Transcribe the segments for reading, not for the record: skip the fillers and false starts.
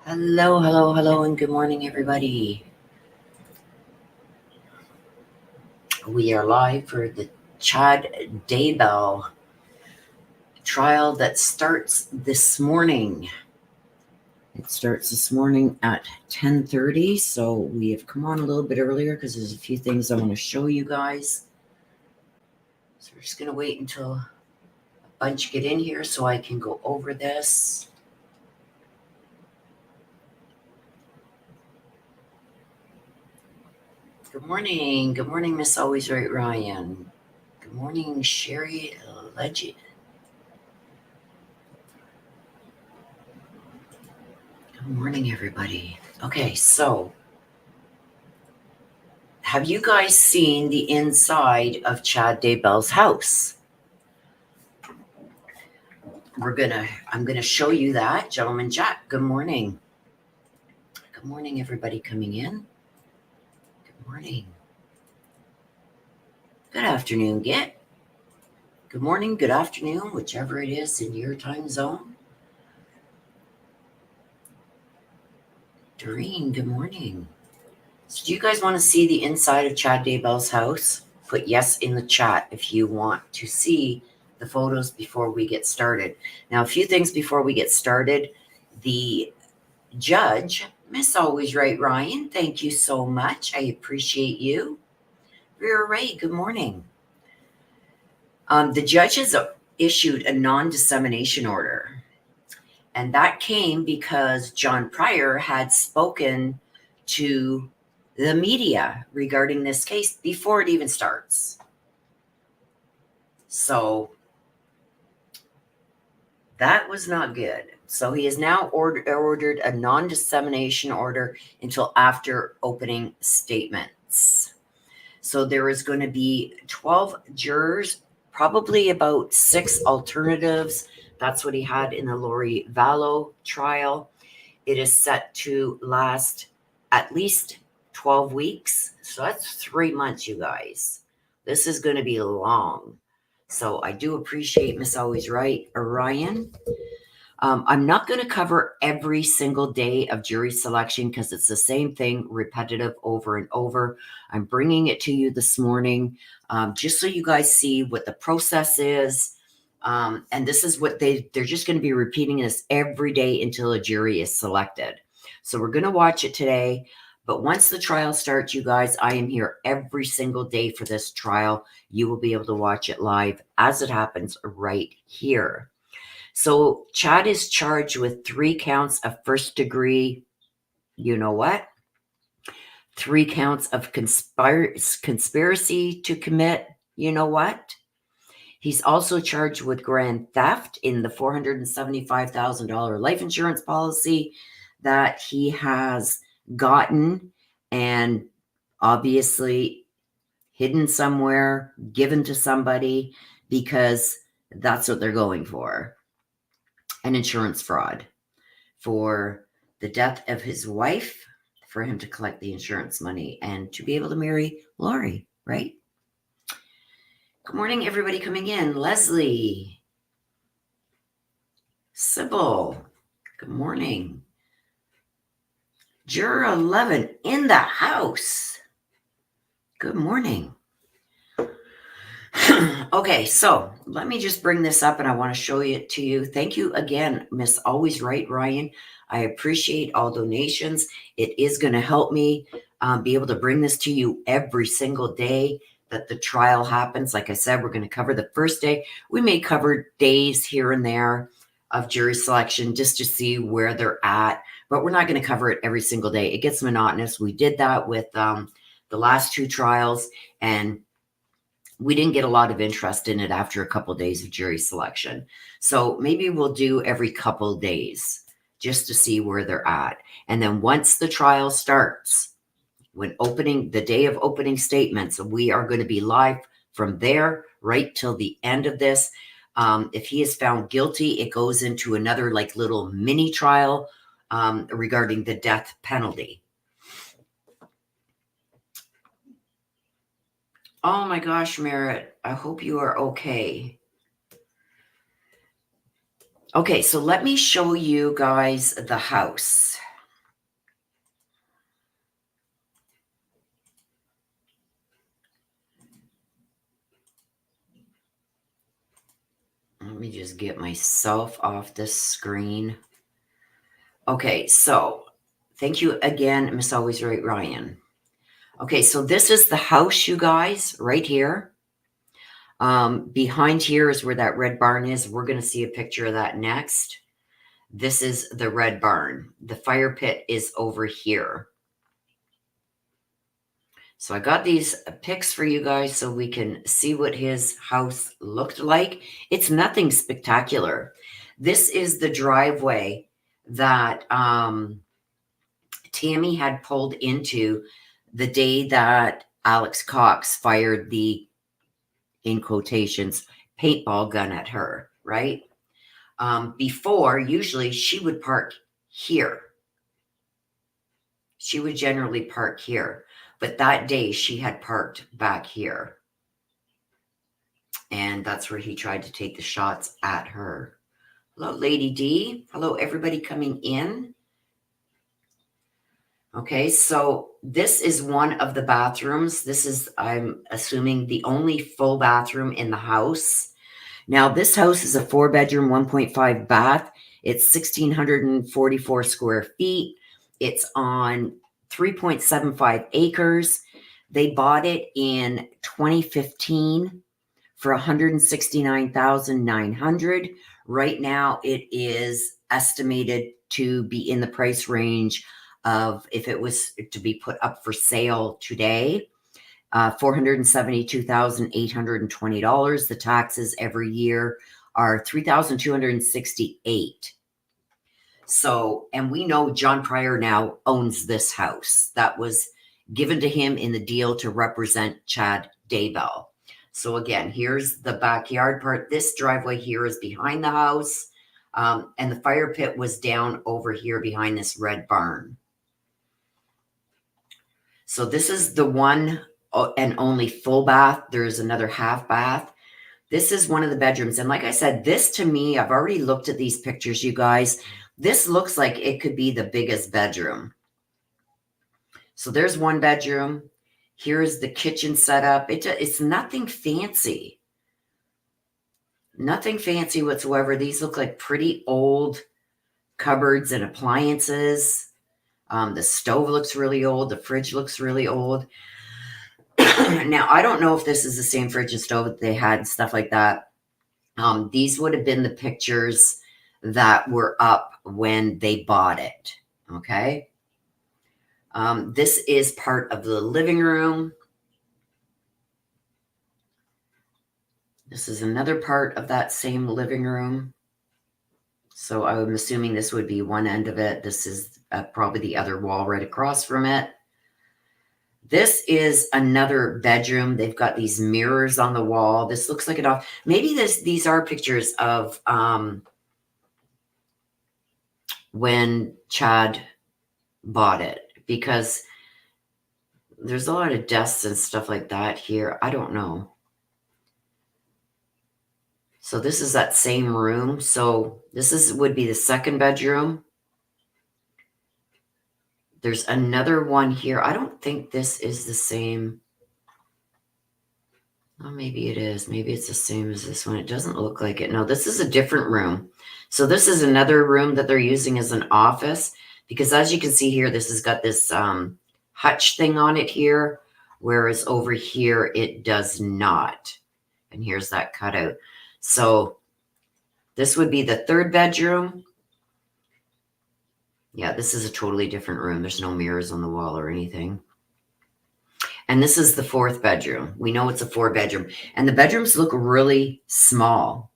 Hello, hello, hello, and good morning, everybody. We are live for the Chad Daybell trial that starts this morning. It starts this morning at 10:30, so we have come on a little bit earlier because there's a few things I want to show you guys. So we're just going to wait until a bunch get in here so I can go over this. Good morning, Miss Always Right Ryan. Good morning, Sherry Legend. Good morning, everybody. Okay, so have you guys seen the inside of Chad Daybell's house? I'm gonna show you that. Gentleman Jack, good morning. Good morning, everybody coming in. Good morning. Good afternoon, Git. Good morning, good afternoon, whichever it is in your time zone. Doreen, good morning. So do you guys want to see the inside of Chad Daybell's house? Put yes in the chat if you want to see the photos before we get started. Now, a few things before we get started. The judge, Miss Always Right Ryan, thank you so much. I appreciate you. Vera Ray, good morning. The judge has issued a non-dissemination order, and that came because John Pryor had spoken to the media regarding this case before it even starts. So that was not good. So he has now ordered a non-dissemination order until after opening statements. So there is going to be 12 jurors, probably about 6 alternatives. That's what he had in the Lori Vallow trial. It is set to last at least 12 weeks. So that's 3 months, you guys. This is going to be long. So I do appreciate Miss Always Right, Ryan. I'm not going to cover every single day of jury selection because it's the same thing, repetitive over and over. I'm bringing it to you this morning just so you guys see what the process is. And this is what they're just going to be repeating this every day until a jury is selected. So we're going to watch it today. But once the trial starts, you guys, I am here every single day for this trial. You will be able to watch it live as it happens right here. So Chad is charged with 3 counts of first degree, you know what? 3 counts of conspiracy to commit, you know what? He's also charged with grand theft in the $475,000 life insurance policy that he has gotten and obviously hidden somewhere, given to somebody because that's what they're going for. An insurance fraud for the death of his wife, for him to collect the insurance money and to be able to marry Lori, right? Good morning, everybody coming in. Leslie, Sybil, good morning. Juror 11 in the house. Good morning. Okay, so let me just bring this up and I want to show it to you. Thank you again, Miss Always Right Ryan. I appreciate all donations. It is going to help me be able to bring this to you every single day that the trial happens. Like I said, we're going to cover the first day. We may cover days here and there of jury selection just to see where they're at, but we're not going to cover it every single day. It gets monotonous. We did that with the last 2 trials, and we didn't get a lot of interest in it after a couple of days of jury selection. So maybe we'll do every couple of days just to see where they're at. And then once the trial starts, the day of opening statements, we are going to be live from there right till the end of this. If he is found guilty, it goes into another like little mini trial regarding the death penalty. Oh my gosh, Merritt, I hope you are okay. Okay, so let me show you guys the house. Let me just get myself off this screen. Okay, so thank you again, Miss Always Right, Ryan. Okay, so this is the house, you guys, right here. Behind here is where that red barn is. We're going to see a picture of that next. This is the red barn. The fire pit is over here. So I got these pics for you guys so we can see what his house looked like. It's nothing spectacular. This is the driveway that Tammy had pulled into the day that Alex Cox fired the, in quotations, paintball gun at her, right? Before, usually she would park here. She would generally park here. But that day she had parked back here. And that's where he tried to take the shots at her. Hello, Lady D. Hello, everybody coming in. Okay, so this is one of the bathrooms. This is, I'm assuming, the only full bathroom in the house. Now, this house is a 4-bedroom, 1.5 bath. It's 1,644 square feet. It's on 3.75 acres. They bought it in 2015 for $169,900. Right now, it is estimated to be in the price range of, if it was to be put up for sale today, $472,820. The taxes every year are $3,268. So, and we know John Pryor now owns this house. That was given to him in the deal to represent Chad Daybell. So again, here's the backyard part. This driveway here is behind the house. And the fire pit was down over here behind this red barn. So this is the one and only full bath. There's another half bath. This is one of the bedrooms. And like I said, this to me, I've already looked at these pictures, you guys. This looks like it could be the biggest bedroom. So there's one bedroom. Here's the kitchen setup. It's nothing fancy. Nothing fancy whatsoever. These look like pretty old cupboards and appliances. The stove looks really old. The fridge looks really old. Now, I don't know if this is the same fridge and stove that they had and stuff like that. These would have been the pictures that were up when they bought it. Okay. This is part of the living room. This is another part of that same living room. So I'm assuming this would be one end of it. This is probably the other wall right across from it. This is another bedroom. They've got these mirrors on the wall. This looks like maybe these are pictures of when Chad bought it, because there's a lot of desks and stuff like that here. I don't know. So this is that same room. So this would be the second bedroom. There's another one here. I don't think this is the same. Oh, maybe it is. Maybe it's the same as this one. It doesn't look like it. No, this is a different room. So this is another room that they're using as an office, because as you can see here, this has got this hutch thing on it here, whereas over here it does not. And here's that cutout. So this would be the third bedroom. Yeah, this is a totally different room. There's no mirrors on the wall or anything. And this is the fourth bedroom. We know it's a 4-bedroom. And the bedrooms look really small.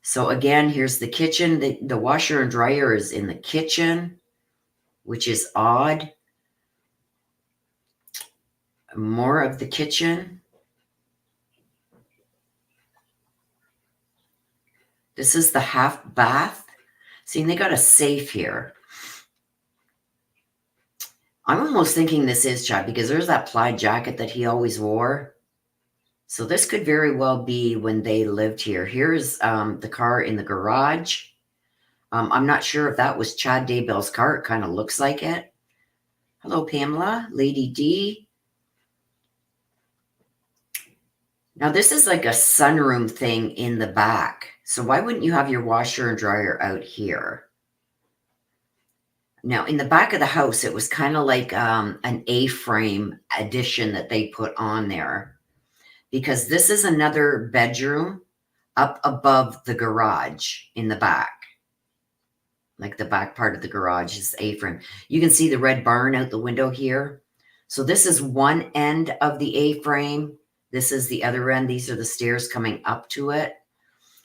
So again, here's the kitchen. The washer and dryer is in the kitchen, which is odd. More of the kitchen. This is the half bath. See, they got a safe here. I'm almost thinking this is Chad, because there's that plaid jacket that he always wore. So this could very well be when they lived here. Here's the car in the garage. I'm not sure if that was Chad Daybell's car. It kind of looks like it. Hello, Pamela, Lady D. Now this is like a sunroom thing in the back. So why wouldn't you have your washer and dryer out here? Now in the back of the house, it was kind of like an A-frame addition that they put on there, because this is another bedroom up above the garage in the back. Like the back part of the garage is A-frame. You can see the red barn out the window here. So this is one end of the A-frame. This is the other end. These are the stairs coming up to it.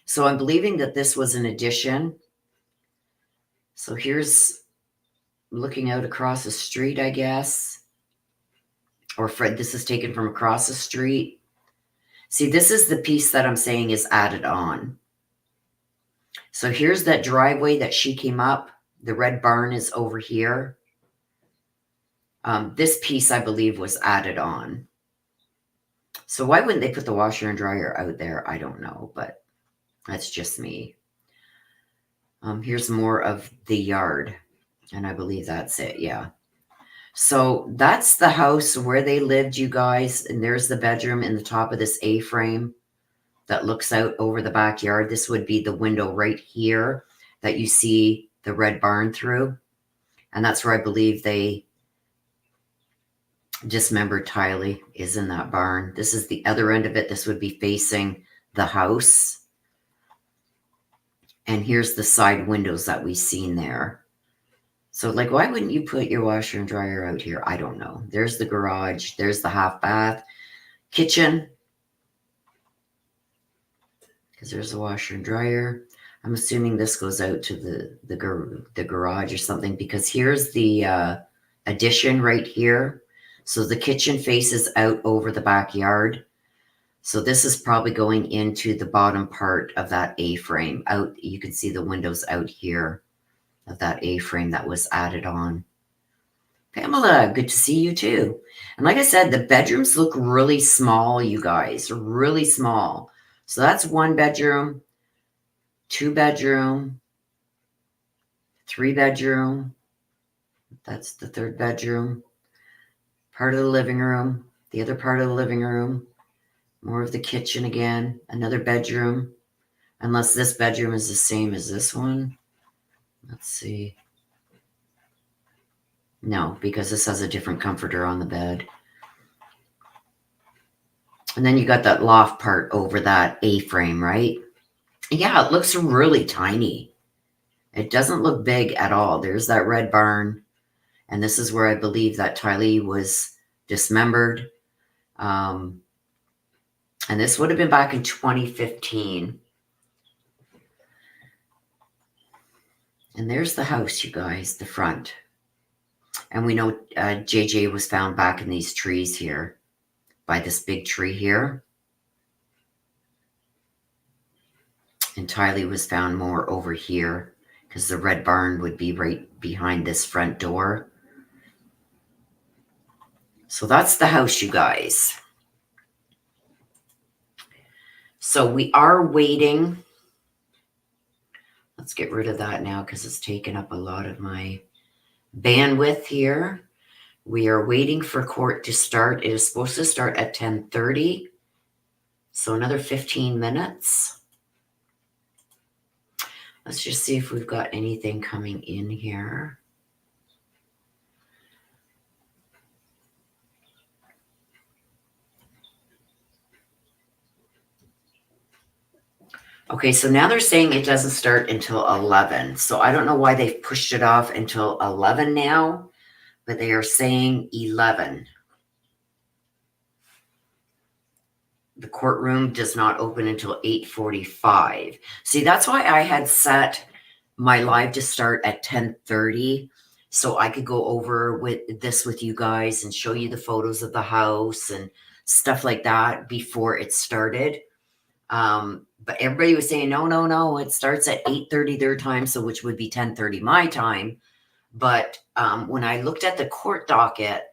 So I'm believing that this was an addition. So here's looking out across the street, I guess. Or Fred, this is taken from across the street. See, this is the piece that I'm saying is added on. So here's that driveway that she came up. The red barn is over here. This piece, I believe, was added on. So why wouldn't they put the washer and dryer out there? I don't know, but that's just me. Here's more of the yard, and I believe that's it, yeah. So that's the house where they lived, you guys, and there's the bedroom in the top of this A-frame that looks out over the backyard. This would be the window right here that you see the red barn through, and that's where I believe they dismembered Tylee, is in that barn. This is the other end of it. This would be facing the house. And here's the side windows that we've seen there. So like, why wouldn't you put your washer and dryer out here? I don't know. There's the garage. There's the half bath. Kitchen. Because there's the washer and dryer. I'm assuming this goes out to the garage or something, because here's the addition right here. So the kitchen faces out over the backyard. So this is probably going into the bottom part of that A-frame. Out, you can see the windows out here of that A-frame that was added on. Pamela, good to see you too. And like I said, the bedrooms look really small, you guys, really small. So that's one bedroom, two bedroom, three bedroom. That's the third bedroom. Part of the living room, the other part of the living room. More of the kitchen again, another bedroom, unless this bedroom is the same as this one. Let's see. No, because this has a different comforter on the bed. And then you got that loft part over that A-frame, right? Yeah, it looks really tiny. It doesn't look big at all. There's that red barn. And this is where I believe that Tylee was dismembered. And this would have been back in 2015. And there's the house, you guys, the front. And we know JJ was found back in these trees here, by this big tree here. And Tylee was found more over here, because the red barn would be right behind this front door. So that's the house, you guys. So we are waiting. Let's get rid of that now, because it's taken up a lot of my bandwidth here. We are waiting for court to start. It is supposed to start at 10:30. So another 15 minutes. Let's just see if we've got anything coming in here. Okay, so now they're saying it doesn't start until 11. So I don't know why they've pushed it off until 11 now, but they are saying 11. The courtroom does not open until 8:45. See, that's why I had set my live to start at 10:30, so I could go over with you guys and show you the photos of the house and stuff like that before it started. But everybody was saying, no, it starts at 8:30 their time, so which would be 10:30 my time. But when I looked at the court docket,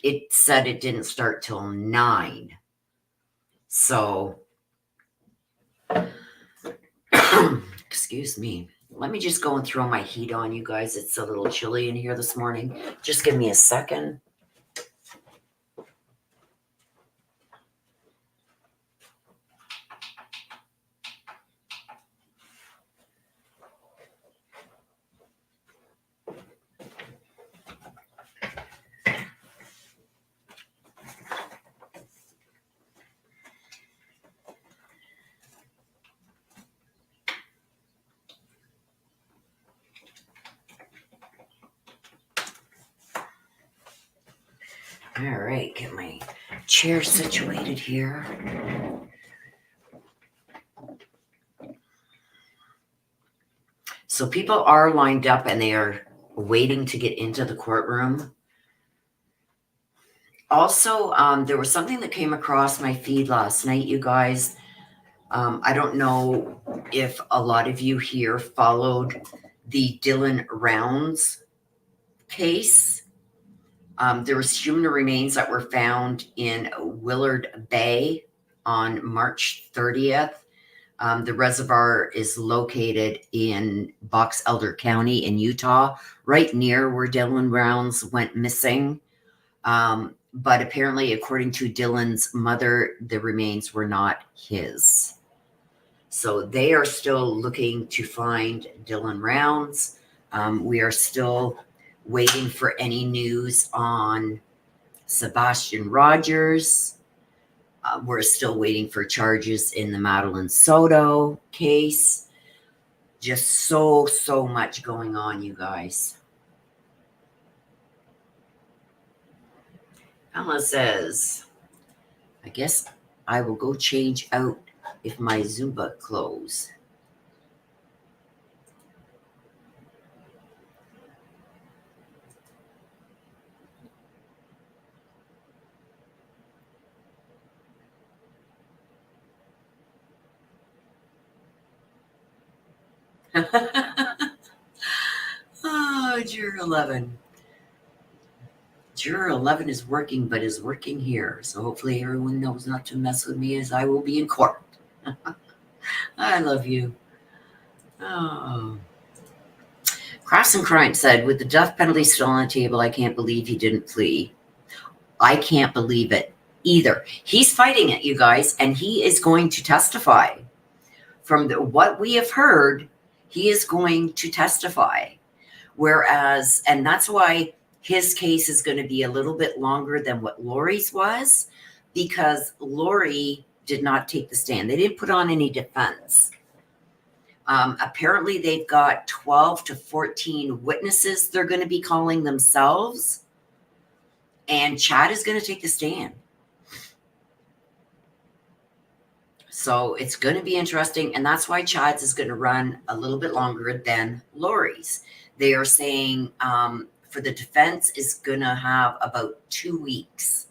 it said it didn't start till 9. So, excuse me. Let me just go and throw my heat on, you guys. It's a little chilly in here this morning. Just give me a second. All right, get my chair situated here. So people are lined up and they are waiting to get into the courtroom. Also, there was something that came across my feed last night, you guys. I don't know if a lot of you here followed the Dylan Rounds case. There was human remains that were found in Willard Bay on March 30th. The reservoir is located in Box Elder County in Utah, right near where Dylan Rounds went missing. But apparently, according to Dylan's mother, the remains were not his. So they are still looking to find Dylan Rounds. We are still waiting for any news on Sebastian Rogers. We're still waiting for charges in the Madeline Soto case. Just so much going on, you guys. Ella says, I guess I will go change out if my Zumba close. Oh, Juror 11. Juror 11 is working, but is working here. So hopefully everyone knows not to mess with me as I will be in court. I love you. Oh. Cross and Crime said, with the death penalty still on the table, I can't believe he didn't plea. I can't believe it either. He's fighting it, you guys, and he is going to testify. From what we have heard, he is going to testify. Whereas, and that's why his case is going to be a little bit longer than what Lori's was, because Lori did not take the stand. They didn't put on any defense. Apparently, they've got 12 to 14 witnesses they're going to be calling themselves, and Chad is going to take the stand. So it's going to be interesting, and that's why Chad's is going to run a little bit longer than Lori's. They are saying for the defense is going to have about 2 weeks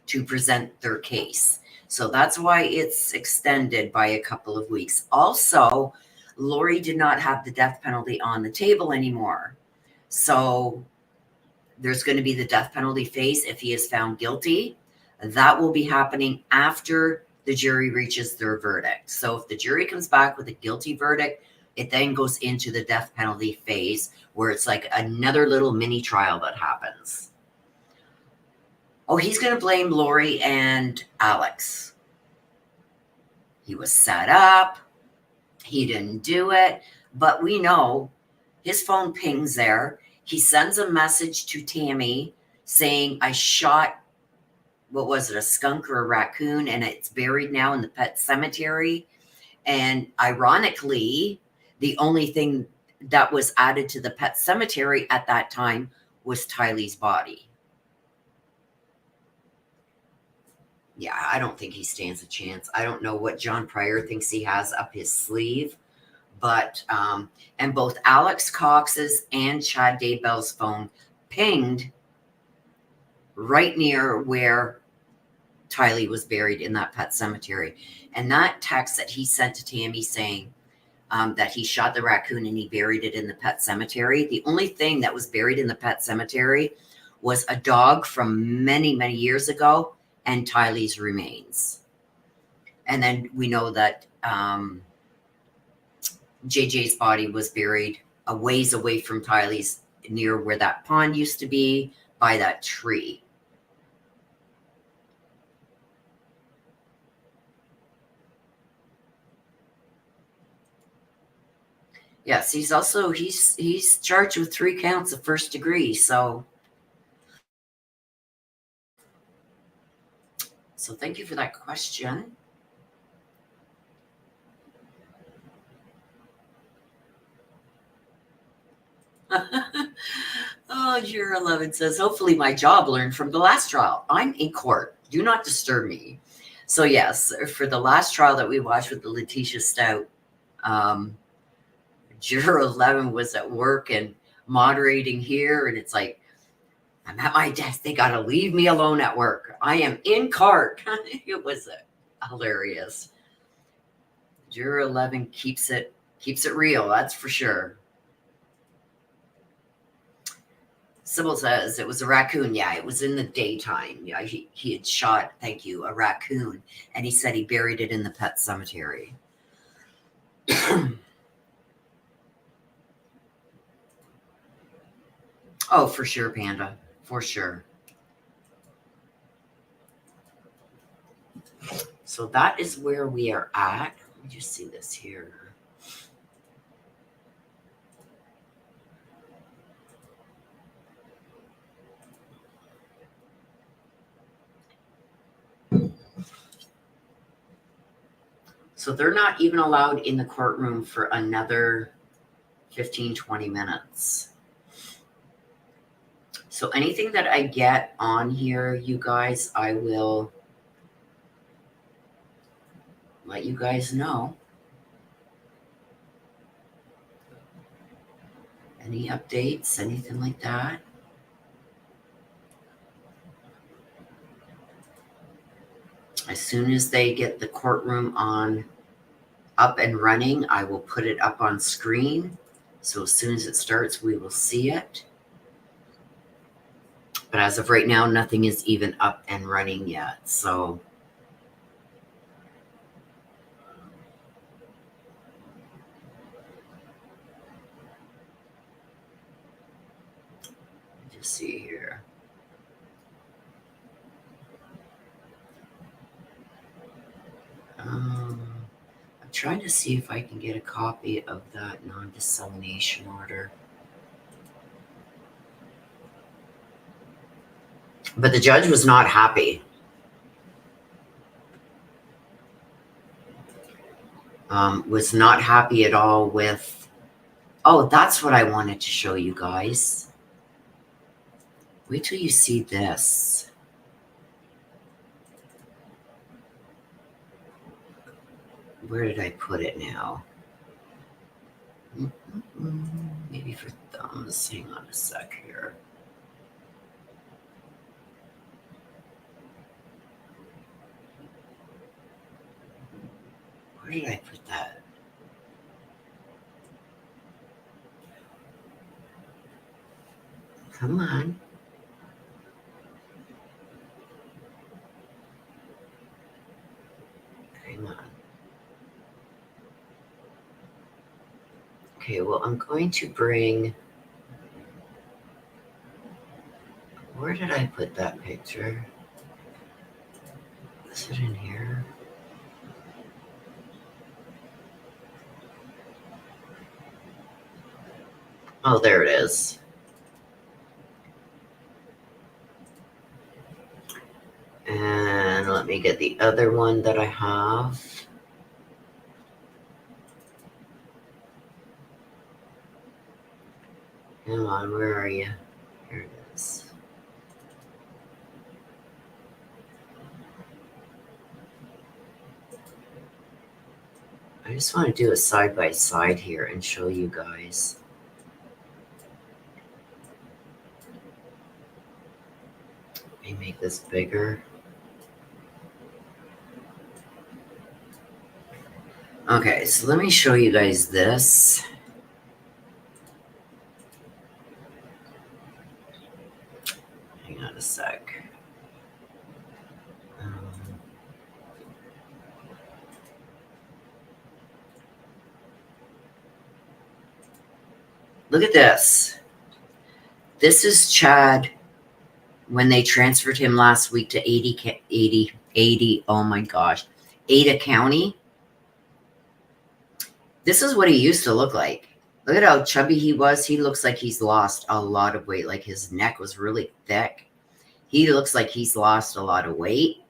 to present their case. So that's why it's extended by a couple of weeks. Also, Lori did not have the death penalty on the table anymore. So there's going to be the death penalty phase if he is found guilty. That will be happening after the jury reaches their verdict. So if the jury comes back with a guilty verdict, it then goes into the death penalty phase where it's like another little mini trial that happens. Oh, he's going to blame Lori and Alex. He was set up. He didn't do it. But we know his phone pings there. He sends a message to Tammy saying, I shot, what was it, a skunk or a raccoon, and it's buried now in the pet cemetery. And ironically, the only thing that was added to the pet cemetery at that time was Tylee's body. Yeah, I don't think he stands a chance. I don't know what John Pryor thinks he has up his sleeve, but, and both Alex Cox's and Chad Daybell's phone pinged right near where Tylee was buried in that pet cemetery. And that text that he sent to Tammy saying that he shot the raccoon and he buried it in the pet cemetery, the only thing that was buried in the pet cemetery was a dog from many, many years ago and Tylee's remains. And then we know that JJ's body was buried a ways away from Tylee's, near where that pond used to be, by that tree. Yes, he's charged with 3 counts of first degree, so thank you for that question. Oh, Oh, Juror 11 says, hopefully my job learned from the last trial. I'm in court. Do not disturb me. So yes, for the last trial that we watched with the Letitia Stout, Juror 11 was at work and moderating here, and it's like, I'm at my desk. They got to leave me alone at work. I am in court. It was hilarious. Juror 11 keeps it real. That's for sure. Sybil says it was a raccoon. Yeah, it was in the daytime. Yeah, he had shot, thank you, a raccoon, and he said he buried it in the pet cemetery. Oh, for sure, Panda. For sure. So that is where we are at. Let me just see this here. So they're not even allowed in the courtroom for another 15, 20 minutes. So anything that I get on here, you guys, I will let you guys know. Any updates, anything like that? As soon as they get the courtroom up and running, I will put it up on screen. So as soon as it starts, we will see it. But as of right now, nothing is even up and running yet. So just see here. I'm trying to see if I can get a copy of that non-dissemination order. But the judge was not happy. Was not happy at all with... Oh, that's what I wanted to show you guys. Wait till you see this. Where did I put it now? Maybe for thumbs. Hang on a sec here. Where did I put that? Come on. Hang on. Okay, well, I'm going to bring... Where did I put that picture? Is it in here? Oh, there it is. And let me get the other one that I have. Come on, where are you? Here it is. I just want to do a side-by-side here and show you guys. Let me make this bigger. Okay, so let me show you guys this. Hang on a sec. Look at this. This is Chad when they transferred him last week to 80, oh my gosh, Ada County. This is what he used to look like. Look at how chubby he was. He looks like he's lost a lot of weight. Like his neck was really thick. He looks like he's lost a lot of weight.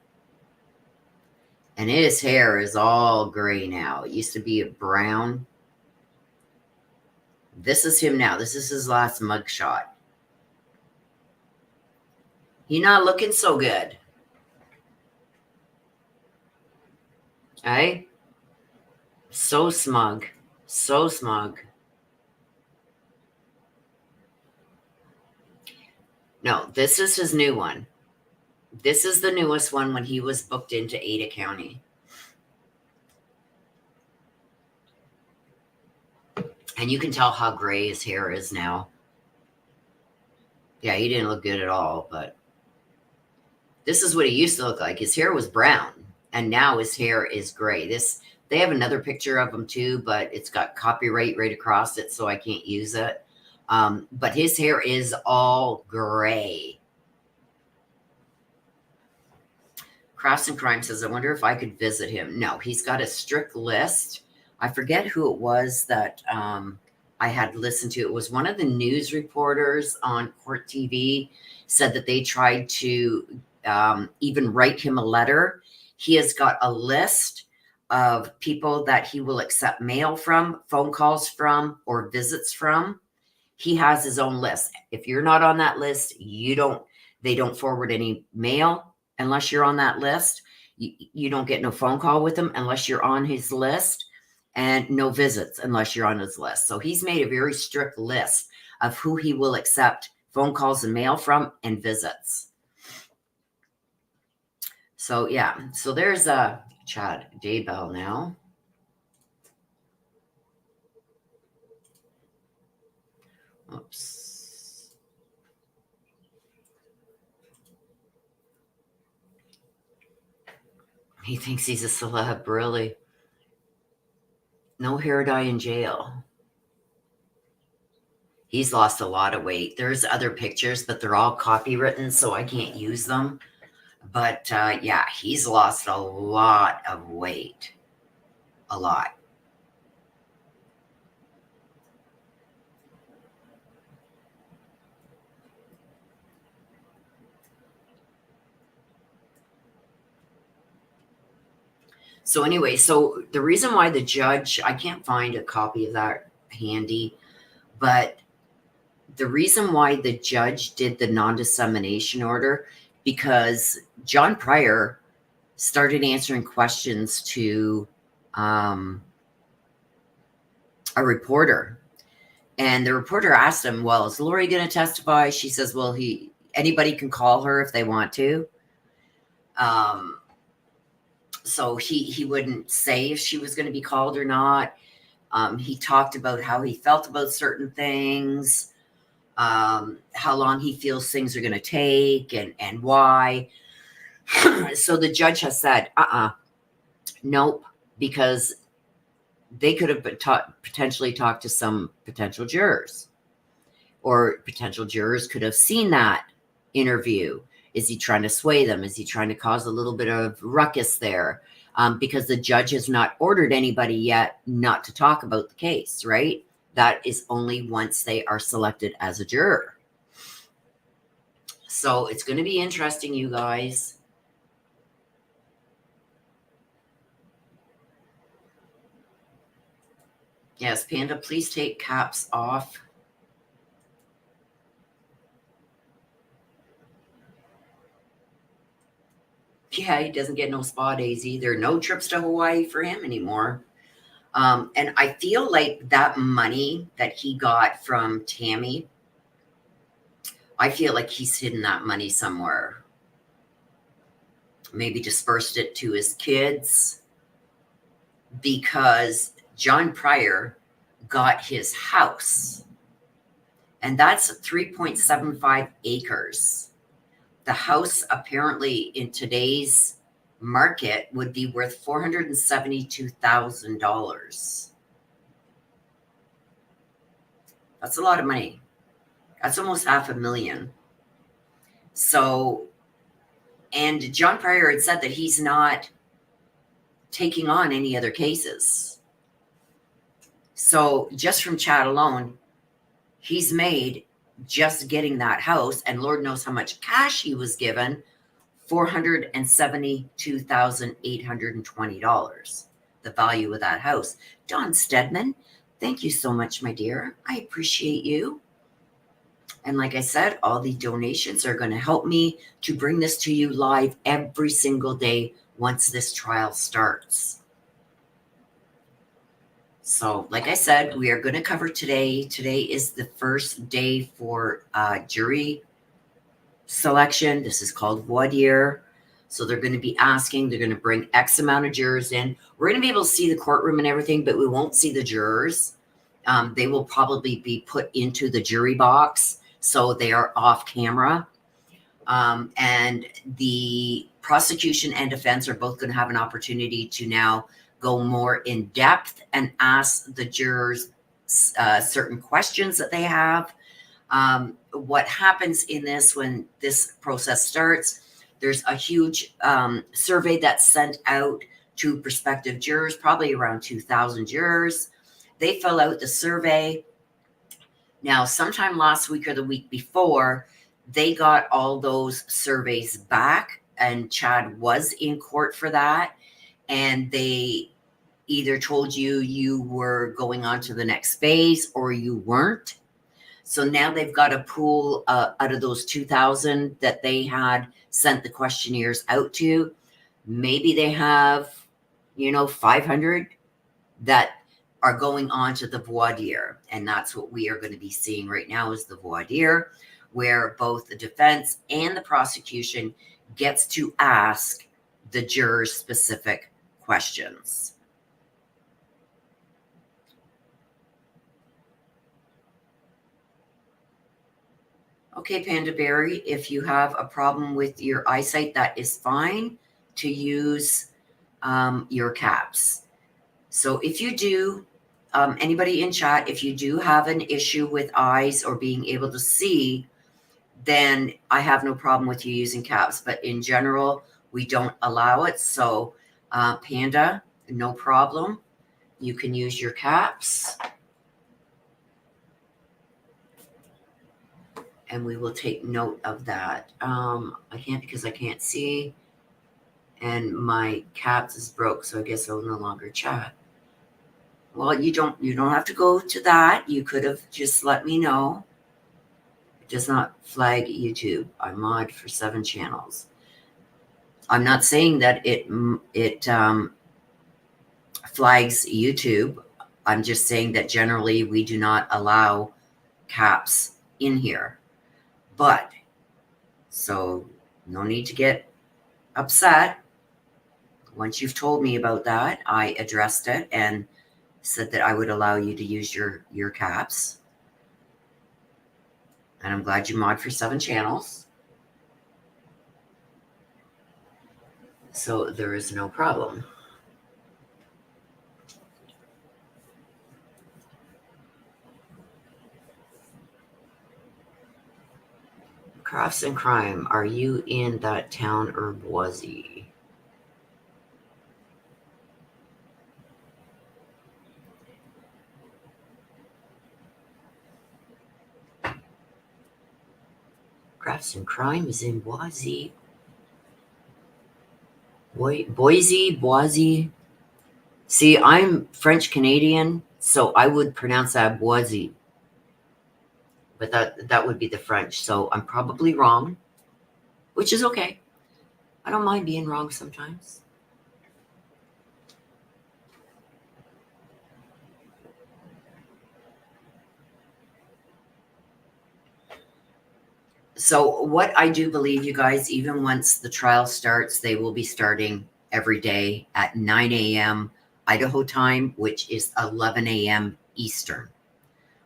And his hair is all gray now. It used to be a brown. This is him now. This is his last mugshot. You're not looking so good. Right? So smug. So smug. No, this is his new one. This is the newest one when he was booked into Ada County. And you can tell how gray his hair is now. Yeah, he didn't look good at all, but this is what he used to look like. His hair was brown, and now his hair is gray. They have another picture of him too, but it's got copyright right across it, so I can't use it. But his hair is all gray. Crafts and Crime says, I wonder if I could visit him. No, he's got a strict list. I forget who it was that I had listened to. It was one of the news reporters on Court TV said that they tried to even write him a letter. He has got a list of people that he will accept mail from, phone calls from, or visits from. He has his own list. If you're not on that list, they don't forward any mail unless you're on that list. You don't get no phone call with him unless you're on his list, and no visits unless you're on his list. So he's made a very strict list of who he will accept phone calls and mail from and visits. So yeah, so there's Chad Daybell now. Oops. He thinks he's a celeb, really. No hair dye in jail. He's lost a lot of weight. There's other pictures, but they're all copywritten, so I can't use them. But yeah, he's lost a lot of weight. A lot. So anyway, so the reason why the judge, I can't find a copy of that handy, but the reason why the judge did the non-dissemination order, because John Pryor started answering questions to a reporter. And the reporter asked him, well, is Lori going to testify? She says, well, anybody can call her if they want to. So he wouldn't say if she was going to be called or not. He talked about how he felt about certain things, how long he feels things are going to take, and why. So the judge has said, nope, because they could have potentially talked to some potential jurors, or potential jurors could have seen that interview. Is he trying to sway them? Is he trying to cause a little bit of ruckus there? Because the judge has not ordered anybody yet not to talk about the case, right? That is only once they are selected as a juror. So it's going to be interesting, you guys. Yes, Panda, please take caps off. Yeah, he doesn't get no spa days either. No trips to Hawaii for him anymore. And I feel like that money that he got from Tammy, I feel like he's hidden that money somewhere. Maybe dispersed it to his kids, because John Pryor got his house, and that's 3.75 acres. The house apparently in today's market would be worth $472,000. That's a lot of money. That's almost $500,000. So, and John Pryor had said that he's not taking on any other cases. So just from Chad alone, he's made, just getting that house, and Lord knows how much cash he was given, $472,820, the value of that house. Don Stedman, thank you so much, my dear. I appreciate you. And like I said, all the donations are going to help me to bring this to you live every single day once this trial starts. So, like I said, we are going to cover today. Today is the first day for jury selection. This is called voir dire. So they're going to be asking, they're going to bring X amount of jurors in. We're going to be able to see the courtroom and everything, but we won't see the jurors. They will probably be put into the jury box, so they are off camera. And the prosecution and defense are both going to have an opportunity to now go more in depth and ask the jurors certain questions that they have. What happens in this when this process starts, there's a huge survey that's sent out to prospective jurors, probably around 2,000 jurors. They fill out the survey. Now, sometime last week or the week before, they got all those surveys back, and Chad was in court for that. And they either told you you were going on to the next phase or you weren't. So now they've got a pool out of those 2,000 that they had sent the questionnaires out to. Maybe they have, 500 that are going on to the voir dire. And that's what we are going to be seeing right now is the voir dire, where both the defense and the prosecution gets to ask the jurors specific questions. Okay, Panda Berry, if you have a problem with your eyesight, that is fine to use your caps. So if you do, anybody in chat, if you do have an issue with eyes or being able to see, then I have no problem with you using caps. But in general, we don't allow it. So Panda, no problem. You can use your caps. And we will take note of that. I can't because I can't see. And my caps is broke, so I guess I'll no longer chat. Well, you don't have to go to that. You could have just let me know. It does not flag YouTube. I mod for 7 channels. I'm not saying that it flags YouTube. I'm just saying that generally we do not allow caps in here. But, so no need to get upset. Once you've told me about that, I addressed it and said that I would allow you to use your caps. And I'm glad you mod for 7 channels. So there is no problem. Crafts and Crime, are you in that town or Boise? Crafts and Crime is in Boise. Boise. See, I'm French Canadian, so I would pronounce that Boise. But that would be the French. So I'm probably wrong, which is okay. I don't mind being wrong sometimes. So what I do believe, you guys, even once the trial starts, they will be starting every day at 9 a.m. Idaho time, which is 11 a.m. Eastern.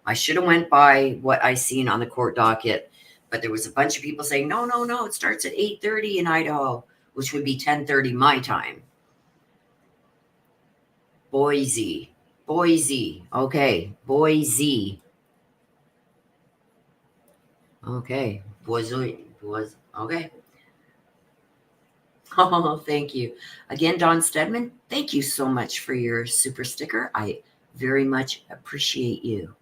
I should have went by what I seen on the court docket, but there was a bunch of people saying, no, it starts at 8:30 in Idaho, which would be 10:30 my time. Boise. Okay, Boise. Okay, Boise. Okay. Oh, thank you. Again, Don Stedman, thank you so much for your super sticker. I very much appreciate you.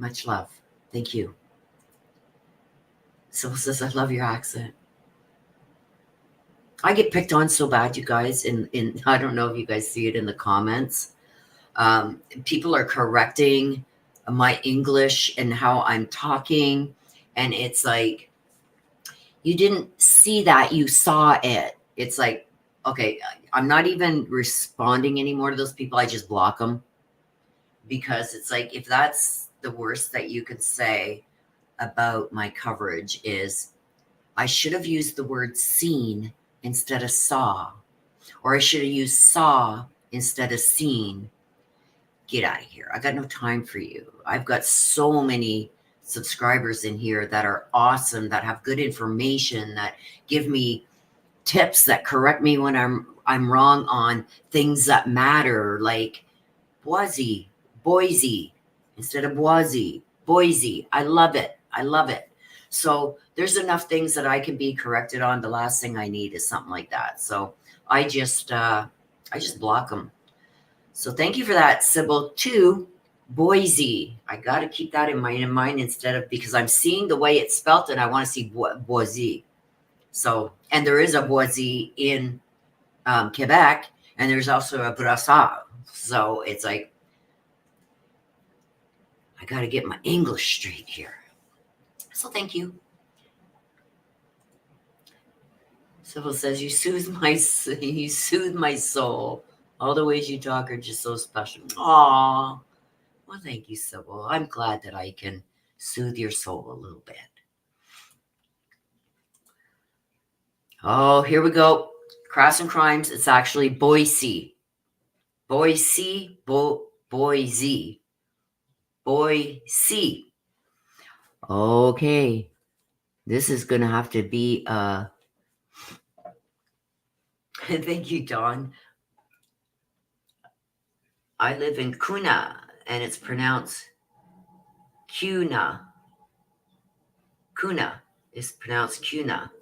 Much love. Thank you. Sybil says, I love your accent. I get picked on so bad, you guys, in I don't know if you guys see it in the comments. People are correcting my English and how I'm talking, And it's like, you didn't see that, you saw it. It's like, okay, I'm not even responding anymore to those people. I just block them, because it's like, if that's the worst that you could say about my coverage is, I should have used the word seen instead of saw, or I should have used saw instead of seen. Get out of here. I got no time for you. I've got so many subscribers in here that are awesome, that have good information, that give me tips, that correct me when I'm wrong on things that matter, like Boise, Boise instead of Boise, Boise. I love it. I love it. So there's enough things that I can be corrected on. The last thing I need is something like that. So I just block them. So thank you for that, Sybil. 2, Boise. I got to keep that in mind instead of, because I'm seeing the way it's spelt and I want to see Boise. So, and there is a Boise in Quebec, and there's also a Brassard. So it's like, I got to get my English straight here. So thank you. Sybil says, you soothe my soul. All the ways you talk are just so special. Aw. Well, thank you, Sybil. I'm glad that I can soothe your soul a little bit. Oh, here we go. Crafts and Crimes. It's actually Boise. Boise. Boise. Boise. Okay. This is going to have to be thank you, Dawn. I live in Kuna, and it's pronounced Kuna. Kuna is pronounced Kuna.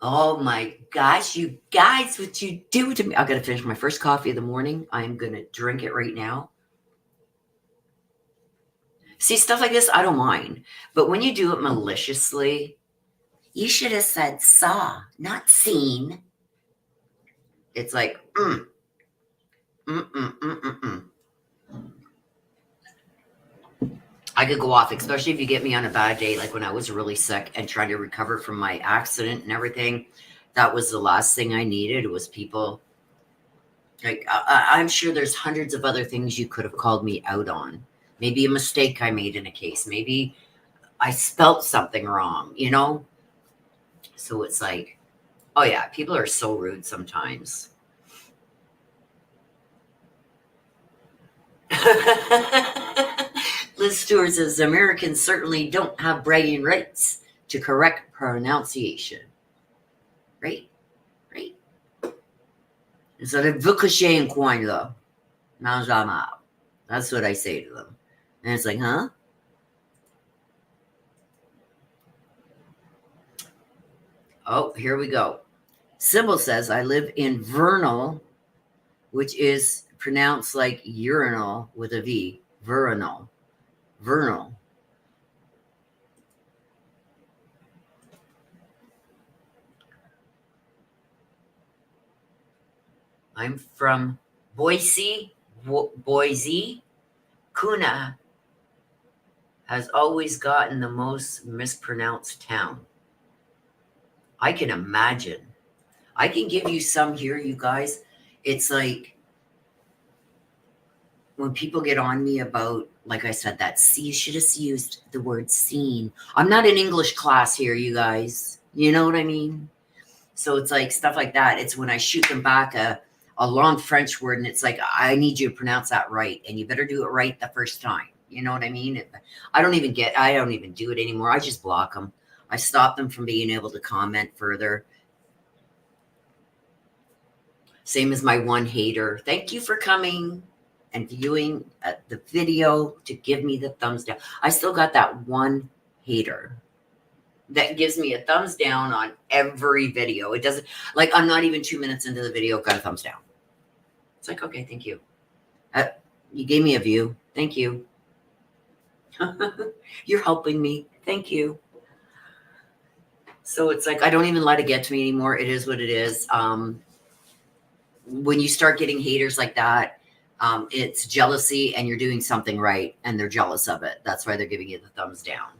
Oh my gosh, you guys, what you do to me. I got to finish my first coffee of the morning. I'm going to drink it right now. See, stuff like this, I don't mind. But when you do it maliciously, you should have said saw, not seen. It's like, I could go off, especially if you get me on a bad day, like when I was really sick and trying to recover from my accident and everything. That was the last thing I needed, was people. Like, I'm sure there's hundreds of other things you could have called me out on. Maybe a mistake I made in a case. Maybe I spelt something wrong, you know? So it's like, oh yeah, people are so rude sometimes. Liz Stewart says, Americans certainly don't have bragging rights to correct pronunciation. Right? Right? So they vukashe coin though. That's what I say to them. And it's like, huh? Oh, here we go. Sybil says, I live in Vernal, which is pronounced like urinal with a V. Vernal. Vernal. I'm from Boise. Boise. Kuna has always gotten the most mispronounced town. I can imagine. I can give you some here, you guys. It's like when people get on me about, like I said, that you should have used the word seen. I'm not in English class here, you guys. You know what I mean? So it's like stuff like that. It's when I shoot them back a long French word, and it's like, I need you to pronounce that right, and you better do it right the first time. You know what I mean? I don't even do it anymore. I just block them. I stop them from being able to comment further. Same as my one hater. Thank you for coming and viewing the video to give me the thumbs down. I still got that one hater that gives me a thumbs down on every video. It doesn't, like, I'm not even 2 minutes into the video, got a thumbs down. It's like, okay, thank you. You gave me a view. Thank you. You're helping me. Thank you. So it's like, I don't even let it get to me anymore. It is what it is. When you start getting haters like that, it's jealousy, and you're doing something right, and they're jealous of it. That's why they're giving you the thumbs down.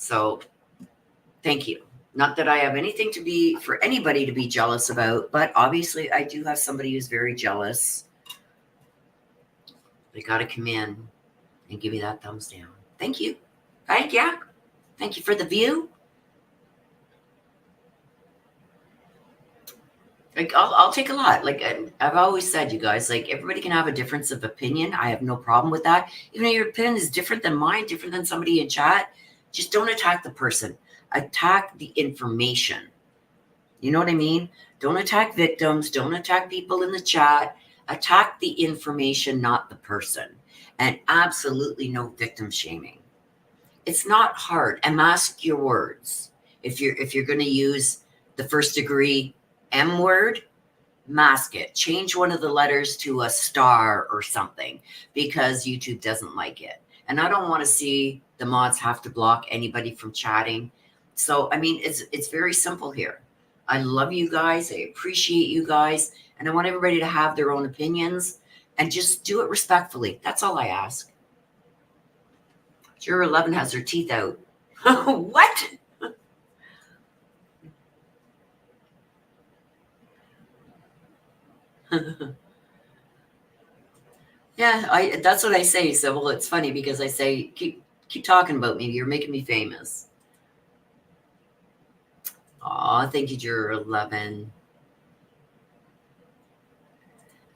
So thank you. Not that I have anything to be for anybody to be jealous about, but obviously I do have somebody who's very jealous. They got to come in and give me that thumbs down. Thank you. Thank you. Thank you for the view. Like I'll take a lot. Like I've always said, you guys, like everybody can have a difference of opinion. I have no problem with that. Even though your opinion is different than mine, different than somebody in chat, just don't attack the person. Attack the information. You know what I mean? Don't attack victims. Don't attack people in the chat. Attack the information, not the person. And absolutely no victim shaming. It's not hard. And mask your words. If you're going to use the first degree M word, mask it. Change one of the letters to a star or something because YouTube doesn't like it. And I don't want to see the mods have to block anybody from chatting. So, I mean, it's very simple here. I love you guys. I appreciate you guys. And I want everybody to have their own opinions and just do it respectfully. That's all I ask. Juror 11 has her teeth out. What? Yeah, that's what I say. So, well, it's funny because I say, keep talking about me. You're making me famous. Aw, thank you, Juror 11.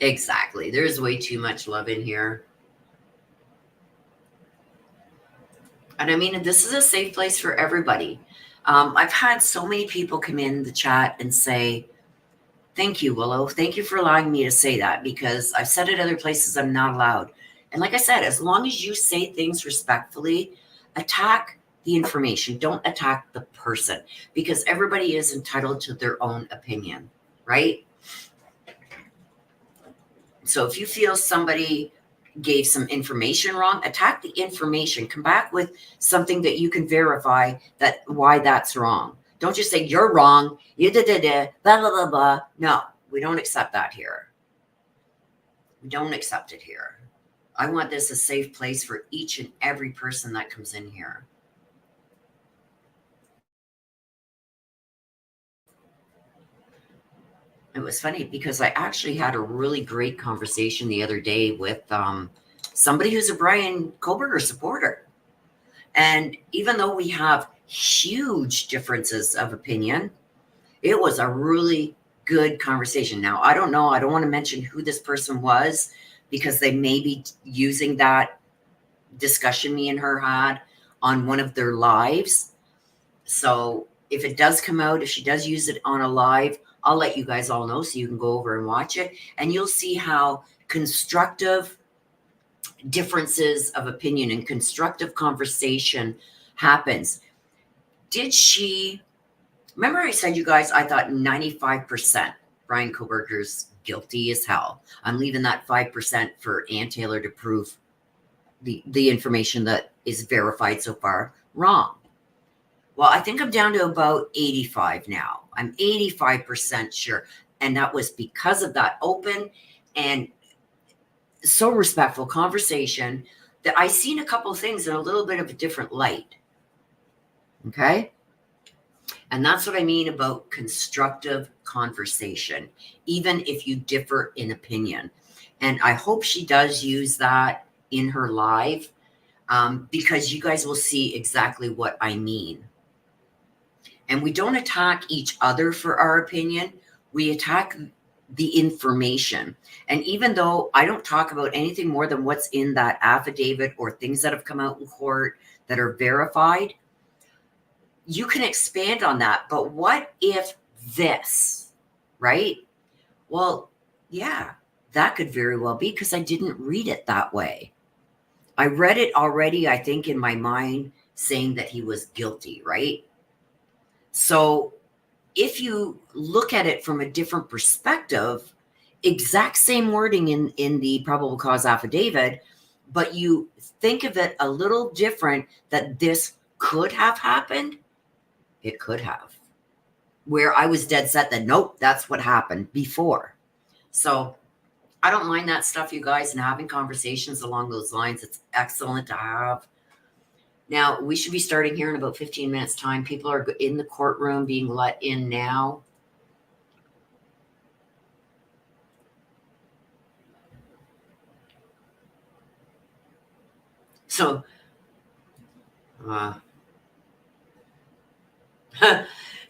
Exactly. There's way too much love in here. And I mean, this is a safe place for everybody. I've had so many people come in the chat and say, thank you, Willow. Thank you for allowing me to say that because I've said it other places I'm not allowed. And like I said, as long as you say things respectfully, attack the information. Don't attack the person because everybody is entitled to their own opinion, right? So if you feel somebody gave some information wrong, attack the information. Come back with something that you can verify that why that's wrong. Don't just say you're wrong. You blah blah blah blah. No, we don't accept that here. We don't accept it here. I want this a safe place for each and every person that comes in here. It was funny because I actually had a really great conversation the other day with somebody who's a Brian Koberger supporter. And even though we have huge differences of opinion, it was a really good conversation. Now, I don't know. I don't want to mention who this person was because they may be using that discussion me and her had on one of their lives. So if it does come out, if she does use it on a live, I'll let you guys all know so you can go over and watch it. And you'll see how constructive differences of opinion and constructive conversation happens. Did she, remember I said, you guys, I thought 95% Brian Koberger's guilty as hell. I'm leaving that 5% for Ann Taylor to prove the information that is verified so far wrong. Well, I think I'm down to about 85 now. I'm 85% sure. And that was because of that open and so respectful conversation that I seen a couple of things in a little bit of a different light. Okay? And that's what I mean about constructive conversation, even if you differ in opinion. And I hope she does use that in her live because you guys will see exactly what I mean. And we don't attack each other for our opinion. We attack the information. And even though I don't talk about anything more than what's in that affidavit or things that have come out in court that are verified, you can expand on that. But what if this, right? Well, yeah, that could very well be because I didn't read it that way. I read it already, I think, in my mind saying that he was guilty, right? So if you look at it from a different perspective, exact same wording in the probable cause affidavit, but you think of it a little different that this could have happened, it could have. Where I was dead set that, nope, that's what happened before. So I don't mind that stuff, you guys, and having conversations along those lines. It's excellent to have. Now, we should be starting here in about 15 minutes time. People are in the courtroom being let in now. So,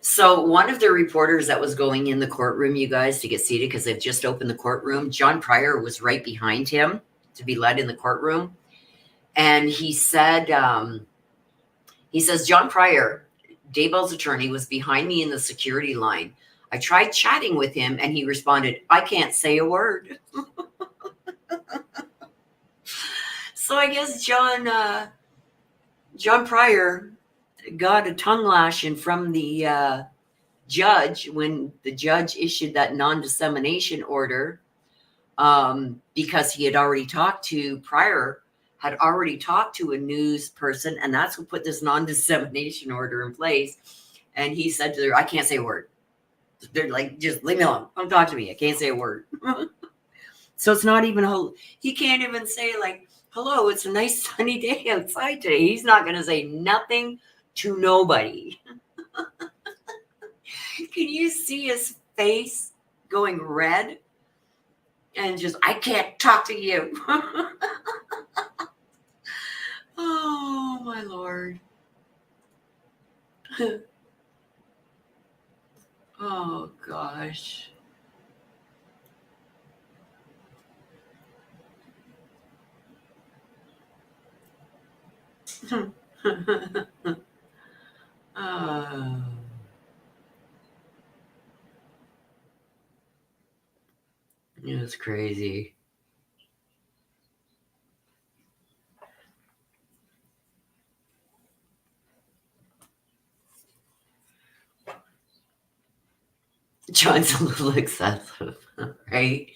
so one of the reporters that was going in the courtroom, you guys, to get seated because they've just opened the courtroom, John Pryor was right behind him to be led in the courtroom. And he said, he says, John Pryor, Daybell's attorney, was behind me in the security line. I tried chatting with him and he responded, I can't say a word. So I guess John Pryor got a tongue lashing from the judge when the judge issued that non-dissemination order, because he had already talked to a news person, and that's who put this non-dissemination order in place. And he said to her, I can't say a word. They're like, just leave me alone. Don't talk to me. I can't say a word. So it's not even, he can't even say like, hello, it's a nice sunny day outside today. He's not going to say nothing to nobody. Can you see his face going red? And just, I can't talk to you. Oh, my Lord. Oh, gosh. Oh. It was crazy. John's a little excessive, right?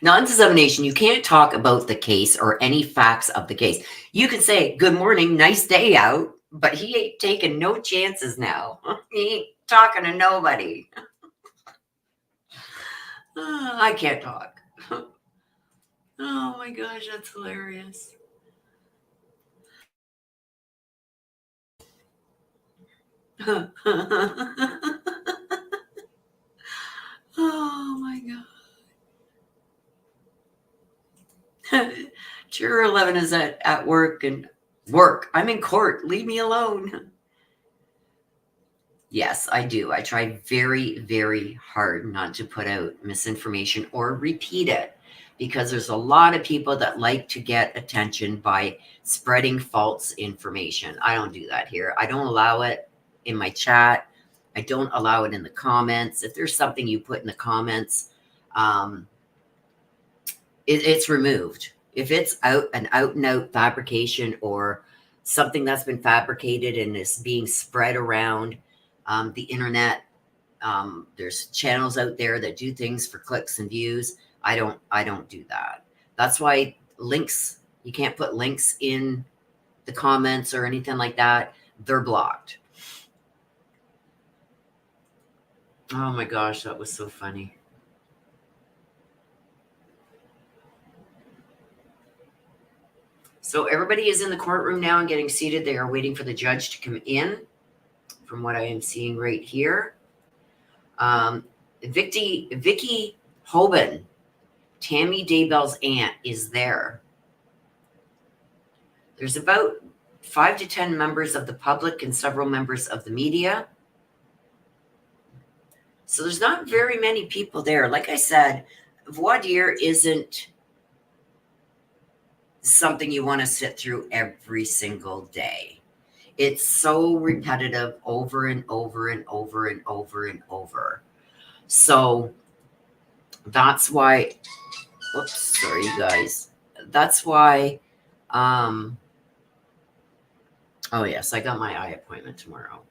Non-dissemination, you can't talk about the case or any facts of the case. You can say, good morning, nice day out, but he ain't taking no chances now. He ain't talking to nobody. I can't talk. Oh my gosh, that's hilarious. Oh my God. Juror 11 is at work and work. I'm in court. Leave me alone. Yes, I do. I try very, very hard not to put out misinformation or repeat it, because there's a lot of people that like to get attention by spreading false information. I don't do that here. I don't allow it in my chat. I don't allow it in the comments. If there's something you put in the comments, it's removed. If it's out and out fabrication or something that's been fabricated and is being spread around the internet, there's channels out there that do things for clicks and views. I don't do that. That's why links, you can't put links in the comments or anything like that. They're blocked. Oh my gosh, that was so funny. So everybody is in the courtroom now and getting seated. They are waiting for the judge to come in, from what I am seeing right here. Vicky Hoban, Tammy Daybell's aunt, is there. There's about 5 to 10 members of the public and several members of the media. So there's not very many people there. Like I said, voir dire isn't something you want to sit through every single day. It's so repetitive over and over and over and over and over. So that's why, oops, sorry, you guys. That's why, oh yes, I got my eye appointment tomorrow.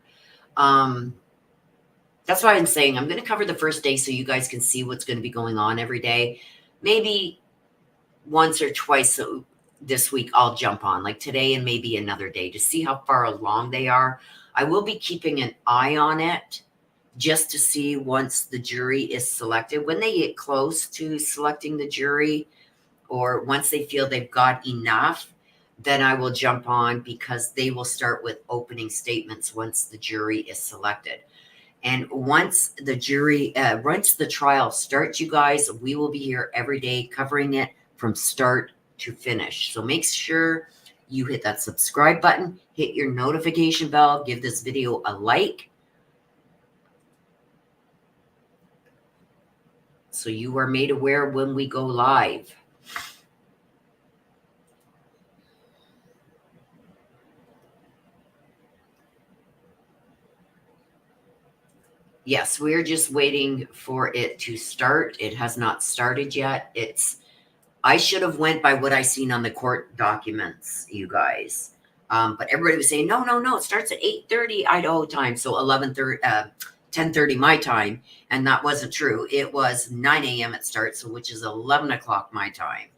That's why I'm saying I'm going to cover the first day so you guys can see what's going to be going on every day. Maybe once or twice this week I'll jump on, like today and maybe another day, to see how far along they are. I will be keeping an eye on it just to see once the jury is selected, when they get close to selecting the jury, or once they feel they've got enough, then I will jump on, because they will start with opening statements once the jury is selected. And once the trial starts, you guys, we will be here every day covering it from start to finish. So make sure you hit that subscribe button, hit your notification bell, give this video a like, so you are made aware when we go live. Yes, we're just waiting for it to start. It has not started yet. I should have went by what I seen on the court documents, you guys. But everybody was saying, no, it starts at 8:30 Idaho time, so 10:30 my time, and that wasn't true. It was 9 a.m. it starts, which is 11 o'clock my time.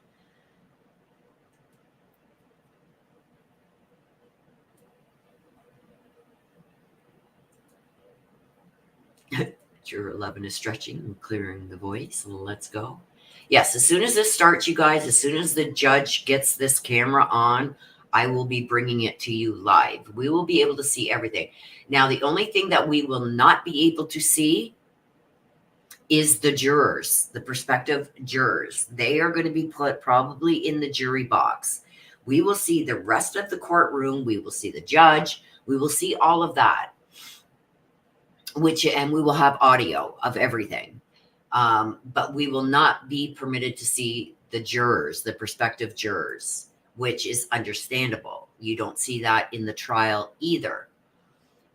Juror 11 is stretching and clearing the voice. Let's go. Yes, as soon as this starts, you guys, as soon as the judge gets this camera on, I will be bringing it to you live. We will be able to see everything. Now, the only thing that we will not be able to see is the jurors, the prospective jurors. They are going to be put probably in the jury box. We will see the rest of the courtroom. We will see the judge. We will see all of that, and we will have audio of everything. But we will not be permitted to see the jurors, the prospective jurors, which is understandable. You don't see that in the trial either.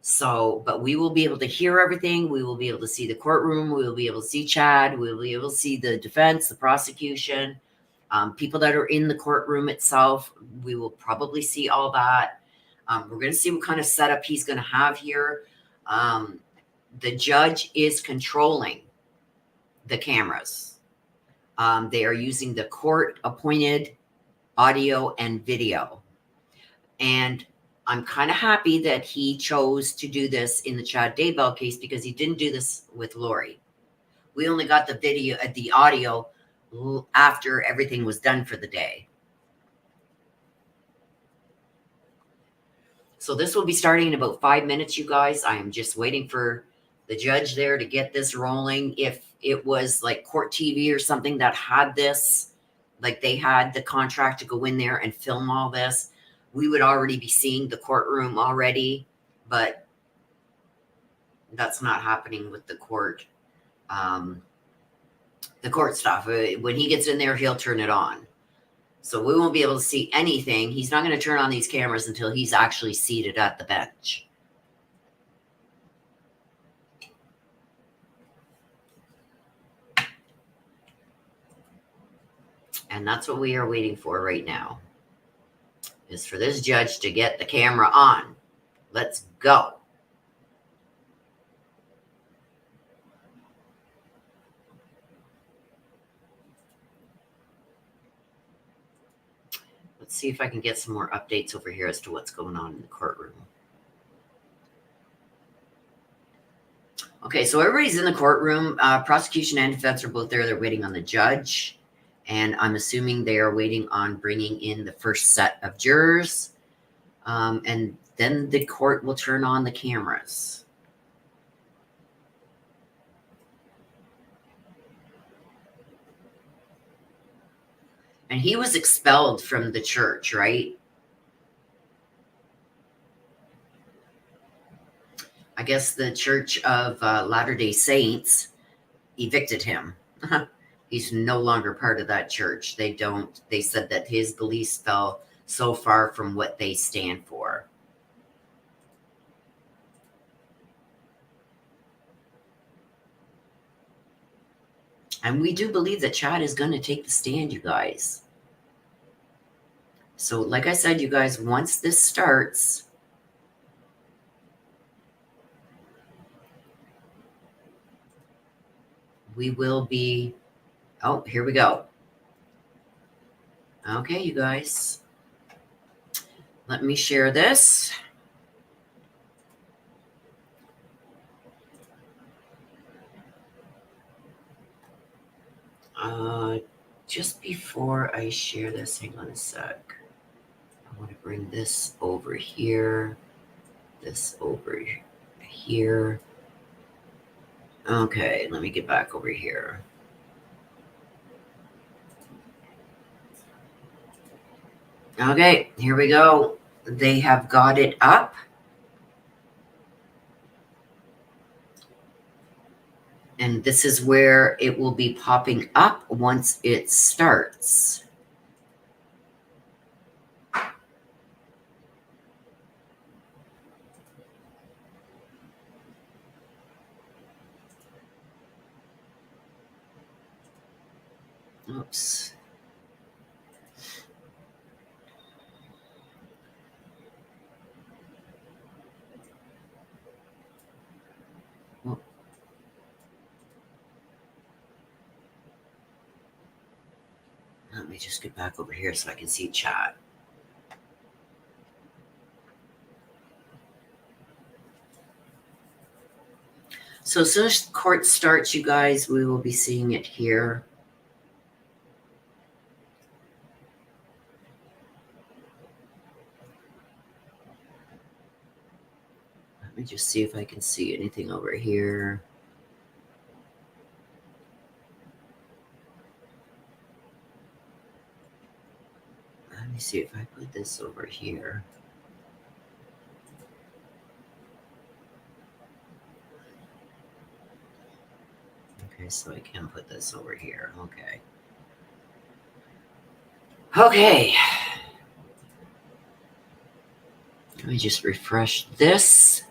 So, but we will be able to hear everything. We will be able to see the courtroom. We will be able to see Chad. We will be able to see the defense, the prosecution, people that are in the courtroom itself. We will probably see all that. We're going to see what kind of setup he's going to have here. The judge is controlling the cameras. They are using the court-appointed audio and video. And I'm kind of happy that he chose to do this in the Chad Daybell case, because he didn't do this with Lori. We only got the audio after everything was done for the day. So this will be starting in about 5 minutes, you guys. I am just waiting for the judge there to get this rolling. If it was like Court TV or something that had this, like they had the contract to go in there and film all this, we would already be seeing the courtroom already. But that's not happening with the court. The court stuff. When he gets in there, he'll turn it on. So we won't be able to see anything. He's not going to turn on these cameras until he's actually seated at the bench. And that's what we are waiting for right now, is for this judge to get the camera on. Let's go. Let's see if I can get some more updates over here as to what's going on in the courtroom. Okay, so everybody's in the courtroom. Prosecution and defense are both there. They're waiting on the judge. And I'm assuming they are waiting on bringing in the first set of jurors. And then the court will turn on the cameras. And he was expelled from the church, right? I guess the Church of Latter-day Saints evicted him. He's no longer part of that church. They said that his beliefs fell so far from what they stand for. And we do believe that Chad is going to take the stand, you guys. So like I said, you guys, once this starts, we will be... Oh, here we go. Okay, you guys. Let me share this. Just before I share this, hang on a sec. I want to bring this over here, this over here. Okay, let me get back over here. Okay, here we go. They have got it up. And this is where it will be popping up once it starts. Oops. Oh. Let me just get back over here so I can see chat. So as soon as court starts, you guys, we will be seeing it here. Let me just see if I can see anything over here. Let me see if I put this over here. Okay, so I can put this over here. Okay. Okay. Let me just refresh this.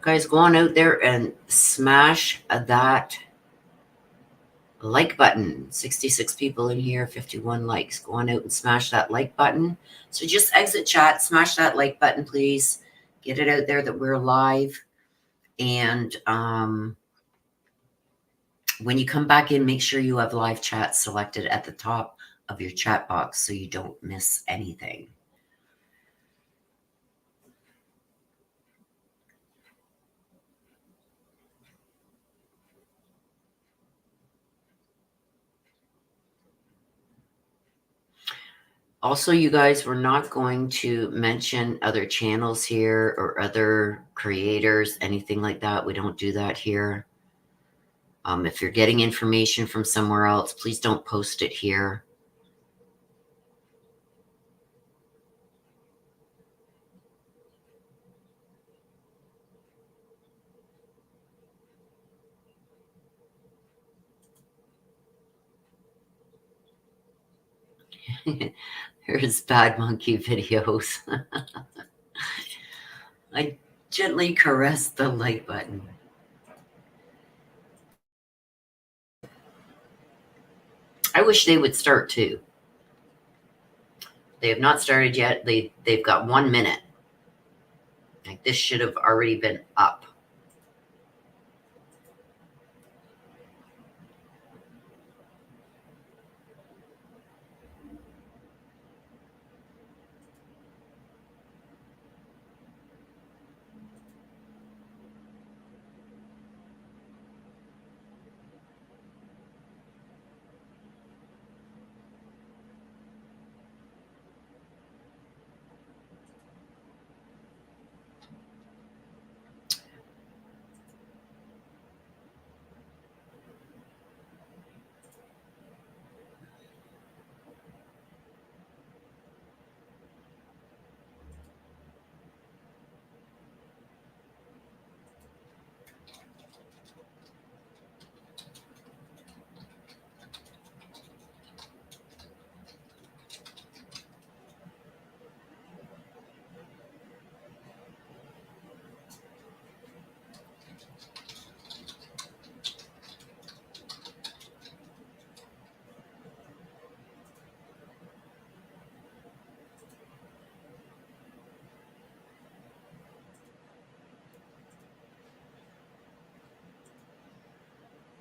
Guys, go on out there and smash that like button. 66 people in here, 51 likes. Go on out and smash that like button. So just exit chat, smash that like button, please. Get it out there that we're live. And when you come back in, make sure you have live chat selected at the top of your chat box so you don't miss anything. Also, you guys, we're not going to mention other channels here or other creators, anything like that. We don't do that here. If you're getting information from somewhere else, please don't post it here. Here's bad monkey videos. I gently caress the like button. I wish they would start too. They have not started yet. They've got 1 minute. Like this should have already been up.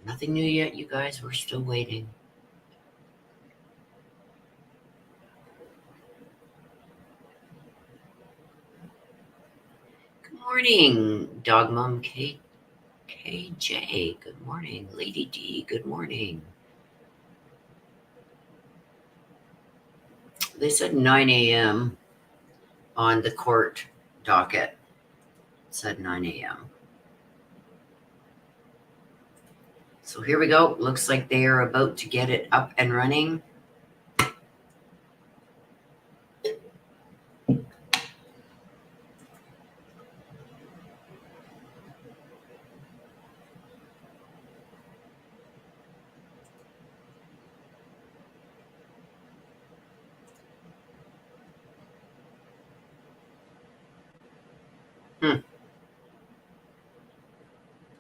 Nothing new yet, you guys. We're still waiting. Good morning, Dog Mom KJ. Good morning, Lady D. Good morning. They said 9 a.m. on the court docket. It said 9 a.m. So here we go. Looks like they are about to get it up and running.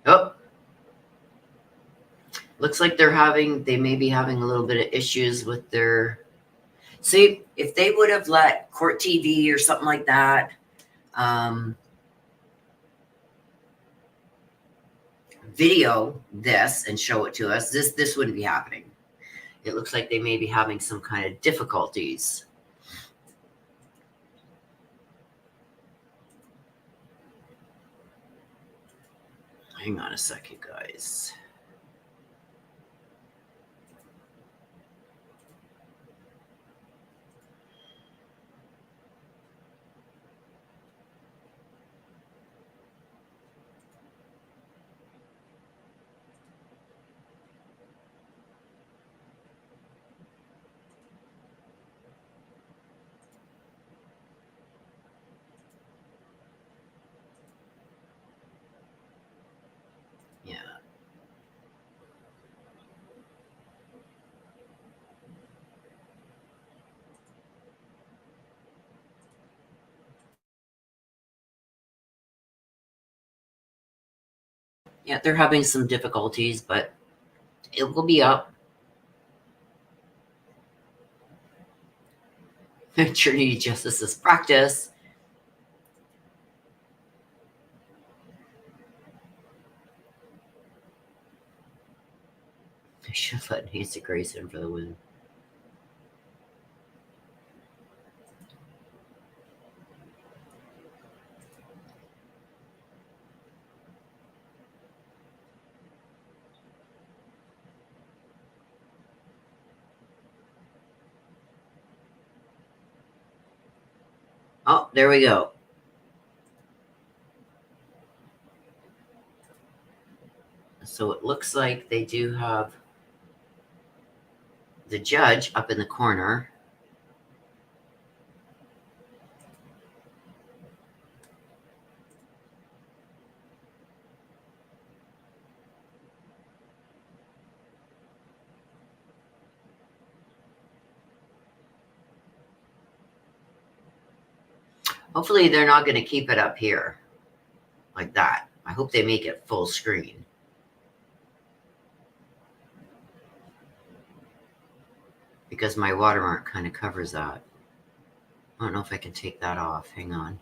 Oh, looks like they may be having a little bit of issues with their. See, if they would have let Court TV or something like that, video this and show it to us, this wouldn't be happening. It looks like they may be having some kind of difficulties. Hang on a second, guys. Yeah. Yeah, they're having some difficulties, but it will be up. Trinity Justice's practice. I should have let Nancy Grace in for the win. Oh, there we go. So it looks like they do have the judge up in the corner. Hopefully they're not going to keep it up here like that. I hope they make it full screen. Because my watermark kind of covers that. I don't know if I can take that off. Hang on.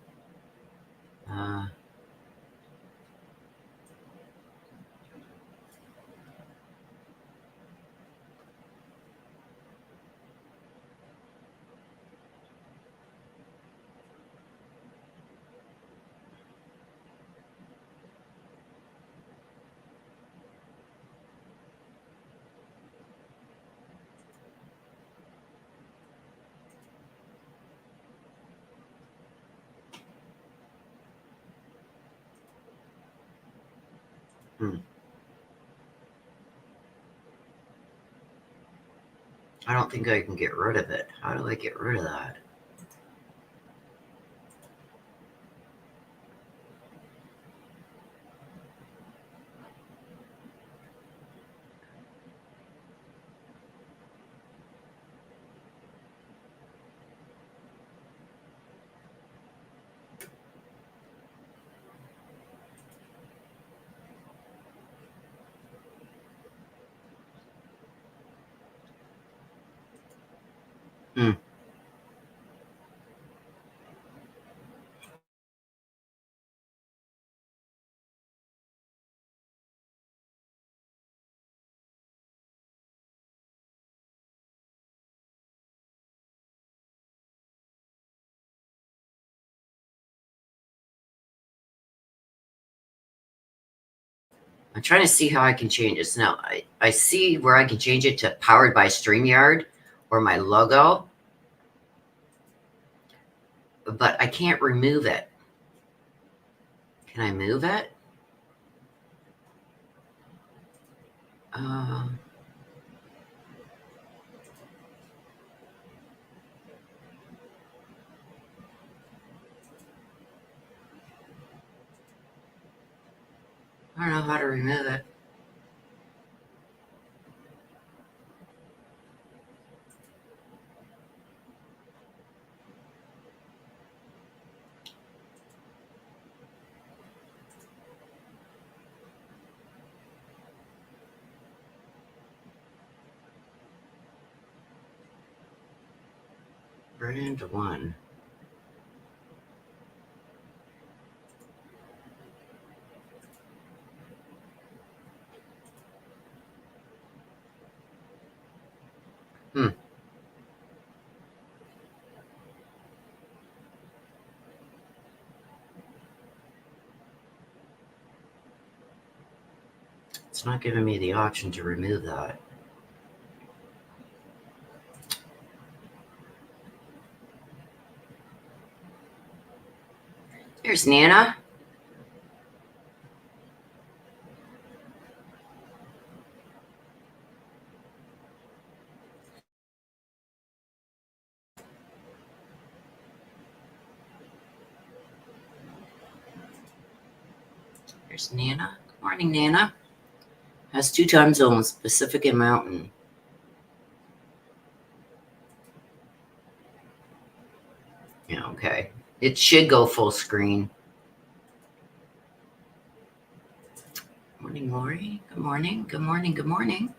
I don't think I can get rid of it. How do I get rid of that? I'm trying to see how I can change this. Now, I see where I can change it to powered by StreamYard or my logo. but I can't remove it. Can I move it? I don't know how to remove it. Brand 1. It's not giving me the option to remove that. There's Nana. There's Nana. Good morning, Nana. Has 2 time zones, Pacific and Mountain. Yeah, okay. It should go full screen. Morning, Lori. Good morning. Good morning. Good morning.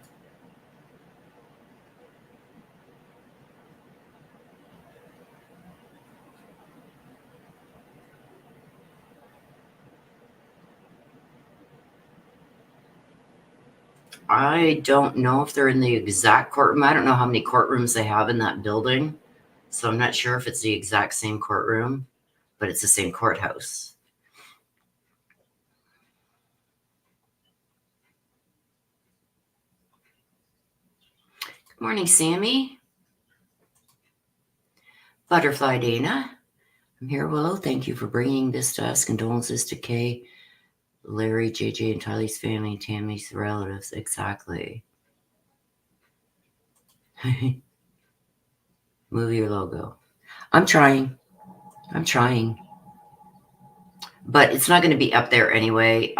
I don't know if they're in the exact courtroom. I don't know how many courtrooms they have in that building. So I'm not sure if it's the exact same courtroom, but it's the same courthouse. Good morning, Sammy. Butterfly Dana. I'm here, Willow. Thank you for bringing this to us. Condolences to Kay, Larry, JJ, and Tylee's family, Tammy's relatives. Exactly. Move your logo. I'm trying. But it's not going to be up there anyway.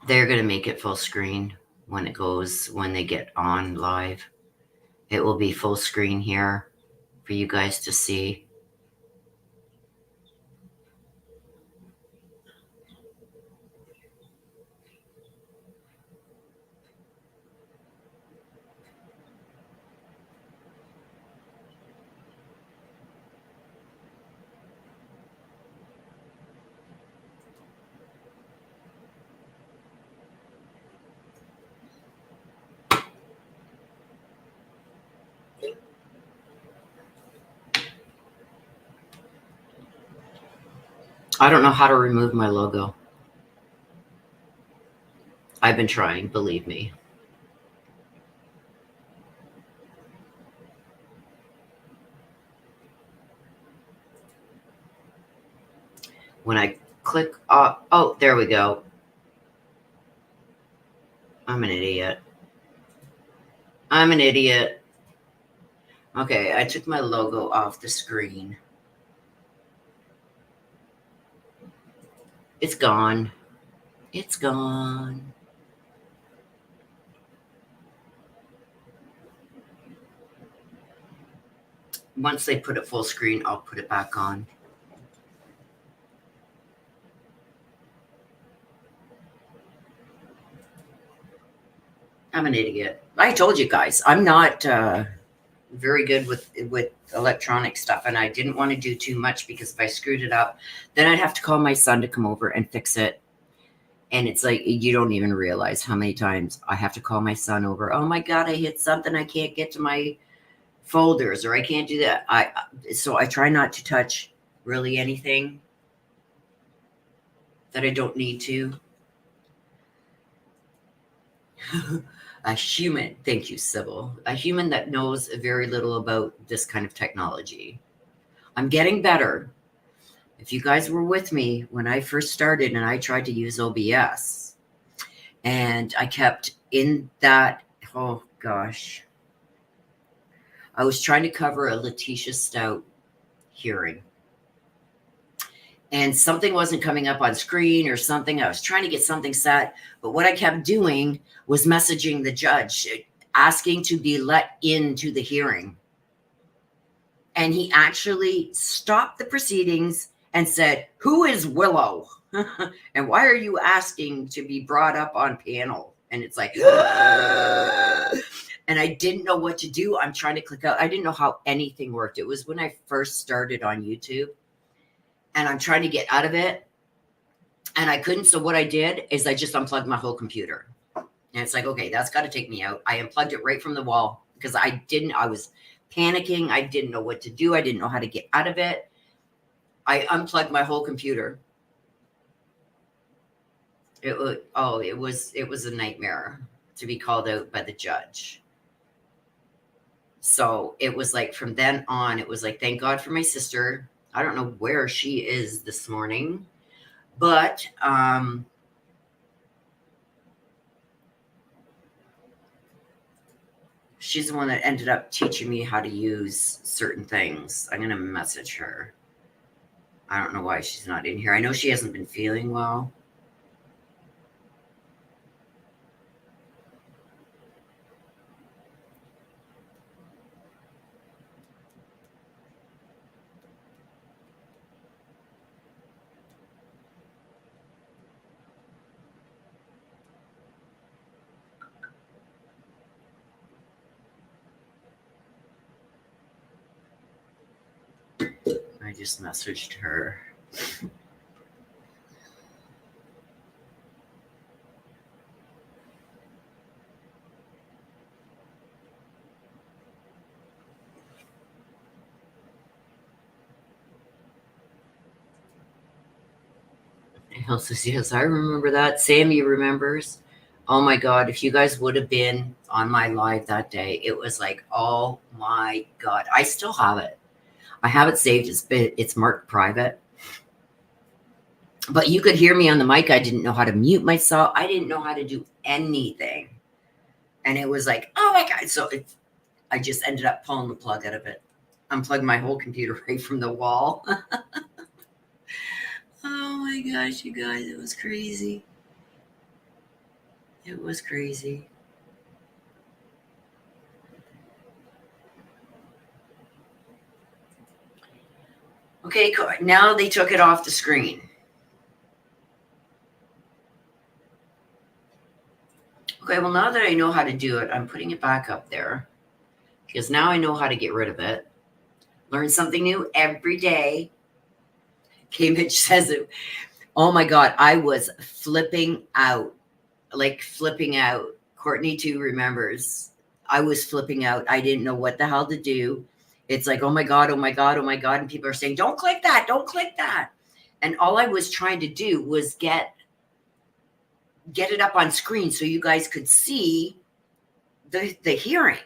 They're going to make it full screen when they get on live. It will be full screen here for you guys to see. I don't know how to remove my logo. I've been trying, believe me. When I click, oh, there we go. I'm an idiot. Okay, I took my logo off the screen. It's gone. It's gone. Once they put it full screen, I'll put it back on. I'm an idiot. I told you guys, I'm not very good with electronic stuff, and I didn't want to do too much because if I screwed it up, then I'd have to call my son to come over and fix it. And it's like, you don't even realize how many times I have to call my son over. Oh my God, I hit something. I can't get to my folders, or I can't do that. So I try not to touch really anything that I don't need to. A human, thank you, Sybil. A human that knows very little about this kind of technology. I'm getting better. If you guys were with me when I first started and I tried to use OBS, and I kept in that, oh gosh, I was trying to cover a Letitia Stout hearing. And something wasn't coming up on screen or something. I was trying to get something set. But what I kept doing was messaging the judge, asking to be let into the hearing. And he actually stopped the proceedings and said, "Who is Willow? And why are you asking to be brought up on panel?" And it's like, and I didn't know what to do. I'm trying to click out. I didn't know how anything worked. It was when I first started on YouTube. And I'm trying to get out of it. And I couldn't. So what I did is I just unplugged my whole computer. And it's like, okay, that's got to take me out. I unplugged it right from the wall because I was panicking. I didn't know what to do. I didn't know how to get out of it. I unplugged my whole computer. It was a nightmare to be called out by the judge. So it was like from then on, it was like, thank God for my sister. I don't know where she is this morning, but she's the one that ended up teaching me how to use certain things. I'm going to message her. I don't know why she's not in here. I know she hasn't been feeling well. I just messaged her. Hell says, yes, I remember that. Sammy remembers. Oh my God, if you guys would have been on my live that day, it was like, oh my God. I still have it. I have it saved. It's marked private. But you could hear me on the mic. I didn't know how to mute myself. I didn't know how to do anything. And it was like, oh my God. So I just ended up pulling the plug out of it. Unplugged my whole computer right from the wall. Oh my gosh, you guys, it was crazy. It was crazy. Okay, now they took it off the screen. Okay, well, now that I know how to do it, I'm putting it back up there because now I know how to get rid of it. Learn something new every day. Mitch says it. Oh my God, I was flipping out, like flipping out. Courtney too remembers. I was flipping out. I didn't know what the hell to do. It's like, oh my God, oh my God, oh my God. And people are saying, don't click that, don't click that. And all I was trying to do was get it up on screen so you guys could see the hearing.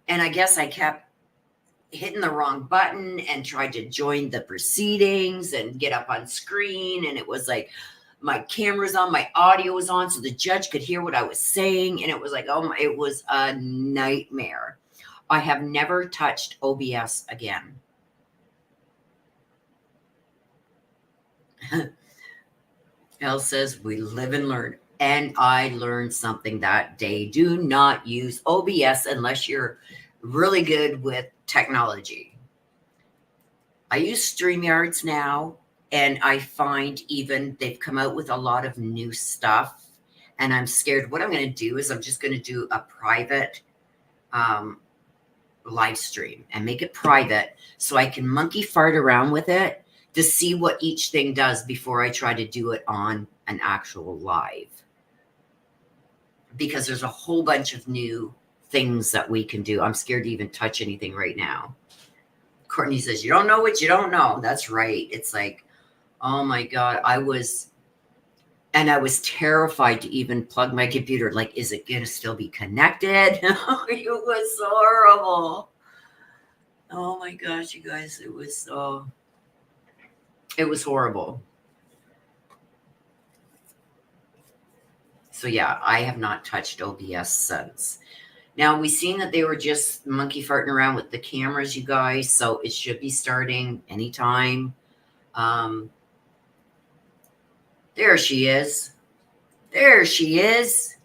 And I guess I kept hitting the wrong button and tried to join the proceedings and get up on screen. And it was like, my camera's on, my audio was on, so the judge could hear what I was saying. And it was like, it was a nightmare. I have never touched OBS again. Elle says, we live and learn. And I learned something that day. Do not use OBS unless you're really good with technology. I use StreamYards now, and I find even they've come out with a lot of new stuff, and I'm scared. What I'm going to do is I'm just going to do a private live stream and make it private so I can monkey fart around with it to see what each thing does before I try to do it on an actual live. Because there's a whole bunch of new things that we can do. I'm scared to even touch anything right now. Courtney says, you don't know what you don't know. That's right. It's like, oh my God, and And I was terrified to even plug my computer. Like, is it going to still be connected? It was horrible. Oh my gosh, you guys, it was horrible. So yeah, I have not touched OBS since. Now we seen that they were just monkey farting around with the cameras, you guys. So it should be starting anytime. There she is. There she is.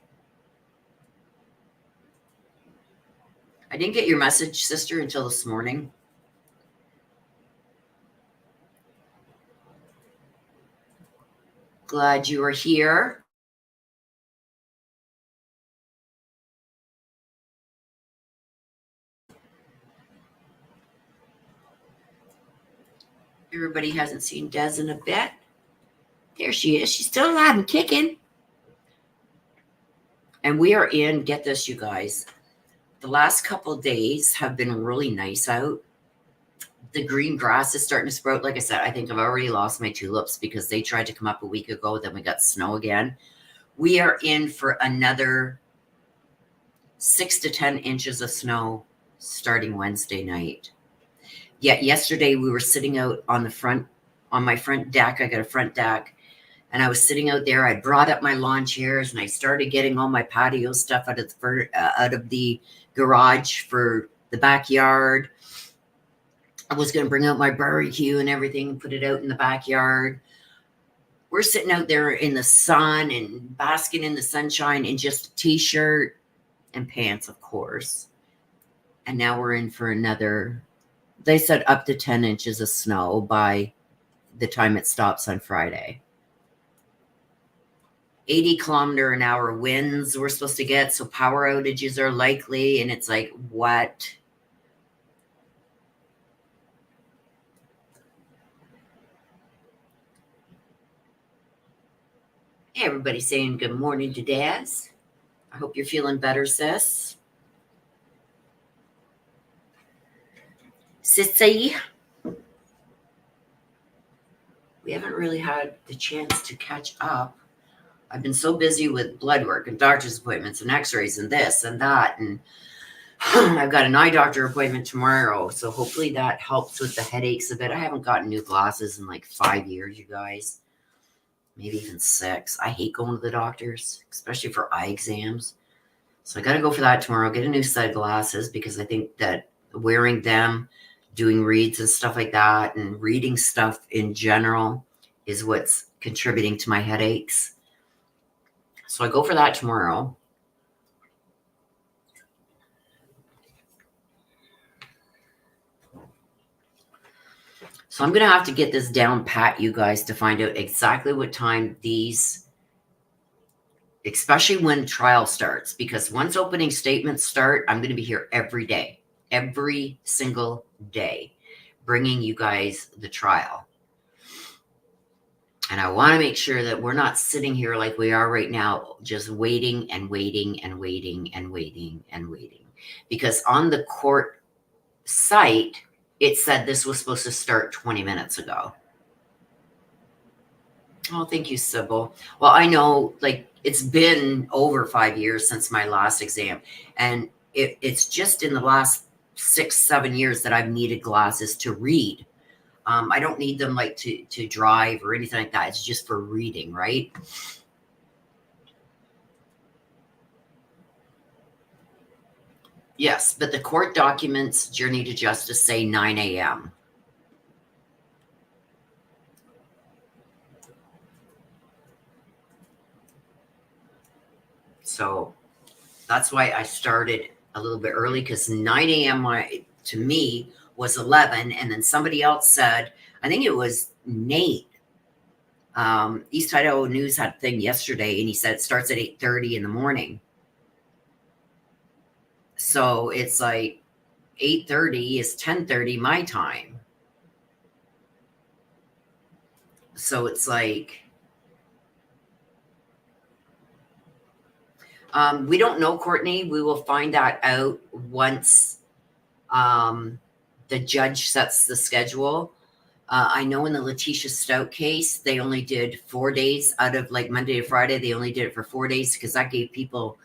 I didn't get your message, sister, until this morning. Glad you are here. Everybody hasn't seen Des in a bit. There she is. She's still alive and kicking. And we are in, get this, you guys. The last couple of days have been really nice out. The green grass is starting to sprout. Like I said, I think I've already lost my tulips because they tried to come up a week ago. Then we got snow again. We are in for another 6 to 10 inches of snow starting Wednesday night. Yet yesterday we were sitting out on my front deck. I got a front deck. And I was sitting out there. I brought up my lawn chairs and I started getting all my patio stuff out of the garage for the backyard. I was going to bring out my barbecue and everything and put it out in the backyard. We're sitting out there in the sun and basking in the sunshine in just a t-shirt and pants, of course. And now we're in for another, they said up to 10 inches of snow by the time it stops on Friday. 80-kilometer-an-hour winds we're supposed to get, so power outages are likely. And it's like, what? Hey, everybody saying good morning to Daz. I hope you're feeling better, sis. Sissy. We haven't really had the chance to catch up. I've been so busy with blood work and doctor's appointments and x-rays and this and that. And I've got an eye doctor appointment tomorrow. So hopefully that helps with the headaches a bit. I haven't gotten new glasses in like 5 years, you guys. Maybe even 6. I hate going to the doctors, especially for eye exams. So I got to go for that tomorrow. Get a new set of glasses because I think that wearing them, doing reads and stuff like that, and reading stuff in general is what's contributing to my headaches. So I go for that tomorrow. So I'm going to have to get this down pat, you guys, to find out exactly what time these, especially when trial starts, because once opening statements start, I'm going to be here every day, every single day, bringing you guys the trial. And I want to make sure that we're not sitting here like we are right now, just waiting and waiting and waiting and waiting and waiting. Because on the court site, it said this was supposed to start 20 minutes ago. Oh, thank you, Sybil. Well, I know, like, it's been over 5 years since my last exam. And it's just in the last 6, 7 years that I've needed glasses to read. I don't need them like to drive or anything like that. It's just for reading, right? Yes, but the court documents, Journey to Justice, say 9 a.m. So that's why I started a little bit early, because 9 a.m. to me was 11. And then somebody else said, I think it was Nate, East Idaho News had a thing yesterday, and he said it starts at 8:30 in the morning. So it's like 8:30 is 10:30 my time. So it's like, we don't know, Courtney. We will find that out once the judge sets the schedule. I know in the Letitia Stout case, they only did 4 days out of like Monday to Friday. They only did it for 4 days because that gave people,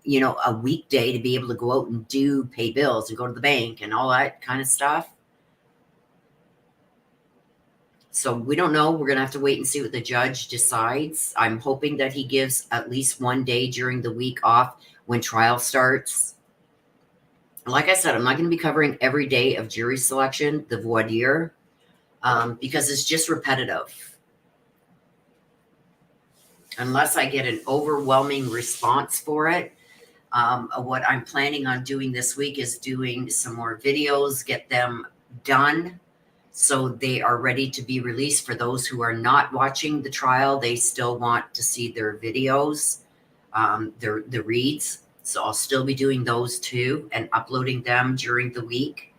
you know, a weekday to be able to go out and pay bills and go to the bank and all that kind of stuff. So we don't know. We're going to have to wait and see what the judge decides. I'm hoping that he gives at least one day during the week off when trial starts. Like I said, I'm not going to be covering every day of jury selection, the voir dire, because it's just repetitive. Unless I get an overwhelming response for it. What I'm planning on doing this week is doing some more videos, get them done so they are ready to be released. For those who are not watching the trial, they still want to see their videos, the reads. So I'll still be doing those too and uploading them during the week.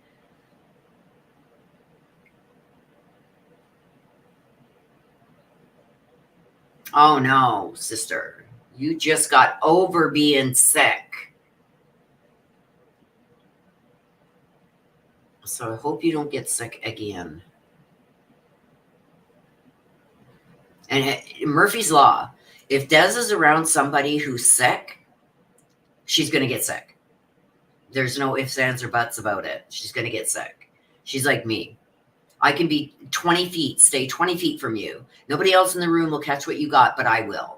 Oh no, sister, you just got over being sick. So I hope you don't get sick again. And Murphy's Law, if Des is around somebody who's sick, she's going to get sick. There's no ifs, ands, or buts about it. She's going to get sick. She's like me. I can be 20 feet, stay 20 feet from you. Nobody else in the room will catch what you got, but I will.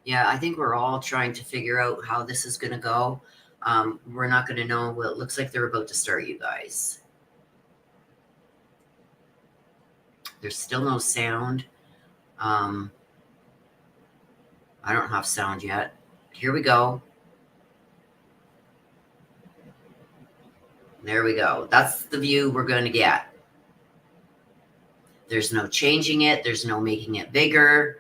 Yeah, I think we're all trying to figure out how this is going to go. We're not going to know. Well, it looks like they're about to start, you guys. There's still no sound. I don't have sound yet. Here we go. There we go. That's the view we're going to get. There's no changing it. There's no making it bigger.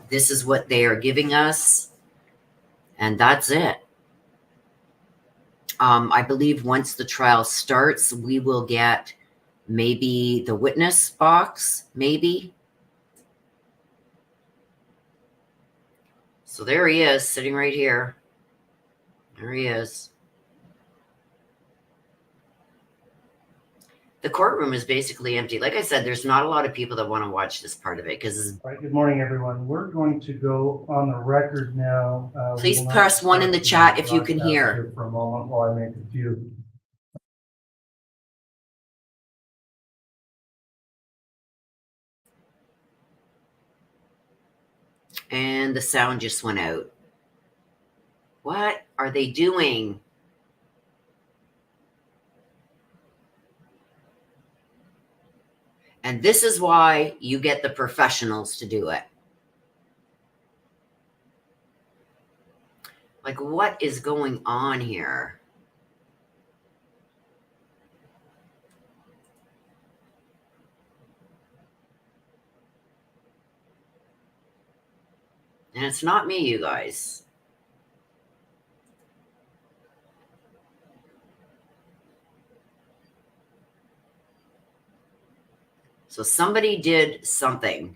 This is what they are giving us. And that's it. I believe once the trial starts, we will get maybe the witness box, maybe. So there he is, sitting right here. There he is. The courtroom is basically empty. Like I said, there's not a lot of people that want to watch this part of it because. Right. Good morning, everyone. We're going to go on the record now. Please press 1 in the chat if you can hear. For a moment while I make a few. And the sound just went out. What are they doing? And this is why you get the professionals to do it. Like, what is going on here? And it's not me, you guys. So somebody did something.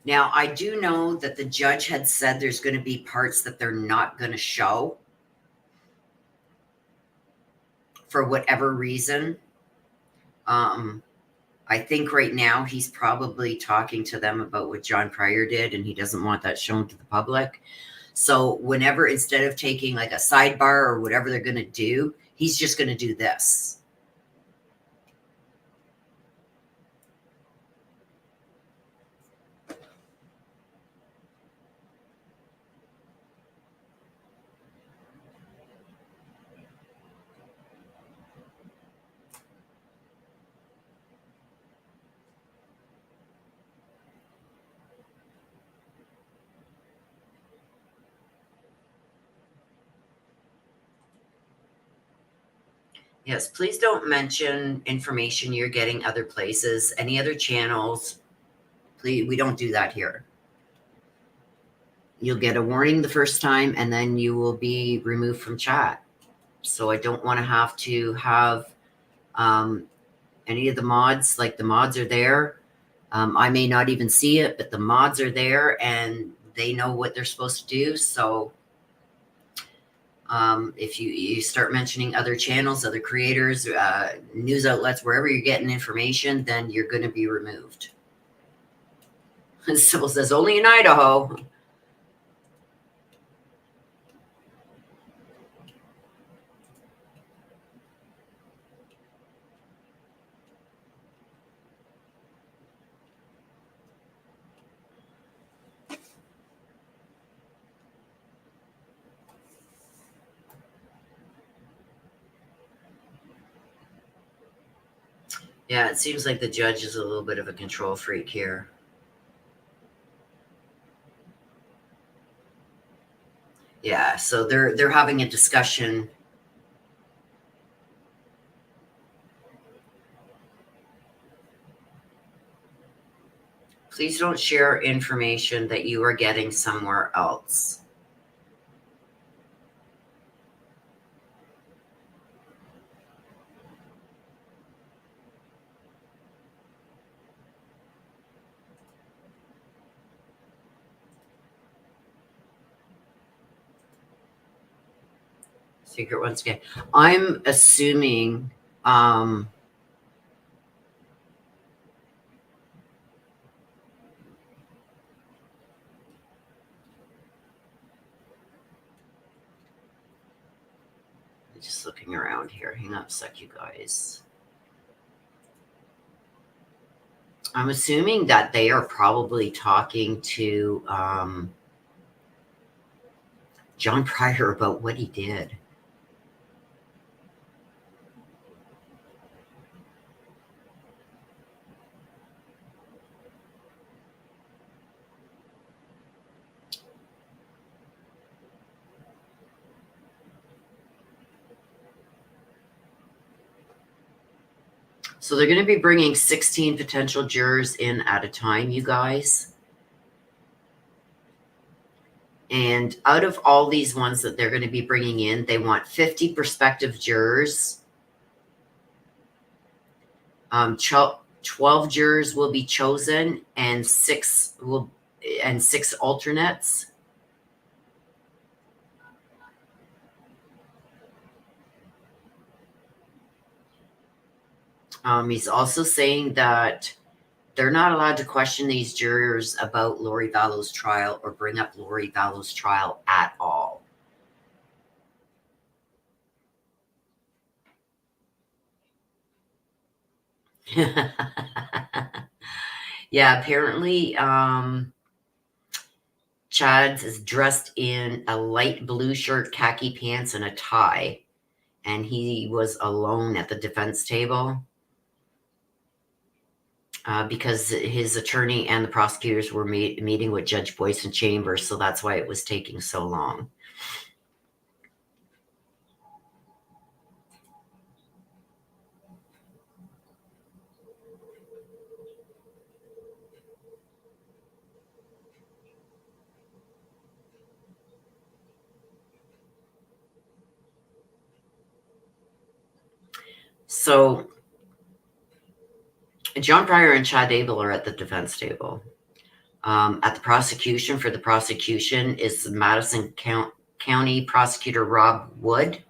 Now, I do know that the judge had said there's going to be parts that they're not going to show for whatever reason. I think right now he's probably talking to them about what John Pryor did, and he doesn't want that shown to the public. So whenever, instead of taking like a sidebar or whatever they're going to do, he's just going to do this. Yes, please don't mention information you're getting other places, any other channels. Please, we don't do that here. You'll get a warning the first time, and then you will be removed from chat. So I don't want to have any of the mods, like the mods are there. I may not even see it, but the mods are there and they know what they're supposed to do. So if you start mentioning other channels, other creators, news outlets, wherever you're getting information, then you're going to be removed. Sybil says, only in Idaho. Yeah, it seems like the judge is a little bit of a control freak here. Yeah, so they're having a discussion. Please don't share information that you are getting somewhere else. Secret once again. I'm assuming just looking around here. Hang on a sec, you guys. I'm assuming that they are probably talking to John Pryor about what he did. So they're going to be bringing 16 potential jurors in at a time, you guys. And out of all these ones that they're going to be bringing in, they want 50 prospective jurors. 12 jurors will be chosen, and six alternates. He's also saying that they're not allowed to question these jurors about Lori Vallow's trial or bring up Lori Vallow's trial at all. Yeah, apparently Chad is dressed in a light blue shirt, khaki pants, and a tie, and he was alone at the defense table because his attorney and the prosecutors were meeting with Judge Boyce in chambers, so that's why it was taking so long. So John Pryor and Chad Daybell are at the defense table. At the prosecution, for the prosecution, is Madison County Prosecutor Rob Wood,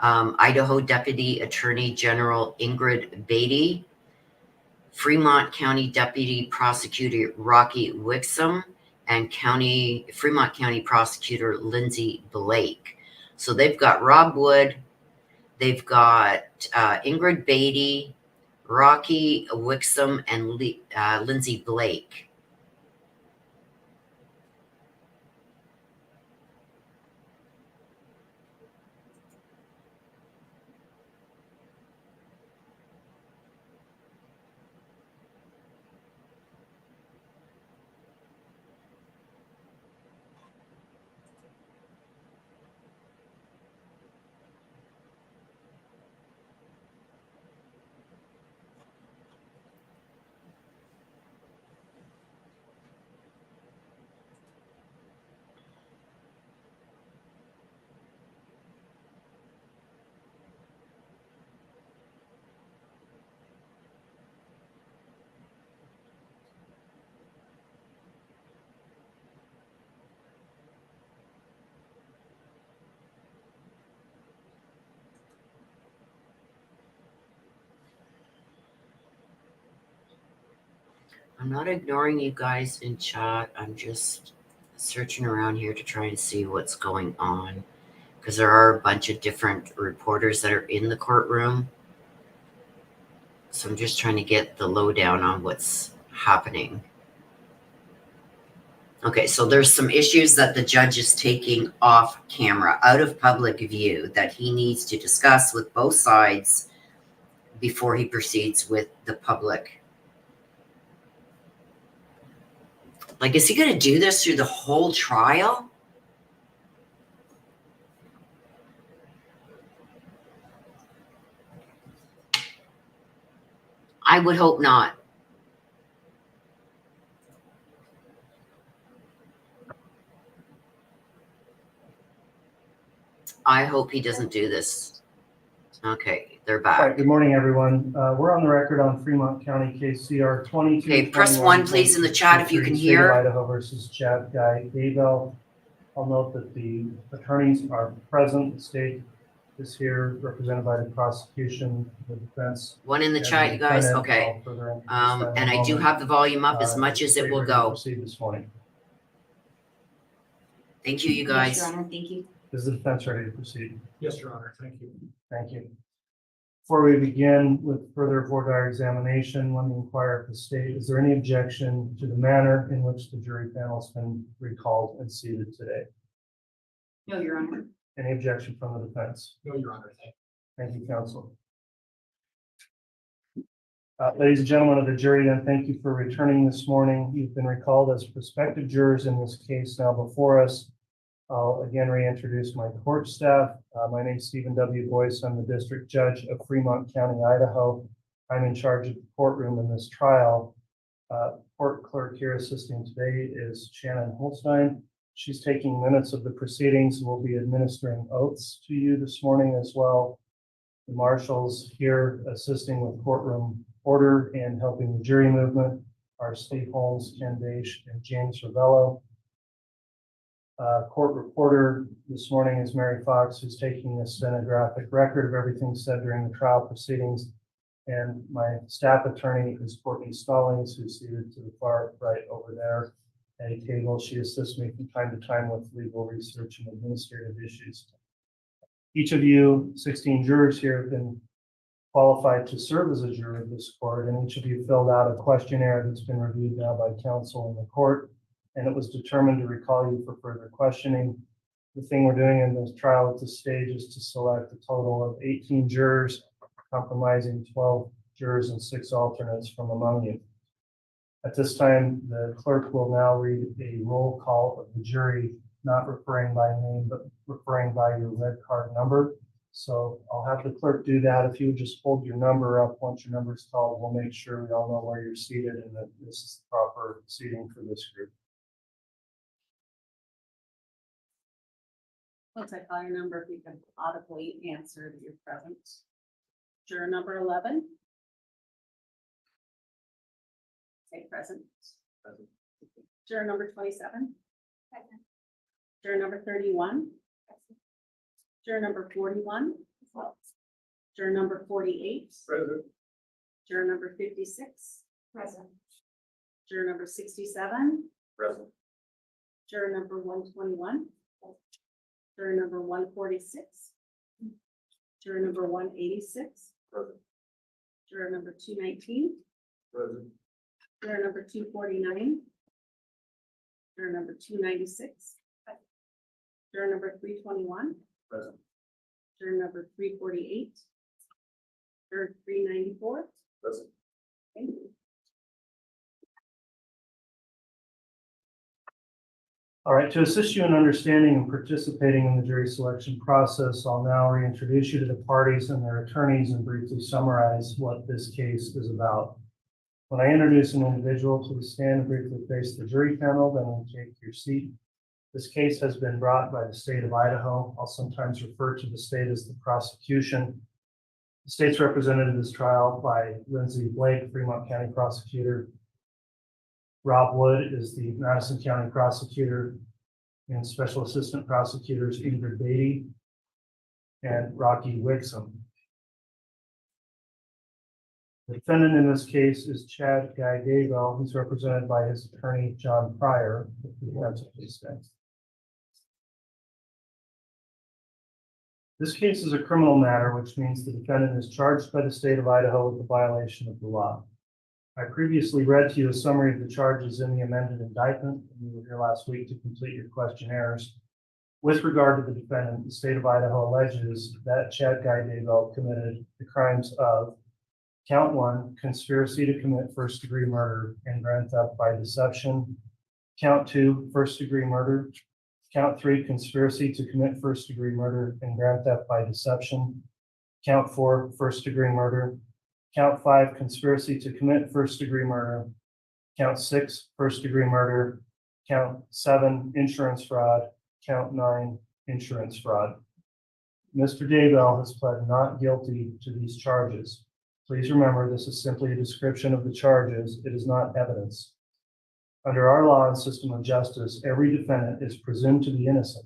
Idaho Deputy Attorney General Ingrid Beatty, Fremont County Deputy Prosecutor Rocky Wixom, and Fremont County Prosecutor Lindsay Blake. So they've got Rob Wood, they've got Ingrid Beatty, Rocky Wixom, and Lindsay Blake. I'm not ignoring you guys in chat. I'm just searching around here to try and see what's going on. Because there are a bunch of different reporters that are in the courtroom. So I'm just trying to get the lowdown on what's happening. Okay, so there's some issues that the judge is taking off camera, out of public view, that he needs to discuss with both sides before he proceeds with the public. Like, is he going to do this through the whole trial? I would hope not. I hope he doesn't do this. Okay, they're back. All right, good morning, everyone. We're on the record on Fremont County case CR 22. Okay, press 1, please, in the chat if you can State hear. of Idaho versus Chad Daybell. I'll note that the attorneys are present. The state is here, represented by the prosecution, the defense. 1 in the chat, you guys. Okay. And I do have the volume up as much as it will go. Proceed this morning. Thank you, you guys. Yes, Your Honor, thank you. Is the defense ready to proceed? Yes, Your Honor. Thank you. Thank you. Before we begin with further voir dire examination, let me inquire of the state, is there any objection to the manner in which the jury panel has been recalled and seated today? No, Your Honor. Any objection from the defense? No, Your Honor. Thank Thank you, counsel. Ladies and gentlemen of the jury, then thank you for returning this morning. You've been recalled as prospective jurors in this case now before us. I'll again reintroduce my court staff. My name is Stephen W. Boyce. I'm the district judge of Fremont County, Idaho. I'm in charge of the courtroom in this trial. Court clerk here assisting today is Shannon Holstein. She's taking minutes of the proceedings. We'll be administering oaths to you this morning as well. The marshals here assisting with courtroom order and helping the jury movement are Steve Holmes, Ken Daish, and James Ravello. Court reporter this morning is Mary Fox, who's taking a stenographic record of everything said during the trial proceedings. And my staff attorney is Courtney Stallings, who's seated to the far right over there at a table. She assists me from time to time with legal research and administrative issues. Each of you, 16 jurors here, have been qualified to serve as a juror of this court, and each of you filled out a questionnaire that's been reviewed now by counsel in the court, and it was determined to recall you for further questioning. The thing we're doing in this trial at this stage is to select a total of 18 jurors, comprising 12 jurors and 6 alternates from among you. At this time, the clerk will now read a roll call of the jury, not referring by name, but referring by your red card number. So I'll have the clerk do that. If you would just hold your number up once your number is called, we'll make sure we all know where you're seated and that this is the proper seating for this group. Once I call your number, if you can audibly answer that you're present. Juror number 11. Say present. Present. Juror number 27. Present. Juror number 31. Present. Juror number 41. Present. Juror number 48. Present. Juror number 56. Present. Juror number 67. Present. Juror number 121. Juror number 146. Juror number 186. Present. Juror number 219. Present. Juror number 249. Juror number 296. Juror number 321. Present. Juror number 348. Juror 394. Present. Thank you. All right, to assist you in understanding and participating in the jury selection process, I'll now reintroduce you to the parties and their attorneys and briefly summarize what this case is about. When I introduce an individual, please stand and briefly face the jury panel, then we'll take your seat. This case has been brought by the state of Idaho. I'll sometimes refer to the state as the prosecution. The state's represented in this trial by Lindsay Blake, Fremont County prosecutor. Rob Wood is the Madison County prosecutor, and special assistant prosecutors Ingrid Beatty and Rocky Wixom. The defendant in this case is Chad Guy Daybell, who's represented by his attorney, John Pryor. If we have to please stand. This case is a criminal matter, which means the defendant is charged by the state of Idaho with the violation of the law. I previously read to you a summary of the charges in the amended indictment, and you were here last week to complete your questionnaires. With regard to the defendant, the state of Idaho alleges that Chad Guy Daybell committed the crimes of count 1, conspiracy to commit first-degree murder and grand theft by deception. Count 2, first-degree murder. Count 3, conspiracy to commit first-degree murder and grand theft by deception. Count 4, first-degree murder. Count 5, conspiracy to commit first-degree murder. Count 6, first-degree murder. Count 7, insurance fraud. Count 9, insurance fraud. Mr. Daybell has pled not guilty to these charges. Please remember, this is simply a description of the charges. It is not evidence. Under our law and system of justice, every defendant is presumed to be innocent.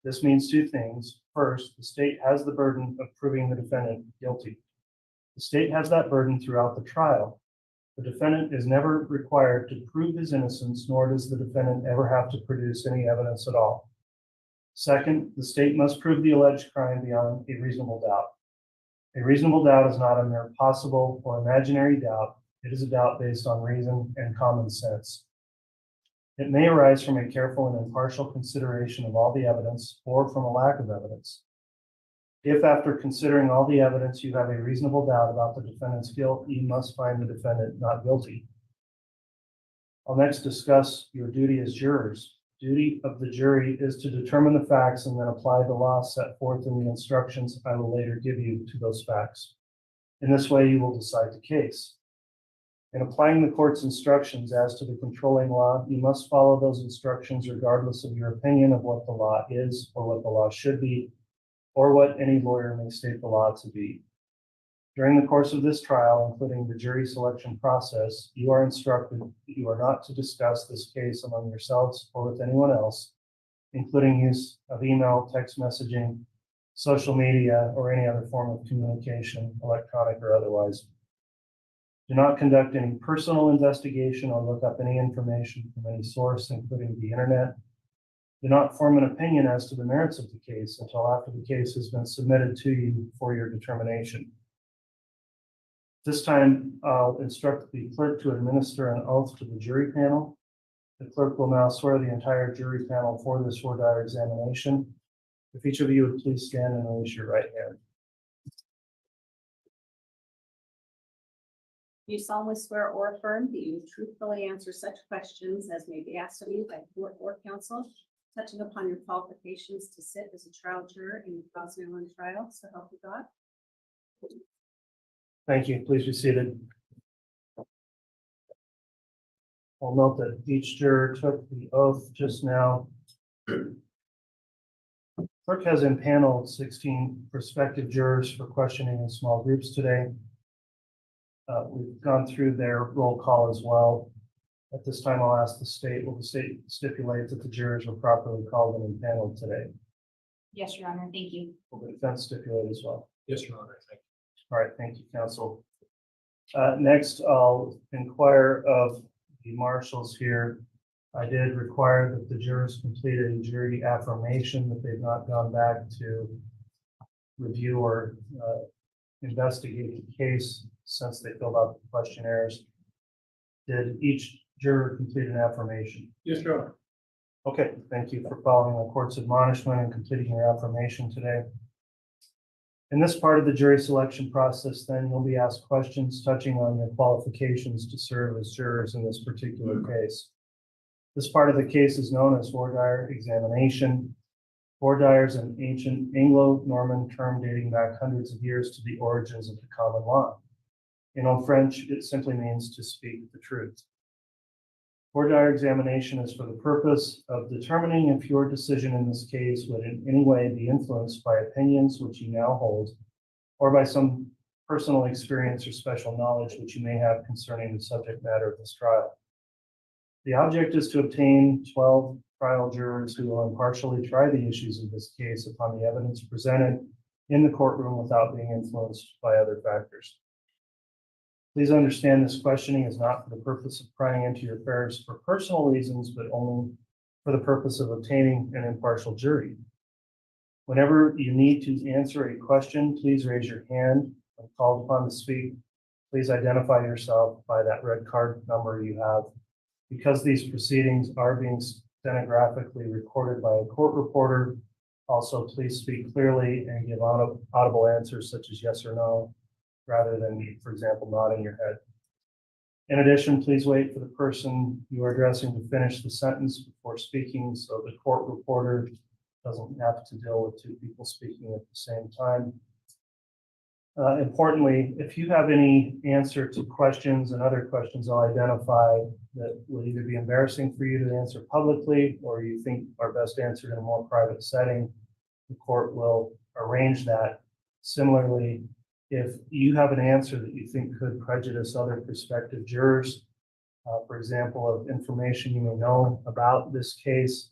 This means two things. First, the state has the burden of proving the defendant guilty. The state has that burden throughout the trial. The defendant is never required to prove his innocence, nor does the defendant ever have to produce any evidence at all. Second, the state must prove the alleged crime beyond a reasonable doubt. A reasonable doubt is not a mere possible or imaginary doubt. It is a doubt based on reason and common sense. It may arise from a careful and impartial consideration of all the evidence or from a lack of evidence. If after considering all the evidence you have a reasonable doubt about the defendant's guilt, you must find the defendant not guilty. I'll next discuss your duty as jurors. Duty of the jury is to determine the facts and then apply the law set forth in the instructions I will later give you to those facts. In this way, you will decide the case. In applying the court's instructions as to the controlling law, you must follow those instructions regardless of your opinion of what the law is or what the law should be, or what any lawyer may state the law to be. During the course of this trial, including the jury selection process, you are instructed that you are not to discuss this case among yourselves or with anyone else, including use of email, text messaging, social media, or any other form of communication, electronic or otherwise. Do not conduct any personal investigation or look up any information from any source, including the internet. Do not form an opinion as to the merits of the case until after the case has been submitted to you for your determination. This time, I'll instruct the clerk to administer an oath to the jury panel. The clerk will now swear the entire jury panel for this order examination. If each of you would please stand and raise your right hand. You solemnly swear or affirm that you will truthfully answer such questions as may be asked of you by court or counsel, touching upon your qualifications to sit as a trial juror in the Cosmo Island trial, so help you God. Thank you. Please be seated. I'll note that each juror took the oath just now. Clerk has impaneled 16 prospective jurors for questioning in small groups today. We've gone through their roll call as well. At this time, I'll ask the state, will the state stipulate that the jurors were properly called and impaneled today? Yes, Your Honor. Thank you. Will the defense stipulate as well? Yes, Your Honor. Thank All right, thank you, counsel. Next, I'll inquire of the marshals here. I did require that the jurors complete a jury affirmation that they've not gone back to review or investigate the case since they filled out the questionnaires. Did each juror complete an affirmation? you. Yes, Your Honor. Okay, thank you for following the court's admonishment and completing your affirmation today. In this part of the jury selection process, then you'll be asked questions touching on your qualifications to serve as jurors in this particular case. This part of the case is known as voir dire examination. Voir dire is an ancient Anglo-Norman term dating back hundreds of years to the origins of the common law. In Old French, it simply means to speak the truth. Voir dire examination is for the purpose of determining if your decision in this case would in any way be influenced by opinions which you now hold, or by some personal experience or special knowledge which you may have concerning the subject matter of this trial. The object is to obtain 12 trial jurors who will impartially try the issues of this case upon the evidence presented in the courtroom without being influenced by other factors. Please understand this questioning is not for the purpose of prying into your affairs for personal reasons, but only for the purpose of obtaining an impartial jury. Whenever you need to answer a question, please raise your hand. When called upon to speak, please identify yourself by that red card number you have. Because these proceedings are being stenographically recorded by a court reporter, also please speak clearly and give audible answers such as yes or no, rather than, for example, nodding your head. In addition, please wait for the person you are addressing to finish the sentence before speaking, so the court reporter doesn't have to deal with two people speaking at the same time. Importantly, if you have any answer to questions and other questions I'll identify that will either be embarrassing for you to answer publicly or you think are best answered in a more private setting, the court will arrange that. Similarly, if you have an answer that you think could prejudice other prospective jurors, for example, of information you may know about this case,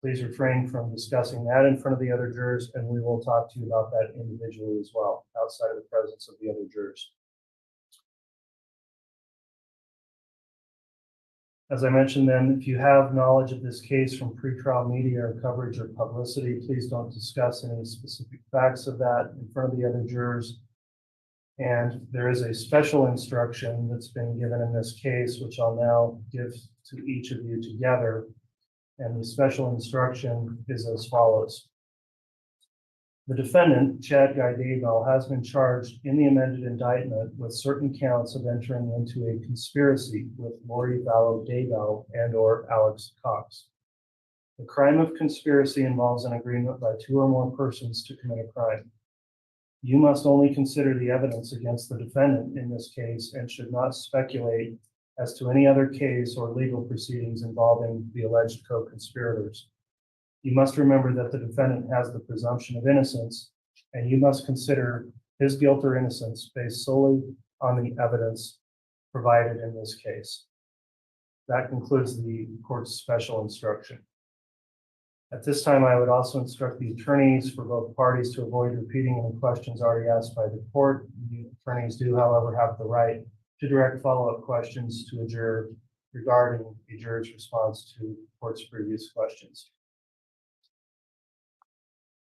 please refrain from discussing that in front of the other jurors, and we will talk to you about that individually as well, outside of the presence of the other jurors. As I mentioned then, if you have knowledge of this case from pretrial media or coverage or publicity, please don't discuss any specific facts of that in front of the other jurors. And there is a special instruction that's been given in this case, which I'll now give to each of you together. And the special instruction is as follows. The defendant, Chad Daybell, has been charged in the amended indictment with certain counts of entering into a conspiracy with Lori Vallow and or Alex Cox. The crime of conspiracy involves an agreement by two or more persons to commit a crime. You must only consider the evidence against the defendant in this case and should not speculate as to any other case or legal proceedings involving the alleged co-conspirators. You must remember that the defendant has the presumption of innocence, and you must consider his guilt or innocence based solely on the evidence provided in this case. That concludes the court's special instruction. At this time, I would also instruct the attorneys for both parties to avoid repeating any questions already asked by the court. The attorneys do, however, have the right to direct follow-up questions to a juror regarding a juror's response to the court's previous questions.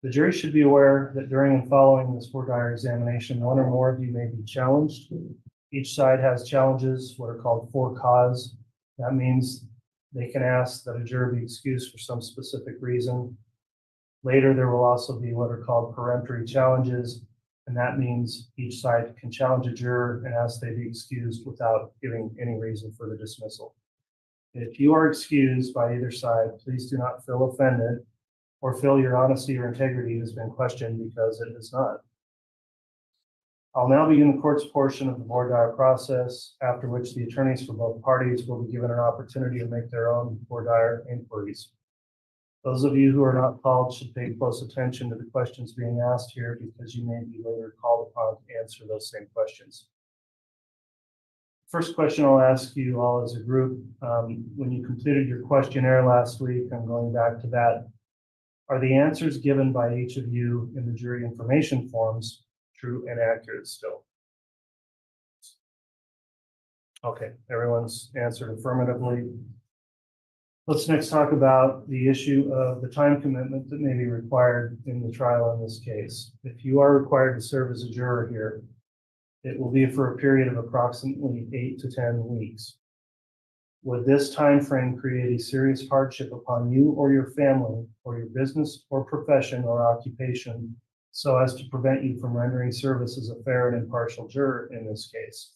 The jury should be aware that during and following this voir dire examination, one or more of you may be challenged. Each side has challenges, what are called for cause. That means they can ask that a juror be excused for some specific reason. Later, there will also be what are called peremptory challenges, and that means each side can challenge a juror and ask they be excused without giving any reason for the dismissal. If you are excused by either side, please do not feel offended or feel your honesty or integrity has been questioned, because it is not. I'll now begin the court's portion of the voir dire process, after which the attorneys for both parties will be given an opportunity to make their own voir dire inquiries. Those of you who are not called should pay close attention to the questions being asked here, because you may be later called upon to answer those same questions. First question I'll ask you all as a group, when you completed your questionnaire last week, I'm going back to that. Are the answers given by each of you in the jury information forms true and accurate still? Okay, everyone's answered affirmatively. Let's next talk about the issue of the time commitment that may be required in the trial in this case. If you are required to serve as a juror here, it will be for a period of approximately 8 to 10 weeks. Would this time frame create a serious hardship upon you or your family or your business or profession or occupation, so as to prevent you from rendering service as a fair and impartial juror in this case?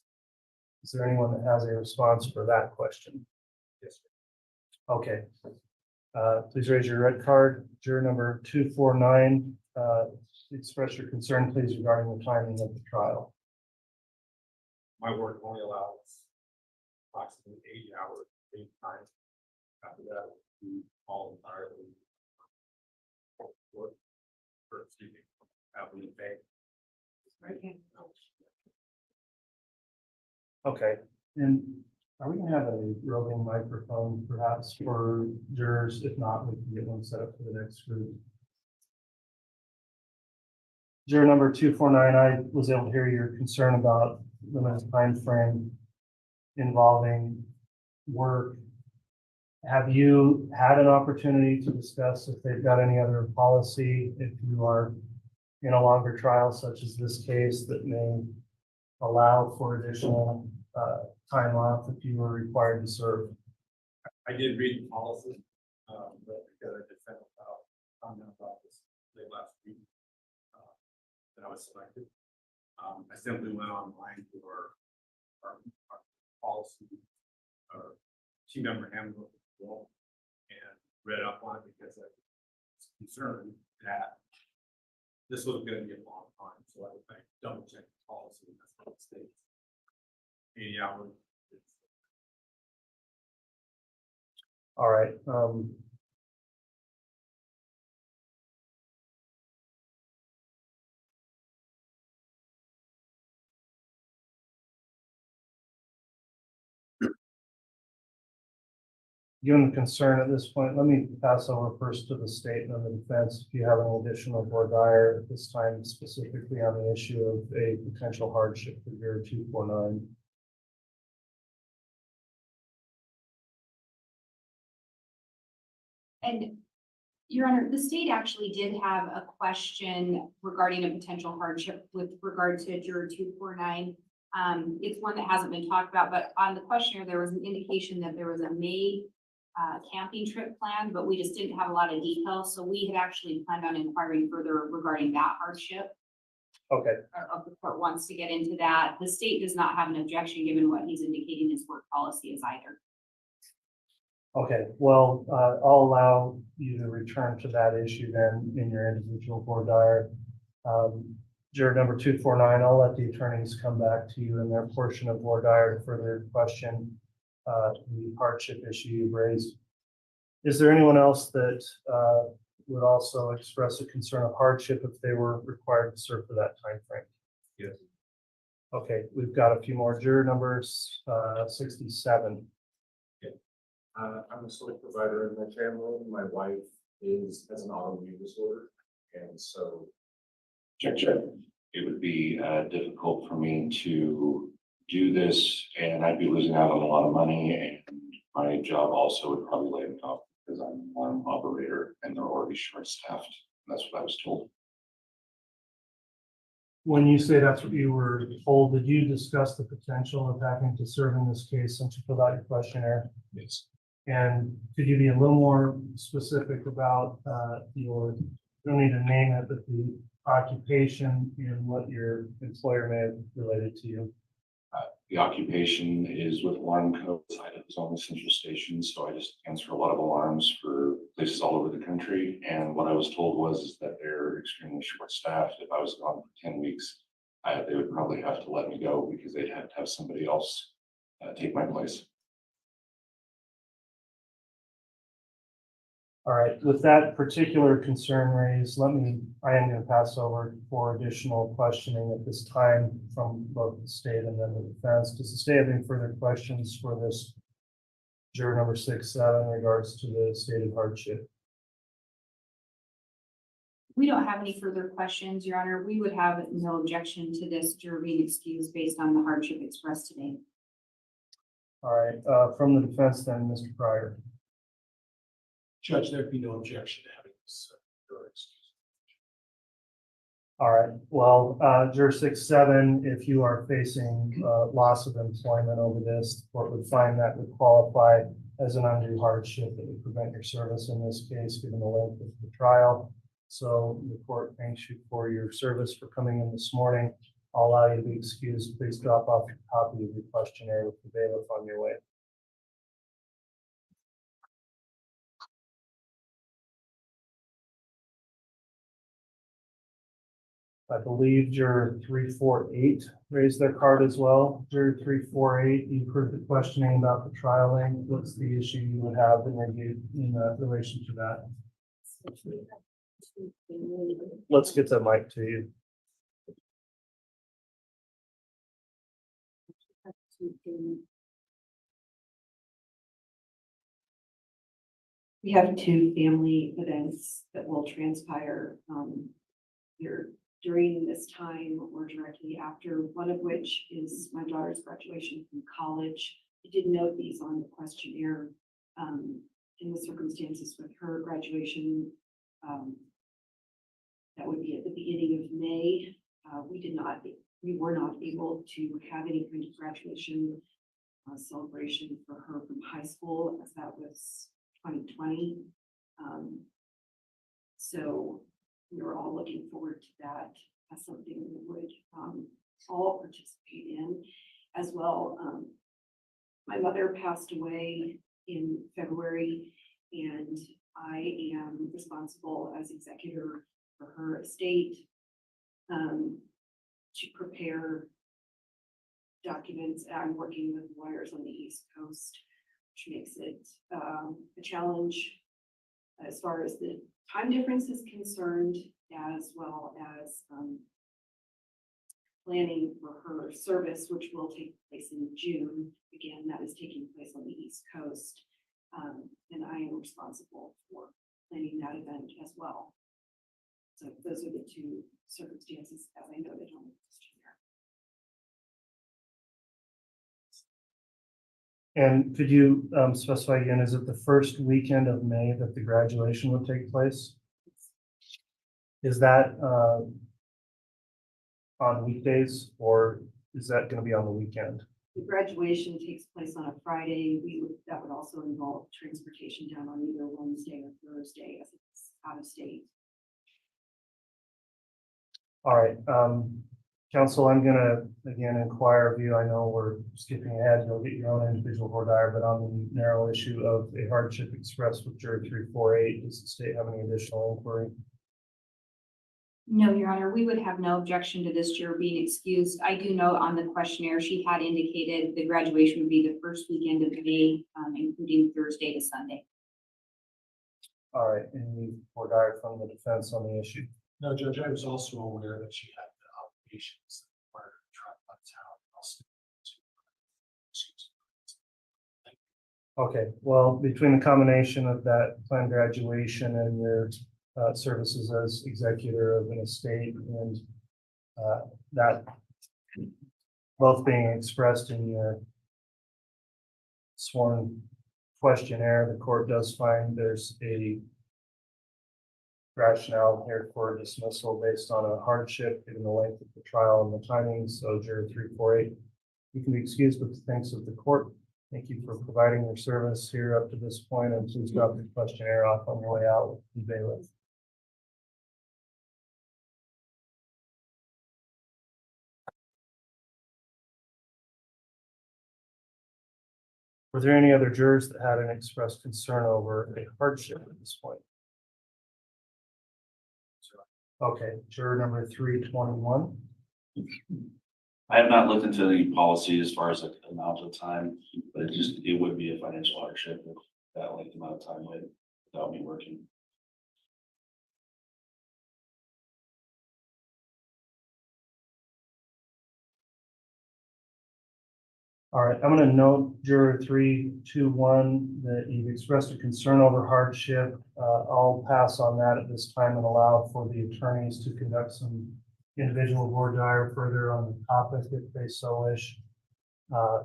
Is there anyone that has a response for that question? Yes. Okay. Please raise your red card. Juror number 249, express your concern, please, regarding the timing of the trial. My work only allows approximately 80 hours of time. After that, we all entirely work for receiving happily pay. Okay. And are we going to have a roving microphone perhaps for jurors? If not, we can get one set up for the next group. Juror number 249, I was able to hear your concern about limited time frame involving work. Have you had an opportunity to discuss if they've got any other policy, if you are in a longer trial such as this case that may allow for additional time off if you were required to serve? I did read the policy, but because I just found out about this late last week, that I was selected. I simply went online to our policy, team member handbook, and read up on it because I was concerned that this was going to be a long time. So I double checked the policy, and that's what it states. 80 hours. All right. Given the concern at this point, let me pass over first to the state and then the defense. If you have any additional voir dire at this time, specifically on the issue of a potential hardship for your 249. And Your Honor, the state actually did have a question regarding a potential hardship with regard to juror 249. It's one that hasn't been talked about, but on the questionnaire, there was an indication that there was a May camping trip planned, but we just didn't have a lot of details. So we had actually planned on inquiring further regarding that hardship. Okay. If the court wants to get into that. The state does not have an objection given what he's indicating his work policy is either. Okay, well, I'll allow you to return to that issue then in your individual voir dire. Juror number 249, I'll let the attorneys come back to you in their portion of voir dire to further question the hardship issue you've raised. Is there anyone else that would also express a concern of hardship if they were required to serve for that time frame? Yes. Okay, we've got a few more. Juror numbers 67. I'm a sole provider in my family. My wife has an autoimmune disorder, and so. Check. It would be difficult for me to do this, and I'd be losing out on a lot of money, and my job also would probably lay me off because I'm an alarm operator and they're already short-staffed. That's what I was told. When you say that's what you were told, did you discuss the potential of having to serve in this case since you filled out your questionnaire? Yes. And could you be a little more specific about your, you don't need to name it, but the occupation and what your employer may have related to you? The occupation is with alarm code. I was on the central station, so I just answer a lot of alarms for places all over the country. And what I was told was that they're extremely short-staffed. If I was gone for 10 weeks, they would probably have to let me go because they'd have to have somebody else take my place. All right, with that particular concern raised, I am going to pass over for additional questioning at this time from both the state and then the defense. Does the state have any further questions for this juror number 67 in regards to the stated hardship? We don't have any further questions, Your Honor. We would have no objection to this juror being excused based on the hardship expressed today. All right, from the defense then, Mr. Pryor. Judge, there'd be no objection to having this excuse. All right, well, juror 67, if you are facing loss of employment over this, the court would find that would qualify as an undue hardship that would prevent your service in this case, given the length of the trial. So the court thanks you for your service for coming in this morning. I'll allow you to be excused. Please drop off your copy of your questionnaire with the bailiff on your way. I believe juror 348 raised their card as well. Juror 348, you've heard the questioning about the trial length. What's the issue you would have in relation to that? Let's get the mic to you. We have two family events that will transpire. Your during this time or directly after, one of which is my daughter's graduation from college. I did note these on the questionnaire, in the circumstances with her graduation. That would be at the beginning of May. We were not able to have any kind of graduation celebration for her from high school, as that was 2020. So we were all looking forward to that as something we would all participate in as well. My mother passed away in February, and I am responsible as executor for her estate to prepare documents. I'm working with lawyers on the East Coast, which makes it a challenge as far as the time difference is concerned, as well as planning for her service, which will take place in June. Again, that is taking place on the East Coast. And I am responsible for planning that event as well. So those are the two circumstances as I noted on the questionnaire. And could you specify again, is it the first weekend of May that the graduation would take place? Is that on weekdays, or is that going to be on the weekend? The graduation takes place on a Friday. That would also involve transportation down on either Wednesday or Thursday as it's out of state. All right, council, I'm gonna again inquire of you. I know we're skipping ahead. You'll get your own individual board diary, but on the narrow issue of a hardship expressed with jury 348, does the state have any additional inquiry? No, Your Honor, we would have no objection to this juror being excused. I do know on the questionnaire, she had indicated the graduation would be the first weekend of May, including Thursday to Sunday. All right, any board diary from the defense on the issue? No, Judge, I was also aware that she had the obligations that required her to travel out of town. Okay, well, between the combination of that planned graduation and your services as executor of an estate and that both being expressed in your sworn questionnaire, the court does find there's a rationale here for dismissal based on a hardship given the length of the trial and the timing. So jury 348, you can be excused with the thanks of the court. Thank you for providing your service here up to this point, and please drop your questionnaire off on your way out with the bailiff. Were there any other jurors that had an expressed concern over a hardship at this point? Okay, juror number 321. I have not looked into the policy as far as the amount of time, but it would be a financial hardship if that length amount of time without me working. All right, I'm going to note juror 321 that you've expressed a concern over hardship. I'll pass on that at this time and allow for the attorneys to conduct some individual board diary further on the topic if they so wish.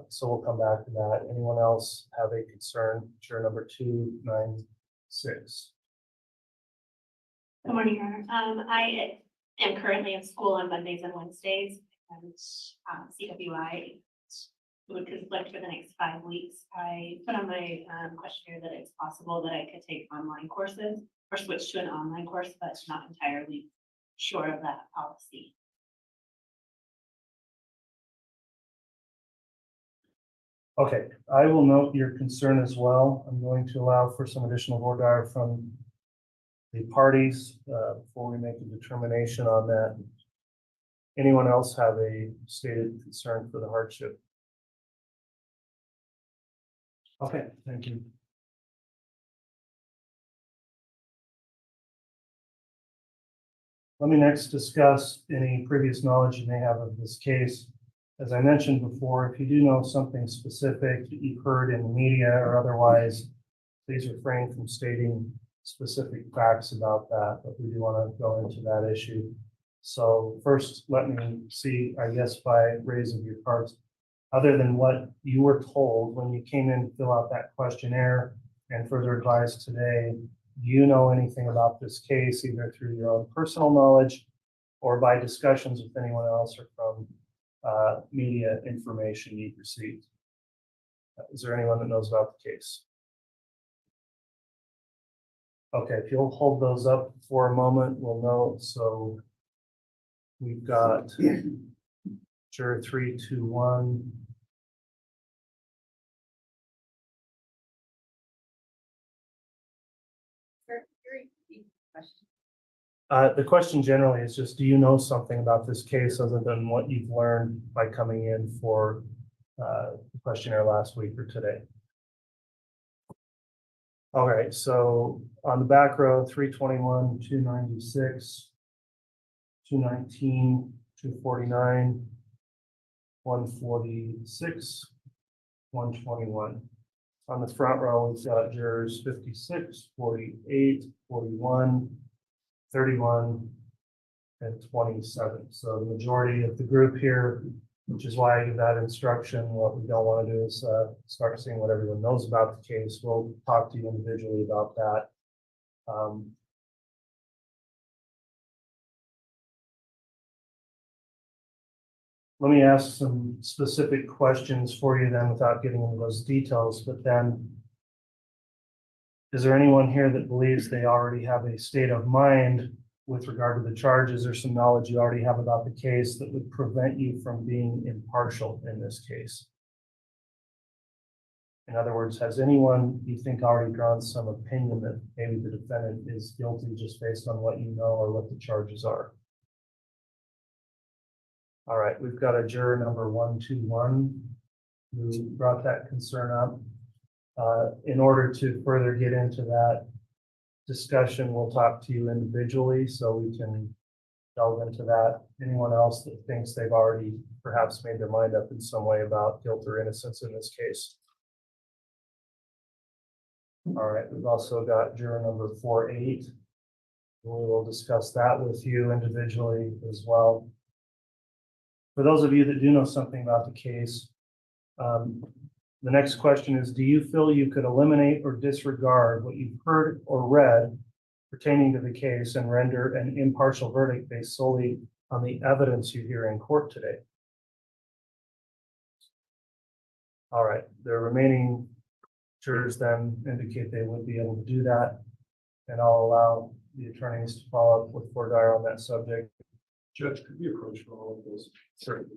So we'll come back to that. Anyone else have a concern? Juror number 296. Good morning, Your Honor. I am currently in school on Mondays and Wednesdays, and CWI would conflict for the next 5 weeks. I put on my questionnaire that it's possible that I could take online courses or switch to an online course, but not entirely sure of that policy. Okay, I will note your concern as well. I'm going to allow for some additional board diary from the parties before we make a determination on that. Anyone else have a stated concern for the hardship? Okay, thank you. Let me next discuss any previous knowledge you may have of this case. As I mentioned before, if you do know something specific that you've heard in the media or otherwise, please refrain from stating specific facts about that, but we do want to go into that issue. So first, let me see, I guess by raise of your cards, other than what you were told when you came in to fill out that questionnaire and further advice today, do you know anything about this case, either through your own personal knowledge or by discussions with anyone else or from media information you've received? Is there anyone that knows about the case? Okay, if you'll hold those up for a moment, we'll know. So we've got juror 321. The question generally is just, do you know something about this case other than what you've learned by coming in for the questionnaire last week or today? All right, so on the back row, 321, 296, 219, 249, 146, 121. On the front row, we've got jurors 56, 48, 41, 31, and 27. So the majority of the group here, which is why I give that instruction. What we don't want to do is start seeing what everyone knows about the case. We'll talk to you individually about that. Let me ask some specific questions for you then without getting into those details, but then is there anyone here that believes they already have a state of mind with regard to the charges or some knowledge you already have about the case that would prevent you from being impartial in this case? In other words, has anyone you think already drawn some opinion that maybe the defendant is guilty just based on what you know or what the charges are? All right, we've got a juror number 121 who brought that concern up. In order to further get into that discussion, we'll talk to you individually so we can delve into that. Anyone else that thinks they've already perhaps made their mind up in some way about guilt or innocence in this case? All right, we've also got juror number 48. We will discuss that with you individually as well. For those of you that do know something about the case, the next question is, do you feel you could eliminate or disregard what you've heard or read pertaining to the case and render an impartial verdict based solely on the evidence you hear in court today? All right, the remaining jurors then indicate they would be able to do that, and I'll allow the attorneys to follow up with Fordire on that subject. Judge, could we approach all of those? Certainly.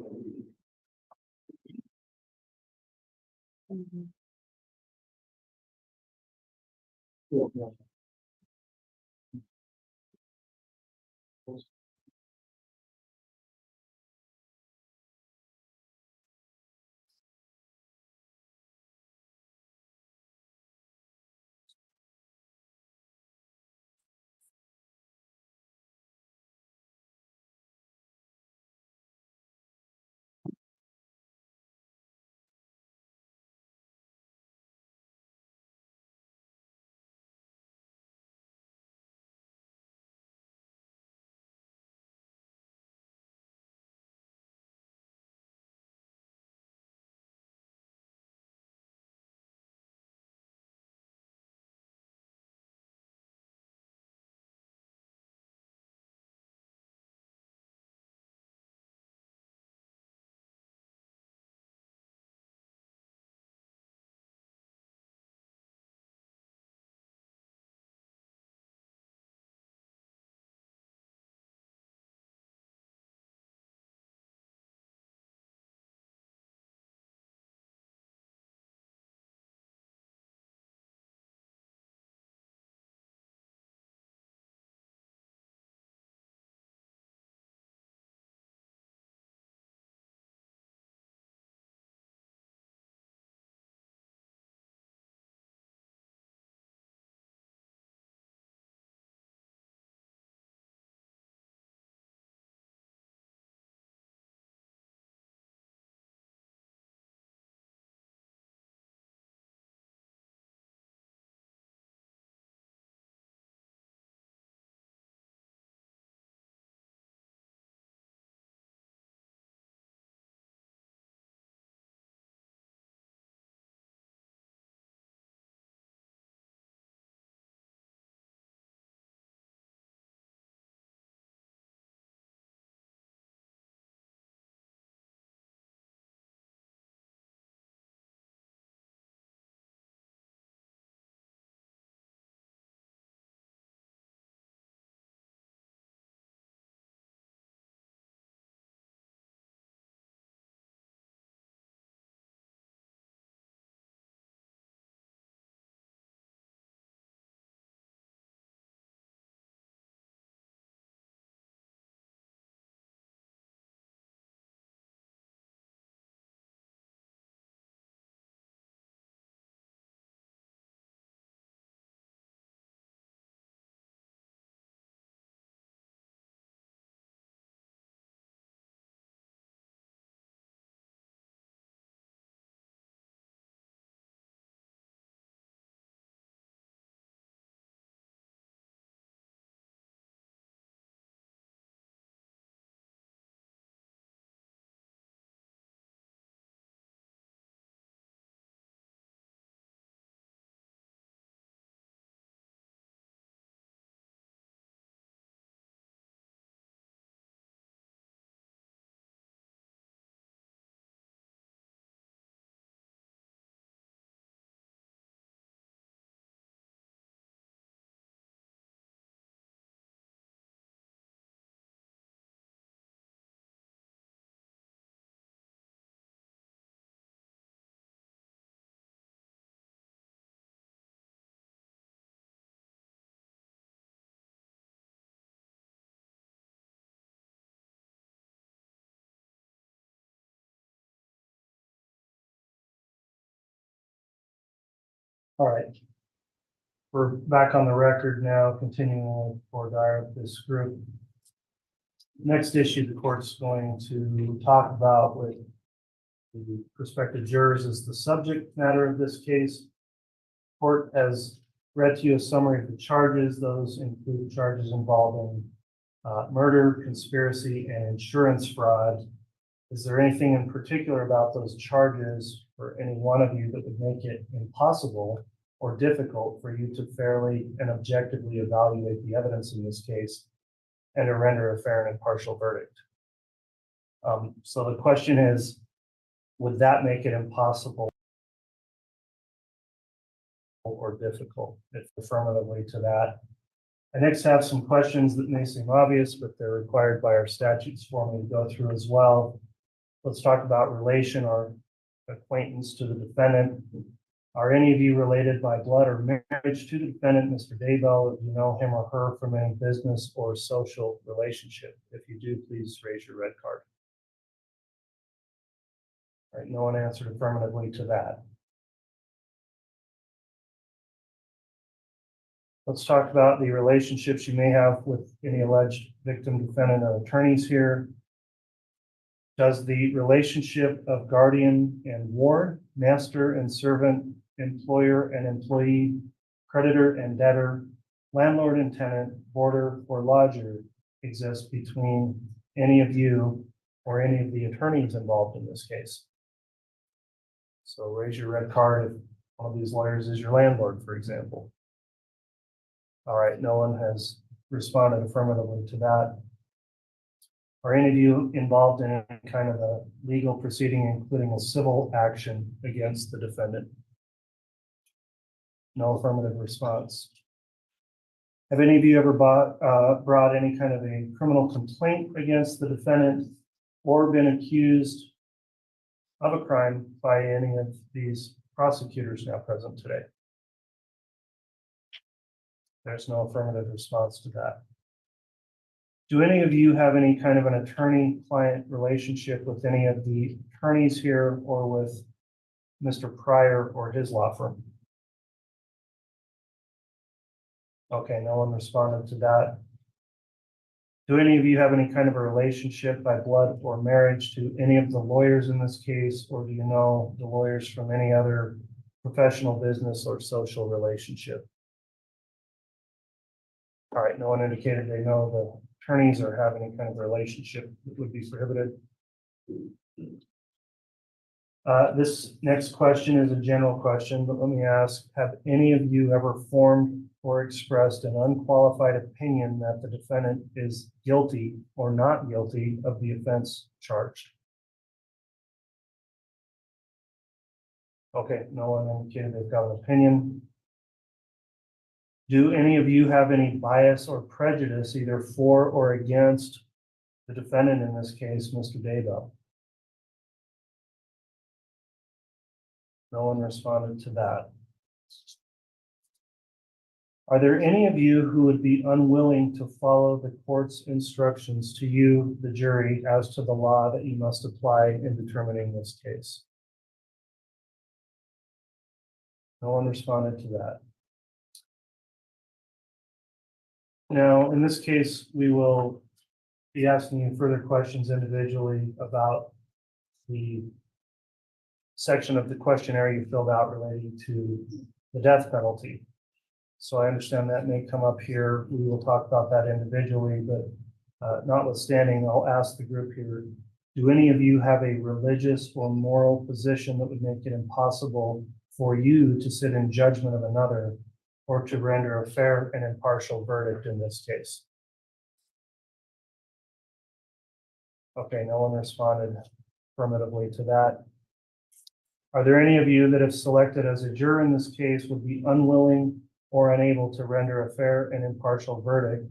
All right. We're back on the record now, continuing for this group. Next issue the court's going to talk about with the prospective jurors is the subject matter of this case. Court has read to you a summary of the charges. Those include charges involving murder, conspiracy, and insurance fraud. Is there anything in particular about those charges for any one of you that would make it impossible or difficult for you to fairly and objectively evaluate the evidence in this case and to render a fair and impartial verdict? So the question is, would that make it impossible or difficult? If affirmatively to that. I next have some questions that may seem obvious, but they're required by our statutes for me to go through as well. Let's talk about relation or acquaintance to the defendant. Are any of you related by blood or marriage to the defendant, Mr. Daybell? If you know him or her from any business or social relationship? If you do, please raise your red card. All right, no one answered affirmatively to that. Let's talk about the relationships you may have with any alleged victim, defendant, or attorneys here. Does the relationship of guardian and ward, master and servant, employer and employee, creditor and debtor, landlord and tenant, boarder or lodger exist between any of you or any of the attorneys involved in this case? So raise your red card if one of these lawyers is your landlord, for example. All right, no one has responded affirmatively to that. Are any of you involved in any kind of a legal proceeding, including a civil action against the defendant? No affirmative response. Have any of you ever brought any kind of a criminal complaint against the defendant or been accused of a crime by any of these prosecutors now present today? There's no affirmative response to that. Do any of you have any kind of an attorney-client relationship with any of the attorneys here or with Mr. Pryor or his law firm? Okay, no one responded to that. Do any of you have any kind of a relationship by blood or marriage to any of the lawyers in this case, or do you know the lawyers from any other professional, business, or social relationship? All right, no one indicated they know the attorneys or have any kind of relationship that would be prohibited. This next question is a general question, but let me ask, have any of you ever formed or expressed an unqualified opinion that the defendant is guilty or not guilty of the offense charged? Okay, no one indicated they've got an opinion. Do any of you have any bias or prejudice either for or against the defendant, in this case, Mr. Daybell? No one responded to that. Are there any of you who would be unwilling to follow the court's instructions to you, the jury, as to the law that you must apply in determining this case? No one responded to that. Now, in this case, we will be asking you further questions individually about the section of the questionnaire you filled out relating to the death penalty. So I understand that may come up here. We will talk about that individually, but notwithstanding, I'll ask the group here, do any of you have a religious or moral position that would make it impossible for you to sit in judgment of another or to render a fair and impartial verdict in this case? Okay, no one responded affirmatively to that. Are there any of you that, if selected as a juror in this case, would be unwilling or unable to render a fair and impartial verdict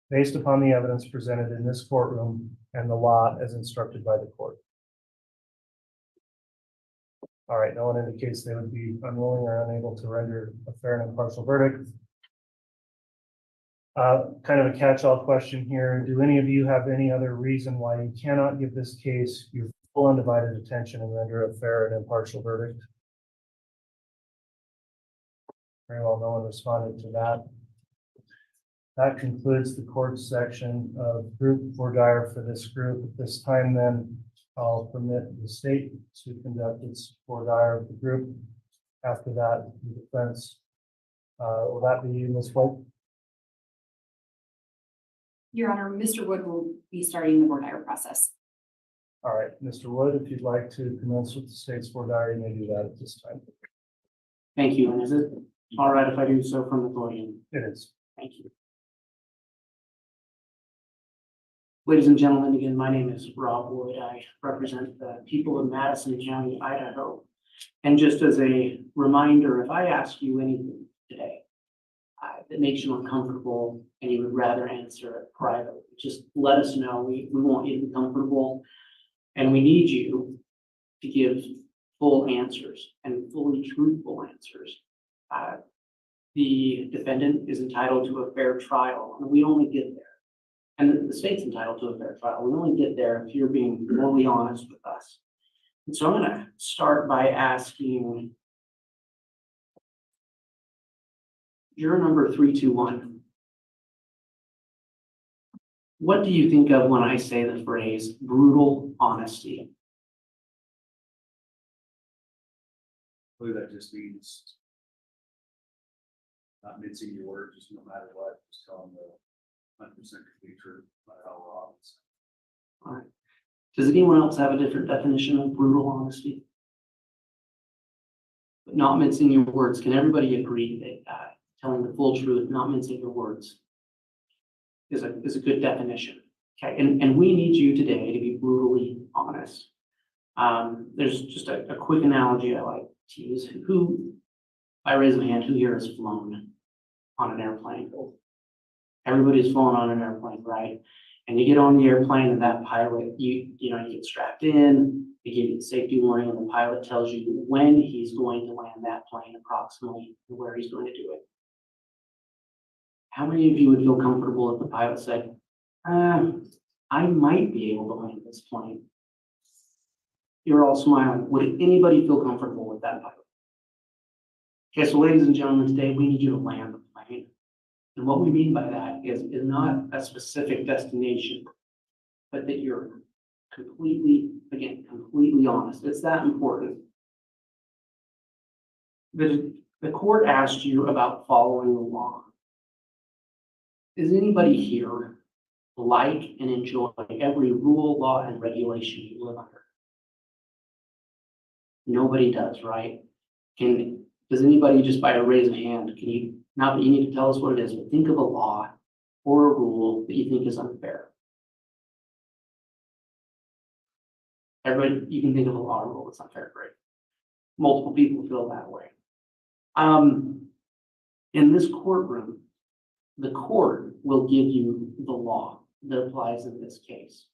based upon the evidence presented in this courtroom and the law as instructed by the court? All right, no one indicates they would be unwilling or unable to render a fair and impartial verdict. Kind of a catch-all question here. Do any of you have any other reason why you cannot give this case your full undivided attention and render a fair and impartial verdict? Very well, no one responded to that. That concludes the court section of group voir dire for this group. At this time, then, I'll permit the state to conduct its voir dire of the group. After that, the defense. Will that be you, Ms. White? Your Honor, Mr. Wood will be starting the voir dire process. All right, Mr. Wood, if you'd like to commence with the state's voir dire, you may do that at this time. Thank you. And is it all right if I do so from the podium? It is. Thank you. Ladies and gentlemen, again, my name is Rob Wood. I represent the people of Madison County, Idaho. And just as a reminder, if I ask you anything today that makes you uncomfortable and you would rather answer it privately, just let us know. We want you to be comfortable, and we need you to give full answers and fully truthful answers. The defendant is entitled to a fair trial, and we only get there. And the state's entitled to a fair trial. We only get there if you're being fully honest with us. And so I'm going to start by asking juror number 321. What do you think of when I say the phrase brutal honesty? I believe that just means not mincing your words, just no matter what, just tell them the 100% complete truth about how we're honest. All right. Does anyone else have a different definition of brutal honesty? But not mincing your words. Can everybody agree that telling the full truth, not mincing your words, is a good definition? Okay, and we need you today to be brutally honest. There's just a quick analogy I like to use. Who, I raise my hand, who here has flown on an airplane? Everybody's flown on an airplane, right? And you get on the airplane and that pilot, you get strapped in, they give you the safety warning, and the pilot tells you when he's going to land that plane approximately and where he's going to do it. How many of you would feel comfortable if the pilot said, I might be able to land this plane? You're all smiling. Would anybody feel comfortable with that pilot? Okay, so ladies and gentlemen, today we need you to land the plane. And what we mean by that is not a specific destination, but that you're completely honest. It's that important. The court asked you about following the law. Does anybody here like and enjoy every rule, law, and regulation you live under? Nobody does, right? Does anybody, just by a raise of hand, can you, not that you need to tell us what it is, but think of a law or a rule that you think is unfair? Everybody, you can think of a law or rule that's unfair, great. Multiple people feel that way. In this courtroom, the court will give you the law that applies in this case.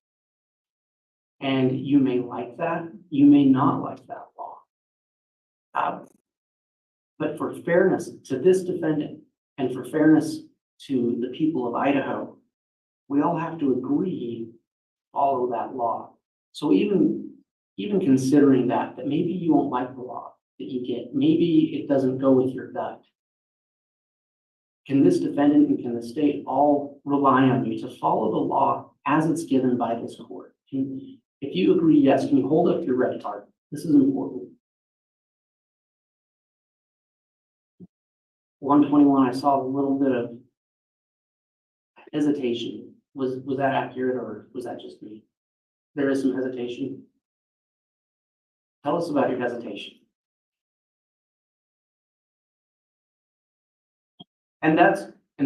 And you may like that, you may not like that law. But for fairness to this defendant and for fairness to the people of Idaho, we all have to agree, follow that law. So even considering that maybe you won't like the law that you get, maybe it doesn't go with your gut. Can this defendant and can the state all rely on you to follow the law as it's given by this court? If you agree, yes, can you hold up your red card? This is important. 121, I saw a little bit of hesitation. Was that accurate, or was that just me? There is some hesitation. Tell us about your hesitation. And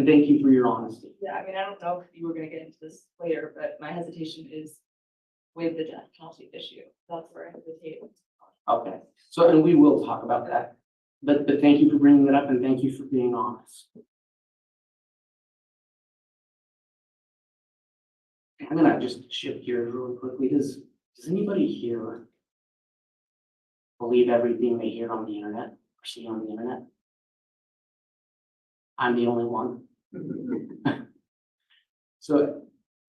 thank you for your honesty. Yeah, I mean, I don't know if you were gonna get into this later, but my hesitation is with the death penalty issue. That's where I hesitate. Okay, so, and we will talk about that, but thank you for bringing that up, and thank you for being honest. I'm gonna just shift gears really quickly. Does anybody here believe everything they hear on the internet or see on the internet? I'm the only one. So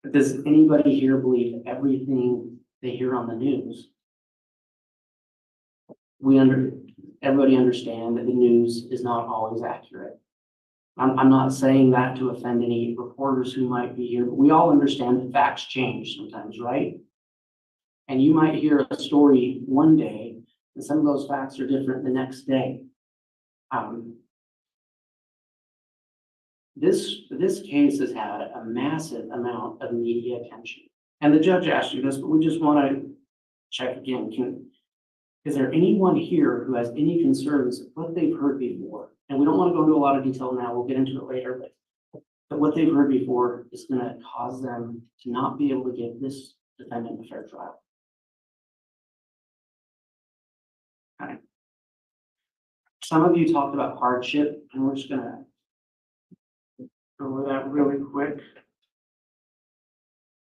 does anybody here believe everything they hear on the news? everybody understand that the news is not always accurate. I'm not saying that to offend any reporters who might be here, but we all understand that facts change sometimes, right? And you might hear a story one day, and some of those facts are different the next day. This case has had a massive amount of media attention. And the judge asked you this, but we just want to check again. Is there anyone here who has any concerns of what they've heard before? And we don't want to go into a lot of detail now, we'll get into it later, but what they've heard before is going to cause them to not be able to give this defendant a fair trial. Okay. Some of you talked about hardship, and we're just going to go over that really quick.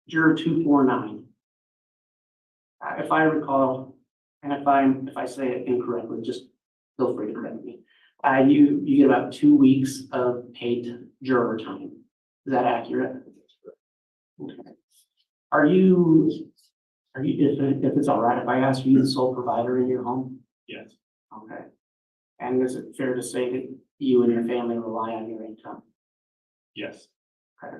Juror 249. If I recall, and if I say it incorrectly, just feel free to correct me. You get about 2 weeks of paid juror time. Is that accurate? Okay. Are you, if it's all right, if I ask you the sole provider in your home? Yes. Okay. And is it fair to say that you and your family rely on your income? Yes. Okay.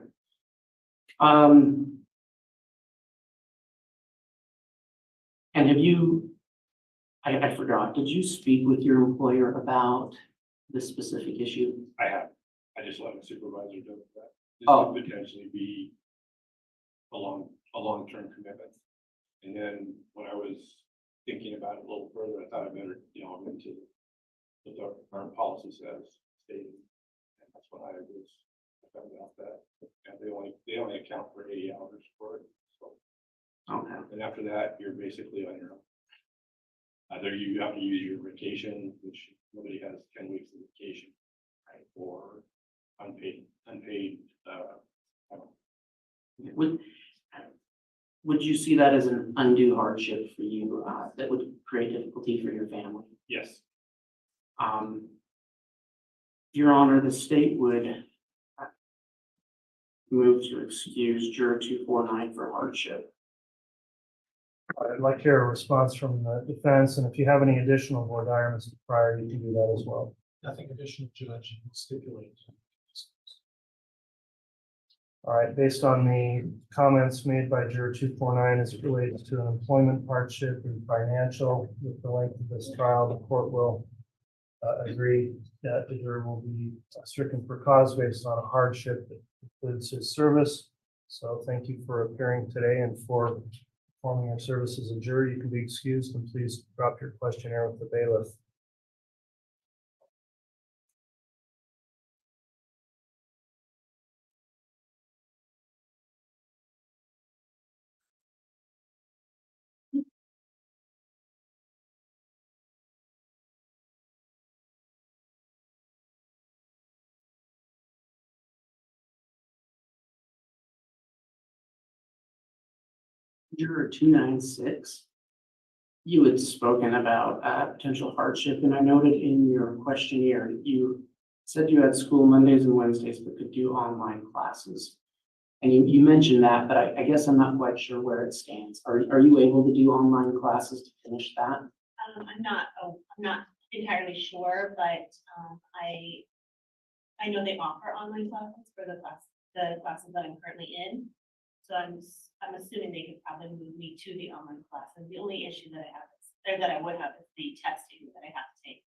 And have you, I forgot, did you speak with your employer about this specific issue? I have. I just let my supervisor know that. This Oh. could potentially be a long-term commitment. And then when I was thinking about it a little further, I thought I better, I'm into what the current policy says, stating. And that's when I found out that they only account for 80 hours for it. So, Okay. and after that, you're basically on your own. Either you have to use your vacation, which nobody has 10 weeks of vacation, right? Or unpaid. Would you see that as an undue hardship for you that would create difficulty for your family? Yes. Your Honor, the state would move to excuse juror 249 for hardship. I'd like to hear a response from the defense, and if you have any additional board items prior, you can do that as well. Nothing additional, Judge, stipulate. All right, based on the comments made by juror 249 as it relates to an employment hardship and financial with the length of this trial, the court will agree that the juror will be stricken for cause based on a hardship that includes his service. So thank you for appearing today and for performing your service as a juror. You can be excused, and please drop your questionnaire with the bailiff. Juror 296, you had spoken about potential hardship, and I noted in your questionnaire, you said you had school Mondays and Wednesdays, but could do online classes. And you mentioned that, but I guess I'm not quite sure where it stands. Are you able to do online classes to finish that? I'm not entirely sure, but I know they offer online classes for the classes that I'm currently in. So I'm assuming they could probably move me to the online classes. The only issue that I would have is the testing that I have to take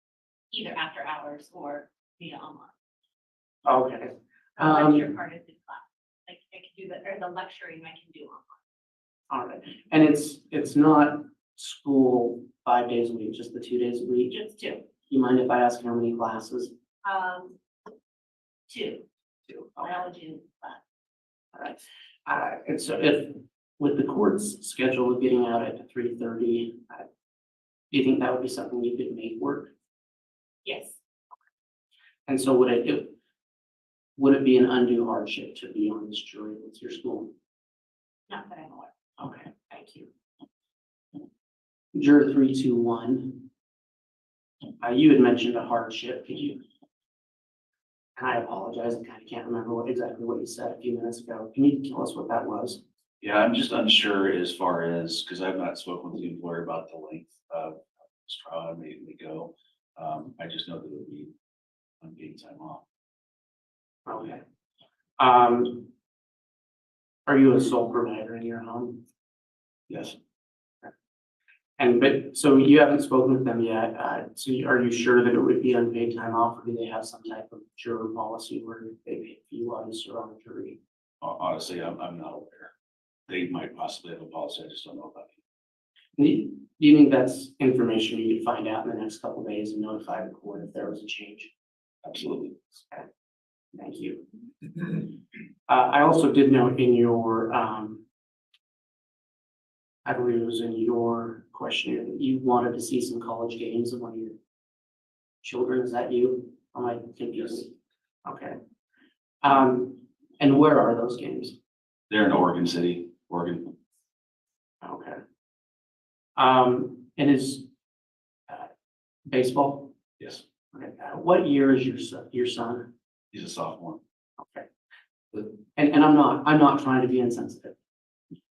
either after hours or via online. Okay. The lecture part of the class, like I can do the lecturing I can do online. All right. And it's not school 5 days a week, just the 2 days a week? Just two. You mind if I ask how many classes? Two. Two. Biology class. All right. And so if, with the court's schedule of getting out at 3:30, do you think that would be something you could make work? Yes. And so would it be an undue hardship to be on this jury with your school? Not that I'm aware. Okay, thank you. Juror 321, you had mentioned a hardship. Could you? And I apologize, I kind of can't remember exactly what you said a few minutes ago. Can you tell us what that was? Yeah, I'm just unsure as far as, because I've not spoken with the employer about the length of this trial, I may go. I just know that it would be unpaid time off. Okay. Are you a sole provider in your home? Yes, But, so you haven't spoken with them yet, are you sure that it would be unpaid time off, or do they have some type of juror policy where they pay you on to serve on the jury? honestly, I'm not aware. They might possibly have a policy, I just don't know about it. Do you think that's information you could find out in the next couple of days and notify the court if there was a change? Absolutely. Okay. Thank you. I also did note in your, I believe it was in your questionnaire that you wanted to see some college games of one of your children. Is that you? Am I confused? Okay. And where are those games? They're in Oregon City, Oregon. Okay. And is baseball? Yes, Okay. What year is your son? he's a sophomore. Okay. And I'm not trying to be insensitive.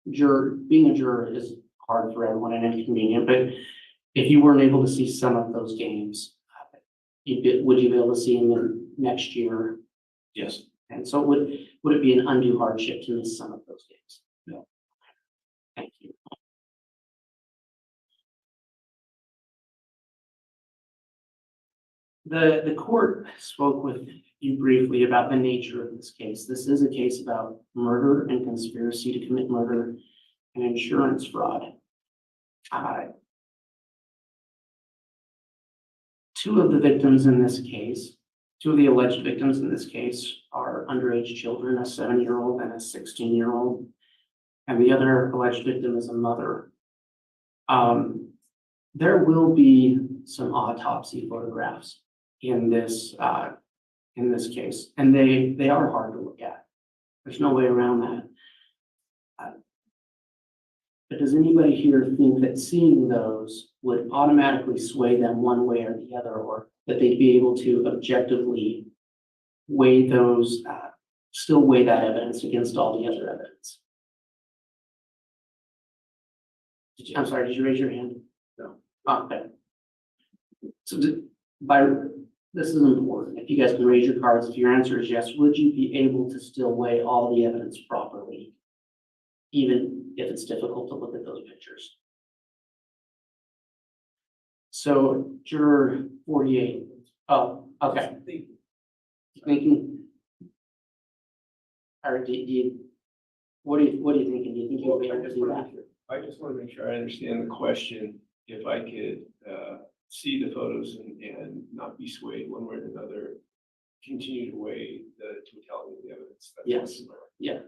Being a juror is hard for everyone and inconvenient, but if you weren't able to see some of those games, would you be able to see them next year? Yes, And so would it be an undue hardship to miss some of those games? No. Thank you. The court spoke with you briefly about the nature of this case. This is a case about murder and conspiracy to commit murder and insurance fraud. Two of the alleged victims in this case are underage children, a 7-year-old and a 16-year-old. And the other alleged victim is a mother. There will be some autopsy photographs in this case, and they are hard to look at. There's no way around that. But does anybody here think that seeing those would automatically sway them one way or the other, or that they'd be able to objectively weigh those, still weigh that evidence against all the other evidence? I'm sorry, did you raise your hand? No. Okay. So this is important. If you guys can raise your cards, if your answer is yes, would you be able to still weigh all the evidence properly, even if it's difficult to look at those pictures? So juror 48. Oh, okay. Thinking. Or what are you thinking? Do you think you'll be able to do that? I just want to make sure I understand the question. If I could see the photos and not be swayed one way or another, continue to weigh the totality of the evidence. Yes. Yeah.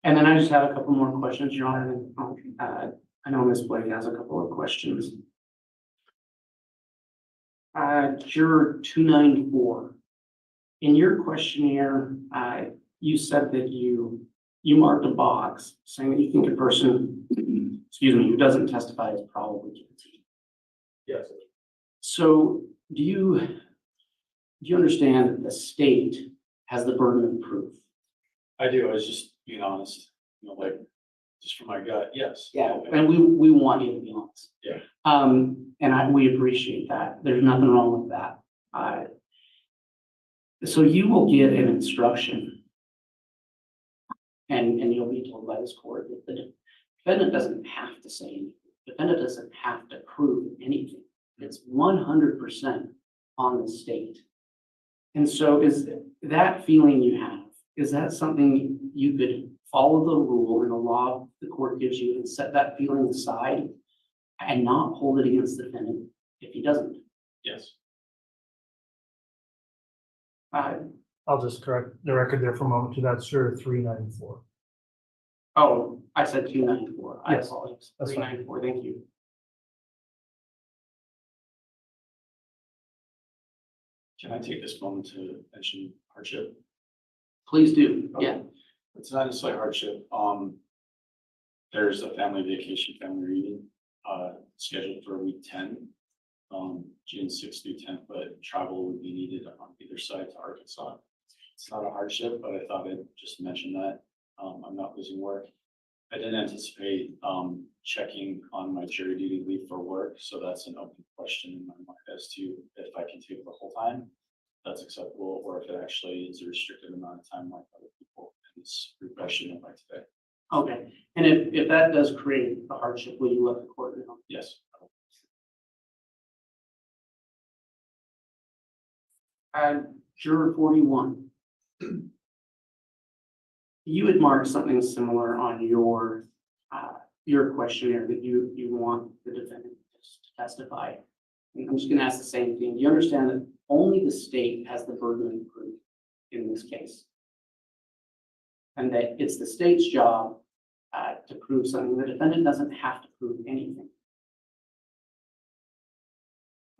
And then I just have a couple more questions, Your Honor. I know Ms. Blake has a couple of questions. Juror 294. In your questionnaire, you said that you marked a box saying that you think a person, excuse me, who doesn't testify is probably guilty. Yes. So do you understand that the state has the burden of proof? I do, I was just being honest, like, just from my gut, yes. Yeah, and we want you to be honest. Yeah. And we appreciate that. There's nothing wrong with that. So you will get an instruction, and you'll be told by this court that the defendant doesn't have to say anything. The defendant doesn't have to prove anything. It's 100% on the state. And so is that feeling you have, is that something you could follow the rule and the law the court gives you and set that feeling aside and not hold it against the defendant if he doesn't? Yes. I'll just correct the record there for a moment to that, sir, 394. Oh, I said 294. I Yes, apologize. that's fine. 394, thank you. Can I take this moment to mention hardship? Please do, yeah. It's not necessarily hardship. There's a family vacation, family reunion, scheduled for week 10, June 6th through 10th, but travel would be needed on either side to Arkansas. It's not a hardship, but I thought I'd just mention that. I'm not losing work. I didn't anticipate checking on my jury duty leave for work, so that's an open question in my mind as to if I can take the whole time. That's acceptable, or if it actually is a restricted amount of time like other people in this profession of like today. Okay, and if that does create a hardship, will you let the court know? Yes. Juror 41. You had marked something similar on your questionnaire that you want the defendant to testify. And I'm just gonna ask the same thing. Do you understand that only the state has the burden of proof in this case? And that it's the state's job to prove something. The defendant doesn't have to prove anything.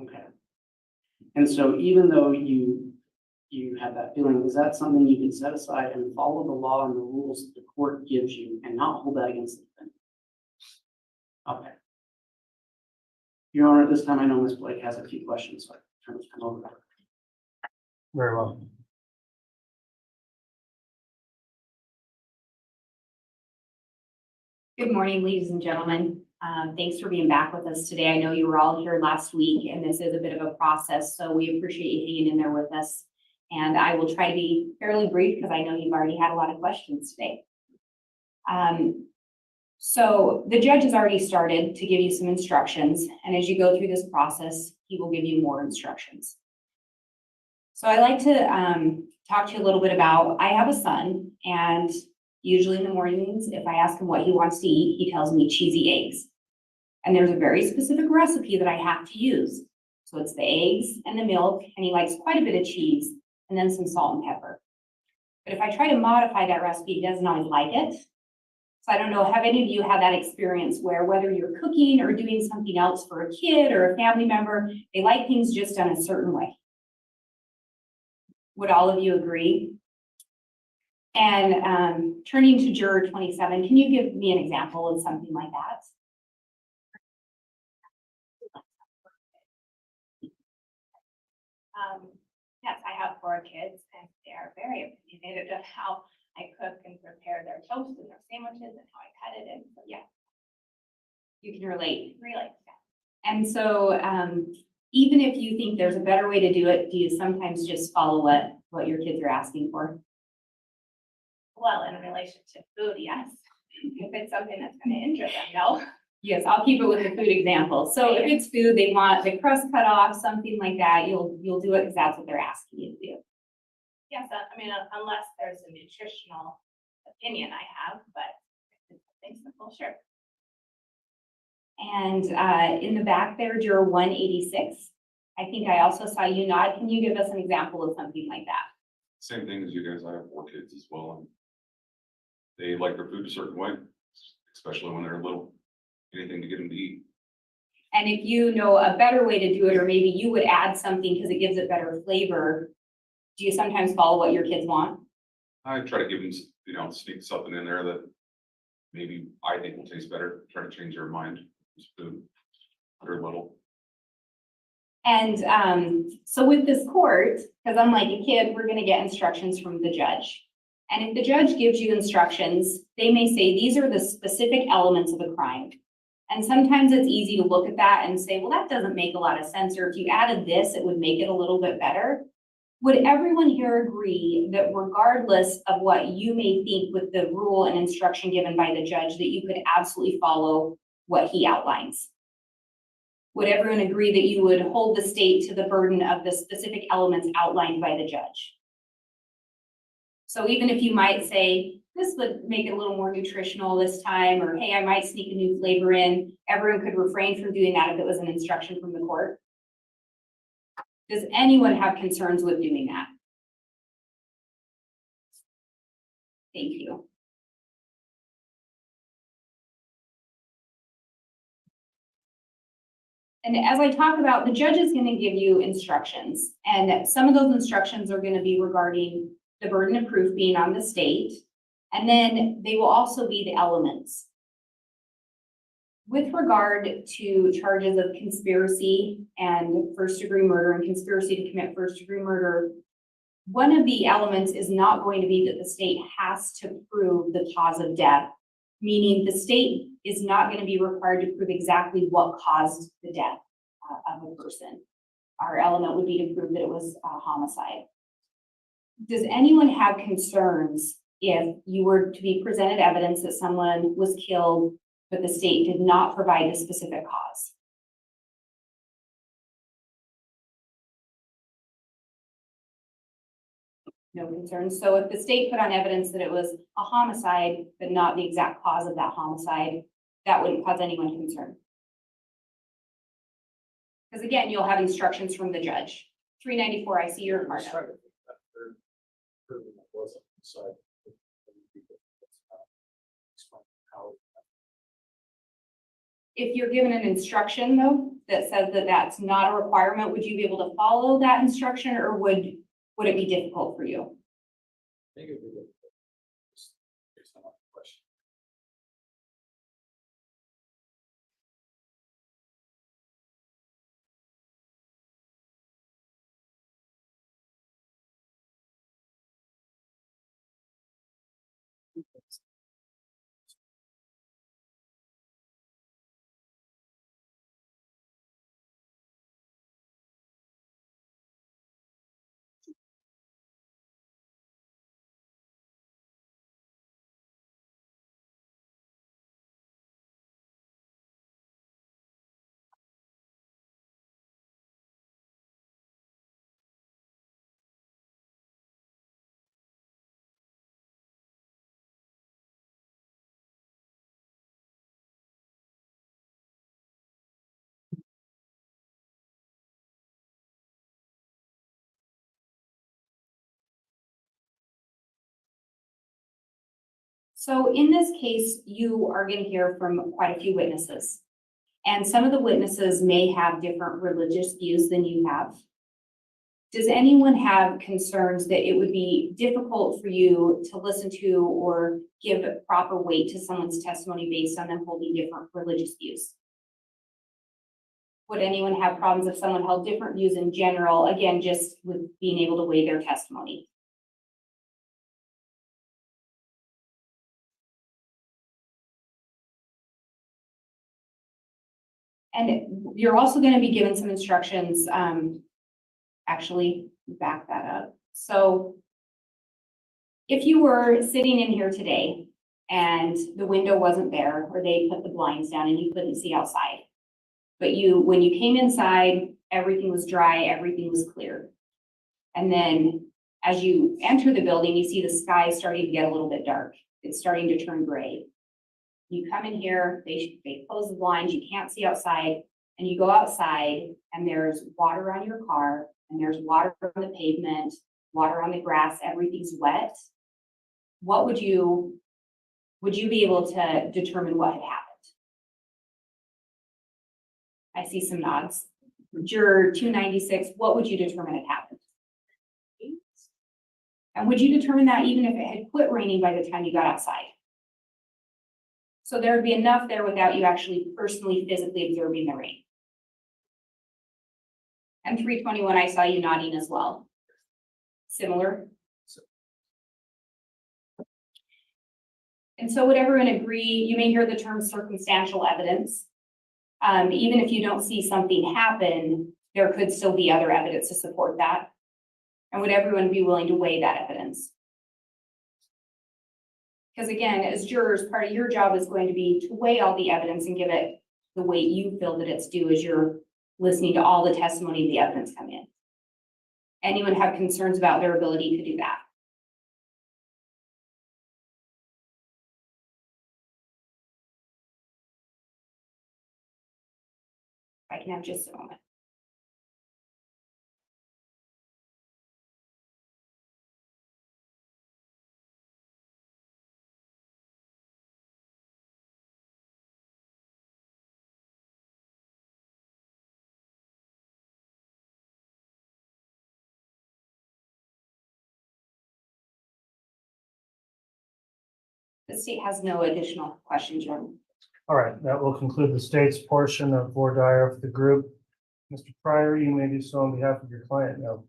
Okay. And so even though you have that feeling, is that something you can set aside and follow the law and the rules that the court gives you and not hold that against the defendant? Okay. Your Honor, at this time, I know Ms. Blake has a few questions, so I turn this time over to her. Very well. Good morning, ladies and gentlemen. Thanks for being back with us today. I know you were all here last week, and this is a bit of a process, so we appreciate you hanging in there with us. And I will try to be fairly brief because I know you've already had a lot of questions today. So the judge has already started to give you some instructions, and as you go through this process, he will give you more instructions. So I like to talk to you a little bit about, I have a son, and usually in the mornings, if I ask him what he wants to eat, he tells me cheesy eggs. And there's a very specific recipe that I have to use. So it's the eggs and the milk, and he likes quite a bit of cheese, and then some salt and pepper. But if I try to modify that recipe, he doesn't always like it. So I don't know, have any of you had that experience where whether you're cooking or doing something else for a kid or a family member, they like things just done a certain way? Would all of you agree? And turning to juror 27, can you give me an example of something like that? Yes, I have 4 kids and they are very opinionated of how I cook and prepare their toast and their sandwiches and how I cut it. And so, yeah. You can relate. Really. And so even if you think there's a better way to do it, do you sometimes just follow what your kids are asking for? Well, in relation to food, yes. If it's something that's going to injure them, no. Yes, I'll keep it with the food example. So if it's food, they want the crust cut off, something like that, you'll do it because that's what they're asking you to do. Yes, I mean, unless there's a nutritional opinion I have, but if it's something simple, sure. And in the back there, juror 186, I think I also saw you nod. Can you give us an example of something like that? Same thing as you guys. I have 4 kids as well, and they like their food a certain way, especially when they're little. Anything to get them to eat. And if you know a better way to do it, or maybe you would add something because it gives it better flavor, do you sometimes follow what your kids want? I try to give them, sneak something in there that maybe I think will taste better. Try to change their mind. It's food. They're little. And so with this court, because I'm like a kid, we're going to get instructions from the judge. And if the judge gives you instructions, they may say, these are the specific elements of a crime. And sometimes it's easy to look at that and say, well, that doesn't make a lot of sense. Or if you added this, it would make it a little bit better. Would everyone here agree that regardless of what you may think with the rule and instruction given by the judge, that you could absolutely follow what he outlines? Would everyone agree that you would hold the state to the burden of the specific elements outlined by the judge? So even if you might say, this would make it a little more nutritional this time, or hey, I might sneak a new flavor in, everyone could refrain from doing that if it was an instruction from the court. Does anyone have concerns with doing that? Thank you. And as I talk about, the judge is going to give you instructions, and some of those instructions are going to be regarding the burden of proof being on the state, and then they will also be the elements. With regard to charges of conspiracy and first-degree murder and conspiracy to commit first-degree murder, one of the elements is not going to be that the state has to prove the cause of death meaning the state is not going to be required to prove exactly what caused the death of a person. Our element would be to prove that it was a homicide. Does anyone have concerns if you were to be presented evidence that someone was killed, but the state did not provide a specific cause? No concerns. So if the state put on evidence that it was a homicide, but not the exact cause of that homicide, that wouldn't cause anyone concern. Because again, you'll have instructions from the judge. 394, I see your part. If you're given an instruction though, that says that that's not a requirement, would you be able to follow that instruction, or would it be difficult for you? I think it would be difficult. Just based on my question. So in this case, you are going to hear from quite a few witnesses. And some of the witnesses may have different religious views than you have. Does anyone have concerns that it would be difficult for you to listen to or give proper weight to someone's testimony based on them holding different religious views? Would anyone have problems if someone held different views in general, again, just with being able to weigh their testimony? And you're also going to be given some instructions, actually back that up. So if you were sitting in here today and the window wasn't there, or they put the blinds down and you couldn't see outside, but when you came inside, everything was dry, everything was clear. And then as you enter the building, you see the sky starting to get a little bit dark. It's starting to turn gray. You come in here, they close the blinds, you can't see outside, and you go outside and there's water on your car, and there's water on the pavement, water on the grass, everything's wet. What would you be able to determine what had happened? I see some nods. Juror 296, what would you determine had happened? And would you determine that even if it had quit raining by the time you got outside? So there would be enough there without you actually personally, physically observing the rain. And 321, I saw you nodding as well. Similar. And so would everyone agree, you may hear the term circumstantial evidence. Even if you don't see something happen, there could still be other evidence to support that. And would everyone be willing to weigh that evidence? Because again, as jurors, part of your job is going to be to weigh all the evidence and give it the weight you feel that it's due as you're listening to all the testimony and the evidence come in. Anyone have concerns about their ability to do that? I can have just a moment. The state has no additional questions, Jordan. All right, that will conclude the state's portion of voir dire for the group. Mr. Pryor, you may do so on behalf of your client now.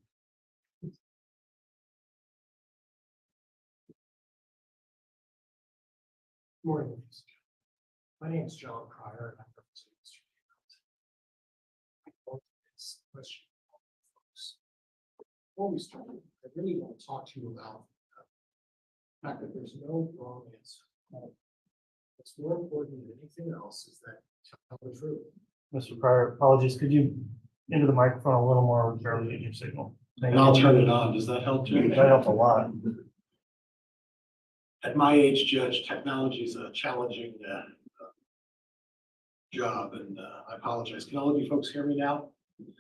Morning. ladies and gentlemen. My name is John Pryor, and I'm representing Mr. Daybell. This question, folks. Before we start, I really want to talk to you about the fact that there's no wrong answer. What's more important than anything else is that tell the truth. Mr. Pryor, apologies, could you into the microphone a little more, barely get your signal? Thank And I'll you. turn it on. Does that help, Jim? That helped a lot. At my age, Judge, technology is a challenging job, and I apologize. Can all of you folks hear me now?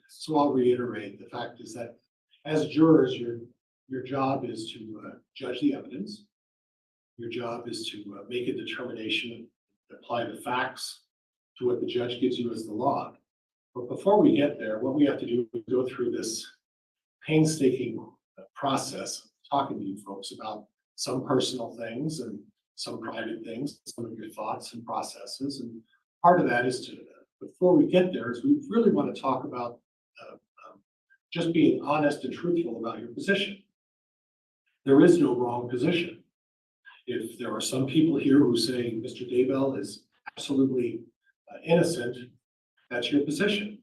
So I'll reiterate, the fact is that as jurors, your job is to judge the evidence. Your job is to make a determination, apply the facts to what the judge gives you as the law. But before we get there, what we have to do is go through this painstaking process of talking to you folks about some personal things and some private things, some of your thoughts and processes. And part of that is to, before we get there, is we really want to talk about just being honest and truthful about your position. There is no wrong position. If there are some people here who say Mr. Daybell is absolutely innocent, that's your position.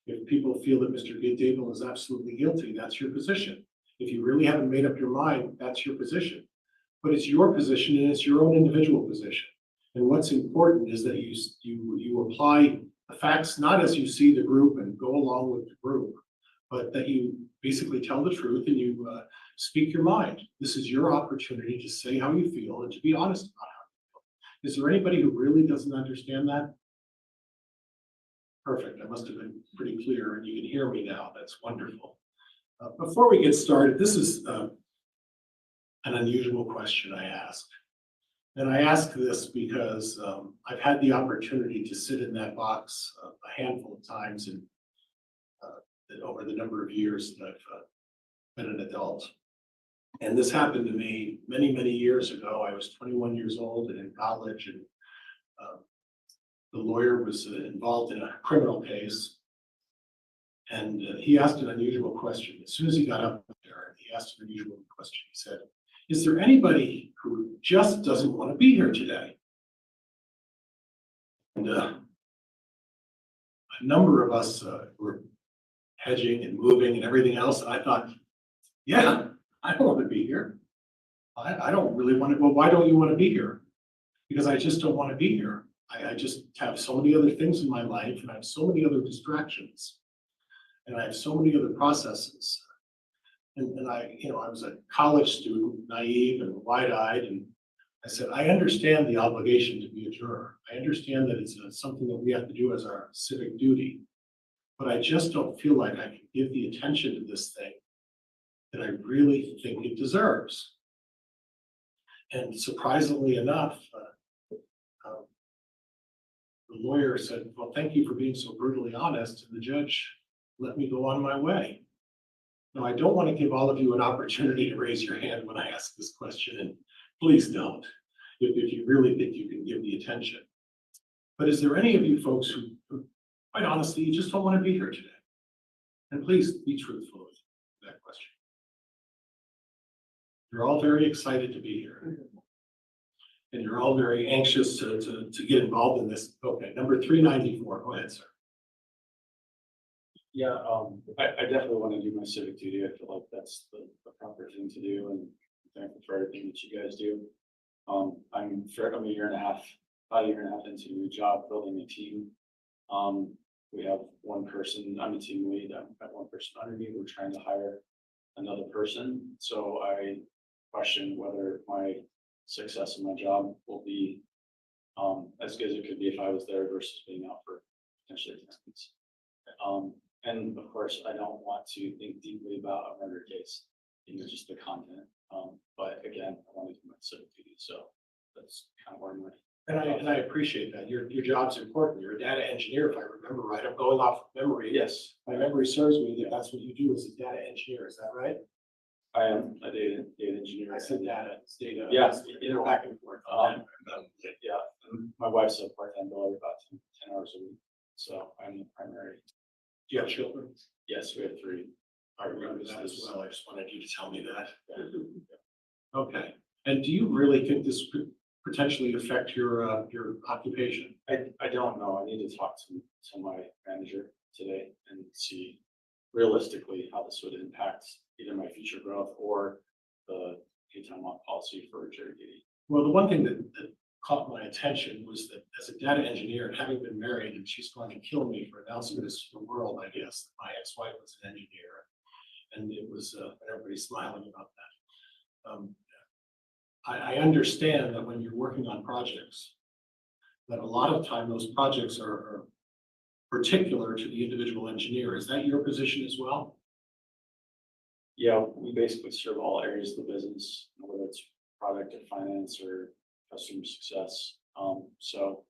If people feel that Mr. Daybell is absolutely guilty, that's your position. If you really haven't made up your mind, that's your position. But it's your position and it's your own individual position. And what's important is that you apply the facts not as you see the group and go along with the group, but that you basically tell the truth and you speak your mind. This is your opportunity to say how you feel and to be honest about how you feel. Is there anybody who really doesn't understand that? Perfect. I must have been pretty clear and you can hear me now. That's wonderful. Before we get started, this is an unusual question I ask. And I ask this because I've had the opportunity to sit in that box a handful of times in, over the number of years that I've been an adult. And this happened to me many, many years ago. I was 21 years old and in college, and the lawyer was involved in a criminal case. And he asked an unusual question. As soon as he got up there, he asked an unusual question. He said, "Is there anybody who just doesn't want to be here today?" And a number of us were hedging and moving and everything else. And I thought, yeah, I don't want to be here. I don't really want to. Well, why don't you want to be here? Because I just don't want to be here. I just have so many other things in my life, and I have so many other distractions, and I have so many other processes. And I was a college student, naive and wide-eyed, and I said, I understand the obligation to be a juror. I understand that it's something that we have to do as our civic duty, but I just don't feel like I can give the attention to this thing that I really think it deserves. And surprisingly enough, the lawyer said, well, thank you for being so brutally honest, and the judge let me go on my way. Now, I don't want to give all of you an opportunity to raise your hand when I ask this question, and please don't, if you really think you can give the attention. But is there any of you folks who, quite honestly, you just don't want to be here today? And please be truthful with that question. You're all very excited to be here. And you're all very anxious to get involved in this. Okay, number 394, go ahead, sir. Yeah, I definitely want to do my civic duty. I feel like that's the proper thing to do, and I'm thankful for everything that you guys do. I'm a year and a half, about a year and a half into a new job, building a team. We have one person, I'm a team lead, I've got one person under me, we're trying to hire another person. So I question whether my success in my job will be as good as it could be if I was there versus being out for potentially 10 months. And of course, I don't want to think deeply about a murder case, just the content. But again, I want to do my civic duty, so that's kind of where I'm at. And I appreciate that. Your job's important. You're a data engineer, if I remember right. I'm going off of memory. Yes, My memory serves me that that's what you do as a data engineer. Is that right? I am a data engineer. I said data, it's data. Yeah. Back and forth. Yeah, and my wife's a part-time builder, about 10 hours a week, so I'm the primary. Do you have children? Yes, we have 3. I remember that as well. I just wanted you to tell me that. Okay. And do you really think this could potentially affect your occupation? I don't know. I need to talk to my manager today and see realistically how this would impact either my future growth or the paid time off policy for jury duty. Well, the one thing that caught my attention was that as a data engineer, and having been married, and she's going to kill me for announcing this to the world, I guess, my ex-wife was an engineer. And it was, everybody's smiling about that. I understand that when you're working on projects, that a lot of time those projects are particular to the individual engineer. Is that your position as well? Yeah, we basically serve all areas of the business, whether it's product or finance or customer success. So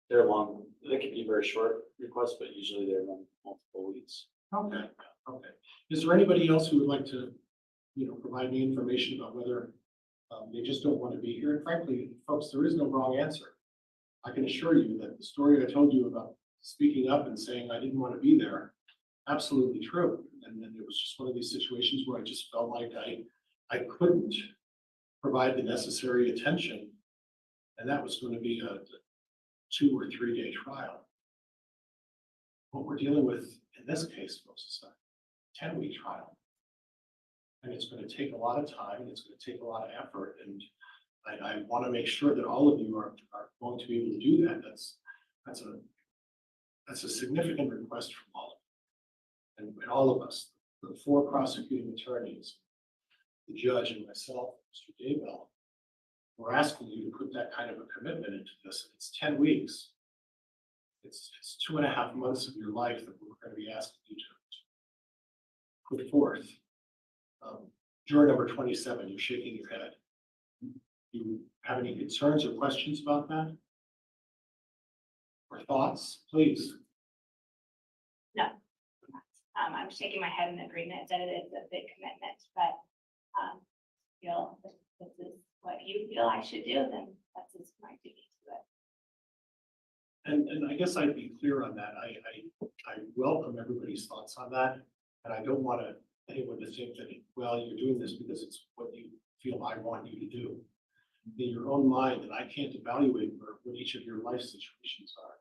they're long, they can be very short requests, but usually they're on multiple weeks. Okay, okay. Is there anybody else who would like to, provide me information about whether they just don't want to be here? And frankly, folks, there is no wrong answer. I can assure you that the story I told you about speaking up and saying I didn't want to be there, absolutely true. And then it was just one of these situations where I just felt like I couldn't provide the necessary attention. And that was going to be a 2 or 3 day trial. What we're dealing with in this case, folks, is a 10-week trial. And it's going to take a lot of time, and it's going to take a lot of effort. And I want to make sure that all of you are going to be able to do that. That's a significant request from all of you. And all of us, the 4 prosecuting attorneys, the judge and myself, Mr. Daybell, we're asking you to put that kind of a commitment into this. It's 10 weeks. It's 2.5 months of your life that we're going to be asking you to put forth. Juror number 27, you're shaking your head. Do you have any concerns or questions about that? Or thoughts, please? No. I'm shaking my head in agreement that it is a big commitment, but feel if this is what you feel I should do, then that's just my duty to it. And I guess I'd be clear on that. I welcome everybody's thoughts on that. And I don't want anyone to think that, well, you're doing this because it's what you feel I want you to do. In your own mind, and I can't evaluate what each of your life situations are.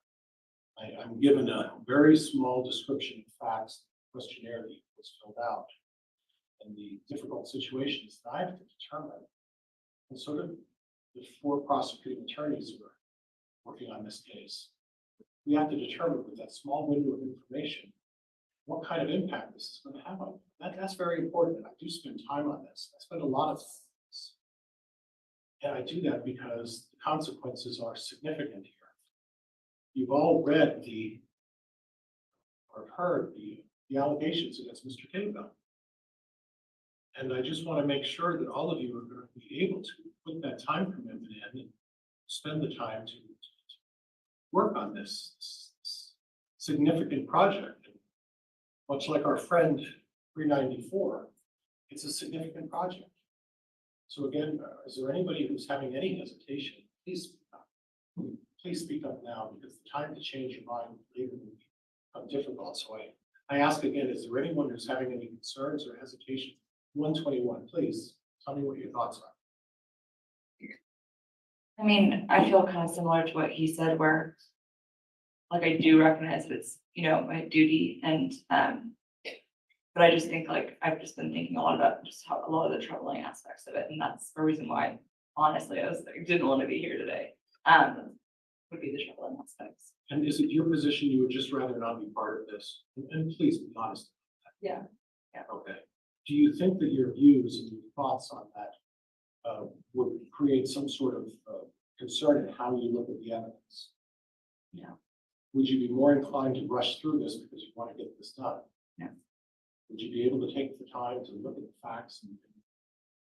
I'm given a very small description of facts, questionnaire that was filled out, and the difficult situations that I have to determine. And sort of the 4 prosecuting attorneys who are working on this case, we have to determine with that small window of information what kind of impact this is going to have on you. That's very important. I do spend time on this. I spend a lot of time on this. And I do that because the consequences are significant here. You've all read or heard the allegations against Mr. Daybell. And I just want to make sure that all of you are going to be able to put that time commitment in and spend the time to work on this significant project. And much like our friend 394, it's a significant project. So again, is there anybody who's having any hesitation? Please speak up now, because the time to change your mind later will become difficult. So I ask again, is there anyone who's having any concerns or hesitation? 121, please tell me what your thoughts are. I mean, I feel kind of similar to what he said, where like I do recognize that it's, my duty, and but I just think like I've just been thinking a lot about just how a lot of the troubling aspects of it, and that's the reason why honestly I was like didn't want to be here today. Would be the troubling aspects. And is it your position you would just rather not be part of this? And please be honest. Yeah. Okay. Do you think that your views and your thoughts on that would create some sort of concern in how you look at the evidence? Yeah. Would you be more inclined to rush through this because you want to get this done? Yeah. Would you be able to take the time to look at the facts and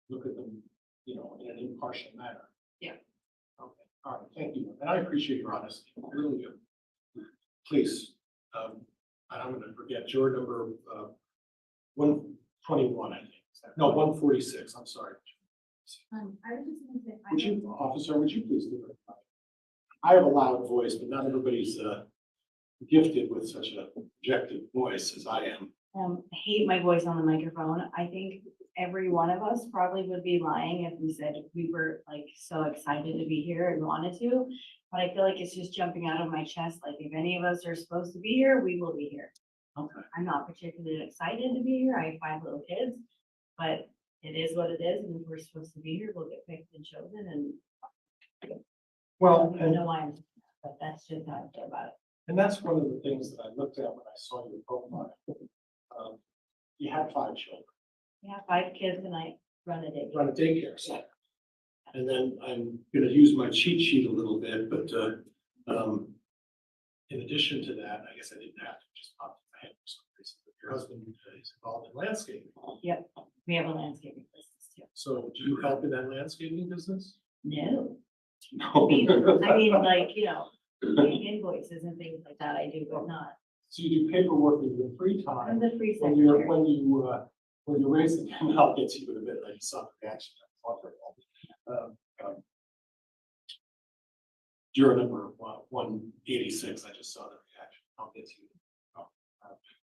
look at them, in an impartial manner? Yeah. Okay. All right. Thank you. And I appreciate your honesty. I really do. Please. And I'm going to forget juror number 121, I think. No, 146. I'm sorry. I was just going to say. Would you, officer, would you please do it? I have a loud voice, but not everybody's gifted with such a projected voice as I am. I hate my voice on the microphone. I think every one of us probably would be lying if we said we were like so excited to be here and wanted to. But I feel like it's just jumping out of my chest. Like if any of us are supposed to be here, we will be here. Okay. I'm not particularly excited to be here. I have 5 little kids, but it is what it is. And if we're supposed to be here, we'll get picked and chosen. And Well, I know why I'm, but that's just how I feel about it. and that's one of the things that I looked at when I saw your profile. You had 5 children, We have 5 kids and I run a day. run a daycare center. And then I'm gonna use my cheat sheet a little bit, but, in addition to that, I guess I didn't have to just pop my head for some reason, but your husband is involved in landscaping. Yep, we have a landscaping business too. So do you help in that landscaping business? No, No. I mean, like, you know, paying invoices and things like that I do, but not. So you do paperwork in your free I'm time, the free when you're, secretary. when you raise the, I'll get to you in a bit, I just saw the reaction. Juror number 186, I just saw the reaction, I'll get to you.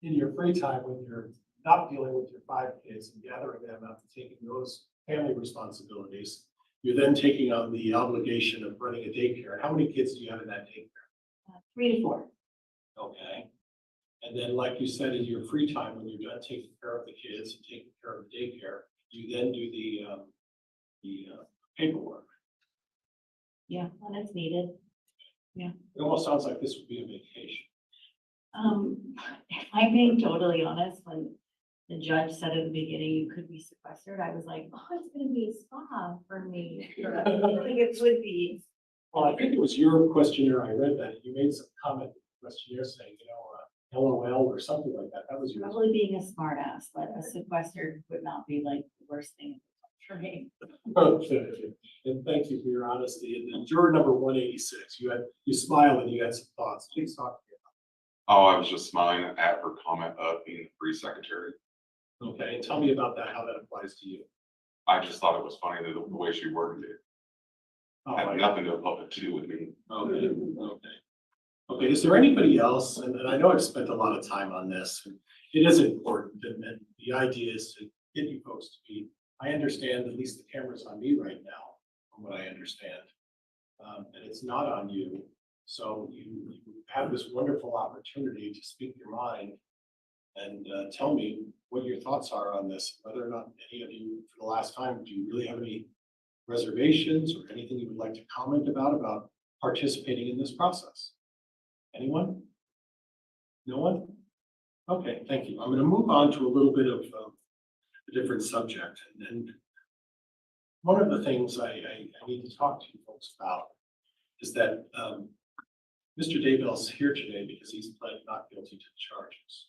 In your free time, when you're not dealing with your 5 kids and gathering them up and taking those family responsibilities, you're then taking on the obligation of running a daycare. How many kids do you have in that daycare? 3 to 4. Okay. And then, like you said, in your free time, when you're done taking care of the kids and taking care of the daycare, you then do the paperwork. Yeah, when it's needed. It almost sounds like this would be a vacation. If I'm being totally honest, when the judge said at the beginning you could be sequestered, I was like, oh, it's gonna be a spa for me. I think it would be. Well, I think it was your questionnaire. I read that you made some comment in the questionnaire saying, LOL or something like that. That was yours. Probably being a smart ass, but a sequestered would not be like the worst thing for me. Okay. And thank you for your honesty. And then juror number 186, you smiled and you had some thoughts. Please talk to me. Oh, I was just smiling at her comment of being the free secretary. Okay, and tell me about that, how that applies to you. I just thought it was funny that the way she worded it. Oh, Had nothing to do with me. Okay, okay. Okay, is there anybody else, and I know I've spent a lot of time on this, and it is important, and the idea is to get you folks to be, I understand, at least the camera's on me right now, from what I understand. And it's not on you, so you have this wonderful opportunity to speak your mind and tell me what your thoughts are on this, whether or not any of you, for the last time, do you really have any reservations or anything you would like to comment about participating in this process? Anyone? No one? Okay, thank you. I'm going to move on to a little bit of a different subject. And one of the things I need to talk to you folks about is that Mr. Daybell's here today because he's pled not guilty to the charges.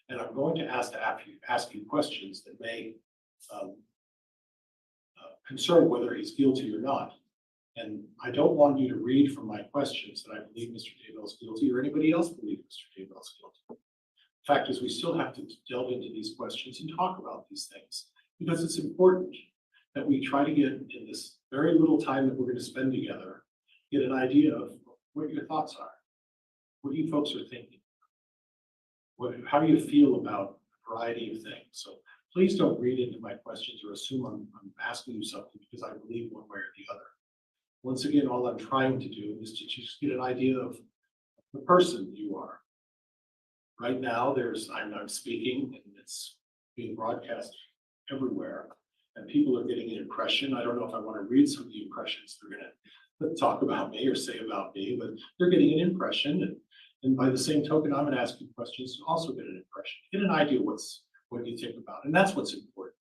And I'm going to ask you questions that may concern whether he's guilty or not. And I don't want you to read from my questions that I believe Mr. Daybell is guilty or anybody else believes Mr. Daybell is guilty. The fact is, we still have to delve into these questions and talk about these things because it's important that we try to get in this very little time that we're going to spend together, get an idea of what your thoughts are, what you folks are thinking, how do you feel about a variety of things. So please don't read into my questions or assume I'm asking you something because I believe one way or the other. Once again, all I'm trying to do is to just get an idea of the person you are. Right now, I'm speaking and it's being broadcast everywhere and people are getting an impression. I don't know if I want to read some of the impressions they're going to talk about me or say about me, but they're getting an impression. And by the same token, I'm going to ask you questions to also get an impression, get an idea what you think about. And that's what's important.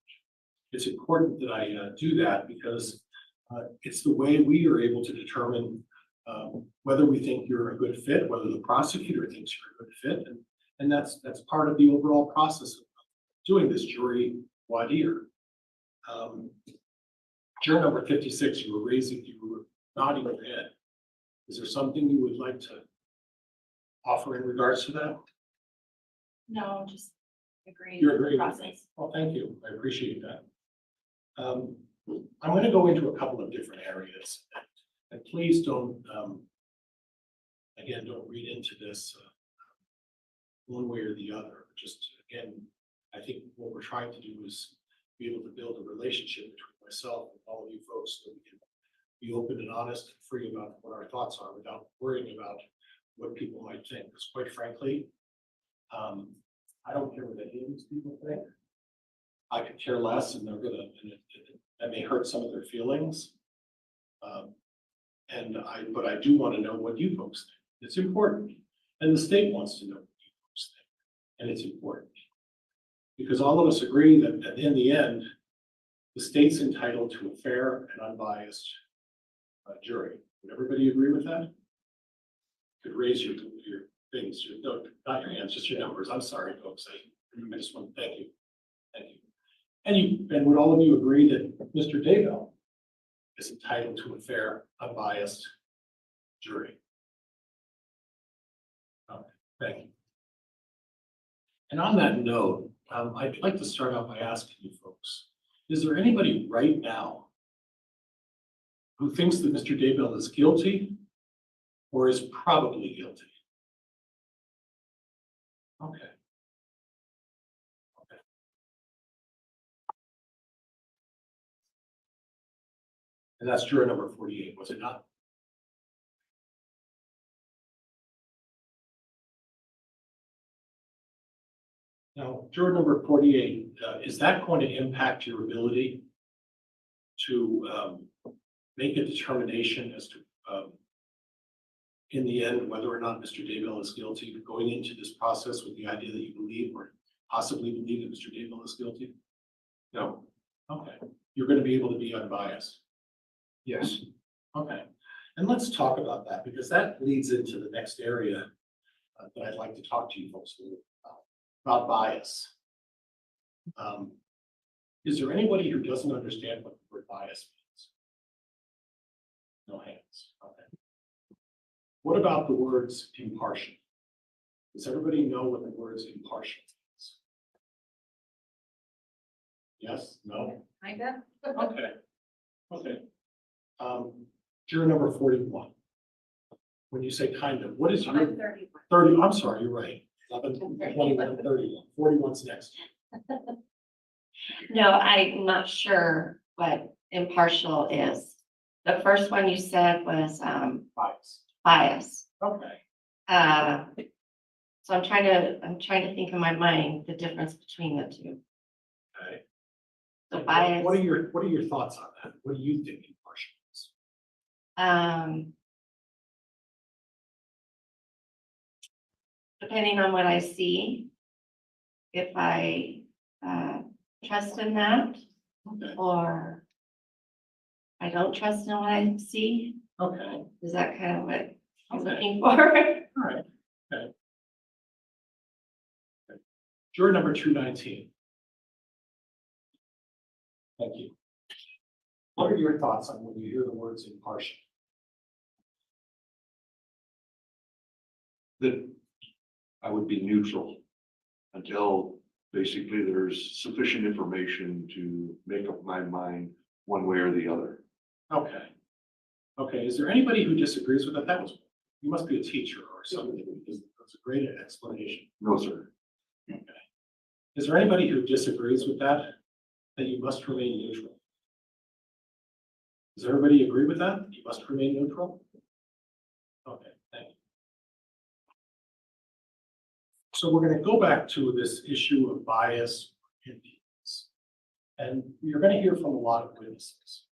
It's important that I do that because it's the way we are able to determine whether we think you're a good fit, whether the prosecutor thinks you're a good fit. And that's part of the overall process of doing this jury voir dire. Juror number 56, you were nodding your head. Is there something you would like to offer in regards to that? No, just agreeing You're with the agreeing. process. Well, thank you. I appreciate that. I'm going to go into a couple of different areas, and please don't, again, don't read into this one way or the other. Just again, I think what we're trying to do is be able to build a relationship between myself and all of you folks, so we can be open and honest and free about what our thoughts are without worrying about what people might think. Because quite frankly, I don't care what any of these people think. I could care less, and that may hurt some of their feelings. But I do want to know what you folks think. It's important. And the state wants to know what you folks think. And it's important. Because all of us agree that in the end, the state's entitled to a fair and unbiased jury. Would everybody agree with that? Could raise your things, not your hands, just your numbers. I'm sorry, folks. I just want to thank you. Thank you. And would all of you agree that Mr. Daybell is entitled to a fair, unbiased jury? Okay, thank you. And on that note, I'd like to start out by asking you folks, is there anybody right now who thinks that Mr. Daybell is guilty or is probably guilty? Okay. Okay. And that's juror number 48, was it not? Now, juror number 48, is that going to impact your ability to make a determination as to, in the end, whether or not Mr. Daybell is guilty, going into this process with the idea that you believe or possibly believe that Mr. Daybell is guilty? No. Okay. You're going to be able to be unbiased? Yes. Okay. And let's talk about that, because that leads into the next area that I'd like to talk to you folks about bias. Is there anybody who doesn't understand what the word bias means? No hands. Okay. What about the words impartial? Does everybody know what the words impartial means? Yes? No? Kinda. Okay. Okay. Juror number 41. When you say kind of, what is your 30. 30? I'm sorry, you're right. 11, 21, 31. 41's next. No, I'm not sure what impartial is. The first one you said was Bias. bias. Okay. So I'm trying to think in my mind the difference between the two. Okay. So And bias. What are your thoughts on that? What do you think impartial is? Depending on what I see, if I trust in that, Okay. or I don't trust in what I see. Okay. Is that kind of what I'm Okay. looking for? All right. Okay. Okay. Juror number 219. Thank you. What are your thoughts on when you hear the words impartial? That I would be neutral until basically there's sufficient information to make up my mind one way or the other. Okay. Okay, is there anybody who disagrees with that? You must be a teacher or something, because that's a great explanation. No, sir. Okay. Is there anybody who disagrees with that you must remain neutral? Does everybody agree with that? You must remain neutral? Okay, thank you. So we're going to go back to this issue of bias and influence. And you're going to hear from a lot of witnesses.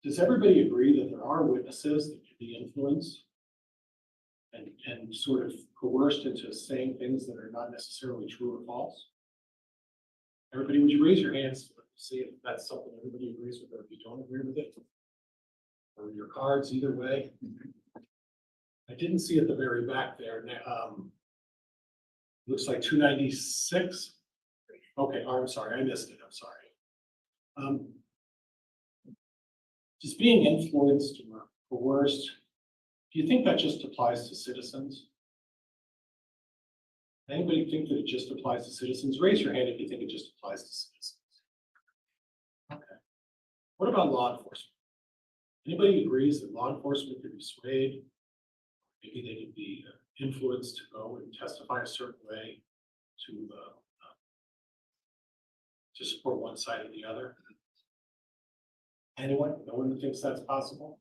Does everybody agree that there are witnesses that can be influenced and sort of coerced into saying things that are not necessarily true or false? Everybody, would you raise your hands to see if that's something everybody agrees with, or if you don't agree with it? Or your cards, either way. I didn't see at the very back there. Looks like 296. Okay, I'm sorry, I missed it. I'm sorry. Just being influenced or coerced, do you think that just applies to citizens? Anybody think that it just applies to citizens? Raise your hand if you think it just applies to citizens. Okay. What about law enforcement? Anybody agrees that law enforcement could be swayed? Maybe they could be influenced to go and testify a certain way to to support one side or the other? Anyone? No one thinks that's possible?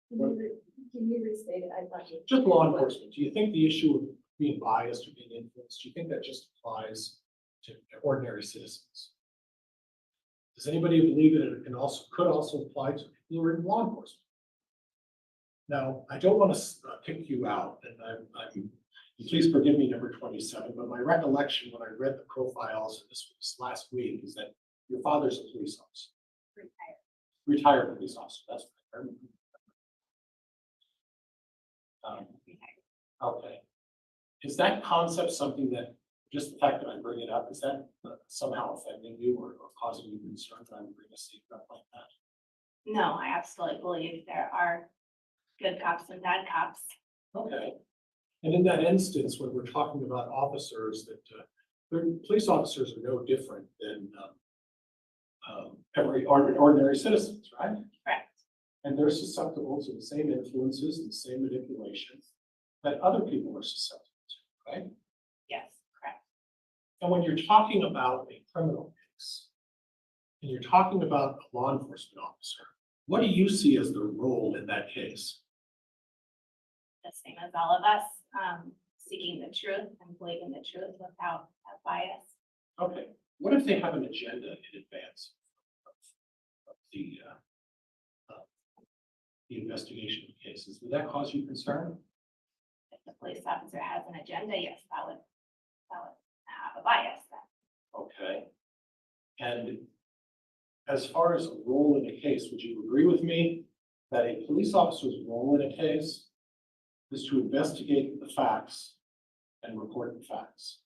Can you restate it? I'd like to. Just law enforcement. Do you think the issue of being biased or being influenced, do you think that just applies to ordinary citizens? Does anybody believe that it could also apply to people who are in law enforcement? Now, I don't want to pick you out, and please forgive me, number 27, but my recollection when I read the profiles, and this was last week, is that your father's a police officer. Retired police officer, that's right. Okay. Is that concept something that, just the fact that I bring it up, is that somehow offending you or causing you concern that I would bring a statement up like that? No, I absolutely believe there are good cops and bad cops. Okay. And in that instance, when we're talking about officers, that police officers are no different than every ordinary citizens, right? Correct. And they're susceptible to the same influences and the same manipulations that other people are susceptible to, right? Yes, correct. And when you're talking about a criminal case, and you're talking about a law enforcement officer, what do you see as the role in that case? The same as all of us, seeking the truth and believing the truth without a bias. Okay, what if they have an agenda in advance of the investigation of cases? Would that cause you concern? If the police officer has an agenda, yes, that would have a bias then. Okay. And as far as a role in a case, would you agree with me that a police officer's role in a case is to investigate the facts and report the facts?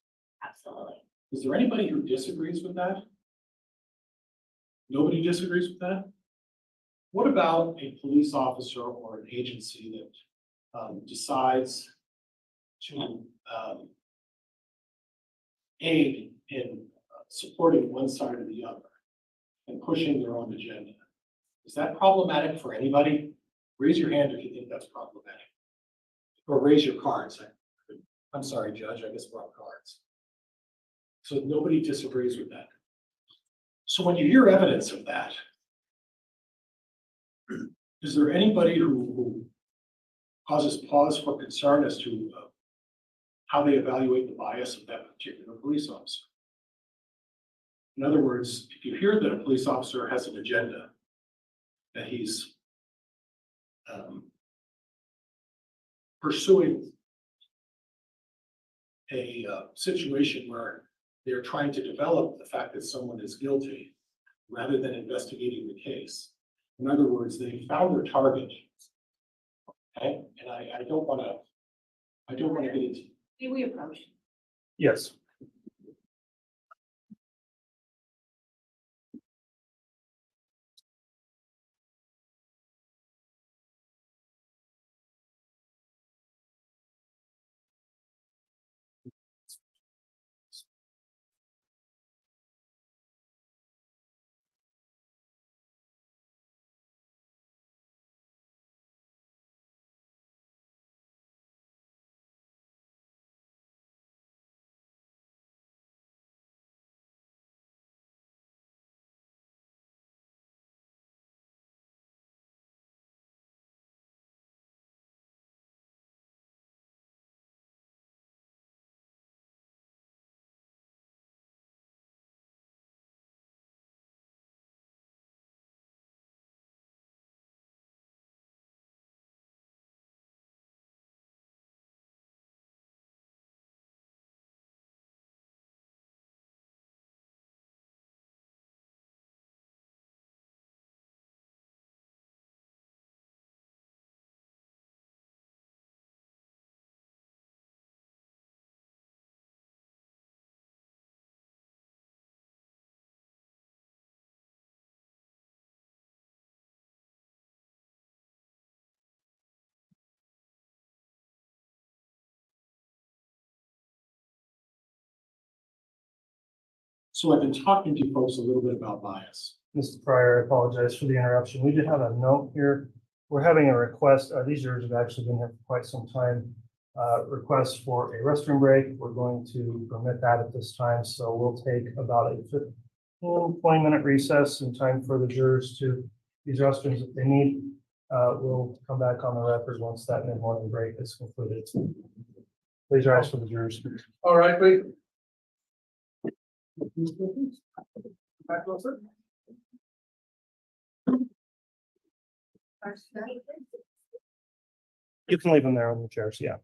Absolutely. Is there anybody who disagrees with that? Nobody disagrees with that? What about a police officer or an agency that decides to aid in supporting one side or the other and pushing their own agenda? Is that problematic for anybody? Raise your hand if you think that's problematic. Or raise your cards. I'm sorry, Judge, I guess we're on cards. So nobody disagrees with that. So when you hear evidence of that, is there anybody who causes pause for concern as to how they evaluate the bias of that particular police officer? In other words, if you hear that a police officer has an agenda, that he's pursuing a situation where they're trying to develop the fact that someone is guilty rather than investigating the case. In other words, they found their target. Okay, and I don't want to get into. Do we approach? Yes. So I've been talking to you folks a little bit about bias. Mr. Pryor, I apologize for the interruption. We did have a note here. We're having a request. These jurors have actually been here for quite some time. request for a restroom break. We're going to permit that at this time, so we'll take about a 20-minute recess and time for the jurors to use restrooms if they need. We'll come back on the record once that mid-morning break is concluded. Please rise for the jurors. All right, wait. Back closer. You can leave them there on the chairs, yeah.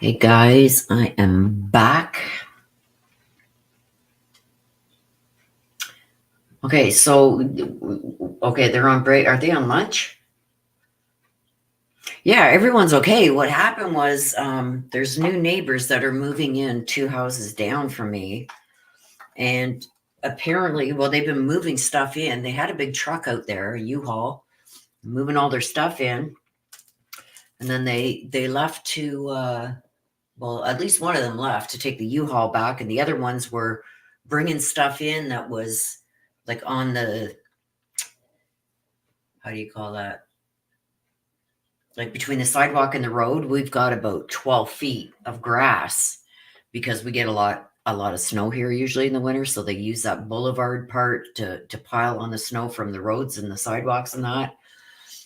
Hey guys, I am back. Okay, so, okay, they're on break. Are they on lunch? Yeah, everyone's okay. What happened was there's new neighbors that are moving in 2 houses down from me. And apparently, well, they've been moving stuff in. They had a big truck out there, a U-Haul, moving all their stuff in. And then they left to, well, at least one of them left to take the U-Haul back. And the other ones were bringing stuff in that was like on the, how do you call that? Like between the sidewalk and the road, we've got about 12 feet of grass because we get a lot of snow here usually in the winter. So they use that boulevard part to pile on the snow from the roads and the sidewalks and that.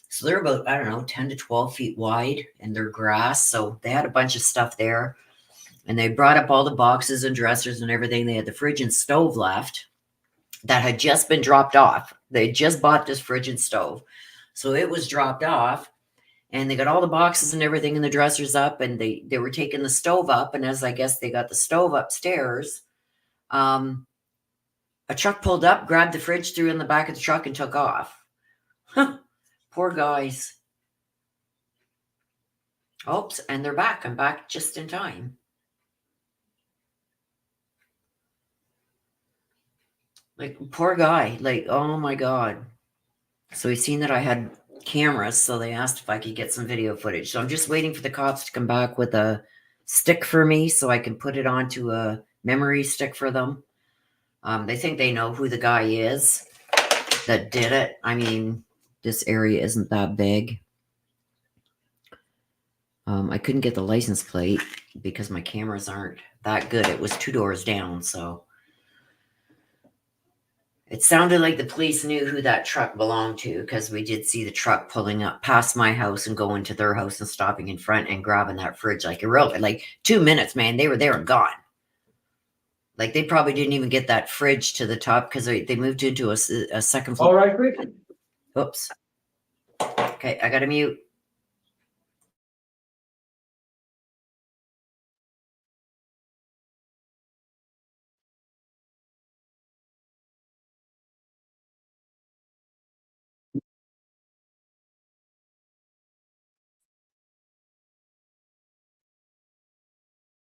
So they're about, I don't know, 10 to 12 feet wide and they're grass. So they had a bunch of stuff there and they brought up all the boxes and dressers and everything. They had the fridge and stove left that had just been dropped off. They just bought this fridge and stove. So it was dropped off. And they got all the boxes and everything and the dressers up and they were taking the stove up. And as I guess they got the stove upstairs, a truck pulled up, grabbed the fridge, threw it in the back of the truck and took off. Poor guys. Oops, and they're back. I'm back just in time. Like, poor guy. Like, oh my God. So he seen that I had cameras, so they asked if I could get some video footage. So I'm just waiting for the cops to come back with a stick for me so I can put it onto a memory stick for them. They think they know who the guy is that did it. I mean, this area isn't that big. I couldn't get the license plate because my cameras aren't that good. It was 2 doors down, so it sounded like the police knew who that truck belonged to because we did see the truck pulling up past my house and going to their house and stopping in front and grabbing that fridge like a real, like 2 minutes, man. They were there and gone. Like they probably didn't even get that fridge to the top because they moved into a second floor. All right, great. Oops. Okay, I got to mute.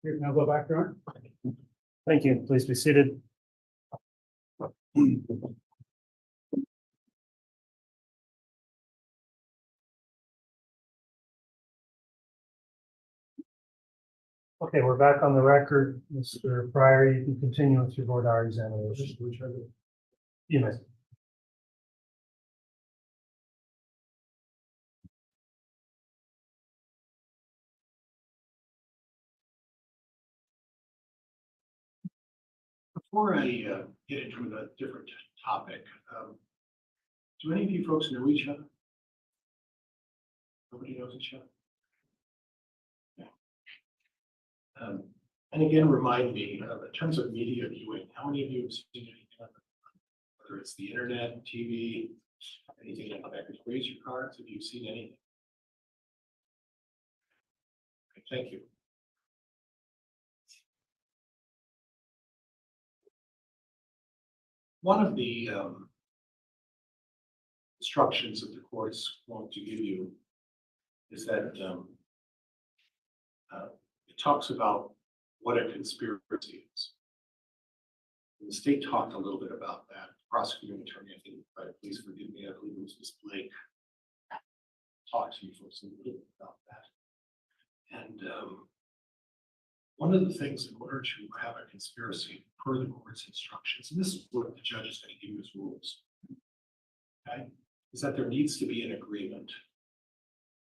Here, now go back, Ron. Thank you. Please be seated. Okay, we're back on the record. Mr. Pryor, you can continue with your board hour examination. You may. Before I get into a different topic, do any of you folks know each other? Nobody knows each other? Yeah. And again, remind me, in terms of media viewing, how many of you have seen anything on whether it's the internet, TV, anything like that? Could you raise your cards if you've seen anything? Okay, thank you. One of the instructions that the court's going to give you is that it talks about what a conspiracy is. And the state talked a little bit about that. Prosecuting attorney, I think, please forgive me, I believe it was Ms. Blake, talked to you folks a little bit about that. And one of the things in order to have a conspiracy per the court's instructions, and this is what the judge is going to give you as rules, okay, is that there needs to be an agreement.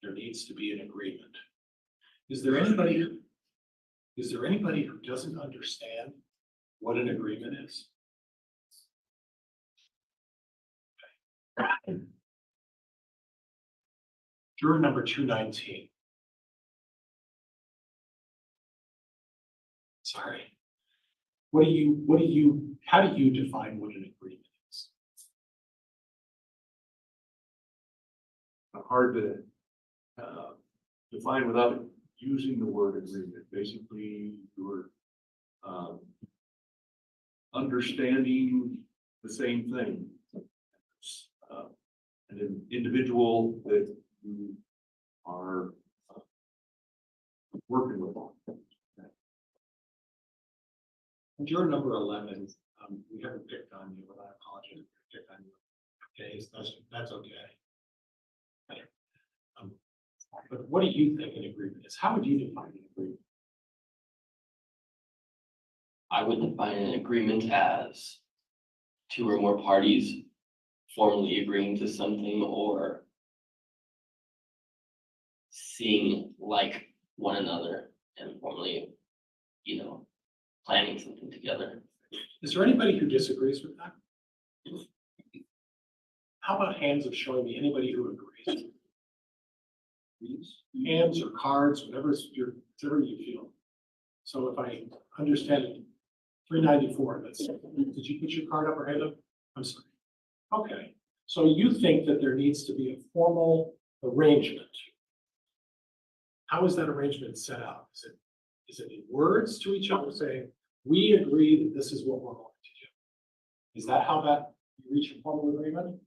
There needs to be an agreement. Is there anybody who doesn't understand what an agreement is? Okay. Juror number 219. Sorry. How do you define what an agreement is? Hard to define without using the word agreement. Basically, you're understanding the same thing. An individual that you are working with. Juror number 11, we haven't picked on you, but I apologize. We picked on you. Okay, so that's okay. But what do you think an agreement is? How would you define an agreement? I would define an agreement as two or more parties formally agreeing to something or seeing like one another and formally, planning something together. Is there anybody who disagrees with that? How about hands of showing me anybody who agrees? Hands or cards, whatever you feel. So if I understand it, 394, did you put your card up or hand up? I'm sorry. Okay, so you think that there needs to be a formal arrangement. How is that arrangement set out? Is it in words to each other saying, we agree that this is what we're going to do? Is that how that you reach a formal agreement?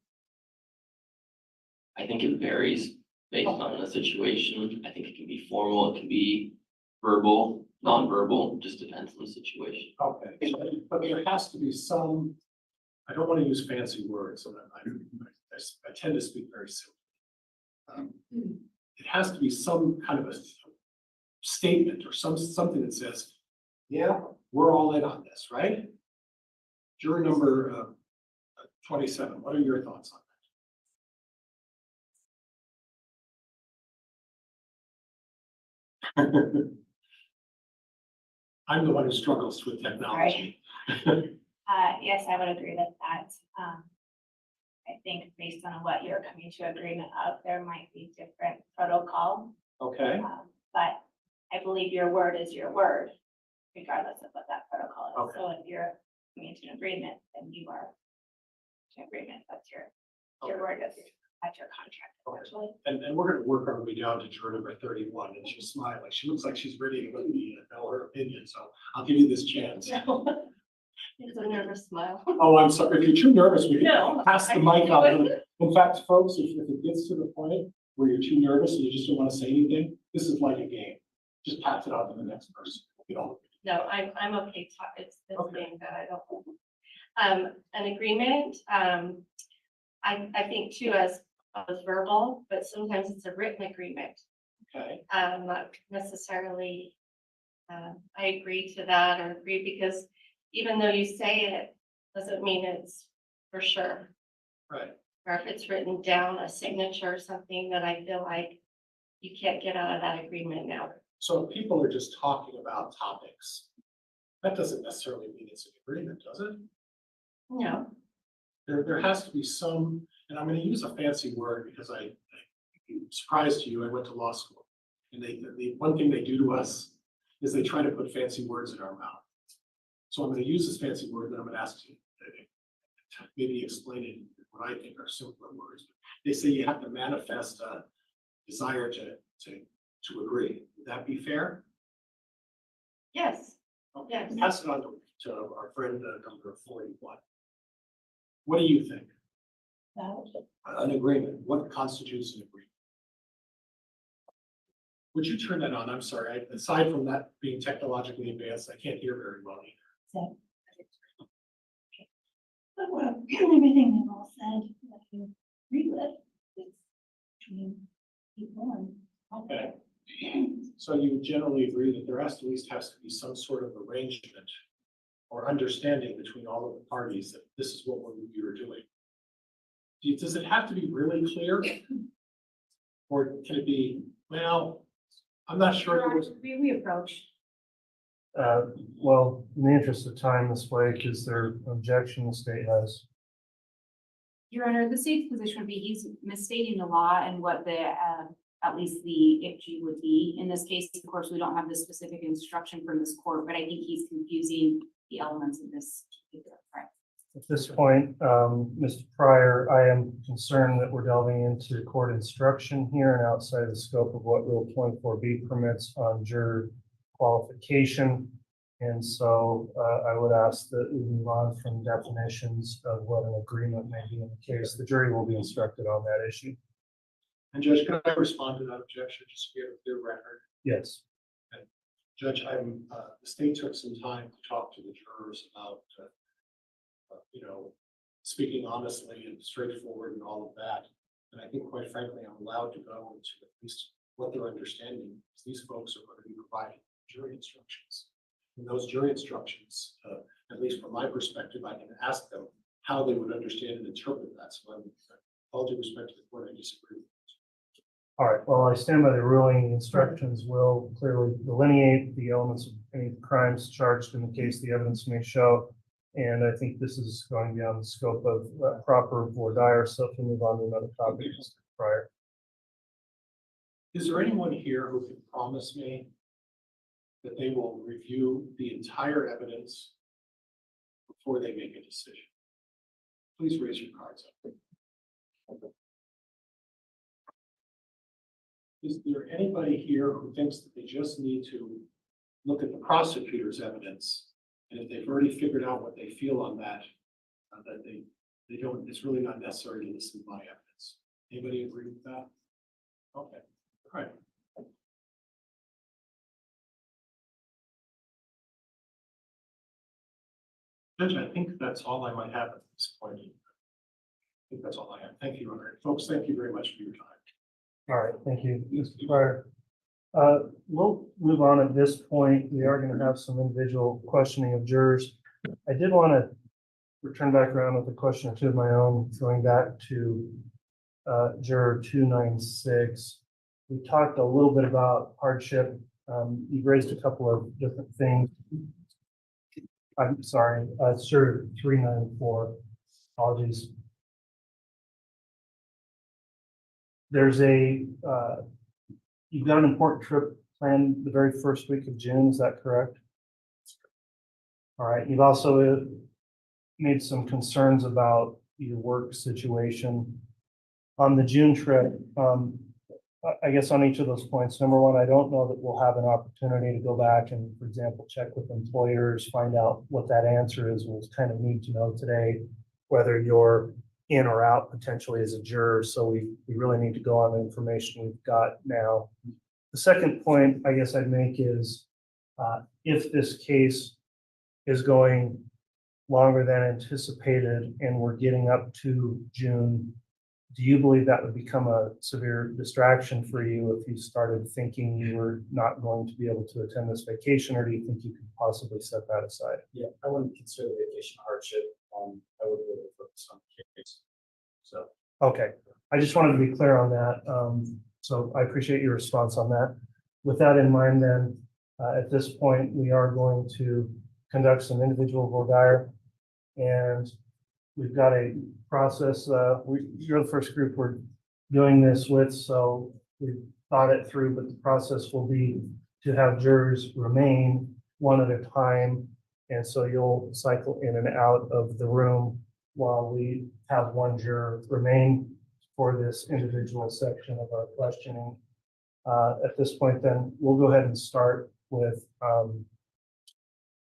I think it varies based on the situation. I think it can be formal, it can be verbal, non-verbal, just depends on the situation. Okay, but there has to be some, I don't want to use fancy words, and I tend to speak very simply. It has to be some kind of a statement or something that says, yeah, we're all in on this, right? Juror number 27, what are your thoughts on that? I'm the one who struggles with technology. Yes, I would agree with that. I think based on what you're coming to agreement of, there might be different protocol. Okay. But I believe your word is your word, regardless of what that protocol is. Okay. So if you're coming to an agreement, then you are to agreement. That's your word is at your contract. Actually. And we're going to work our way down to juror number 31, and she's smiling. She looks like she's ready to let me know her opinion, so I'll give you this chance. It's a nervous smile. Oh, I'm sorry. If you're too nervous, we can No, pass the mic on. In fact, folks, if it gets to the point where you're too nervous and you just don't want to say anything, this is like a game. Just pass it on to the next person. No, I'm okay. It's this Okay. thing that I don't. An agreement, I think too as verbal, but sometimes it's a written agreement. Okay. Not necessarily, I agree to that or agree because even though you say it, doesn't mean it's for sure. Right. Or if it's written down, a signature or something that I feel like you can't get out of that agreement now. So if people are just talking about topics, that doesn't necessarily mean it's an agreement, does it? No. There has to be some, and I'm going to use a fancy word because I'm surprised to you, I went to law school. And the one thing they do to us is they try to put fancy words in our mouth. So I'm going to use this fancy word, then I'm going to ask you to maybe explain it in what I think are simpler words. They say you have to manifest a desire to agree. Would that be fair? Yes. Okay. Yes. Pass it on to our friend number 41. What do you think? An agreement. What constitutes an agreement? Would you turn that on? I'm sorry. Aside from that being technologically advanced, I can't hear very well either. So. But everything they've all said, that you agree with, is between people and. Okay. So you generally agree that there at least has to be some sort of arrangement or understanding between all of the parties that this is what you're doing. Does it have to be really clear? Or can it be, well, I'm not sure. We approach. Well, in the interest of time, this way, is there objection the state has? Your Honor, the state's position would be he's misstating the law and what the, at least the IFG would be. In this case, of course, we don't have the specific instruction from this court, but I think he's confusing the elements of this particular crime. At this point, Mr. Pryor, I am concerned that we're delving into court instruction here and outside the scope of what Rule 24B permits on juror qualification. And so I would ask that we move on from definitions of what an agreement may be in the case. The jury will be instructed on that issue. And Judge, can I respond to that objection, just to get a clear record? Yes. Judge, the state took some time to talk to the jurors about, speaking honestly and straightforward and all of that. And I think quite frankly, I'm allowed to go into at least what their understanding is. These folks are going to be providing jury instructions. And those jury instructions, at least from my perspective, I can ask them how they would understand and interpret that. So I'm, all due respect to the court, I disagree. All right, well, I stand by the ruling. The instructions will clearly delineate the elements of any crimes charged in the case the evidence may show. And I think this is going beyond the scope of proper voir dire, so if we move on to another topic, Mr. Pryor. Is there anyone here who can promise me that they will review the entire evidence before they make a decision? Please raise your cards up. Is there anybody here who thinks that they just need to look at the prosecutor's evidence? And if they've already figured out what they feel on that, that they don't, it's really not necessary to listen to my evidence. Anybody agree with that? Okay, all right. Judge, I think that's all I might have at this point. I think that's all I have. Thank you, Robert. Folks, thank you very much for your time. All right, thank you, Mr. Pryor. We'll move on at this point. We are going to have some individual questioning of jurors. I did want to return back around with a question or two of my own, going back to juror 296. We talked a little bit about hardship. You've raised a couple of different things. I'm sorry, juror 394. Apologies. There's you've got an important trip planned the very first week of June, is that correct? All right, you've also made some concerns about your work situation. On the June trip, I guess on each of those points, number one, I don't know that we'll have an opportunity to go back and, for example, check with employers, find out what that answer is. We'll kind of need to know today whether you're in or out potentially as a juror. So we really need to go on the information we've got now. The second point I guess I'd make is if this case is going longer than anticipated and we're getting up to June, do you believe that would become a severe distraction for you if you started thinking you were not going to be able to attend this vacation, or do you think you could possibly set that aside? Yeah, I wouldn't consider the vacation hardship. I would really focus on the case. So. Okay, I just wanted to be clear on that. So I appreciate your response on that. With that in mind, then, at this point, we are going to conduct some individual voir dire, and we've got a process. You're the first group we're doing this with, so we've thought it through, but the process will be to have jurors remain one at a time. And so you'll cycle in and out of the room while we have one juror remain for this individual section of our questioning. At this point, then, we'll go ahead and start with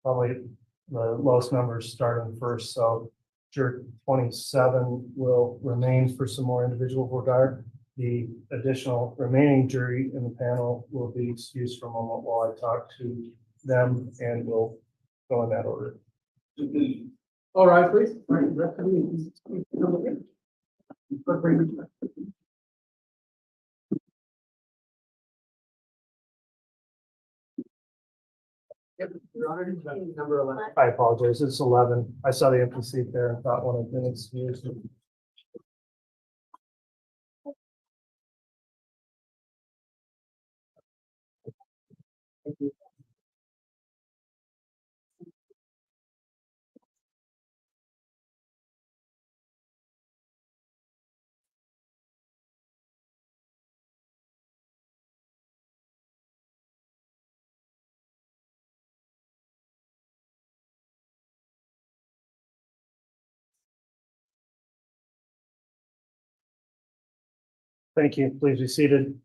probably the lowest numbers starting first. So juror 27 will remain for some more individual voir dire. The additional remaining jury in the panel will be excused for a moment while I talk to them, and we'll go in that order. All right, please. Your Honor, number 11. I apologize, it's 11. I saw the empty seat there and thought one had been excused. Thank you. Thank you. Please be seated.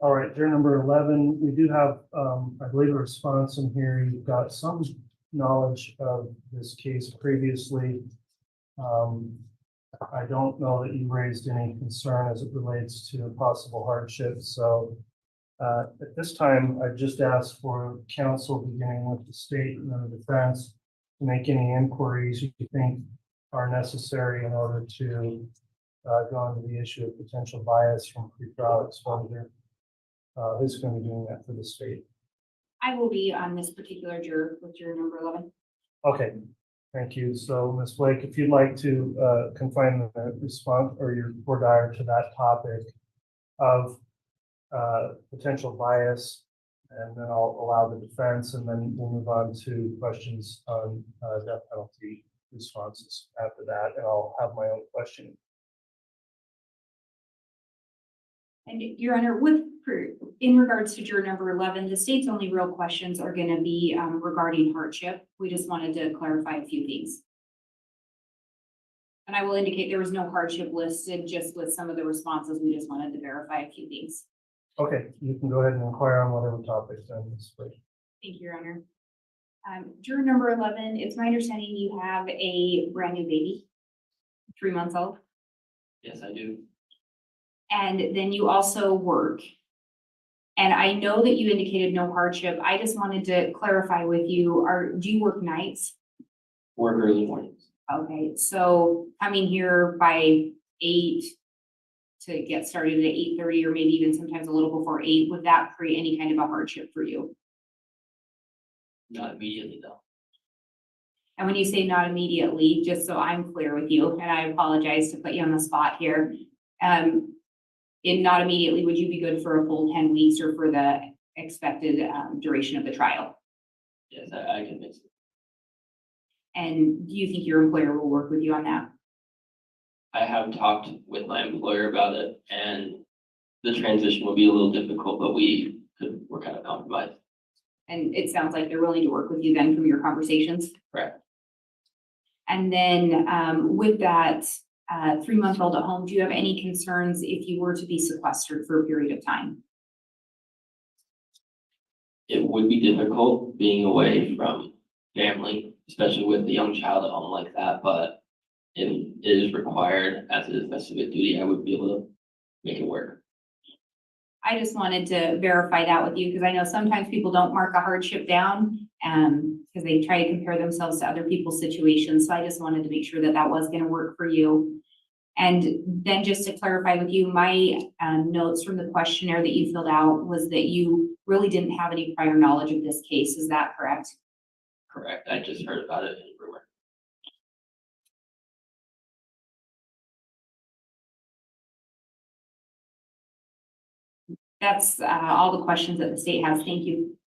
All right, juror number 11, we do have, I believe, a response in here. You've got some knowledge of this case previously. I don't know that you raised any concern as it relates to possible hardship. So at this time, I just asked for counsel, beginning with the state and then the defense, to make any inquiries you think are necessary in order to go into the issue of potential bias from pretrial exposure. Who's going to be doing that for the state? I will be on this particular juror with juror number 11. Okay, thank you. So Ms. Blake, if you'd like to confine the response or your voir dire to that topic of potential bias, and then I'll allow the defense, and then we'll move on to questions on death penalty responses after that, and I'll have my own question. And Your Honor, in regards to juror number 11, the state's only real questions are going to be regarding hardship. We just wanted to clarify a few things. And I will indicate there was no hardship listed, just with some of the responses. We just wanted to verify a few things. Okay, you can go ahead and inquire on whatever topics then, Ms. Blake. Thank you, Your Honor. Juror number 11, it's my understanding you have a brand new baby, 3 months old. Yes, I do. And then you also work. And I know that you indicated no hardship. I just wanted to clarify with you, do you work nights? Work early mornings. Okay, so coming here by 8 to get started at 8:30, or maybe even sometimes a little before 8, would that create any kind of a hardship for you? Not immediately though. And when you say not immediately, just so I'm clear with you, and I apologize to put you on the spot here, in not immediately, would you be good for a full 10 weeks or for the expected duration of the trial? Yes, I can mix it. And do you think your employer will work with you on that? I have talked with my employer about it, and the transition will be a little difficult, but we could work out a compromise. And it sounds like they're willing to work with you then from your conversations. Correct. And then with that 3-month-old at home, do you have any concerns if you were to be sequestered for a period of time? It would be difficult being away from family, especially with a young child at home like that, but if it is required, as it is my civic duty, I would be able to make it work. I just wanted to verify that with you, because I know sometimes people don't mark a hardship down because they try to compare themselves to other people's situations. So I just wanted to make sure that that was going to work for you. And then just to clarify with you, my notes from the questionnaire that you filled out was that you really didn't have any prior knowledge of this case. Is that correct? Correct. I just heard about it in rumor. That's all the questions that the state has. Thank you.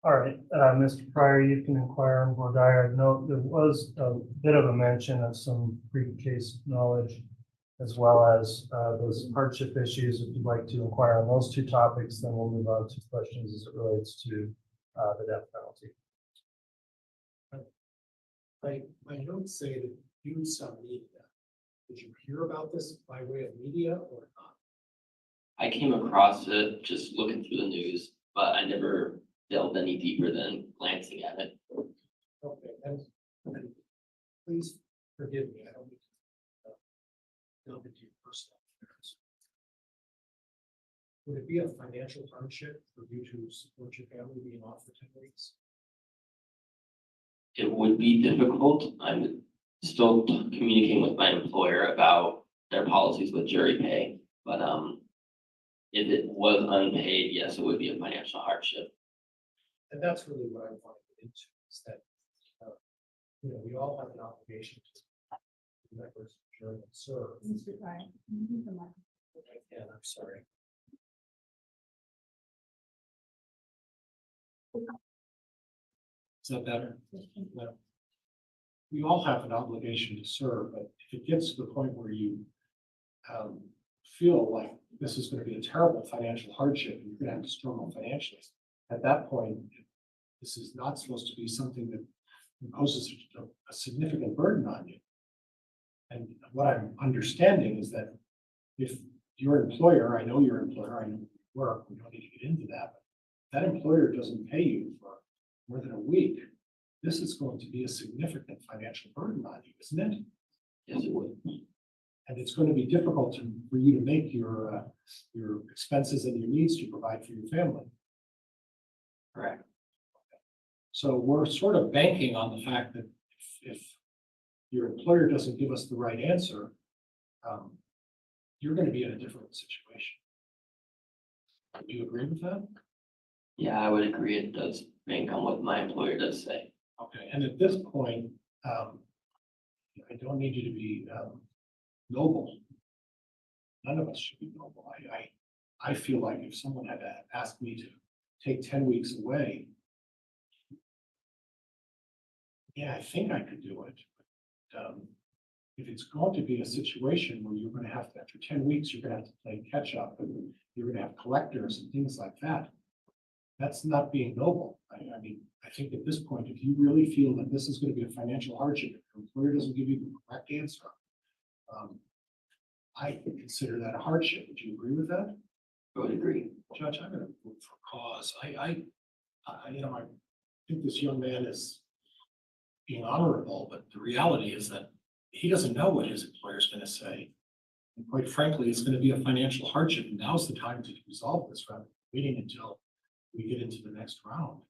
All right, Mr. Pryor, you can inquire on voir dire. Note there was a bit of a mention of some pre-case knowledge, as well as those hardship issues. If you'd like to inquire on those two topics, then we'll move on to questions as it relates to the death penalty. My notes say that you saw media. Did you hear about this by way of media or not? I came across it just looking through the news, but I never delved any deeper than glancing at it. Okay, and please forgive me, I don't mean to delve into your personal affairs. Would it be a financial hardship for you to support your family being off for 10 weeks? It would be difficult. I'm still communicating with my employer about their policies with jury pay, but if it was unpaid, yes, it would be a financial hardship. And that's really what I want to get into, is that, we all have an obligation to members of the jury and serve. Mr. Ryan. And I'm sorry. Is that better? No. We all have an obligation to serve, but if it gets to the point where you feel like this is going to be a terrible financial hardship and you're going to have to struggle financially, at that point, this is not supposed to be something that imposes a significant burden on you. And what I'm understanding is that if your employer, I know your employer, I know you work, we don't need to get into that, but that employer doesn't pay you for more than a week, this is going to be a significant financial burden on you, isn't it? Yes, it would. And it's going to be difficult for you to make your expenses and your needs to provide for your family. Correct. So we're sort of banking on the fact that if your employer doesn't give us the right answer, you're going to be in a different situation. Do you agree with that? Yeah, I would agree. It does bank on what my employer does say. Okay, and at this point, I don't need you to be noble. None of us should be noble. I feel like if someone had asked me to take 10 weeks away, yeah, I think I could do it. But, if it's going to be a situation where you're going to have to, after 10 weeks, you're going to have to play catch up and you're going to have collectors and things like that, that's not being noble. I mean, I think at this point, if you really feel that this is going to be a financial hardship, if your employer doesn't give you the correct answer, I consider that a hardship. Would you agree with that? I would agree. Judge, I'm going to vote for cause. I think this young man is being honorable, but the reality is that he doesn't know what his employer is going to say. And quite frankly, it's going to be a financial hardship, and now's the time to resolve this rather than waiting until we get into the next round.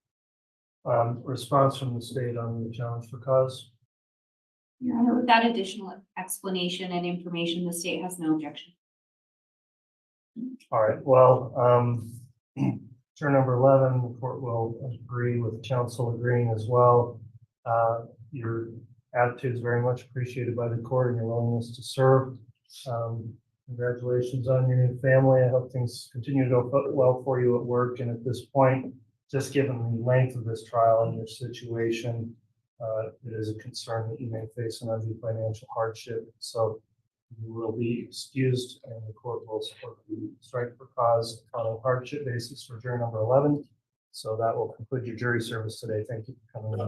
Response from the state on the challenge for cause? Your Honor, with that additional explanation and information, the state has no objection. All right, well, turn number 11, the court will agree with counsel agreeing as well. Your attitude is very much appreciated by the court and your willingness to serve. Congratulations on your new family. I hope things continue to go well for you at work. And at this point, just given the length of this trial and your situation, it is a concern that you may face an undue financial hardship. So you will be excused and the court will support the strike for cause on a hardship basis for jury number 11. So that will conclude your jury service today. Thank you for coming in.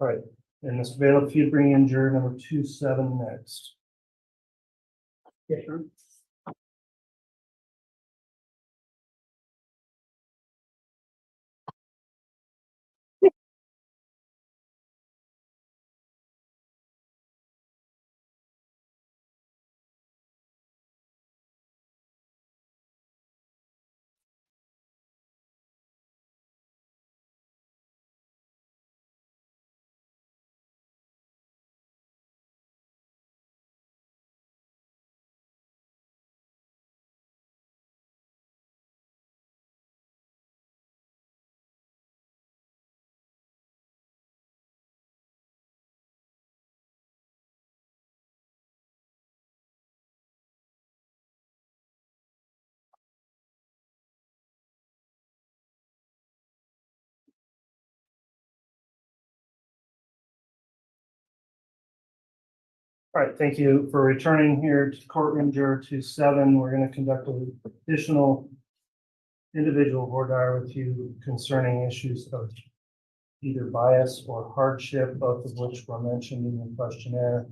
All right, and Mr. Bailiff, if you bring in juror number 27 next. Yeah, sure. All right, thank you for returning here to courtroom juror 27. We're going to conduct an additional individual voir dire with you concerning issues of either bias or hardship, both of which were mentioned in the questionnaire.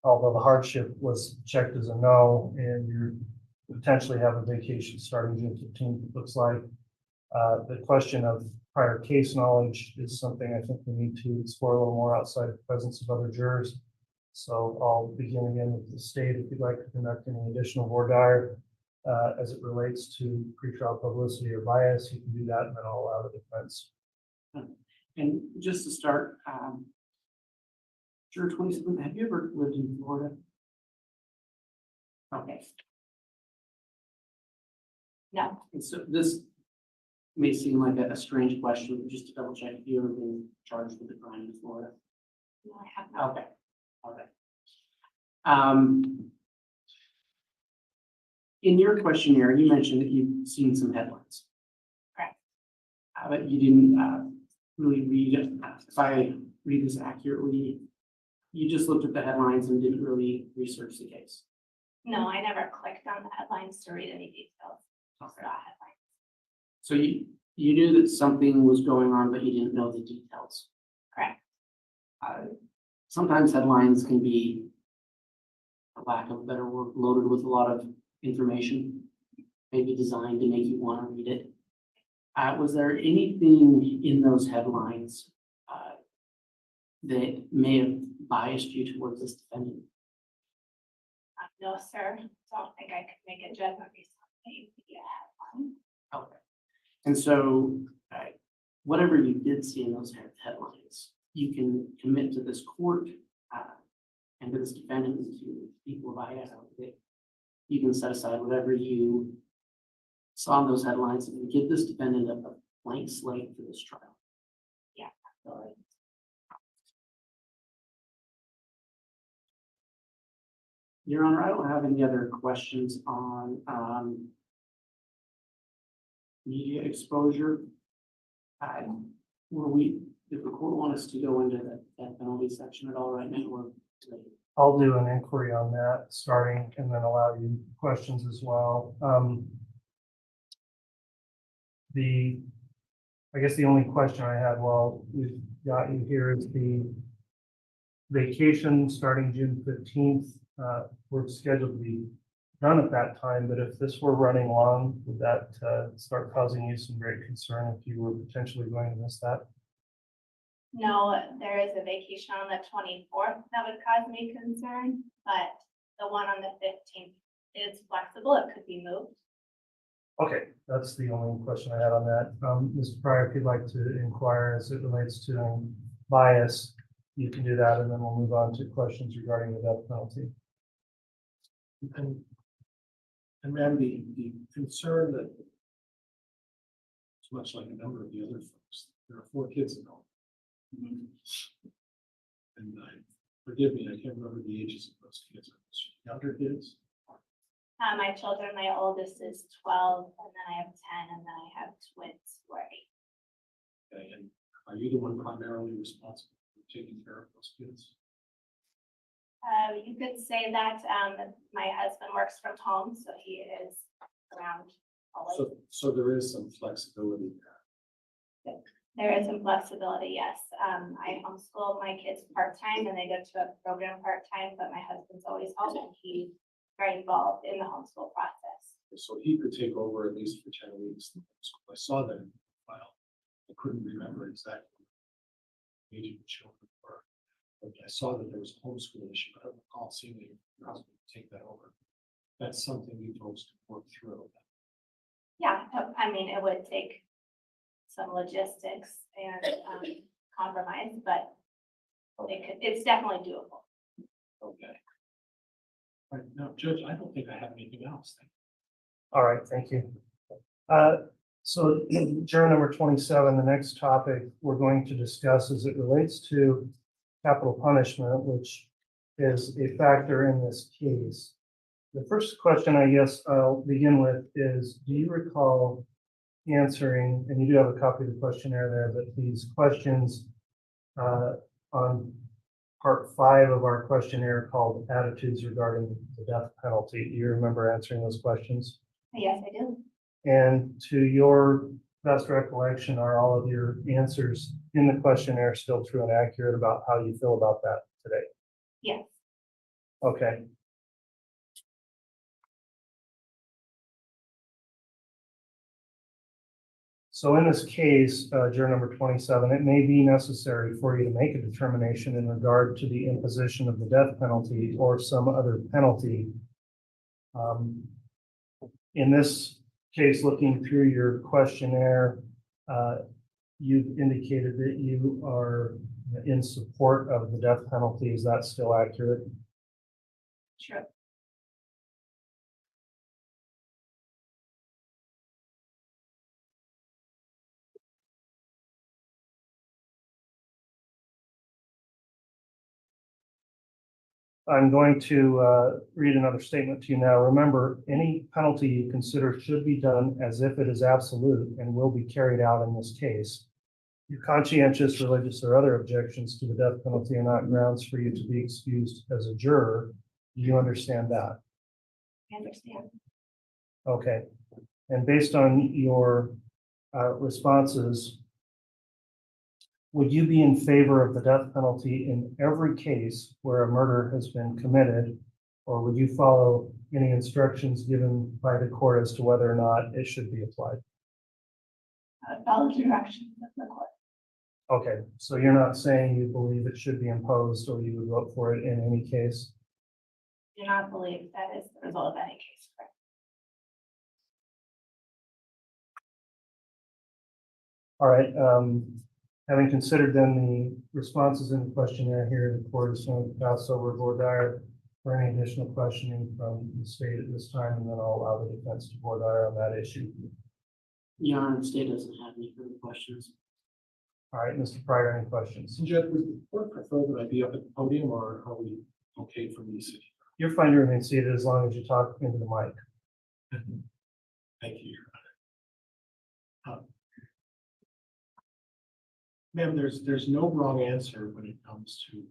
Although the hardship was checked as a no, and you potentially have a vacation starting June 15th, it looks like. The question of prior case knowledge is something I think we need to explore a little more outside the presence of other jurors. So I'll begin again with the state. If you'd like to conduct any additional voir dire as it relates to pretrial publicity or bias, you can do that, and then I'll allow the defense. And just to start, juror 27, have you ever lived in Florida? Okay. No, And so this may seem like a strange question, but just to double check, have you ever been charged with a crime in Florida? no, I have not. Okay, okay. In your questionnaire, you mentioned that you've seen some headlines. Correct. But you didn't really read it. If I read this accurately, you just looked at the headlines and didn't really research the case. No, I never clicked on the headlines to read any details. Just saw headlines. So you knew that something was going on, but you didn't know the details. Correct. Sometimes headlines can be, for lack of a better word, loaded with a lot of information, maybe designed to make you want to read it. Was there anything in those headlines that may have biased you towards this defendant? No, sir, don't think I could make a judgment based on the media headline. Okay. And so, whatever you did see in those headlines, you can commit to this court and to this defendant to equal bias. You can set aside whatever you saw in those headlines and give this defendant a blank slate for this trial. Yeah, absolutely. Your Honor, I don't have any other questions on media exposure. If the court wants us to go into that penalty section at all right now, or I'll do an inquiry on that starting and then allow you questions as well. I guess the only question I had while we've got you here is the vacation starting June 15th. We're scheduled to be done at that time, but if this were running long, would that start causing you some great concern if you were potentially going to miss that? No, there is a vacation on the 24th that would cause me concern, but the one on the 15th is flexible. It could be moved. Okay, that's the only question I had on that. Mr. Pryor, if you'd like to inquire as it relates to bias, you can do that, and then we'll move on to questions regarding the death penalty. And ma'am, the concern that it's much like a number of the other folks, there are 4 kids at home. And forgive me, I can't remember the ages of those kids. Younger kids? My children, my oldest is 12, and then I have 10, and then I have twins who are 8. Okay, and are you the one primarily responsible for taking care of those kids? You could say that my husband works from home, so he is around always. So there is some flexibility there. There is some flexibility, yes. I homeschool my kids part-time and they go to a program part-time, but my husband's always home and he's very involved in the homeschool process. So he could take over at least for 10 weeks. I saw that in the file. I couldn't remember exactly the age of the children were. But I saw that there was a homeschool issue. I don't recall seeing your husband take that over. That's something you folks can work through. Yeah, I mean, it would take some logistics and compromise, but it's definitely doable. Okay. All right, now, Judge, I don't think I have anything else. All right, thank you. So juror number 27, the next topic we're going to discuss as it relates to capital punishment, which is a factor in this case. The first question I guess I'll begin with is, do you recall answering, and you do have a copy of the questionnaire there, but these questions on part 5 of our questionnaire called attitudes regarding the death penalty. Do you remember answering those questions? Yes, I do. And to your best recollection, are all of your answers in the questionnaire still true and accurate about how you feel about that today? Yes. Okay. So in this case, juror number 27, it may be necessary for you to make a determination in regard to the imposition of the death penalty or some other penalty. In this case, looking through your questionnaire, you've indicated that you are in support of the death penalty. Is that still accurate? Sure. I'm going to read another statement to you now. Remember, any penalty you consider should be done as if it is absolute and will be carried out in this case. Your conscientious, religious, or other objections to the death penalty are not grounds for you to be excused as a juror. Do you understand that? I understand. Okay. And based on your responses, would you be in favor of the death penalty in every case where a murder has been committed? Or would you follow any instructions given by the court as to whether or not it should be applied? Follow the directions of the court. Okay, so you're not saying you believe it should be imposed or you would vote for it in any case? Do not believe that is the result of any case. Correct. All right, having considered then the responses in the questionnaire here, the court is going to pass over voir dire for any additional questioning from the state at this time, and then I'll allow the defense to voir dire on that issue. Your Honor, the state doesn't have any further questions. All right, Mr. Pryor, any questions? Judge, would the court prefer that I be up at the podium, or are we okay for me to sit You're fine to remain seated as long as you talk into the mic. here? Thank you, Your Honor. Ma'am, there's no wrong answer when it comes to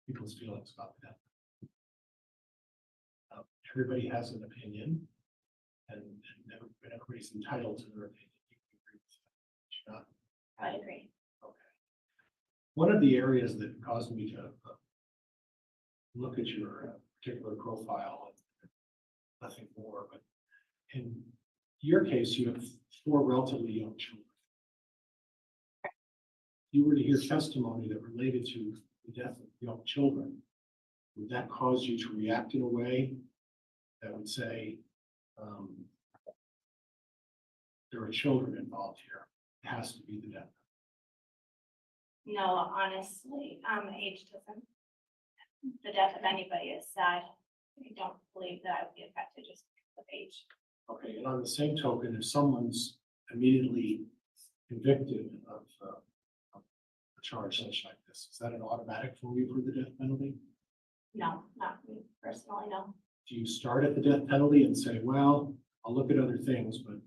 people's feelings about that. Everybody has an opinion, and everybody's entitled to their opinion. You can agree with that, should not. I agree. Okay. One of the areas that caused me to look at your particular profile, and nothing more, but in your case, you have 4 relatively young children. If you were to hear testimony that related to the death of young children, would that cause you to react in a way that would say, there are children involved here? It has to be the death. No, honestly, age doesn't. The death of anybody is sad. I don't believe that I would be affected just because of age. Okay, and on the same token, if someone's immediately convicted of a charge such like this, is that an automatic for you for the death penalty? No, not me personally, no. Do you start at the death penalty and say, well, I'll look at other things, but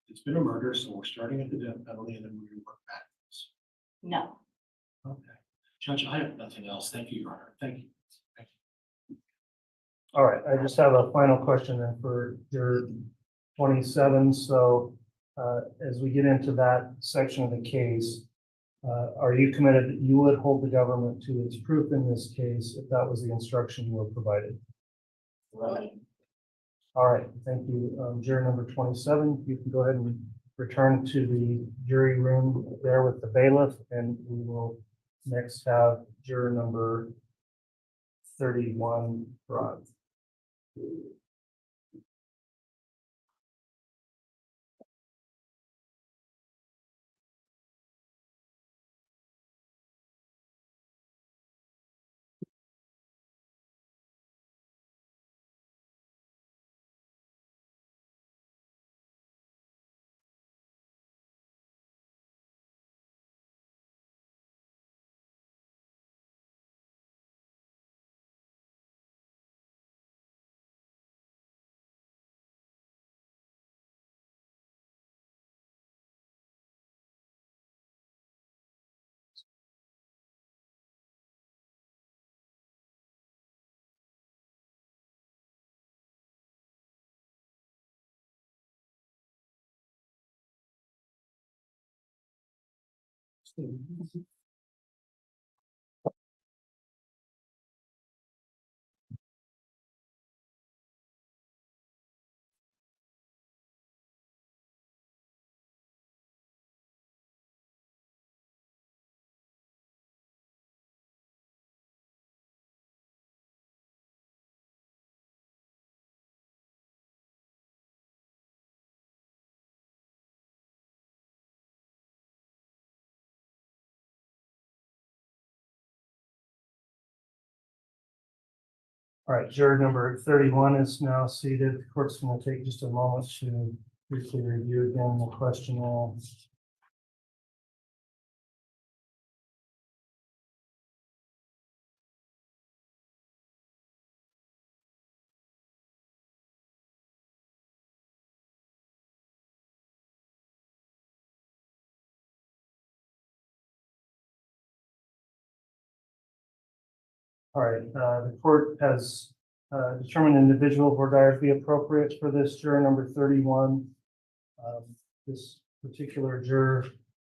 it's been a murder, so we're starting at the death penalty and then we're going to work backwards? No. Okay. Judge, I have nothing else. Thank you, Your Honor. Thank you. All right, I just have a final question then for your 27. So as we get into that section of the case, are you committed that you would hold the government to its proof in this case if that was the instruction you were provided? Really? All right, thank you. Juror number 27, you can go ahead and return to the jury room there with the bailiff, and we will next have juror number 31, Rod. All right, juror number 31 is now seated. The court's going to take just a moment to briefly review again the questionnaire. All right, the court has determined an individual voir dire to be appropriate for this juror number 31. This particular juror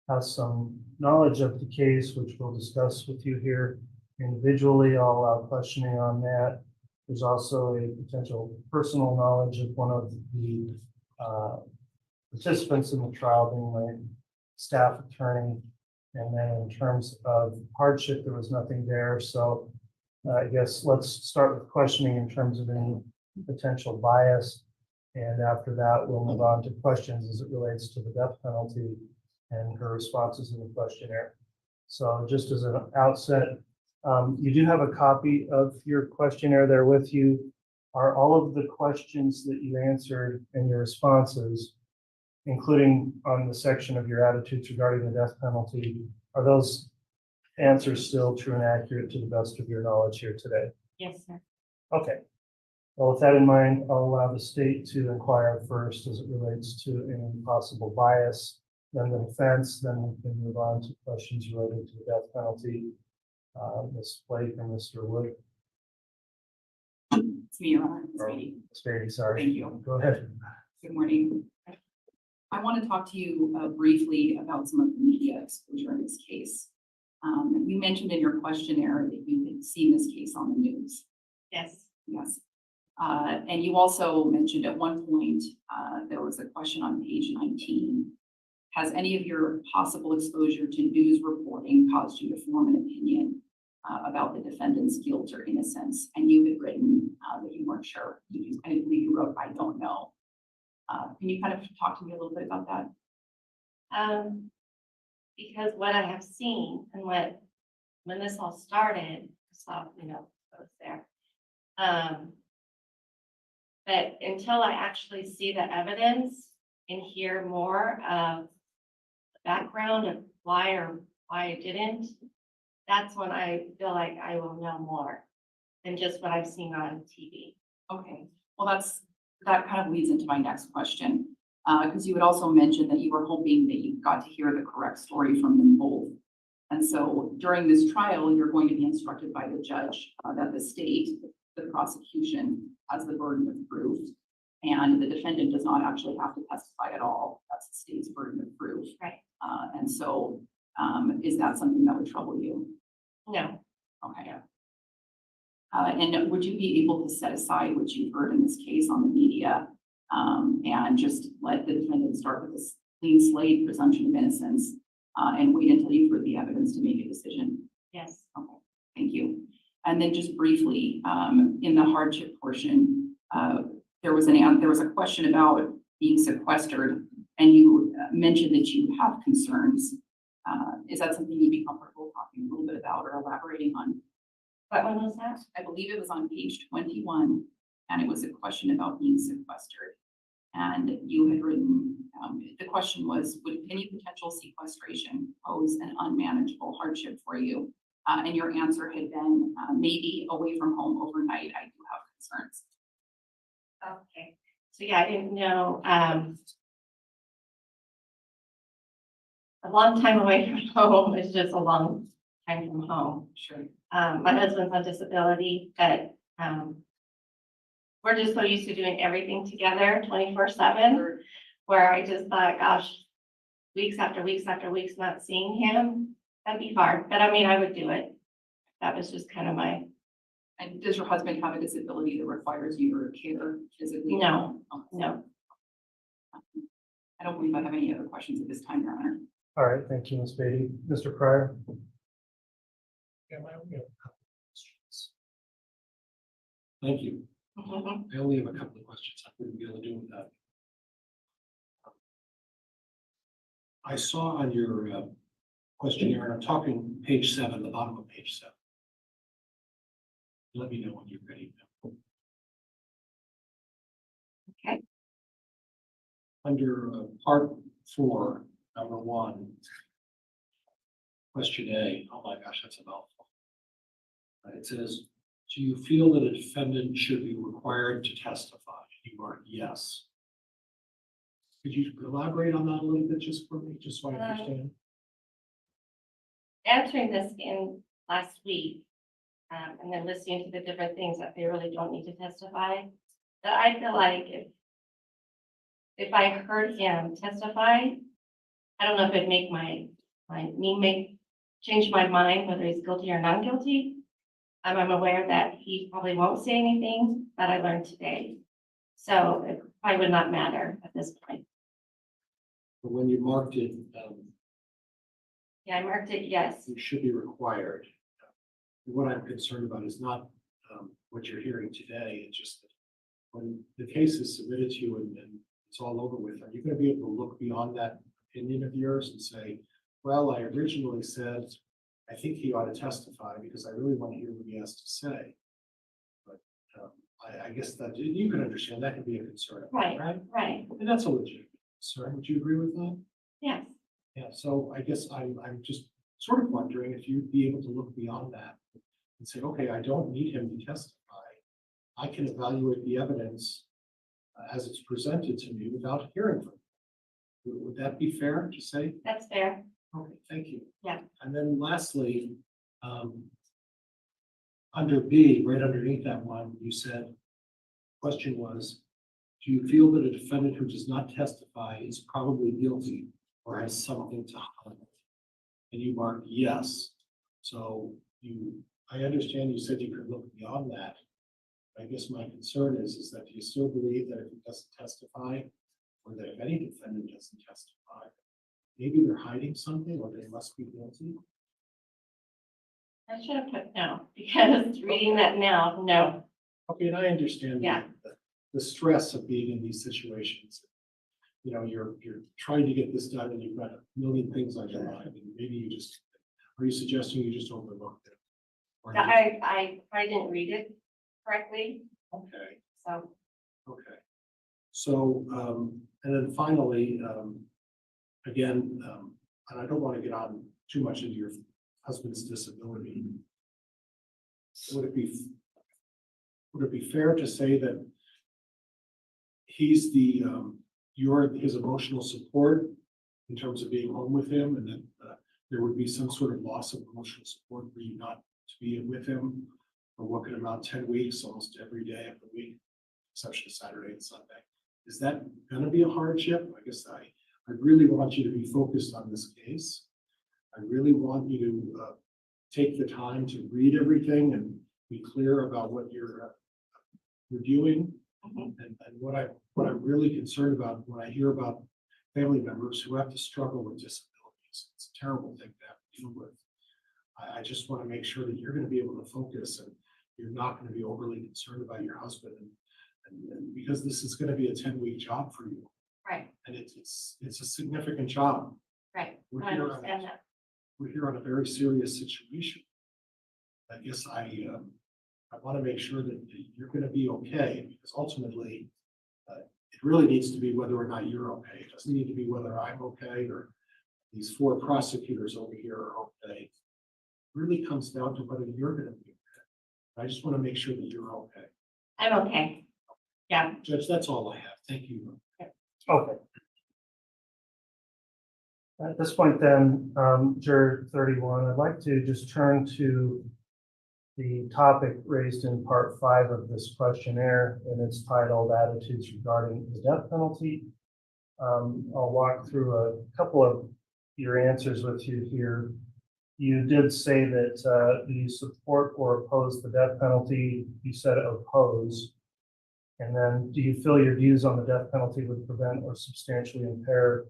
has some knowledge of the case, which we'll discuss with you here individually. I'll allow questioning on that. There's also a potential personal knowledge of one of the participants in the trial, being my staff attorney. And then in terms of hardship, there was nothing there. So I guess let's start with questioning in terms of any potential bias. And after that, we'll move on to questions as it relates to the death penalty and her responses in the questionnaire. So just as an outset, you do have a copy of your questionnaire there with you. Are all of the questions that you answered and your responses, including on the section of your attitudes regarding the death penalty, are those answers still true and accurate to the best of your knowledge here today? Yes, sir. Okay. Well, with that in mind, I'll allow the state to inquire first as it relates to any possible bias, then the defense, then we can move on to questions related to the death penalty. Ms. Blake and Mr. Wood. It's me, Your Honor. It's Oh, Beatty. Ms. Beatty, sorry. Thank you. Go ahead. Good morning. I want to talk to you briefly about some of the media exposure in this case. You mentioned in your questionnaire that you had seen this case on the news. Yes. Yes. And you also mentioned at one point, there was a question on page 19. Has any of your possible exposure to news reporting caused you to form an opinion about the defendant's guilt or innocence? And you had written that you weren't sure. I believe you wrote, I don't know. Can you kind of talk to me a little bit about that? Because what I have seen and when this all started, I saw, I was there. But until I actually see the evidence and hear more of the background of why I didn't, that's when I feel like I will know more than just what I've seen on TV. Okay, well, that kind of leads into my next question. Because you had also mentioned that you were hoping that you got to hear the correct story from them both. And so during this trial, you're going to be instructed by the judge that the state, the prosecution, has the burden of proof, and the defendant does not actually have to testify at all. That's the state's burden of proof. Right. And so is that something that would trouble you? No. Okay. And would you be able to set aside what you've heard in this case on the media and just let the defendant start with this clean slate presumption of innocence and wait until you've heard the evidence to make a decision? Yes. Okay, thank you. And then just briefly, in the hardship portion, there was a question about being sequestered, and you mentioned that you have concerns. Is that something you'd be comfortable talking a little bit about or elaborating on? What one was that? I believe it was on page 21, and it was a question about being sequestered. And you had written, the question was, would any potential sequestration pose an unmanageable hardship for you? And your answer had been, maybe away from home overnight, I do have concerns. Okay. So yeah, I didn't know, a long time away from home is just a long time from home. Sure. My husband's on disability, but we're just so used to doing everything together 24/7, where I just thought, gosh, weeks after weeks after weeks not seeing him, that'd be hard. But I mean, I would do it. That was just kind of my. And does your husband have a disability that requires your care physically? No, Oh, no. I don't believe I have any other questions at this time, Your Honor. All right, thank you, Ms. Beatty. Mr. Pryor? Yeah, I only have a couple of questions. Thank you. Mhm. I only have a couple of questions. I wouldn't be able to do without. I saw on your questionnaire, and I'm talking page 7, the bottom of page 7. Let me know when you're ready. Okay. Under part 4, number 1, question A, oh my gosh, that's a mouthful. It says, do you feel that a defendant should be required to testify? You mark yes. Could you elaborate on that a little bit just for me, just so I understand? Answering this in last week, and then listening to the different things that they really don't need to testify, that I feel like if I heard him testify, I don't know if it'd make change my mind whether he's guilty or not guilty. I'm aware that he probably won't say anything that I learned today. So it probably would not matter at this point. But when you marked it, Yeah, I marked it yes. you should be required. What I'm concerned about is not what you're hearing today, it's just that when the case is submitted to you and it's all over with, are you going to be able to look beyond that opinion of yours and say, well, I originally said, I think he ought to testify because I really want to hear what he has to say. But I guess that you can understand that can be a concern. Right. And that's a legitimate concern. Would you agree with that? Yes. Yeah, so I guess I'm just sort of wondering if you'd be able to look beyond that and say, okay, I don't need him to testify. I can evaluate the evidence as it's presented to me without hearing from him. Would that be fair to say? That's fair. Okay, thank you. Yeah. And then lastly, under B, right underneath that one, you said, question was, do you feel that a defendant who does not testify is probably guilty or has something to hide? And you marked yes. So I understand you said you could look beyond that. I guess my concern is that do you still believe that if he doesn't testify, or that if any defendant doesn't testify, maybe they're hiding something or they must be guilty? I should have put no, because reading that now, no. Okay, and I understand Yeah. the stress of being in these situations. You know, you're trying to get this done and you've got a million things on your mind, and maybe are you suggesting you just overlooked it? Or you- I didn't read it correctly, Okay, so. okay. So, and then finally, again, and I don't want to get on too much into your husband's disability. Would it be fair to say that he's you're his emotional support in terms of being home with him, and that there would be some sort of loss of emotional support for you not to be with him for what could amount 10 weeks, almost every day of the week, exception of Saturday and Sunday? Is that going to be a hardship? I guess I really want you to be focused on this case. I really want you to take the time to read everything and be clear about what you're doing. And what I'm really concerned about when I hear about family members who have to struggle with disabilities, it's a terrible thing to have to deal with. I just want to make sure that you're going to be able to focus and you're not going to be overly concerned about your husband, and because this is going to be a 10-week job for you. Right. And it's a significant job. Right. We're I here understand that. We're here on a very serious situation. I guess I want to make sure that you're going to be okay, because ultimately it really needs to be whether or not you're okay. It doesn't need to be whether I'm okay or these 4 prosecutors over here are okay. It really comes down to whether you're going to be okay. I just want to make sure that you're okay. I'm okay. Yeah. Judge, that's all I have. Thank you. Okay. At this point then, juror 31, I'd like to just turn to the topic raised in part 5 of this questionnaire, and it's titled Attitudes Regarding the Death Penalty. I'll walk through a couple of your answers with you here. You did say that do you support or oppose the death penalty? You said oppose. And then, do you feel your views on the death penalty would prevent or substantially impair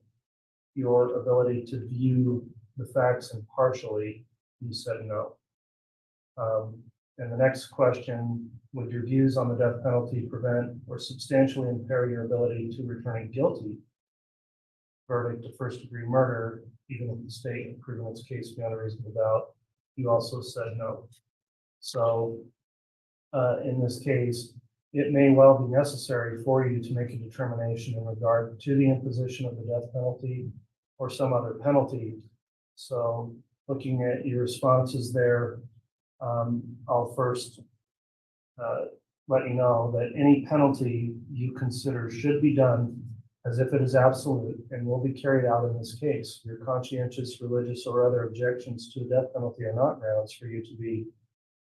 your ability to view the facts impartially? You said no. And the next question, would your views on the death penalty prevent or substantially impair your ability to return a guilty verdict of first-degree murder, even if the state had proven its case beyond a reasonable doubt? You also said no. So in this case, it may well be necessary for you to make a determination in regard to the imposition of the death penalty or some other penalty. So looking at your responses there, I'll first let you know that any penalty you consider should be done as if it is absolute and will be carried out in this case. Your conscientious, religious, or other objections to the death penalty are not grounds for you to be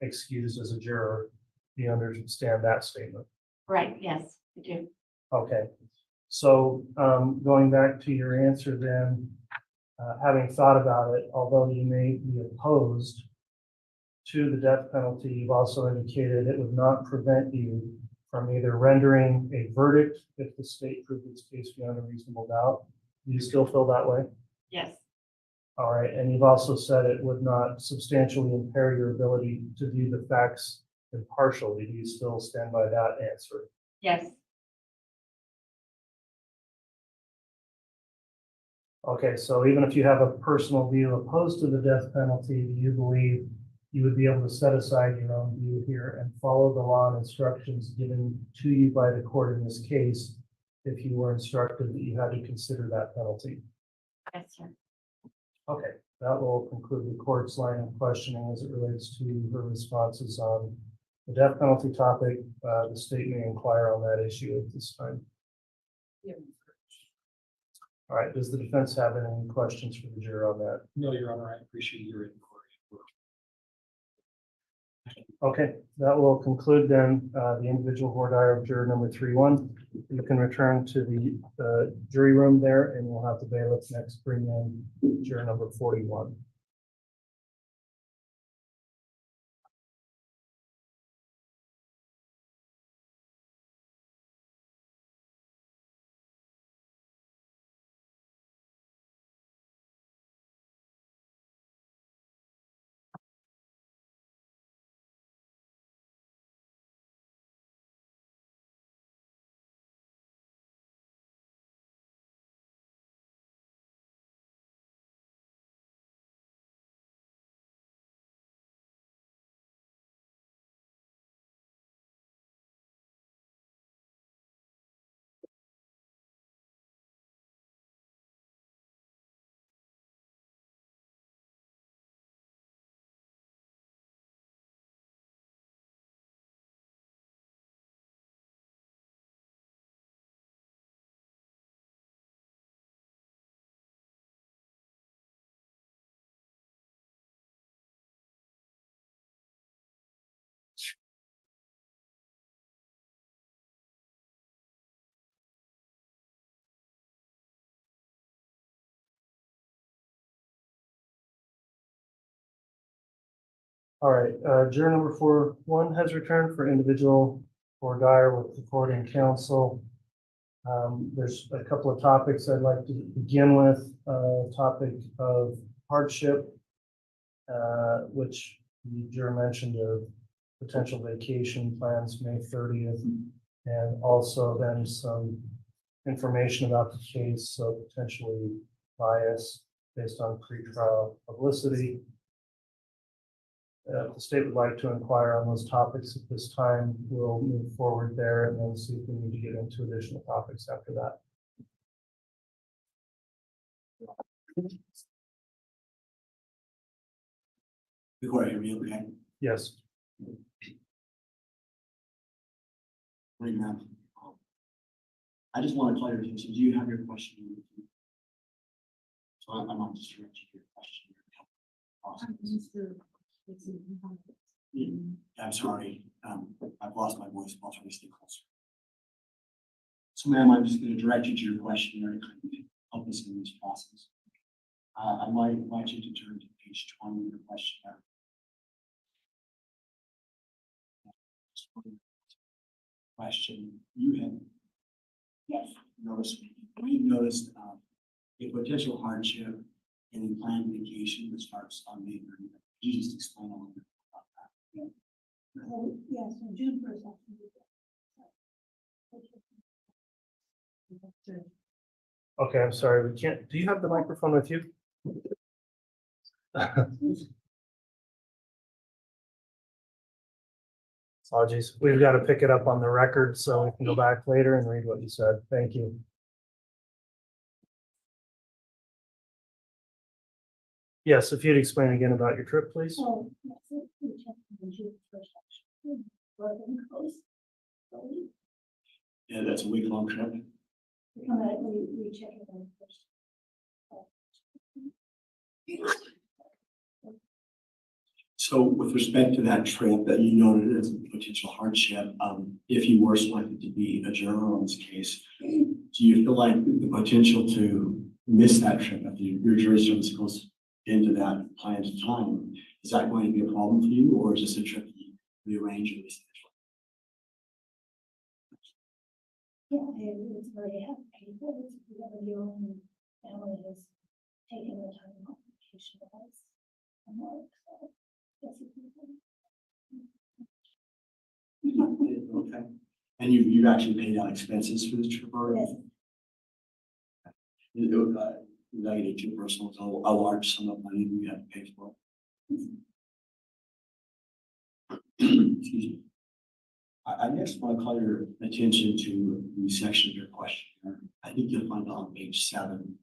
excused as a juror. Do you understand that statement? Right, yes, I do. Okay, so going back to your answer then, having thought about it, although you may be opposed to the death penalty, you've also indicated it would not prevent you from either rendering a verdict if the state proved its case beyond a reasonable doubt. Do you still feel that way? Yes, All right, and you've also said it would not substantially impair your ability to view the facts impartially. Do you still stand by that answer? yes, Okay, so even if you have a personal view opposed to the death penalty, do you believe you would be able to set aside your own view here and follow the law and instructions given to you by the court in this case if you were instructed that you had to consider that penalty? yes, sir. Okay, that will conclude the court's line of questioning as it relates to her responses on the death penalty topic. The state may inquire on that issue at this time. All right, does the defense have any questions for the juror on that? No, Your Honor, I appreciate your inquiry. Okay, that will conclude then the individual voir dire of juror number 3-1. You can return to the jury room there and we'll have the bailiff next bring in juror number 41. All right, juror number 41 has returned for individual voir dire with the court and counsel. There's a couple of topics I'd like to begin with. Topic of hardship, which the juror mentioned of potential vacation plans May 30th, and also then some information about the case, so potentially bias based on pretrial publicity. If the state would like to inquire on those topics at this time, we'll move forward there and then see if we need to get into additional topics after that. Before I hear me, okay? Yes. Right now. I just want to call your attention. Do you have your question? So I'm not just direct you your question. I'm sorry. I've lost my voice. I'll try to stay closer. So ma'am, I'm just going to direct you to your question here to kind of help us in this process. I might invite you to turn to page 20 of your questionnaire. Question you have. Yes. We've noticed a potential hardship in the planned vacation that starts on May 30th. Could you just explain a little bit about that? Yes, on June 1st. Okay, I'm sorry, we can't. Do you have the microphone with you? Apologies. We've got to pick it up on the record so we can go back later and read what you said. Thank you. Yes, if you'd explain again about your trip, please. So, that's it. We checked the June first action. We're gonna close. So Yeah, that's a week-long trip. we come out, we check it on first. So with respect to that trip that you noted as a potential hardship, if you were selected to be a juror on this case, do you feel like the potential to miss that trip if your jurisdiction goes into that planned time, is that going to be a problem for you, or is this a trip that you rearrange or reschedule? Yeah, it's very happy. Whatever your own family has taken the time on vacation with us. And work, so yes, Okay. And you've actually paid out expenses for this trip already? Yes. Negative to personal, so a large sum of money we have to pay for. Excuse me. I next want to call your attention to the section of your questionnaire. I think you'll find on page 7.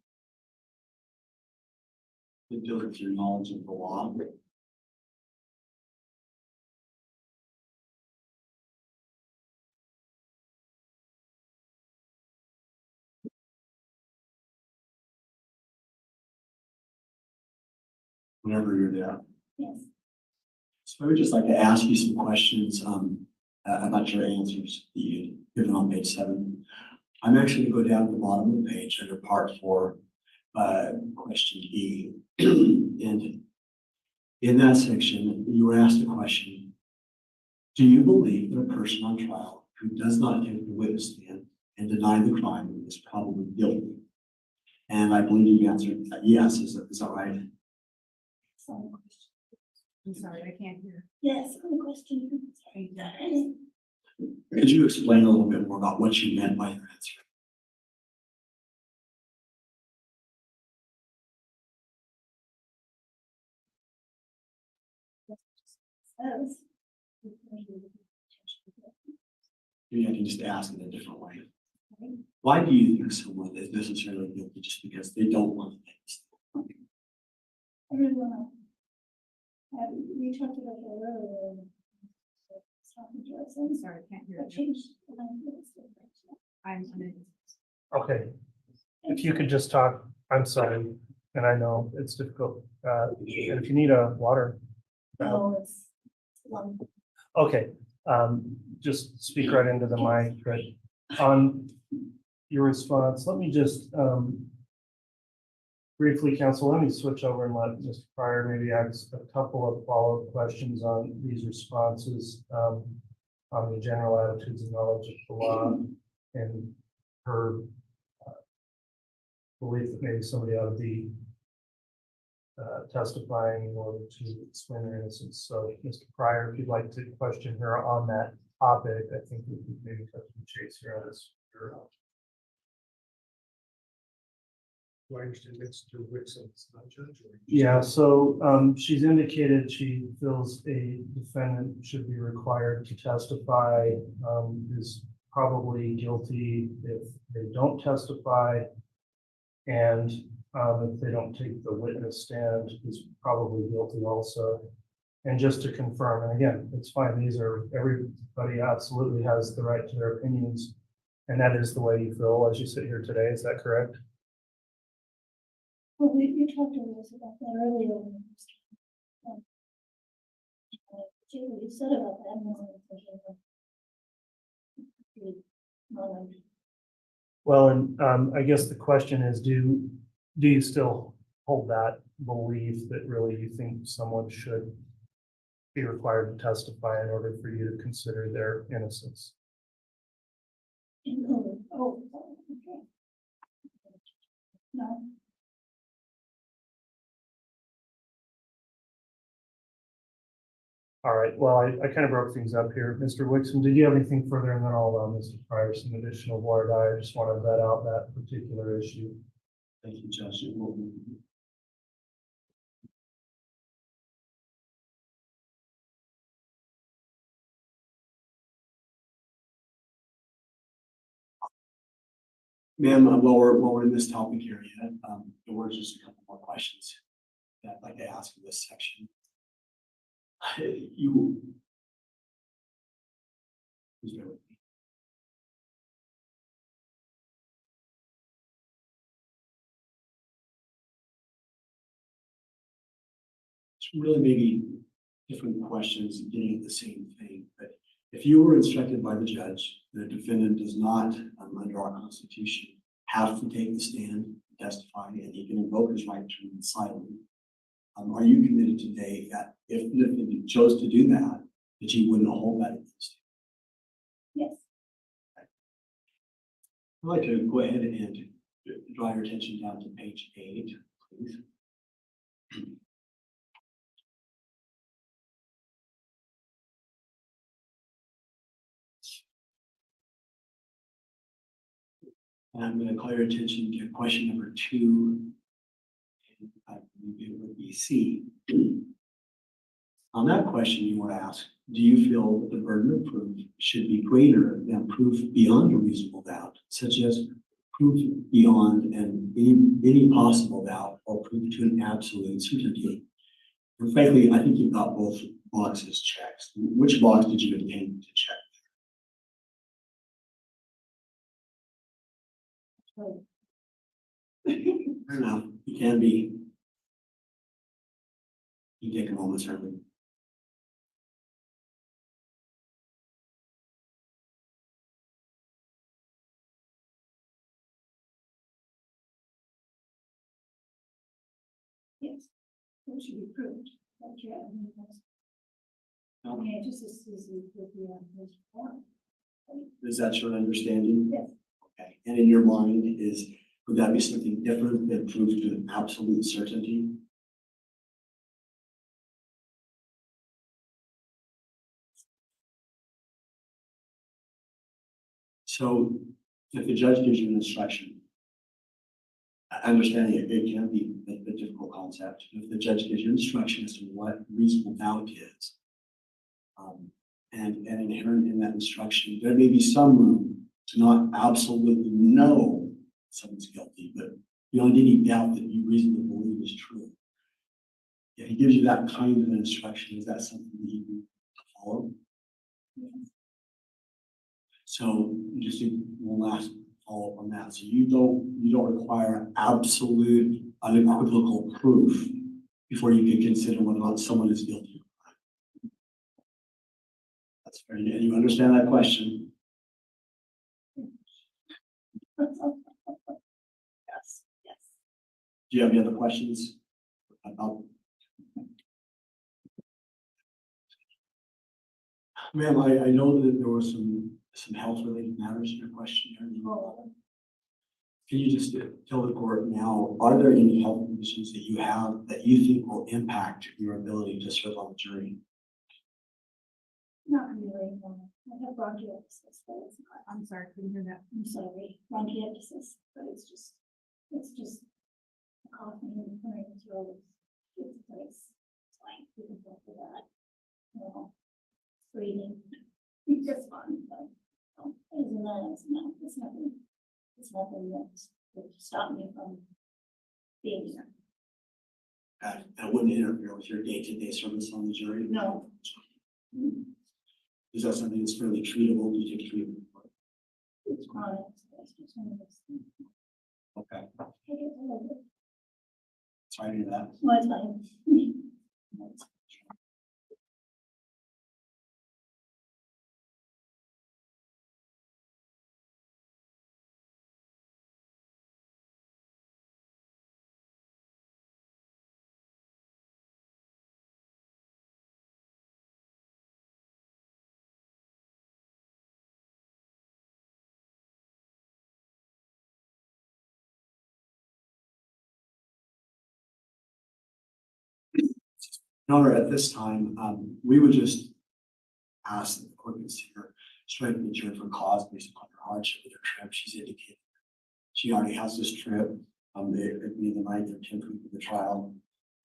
It deals with your knowledge of the law. Whenever you're there. yes. So I would just like to ask you some questions about your answers that you given on page 7. I'm actually going to go down to the bottom of the page under part 4, question E. And in that section, you were asked a question: do you believe that a person on trial who does not take the witness stand and deny the crime is probably guilty? And I believe you answered yes. Is that right? I'm sorry, I can't hear. Yes, good question. Sorry. Could you explain a little bit more about what you meant by your answer? Says. Maybe I can just ask in a different way. Why do you think someone is necessarily guilty just because they don't want to take the stand? I really don't know. We talked about that earlier. I'm sorry, I can't hear. I changed. I'm Okay. If you could just talk, I'm sorry, and I know it's difficult. And if you need a water. No, it's one. Okay, just speak right into the mic, but on your response, let me just briefly, counsel, let me switch over and let Mr. Pryor maybe ask a couple of follow-up questions on these responses, on the general attitudes and knowledge of the law and her belief that maybe somebody ought to be testifying in order to explain their innocence. So, Mr. Pryor, if you'd like to question her on that topic, I think we could maybe cut to the chase here on this. Do I understand Mr. Wixon's not judge? Yeah, so she's indicated she feels a defendant should be required to testify, is probably guilty if they don't testify. And if they don't take the witness stand, is probably guilty also. And just to confirm, and again, it's fine, everybody absolutely has the right to their opinions. And that is the way you feel as you sit here today, is that correct? Well, we talked to us about that earlier. You said about that. Well, and I guess the question is, do you still hold that belief that really you think someone should be required to testify in order for you to consider their innocence? Oh, okay. No. All right, well, I kind of broke things up here. Mr. Wixon, did you have anything further? And then I'll allow Mr. Pryor some additional water. I just want to vet out that particular issue. Thank you, Judge. Ma'am, while we're in this topic area, there were just a couple more questions that I'd like to ask in this section. You. Please bear with me. It's really maybe different questions getting at the same thing, but if you were instructed by the judge, the defendant does not, under our Constitution, have to take the stand, testify, and he can invoke his right to remain silent. Are you committed today that if the defendant chose to do that, that you wouldn't hold that against him? Yes. I'd like to go ahead and draw your attention down to page 8, please. And I'm going to call your attention to question number 2. And I believe it would be C. On that question, you were asked, do you feel that the burden of proof should be greater than proof beyond a reasonable doubt, such as proof beyond any possible doubt or proof to an absolute certainty? And frankly, I think you've got both boxes checked. Which box did you intend to check? Fair enough. You can be. You take a moment, certainly. Yes, it should be proved. Okay, just as easy with the form. Is that your understanding? Yes. Okay. And in your mind, would that be something different than proof to an absolute certainty? So if the judge gives you an instruction, I understand it can be a difficult concept. If the judge gives you instruction as to what reasonable doubt is, and inherent in that instruction, there may be some room to not absolutely know someone's guilty, but beyond any doubt that you reasonably believe is true. If he gives you that kind of an instruction, is that something that you need to follow? Yes. So just one last follow up on that. So you don't require absolute unequivocal proof before you can consider whether or not someone is guilty. That's fair. And you understand that question? Yes, yes. Do you have any other questions about? Ma'am, I know that there were some health related matters in your question here. Can you just tell the court now, are there any health conditions that you have that you think will impact your ability to serve on the jury? Not really. I have bronchiectasis, but it's not, I'm sorry, couldn't hear that. I'm sorry, bronchiectasis, but it's just coughing and clearing the throat. It's fine. You can go for that. No, breathing. It's just fun, but it's nothing. It's nothing that would stop me from being here. That wouldn't interfere with your day-to-day service on the jury? No. Is that something that's fairly treatable? Do you take treatment for it? It's chronic. It's just one of those things. Okay. Take it a little bit. Sorry to hear that. Well, it's fine. Your Honor, at this time, we would just ask that the court consider striking the jury for cause based upon her hardship with her trip. She's indicated she already has this trip. It'd be the 9th or 10th week of the trial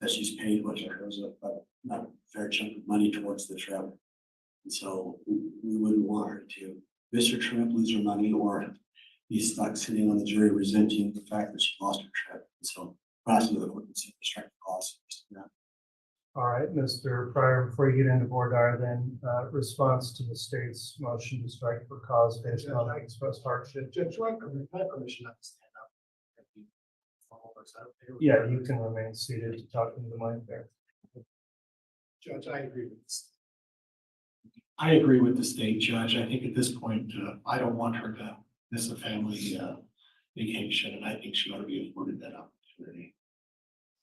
that she's paid, which was a fair chunk of money towards the trip. And so we wouldn't want her to miss her trip, lose her money, or be stuck sitting on the jury resenting the fact that she lost her trip. So, last of the court, strike the cause. All right, Mr. Pryor, before you get into voir dire, then, response to the state's motion to strike for cause based on expressed hardship. Judge, do I have permission not to stand up? Yeah, you can remain seated to talk into the mic there. Judge, I agree with this. I agree with the state judge. I think at this point, I don't want her to miss a family vacation, and I think she ought to be afforded that opportunity.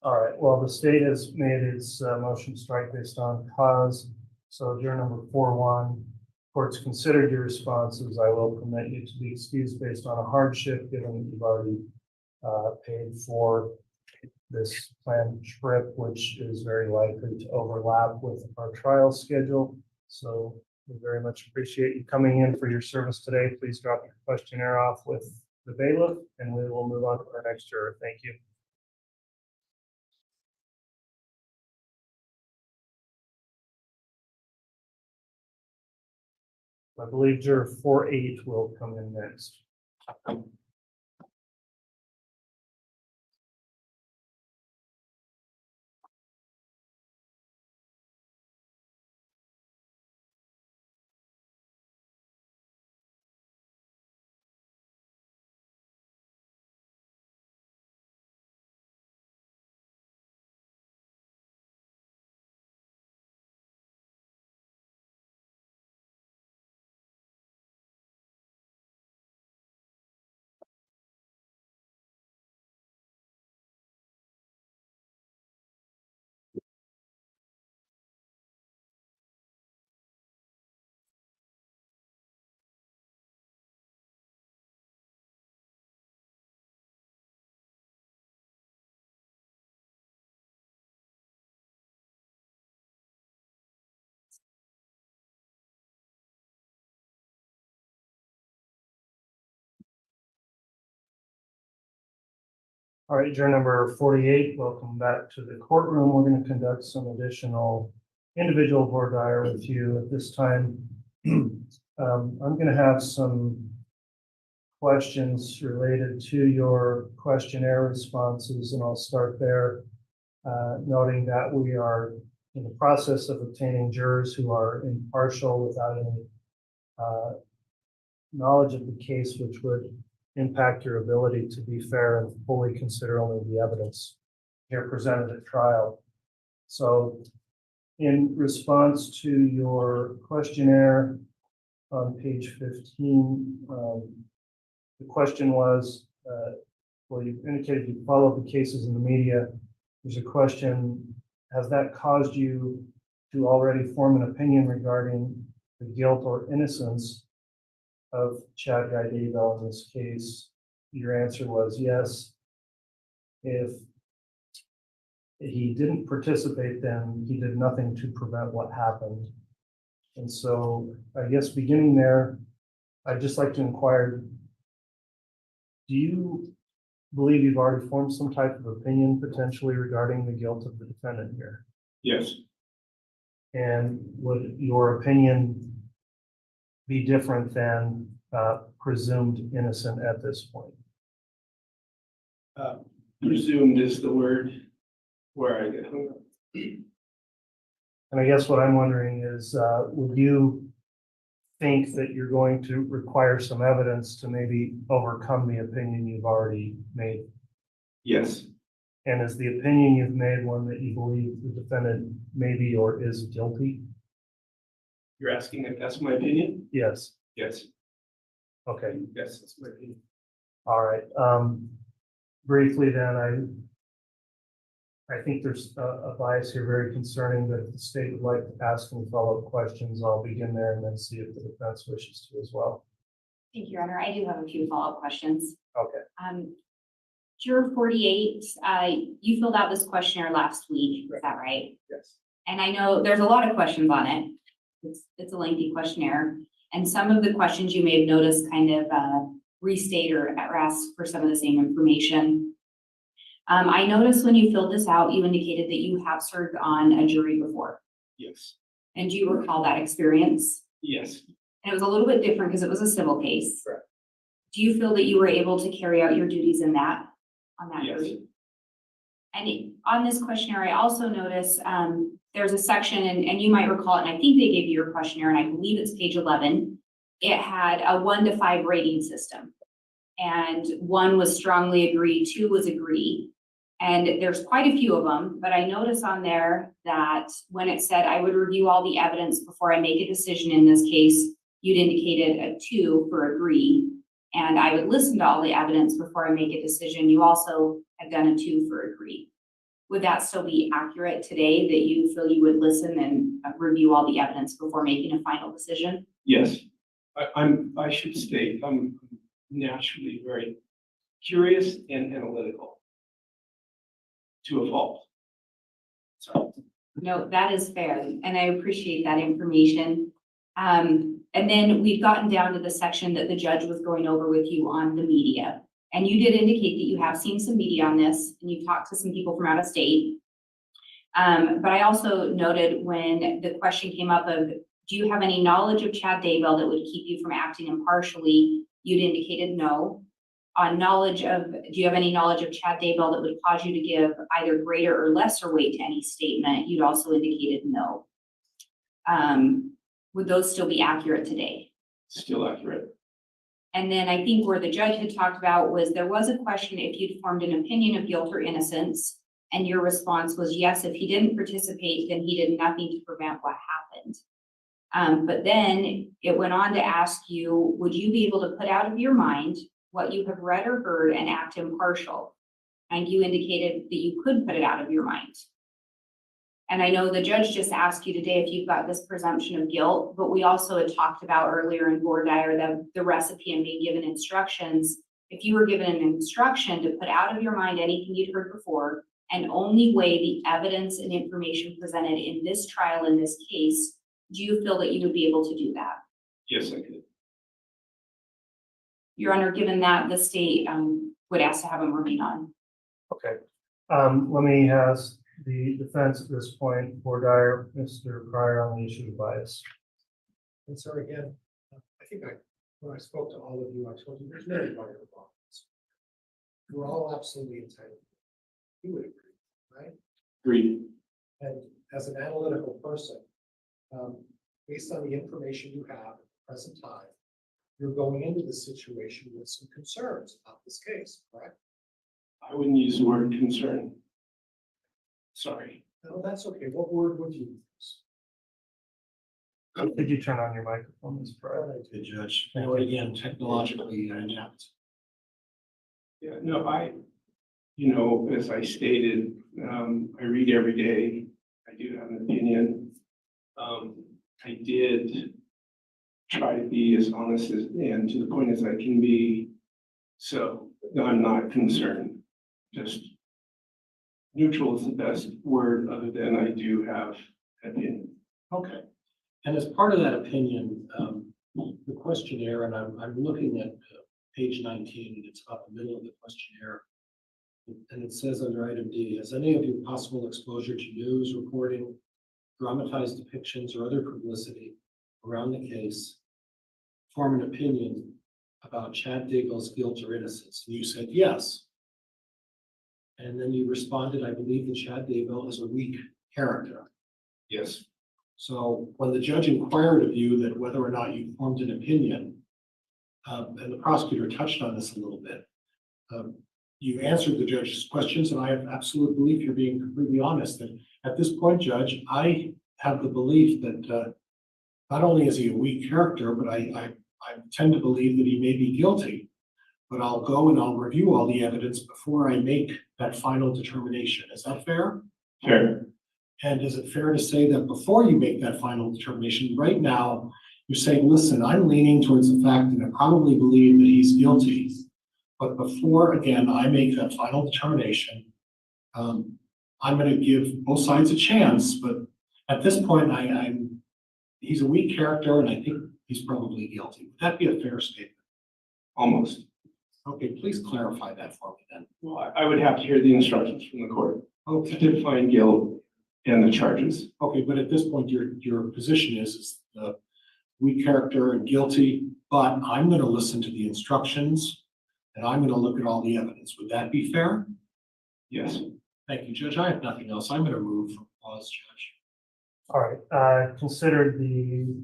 All right, well, the state has made its motion to strike based on cause. So juror number 4-1, court's considered your responses. I will permit you to be excused based on a hardship, given that you've already paid for this planned trip, which is very likely to overlap with our trial schedule. So we very much appreciate you coming in for your service today. Please drop your questionnaire off with the bailiff, and we will move on to our next juror. Thank you. I believe juror 4-8 will come in next. All right, juror number 48, welcome back to the courtroom. We're going to conduct some additional individual voir dire with you at this time. I'm going to have some questions related to your questionnaire responses, and I'll start there, noting that we are in the process of obtaining jurors who are impartial without any knowledge of the case, which would impact your ability to be fair and fully consider only the evidence here presented at trial. So in response to your questionnaire on page 15, the question was, well, you indicated you followed the cases in the media. There's a question, has that caused you to already form an opinion regarding the guilt or innocence of Chad Daybell in this case? Your answer was yes. If he didn't participate, then he did nothing to prevent what happened. And so I guess beginning there, I'd just like to inquire, do you believe you've already formed some type of opinion potentially regarding the guilt of the defendant here? Yes. And would your opinion be different than presumed innocent at this point? Presumed is the word where I get hung up. And I guess what I'm wondering is, would you think that you're going to require some evidence to maybe overcome the opinion you've already made? Yes. And is the opinion you've made one that you believe the defendant may be or is guilty? You're asking if that's my opinion? Yes. Yes. Okay. Yes, that's my opinion. All right. Briefly then, I think there's a bias here very concerning, but if the state would like to ask any follow-up questions, I'll begin there and then see if the defense wishes to as well. Thank you, Your Honor. I do have a few follow-up questions. Okay. Juror 48, you filled out this questionnaire last week, is that right? Yes. And I know there's a lot of questions on it. It's a lengthy questionnaire. And some of the questions you may have noticed kind of restate or ask for some of the same information. I noticed when you filled this out, you indicated that you have served on a jury before. Yes. And do you recall that experience? Yes. And it was a little bit different because it was a civil case. Correct. Do you feel that you were able to carry out your duties on that Yes. jury? And on this questionnaire, I also noticed, there's a section, and you might recall it, and I think they gave you your questionnaire, and I believe it's page 11. It had a 1 to 5 rating system. And 1 was strongly agree, 2 was agree. And there's quite a few of them, but I noticed on there that when it said I would review all the evidence before I make a decision in this case, you'd indicated a 2 for agree. And I would listen to all the evidence before I make a decision. You also have done a 2 for agree. Would that still be accurate today, that you feel you would listen and review all the evidence before making a final decision? Yes, I should state, I'm naturally very curious and analytical to a fault. Sorry. No, that is fair, and I appreciate that information. And then we've gotten down to the section that the judge was going over with you on the media. And you did indicate that you have seen some media on this, and you've talked to some people from out of state. But I also noted when the question came up of, do you have any knowledge of Chad Daybell that would keep you from acting impartially? You'd indicated no. On knowledge of, do you have any knowledge of Chad Daybell that would cause you to give either greater or lesser weight to any statement? You'd also indicated no. Would those still be accurate today? Still accurate. And then I think where the judge had talked about was there was a question if you'd formed an opinion of guilt or innocence, and your response was yes, if he didn't participate, then he did nothing to prevent what happened. But then it went on to ask you, would you be able to put out of your mind what you have read or heard and act impartial? And you indicated that you could put it out of your mind. And I know the judge just asked you today if you've got this presumption of guilt, but we also had talked about earlier in board diary the recipe and being given instructions. If you were given an instruction to put out of your mind anything you'd heard before and only weigh the evidence and information presented in this trial, in this case, do you feel that you would be able to do that? Yes, I could. Your Honor, given that, the state would ask to have him remain on. Okay. Let me ask the defense at this point, Board Dyer, Mr. Pryor, on the issue of bias. And so again, I think when I spoke to all of you, I told you there's no right or wrong. We're all absolutely entitled. You would agree, right? Agreed. And as an analytical person, based on the information you have at the present time, you're going into this situation with some concerns about this case, correct? I wouldn't use the word concern. Sorry. No, that's okay. What word would you use? Did you turn on your microphone, Mr. Pryor? I did, Judge. You know, again, technologically inept. Yeah, no, as I stated, I read every day. I do have an opinion. I did try to be as honest as and to the point as I can be. So no, I'm not concerned. Just neutral is the best word, other than I do have opinion. Okay. And as part of that opinion, the questionnaire, and I'm looking at page 19, and it's about the middle of the questionnaire. And it says under item D, has any of your possible exposure to news reporting, dramatized depictions, or other publicity around the case form an opinion about Chad Daybell's guilt or innocence? And you said yes. And then you responded, I believe that Chad Daybell is a weak character. Yes. So when the judge inquired of you that whether or not you formed an opinion, and the prosecutor touched on this a little bit, you answered the judge's questions, and I have absolute belief you're being completely honest. And at this point, Judge, I have the belief that not only is he a weak character, but I tend to believe that he may be guilty. But I'll go and I'll review all the evidence before I make that final determination. Is that fair? Fair. And is it fair to say that before you make that final determination, right now, you're saying, listen, I'm leaning towards the fact that I probably believe that he's guilty. But before, again, I make that final determination, I'm going to give both sides a chance. But at this point, he's a weak character, and I think he's probably guilty. Would that be a fair statement? Almost. Okay, please clarify that for me then. Well, I would have to hear the instructions from the court Okay. to define guilt and the charges. Okay, but at this point, your position is the weak character and guilty, but I'm gonna listen to the instructions and I'm gonna look at all the evidence. Would that be fair? Yes. Thank you, Judge. I have nothing else. I'm gonna move for pause, Judge. All right, consider the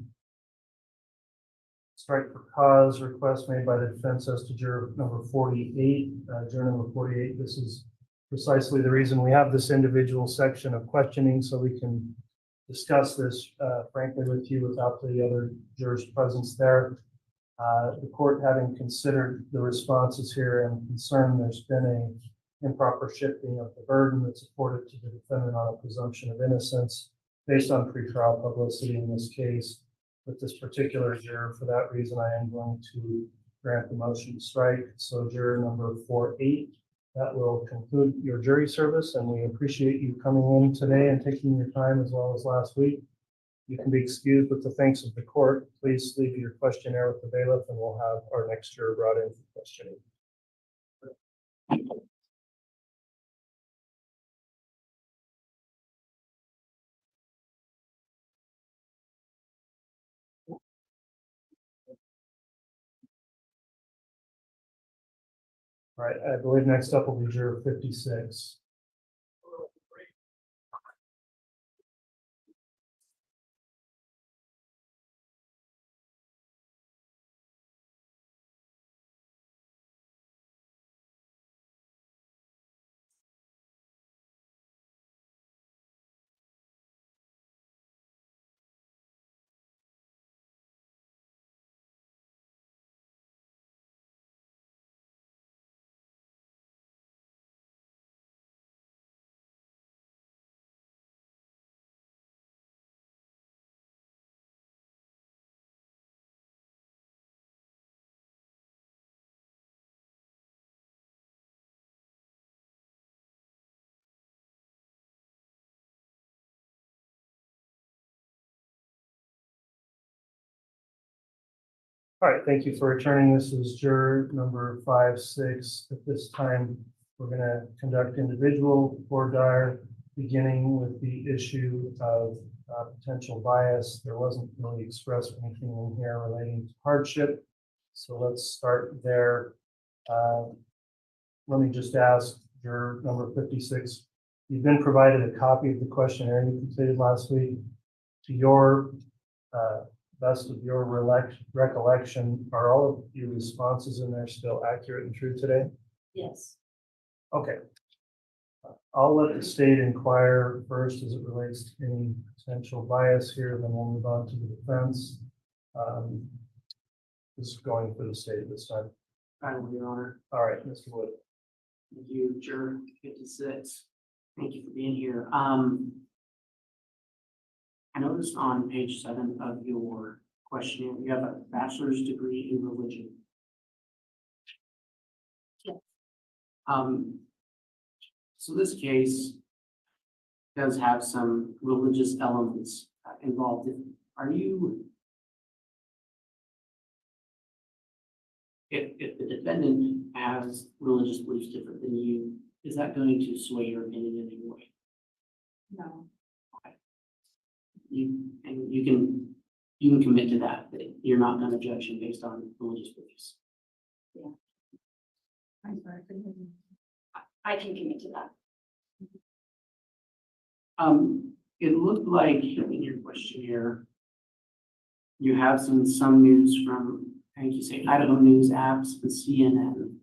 strike for cause request made by the defense as to juror number 48. Juror number 48, this is precisely the reason we have this individual section of questioning, so we can discuss this frankly with you without the other jurors' presence there. The court, having considered the responses here and concerned there's been a improper shifting of the burden that's afforded to the defendant on a presumption of innocence based on pretrial publicity in this case. With this particular juror, for that reason, I am going to grant the motion to strike. So juror number 48, that will conclude your jury service, and we appreciate you coming in today and taking your time as well as last week. You can be excused with the thanks of the court. Please leave your questionnaire with the bailiff, and we'll have our next juror brought in for questioning. All right, I believe next up will be juror 56. All right, thank you for returning. This is juror number 56. At this time, we're going to conduct individual voir dire, beginning with the issue of potential bias. There wasn't really expressed anything in here relating to hardship. So let's start there. Let me just ask juror number 56. You've been provided a copy of the questionnaire you completed last week. To your best of your recollection, are all of your responses in there still accurate and true today? Yes. Okay. I'll let the state inquire first as it relates to any potential bias here, then we'll move on to the defense. This is going for the state this time. I will, Your Honor. All right, Mr. Wood. Thank you, juror 56. Thank you for being here. I noticed on page 7 of your questionnaire, you have a bachelor's degree in religion. Yes. So this case does have some religious elements involved. Are you, if the defendant has religious beliefs different than you, is that going to sway your opinion in any way? No. You can commit to that you're not going to judge him based on religious beliefs. Yeah. I'm sorry. I can commit to that. It looked like in your questionnaire, you have some news from, I think you say Idaho News apps and CNN.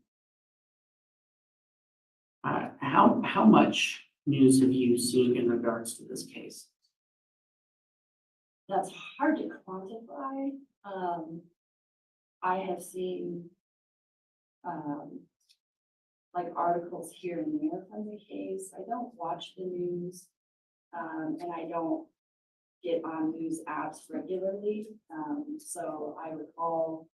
How much news have you seen in regards to this case? That's hard to quantify. I have seen like articles here and there from the case. I don't watch the news, and I don't get on news apps regularly. So I recall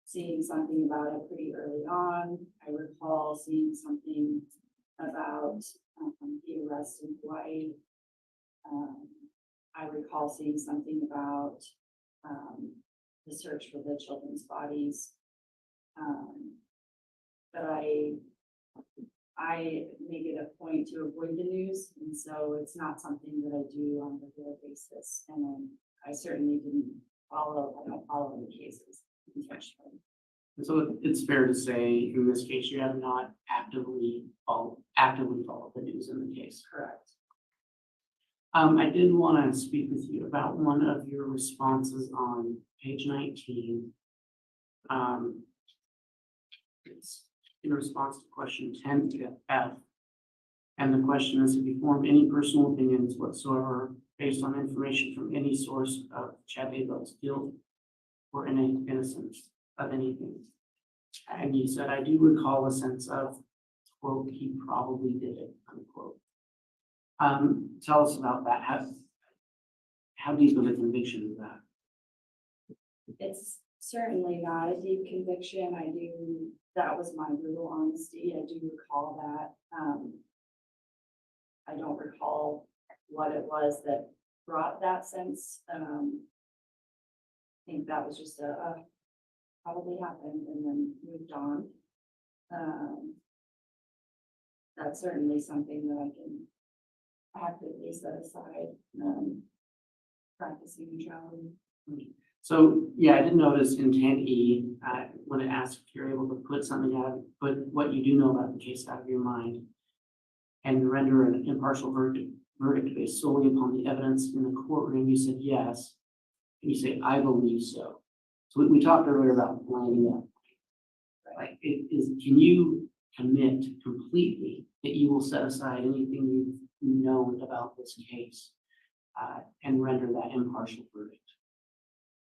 seeing something about it pretty early on. I recall seeing something about the arrest in Hawaii. I recall seeing something about the search for the children's bodies. But I make it a point to avoid the news, and so it's not something that I do on a regular basis. And I I certainly didn't I don't follow the cases intentionally. And so it's fair to say, in this case, you have not actively followed the news in the case. Correct. I did want to speak with you about one of your responses on page 19. It's in response to question 10F. And the question is, have you formed any personal opinions whatsoever based on information from any source of Chad Daybell's guilt or innocence of anything? And you said, I do recall a sense of, quote, he probably did it, unquote. Tell us about that. How deep of a conviction is that? It's certainly not a deep conviction. That was my brutal honesty. I do recall that. I don't recall what it was that brought that sense. I think that was just probably happened and then moved on. That's certainly something that I can actively set aside, practicing neutrality. So, yeah, I did notice in 10E, when it asks if you're able to put what you do know about the case out of your mind and render an impartial verdict based solely upon the evidence in the courtroom, you said yes. And you say, I believe so. So we talked earlier about lining up. Like, can you commit completely that you will set aside anything you've known about this case and render that impartial verdict?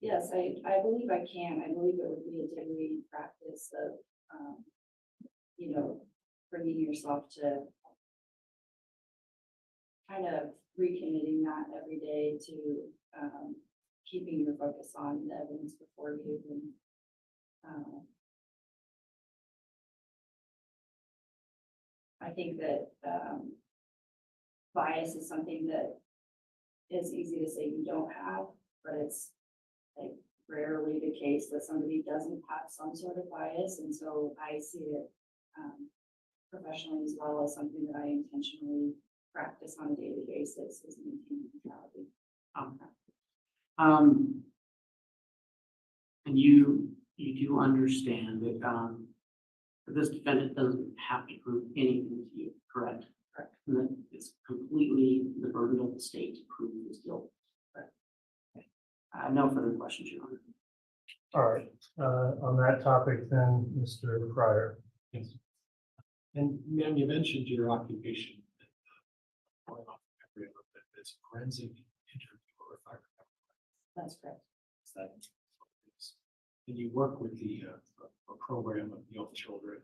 Yes, I believe I can. I believe it would be a daily practice of, bringing yourself to kind of recommitting that every day to keeping your focus on the evidence before you. And I think that bias is something that is easy to say you don't have, but it's like rarely the case that somebody doesn't have some sort of bias. And so I see it professionally as well as something that I intentionally practice on a daily basis is maintaining neutrality. And you do understand that this defendant doesn't have to prove anything to you, correct? Correct. And that it's completely the burden of the state to prove his guilt. Correct. Okay. No further questions, Your Honor. All right, on that topic then, Mr. Pryor. Yes. And ma'am, you mentioned your occupation. Going off memory a little bit, but it's forensic interviewer, if I remember. That's correct. Is that what it is? And you work with a program of young children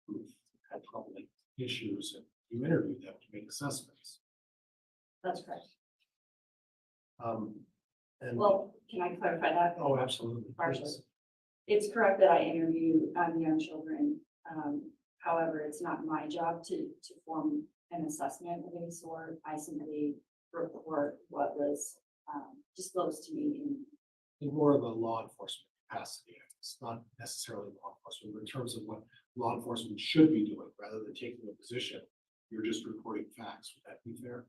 who've had troubling issues, and you interview them to make assessments. That's correct. And Well, can I clarify that? oh, absolutely. Partially. Please. It's correct that I interview young children. However, it's not my job to form an assessment of any sort. I simply report what was disclosed to me In more of a law enforcement capacity. It's not necessarily law enforcement, but in terms of what law enforcement should be doing, rather than taking a position, you're just reporting facts. Would that be fair?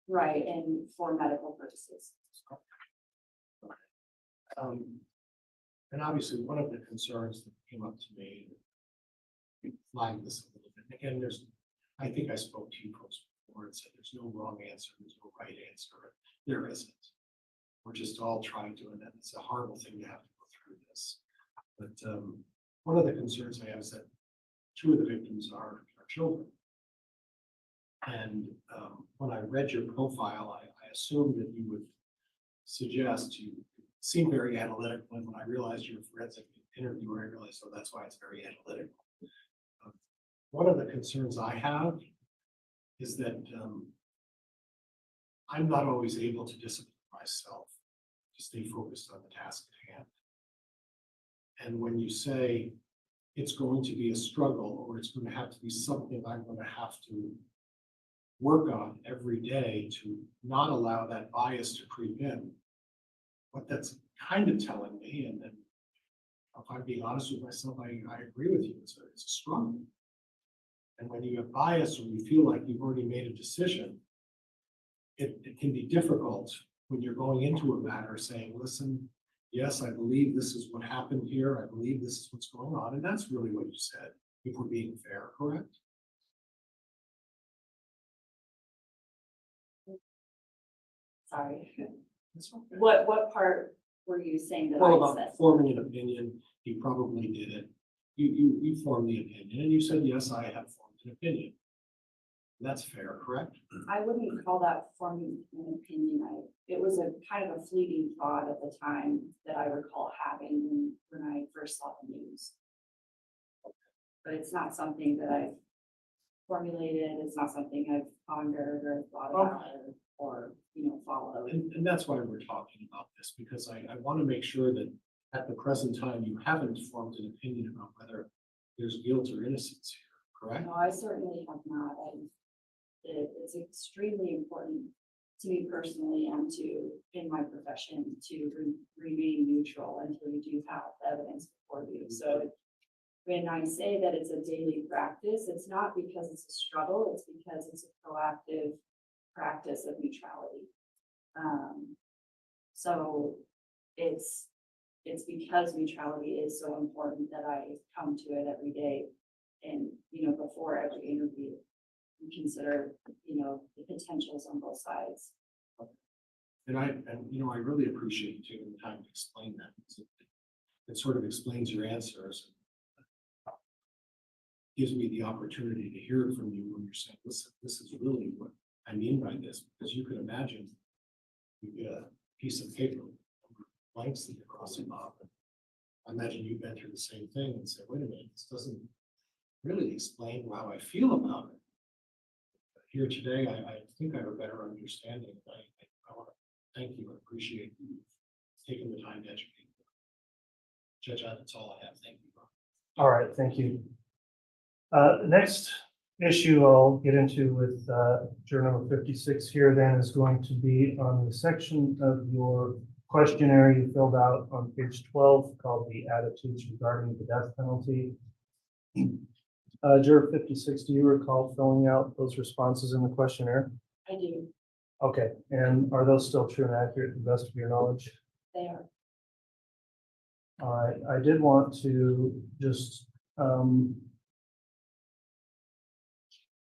right, and for medical purposes. And obviously, one of the concerns that came up to me, flagging this a little bit, again, I think I spoke to you folks before and said there's no wrong answer, there's no right answer. There isn't. We're just all trying to, and it's a horrible thing to have to go through this. But one of the concerns I have is that two of the victims are children. And when I read your profile, I assumed that you would suggest, you seem very analytical, and when I realized you're a forensic interviewer, I realized, oh, that's why it's very analytical. One of the concerns I have is that I'm not always able to discipline myself to stay focused on the task at hand. And when you say it's going to be a struggle, or it's going to have to be something I'm going to have to work on every day to not allow that bias to creep in, what that's kind of telling me, and then if I'm being honest with myself, I agree with you, it's a struggle. And when you have bias, or you feel like you've already made a decision, it can be difficult when you're going into a matter saying, listen, yes, I believe this is what happened here. I believe this is what's going on. And that's really what you said, if we're being fair, correct? Sorry. That's okay. What part were you saying that Well, I said? about forming an opinion, you probably did it. You formed the opinion and you said, yes, I have formed an opinion. That's fair, correct? I wouldn't call that forming an opinion. It was a kind of a fleeting thought at the time that I recall having when I first saw the news. But it's not something that I've formulated. It's not something I've pondered or thought about or followed. And that's why we're talking about this, because I want to make sure that at the present time, you haven't formed an opinion about whether there's guilt or innocence here, correct? No, I certainly have not. It's extremely important to me personally and in my profession to remain neutral until you do have evidence before you. So when I say that it's a daily practice, it's not because it's a struggle, it's because it's a proactive practice of neutrality. So it's because neutrality is so important that I come to it every day. And, before every interview, we consider, the potentials on both sides. And I really appreciate you taking the time to explain that. Because it sort of explains your answers. Gives me the opportunity to hear it from you when you're saying, listen, this is really what I mean by this, because you can imagine you get a piece of paper, blanks that you're crossing off. I imagine you've been through the same thing and say, wait a minute, this doesn't really explain how I feel about it. Here today, I think I have a better understanding. I want to thank you and appreciate you taking the time to educate me. Judge, that's all I have. Thank you. All right, thank you. The next issue I'll get into with Journal 56 here then is going to be on the section of your questionnaire you filled out on page 12 called the attitudes regarding the death penalty. Juror 56, do you recall filling out those responses in the questionnaire? I do. Okay, and are those still true and accurate to the best of your knowledge? They are. All right, I did want to just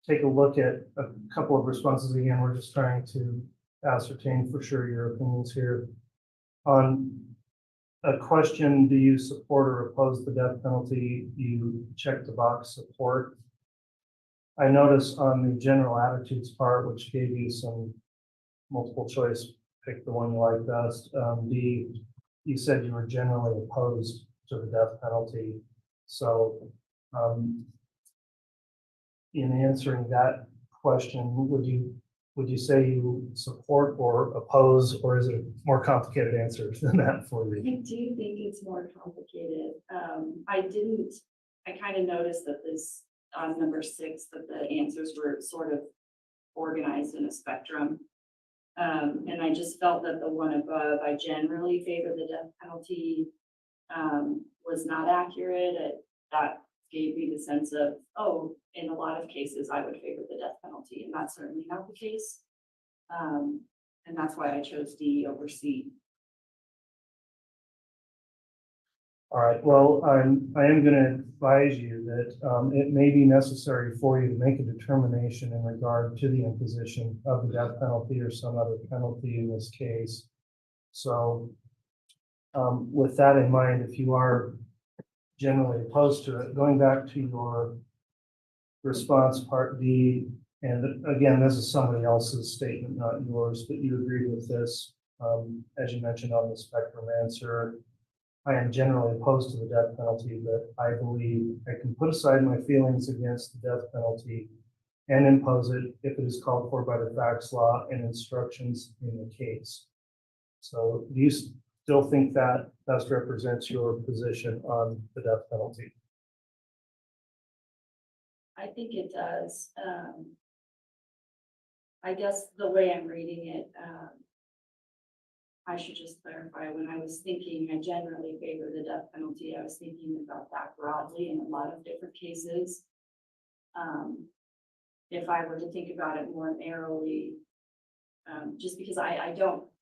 take a look at a couple of responses again. We're just trying to ascertain for sure your opinions here. On a question, do you support or oppose the death penalty? You check the box support. I notice on the general attitudes part, which gave you some multiple choice, pick the one you like best. You said you were generally opposed to the death penalty. So in answering that question, would you say you support or oppose, or is it a more complicated answer than that for you? I do think it's more complicated. I kind of noticed that this on number 6, that the answers were sort of organized in a spectrum. And I just felt that the one above, I generally favor the death penalty, was not accurate. That gave me the sense of, oh, in a lot of cases, I would favor the death penalty, and that's certainly not the case. And that's why I chose D over C. All right, well, I am going to advise you that it may be necessary for you to make a determination in regard to the imposition of the death penalty or some other penalty in this case. So with that in mind, if you are generally opposed to it, going back to your response part D, and again, this is somebody else's statement, not yours, but you agreed with this, as you mentioned on the spectrum answer. I am generally opposed to the death penalty, but I believe I can put aside my feelings against the death penalty and impose it if it is called for by the facts, law, and instructions in the case. So do you still think that best represents your position on the death penalty? I think it does. I guess the way I'm reading it, I should just clarify, when I was thinking, I generally favor the death penalty. I was thinking about that broadly in a lot of different cases. If I were to think about it more narrowly, just because I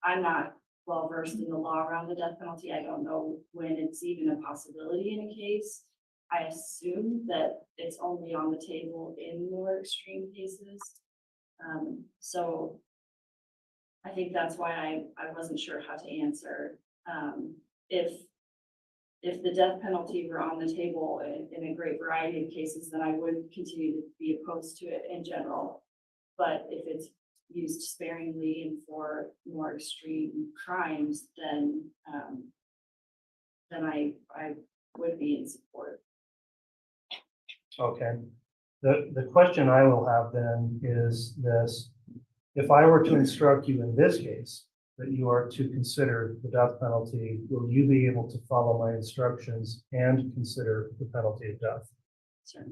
I'm not well versed in the law around the death penalty. I don't know when it's even a possibility in a case. I assume that it's only on the table in more extreme cases. So I think that's why I wasn't sure how to answer. If the death penalty were on the table in a great variety of cases, then I would continue to be opposed to it in general. But if it's used sparingly and for more extreme crimes, then I would be in support. Okay. The question I will have then is this: if I were to instruct you in this case that you are to consider the death penalty, will you be able to follow my instructions and consider the penalty of death? Sure.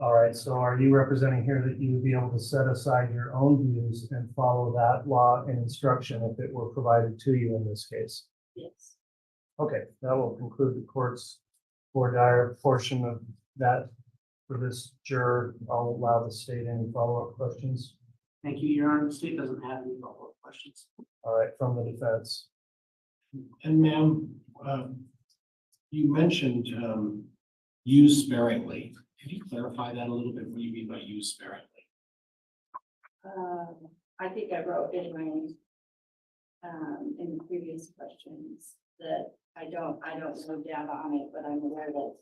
All right, so are you representing here that you would be able to set aside your own views and follow that law and instruction if it were provided to you in this case? Yes. Okay, that will conclude the court's voir dire portion of that for this juror. I'll allow the state any follow-up questions. Thank you, Your Honor. The state doesn't have any follow-up questions. All right, from the defense. And ma'am, you mentioned use sparingly. Can you clarify that a little bit? What do you mean by use sparingly? I think I wrote in my in the previous questions that I don't know data on it, but I'm aware that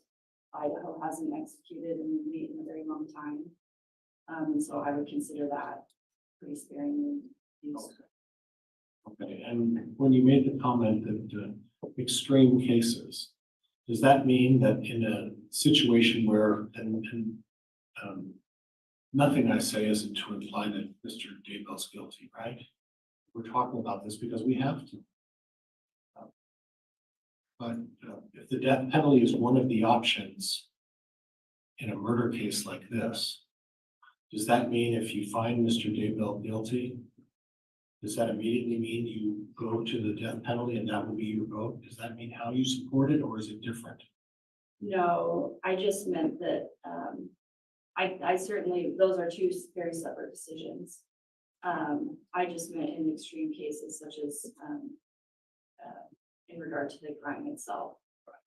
Idaho hasn't executed an inmate in a very long time. So I would consider that pretty sparingly used. Okay, and when you made the comment that extreme cases, does that mean that in a situation where, nothing I say isn't to imply that Mr. Daybell's guilty, right? We're talking about this because we have to. But if the death penalty is one of the options in a murder case like this, does that mean if you find Mr. Daybell guilty, does that immediately mean you go to the death penalty and that will be your vote? Does that mean how you support it, or is it different? No, I just meant that I certainly, those are two very separate decisions. I just meant in extreme cases such as in regard to the crime itself.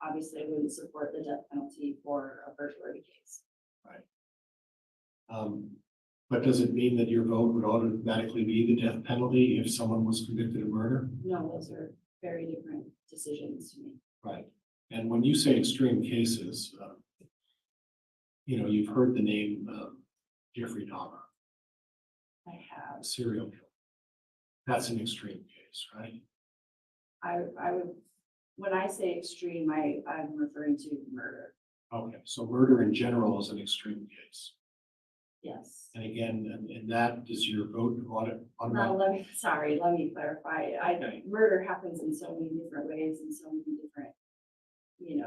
Obviously, I wouldn't support the death penalty for a burglary case. Right. But does it mean that your vote would automatically be the death penalty if someone was convicted of murder? No, those are very different decisions to me. Right. And when you say extreme cases, you've heard the name Jeffrey Dahmer, I have. a serial killer. That's an extreme case, right? I would, when I say extreme, I'm referring to murder. Okay, so murder in general is an extreme case. Yes. And again, in that, does your vote on No, let me clarify. Okay. Murder happens in so many different ways and so many different,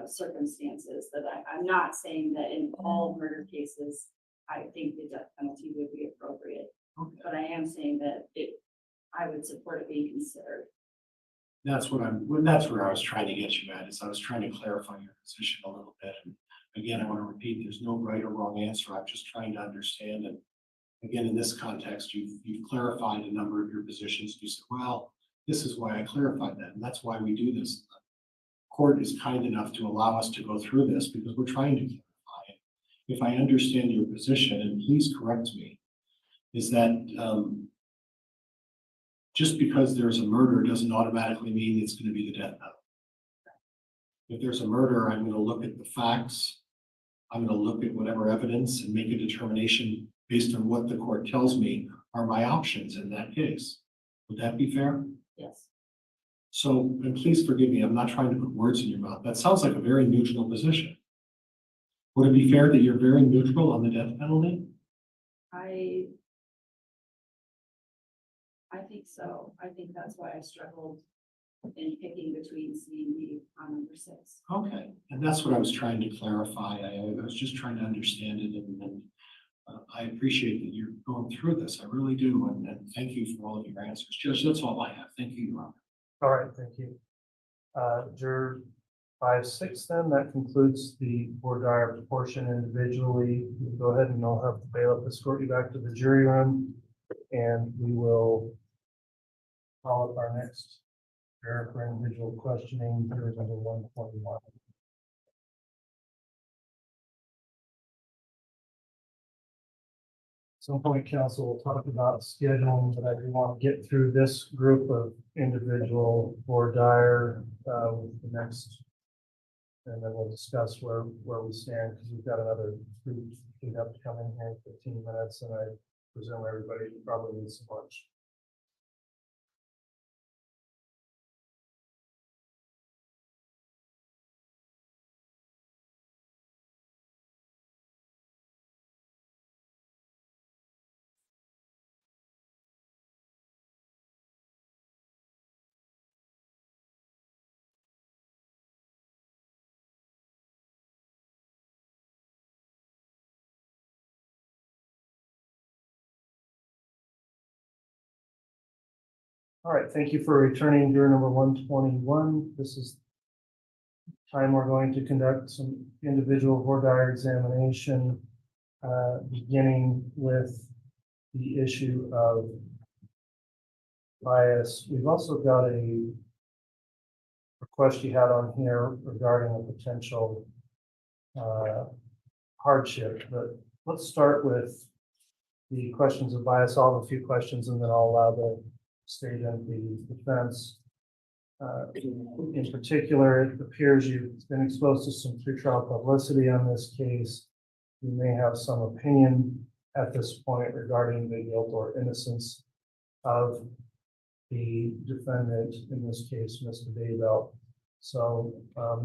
circumstances that I'm not saying that in all murder cases, I think the death penalty would be appropriate. Okay. But I am saying that I would support it being considered. That's where I was trying to get you at, is I was trying to clarify your position a little bit. And again, I want to repeat, there's no right or wrong answer. I'm just trying to understand. And again, in this context, you've clarified a number of your positions. You said, well, this is why I clarified that. And that's why we do this. The court is kind enough to allow us to go through this because we're trying to clarify it. If I understand your position, and please correct me, is that just because there's a murder doesn't automatically mean it's going to be the death penalty. If there's a murder, I'm going to look at the facts. I'm going to look at whatever evidence and make a determination based on what the court tells me are my options in that case. Would that be fair? Yes. So, and please forgive me, I'm not trying to put words in your mouth. That sounds like a very neutral position. Would it be fair that you're very neutral on the death penalty? I think so. I think that's why I struggled in picking between C and D on number 6. Okay, and that's what I was trying to clarify. I was just trying to understand it, and I appreciate that you're going through this. I really do, and thank you for all of your answers. Judge, that's all I have. Thank you, Your Honor. All right, thank you. Juror 5-6, then, that concludes the voir dire portion individually. Go ahead and I'll have the bailiff escort you back to the jury room. And we will call up our next juror for individual questioning, juror number 121. Some point, council will talk about scheduling, but I do want to get through this group of individual or dire with the next, and then we'll discuss where we stand, because we've got another group we have to come in here in 15 minutes, and I presume everybody probably needs some lunch. All right, thank you for returning juror number 121. This is time we're going to conduct some individual voir dire examination, beginning with the issue of bias. We've also got a request you had on here regarding a potential hardship, but let's start with the questions of bias. I'll have a few questions and then I'll allow the state and the defense. In particular, it appears you've been exposed to some pretrial publicity on this case. You may have some opinion at this point regarding the guilt or innocence of the defendant, in this case, Mr. Daybell. So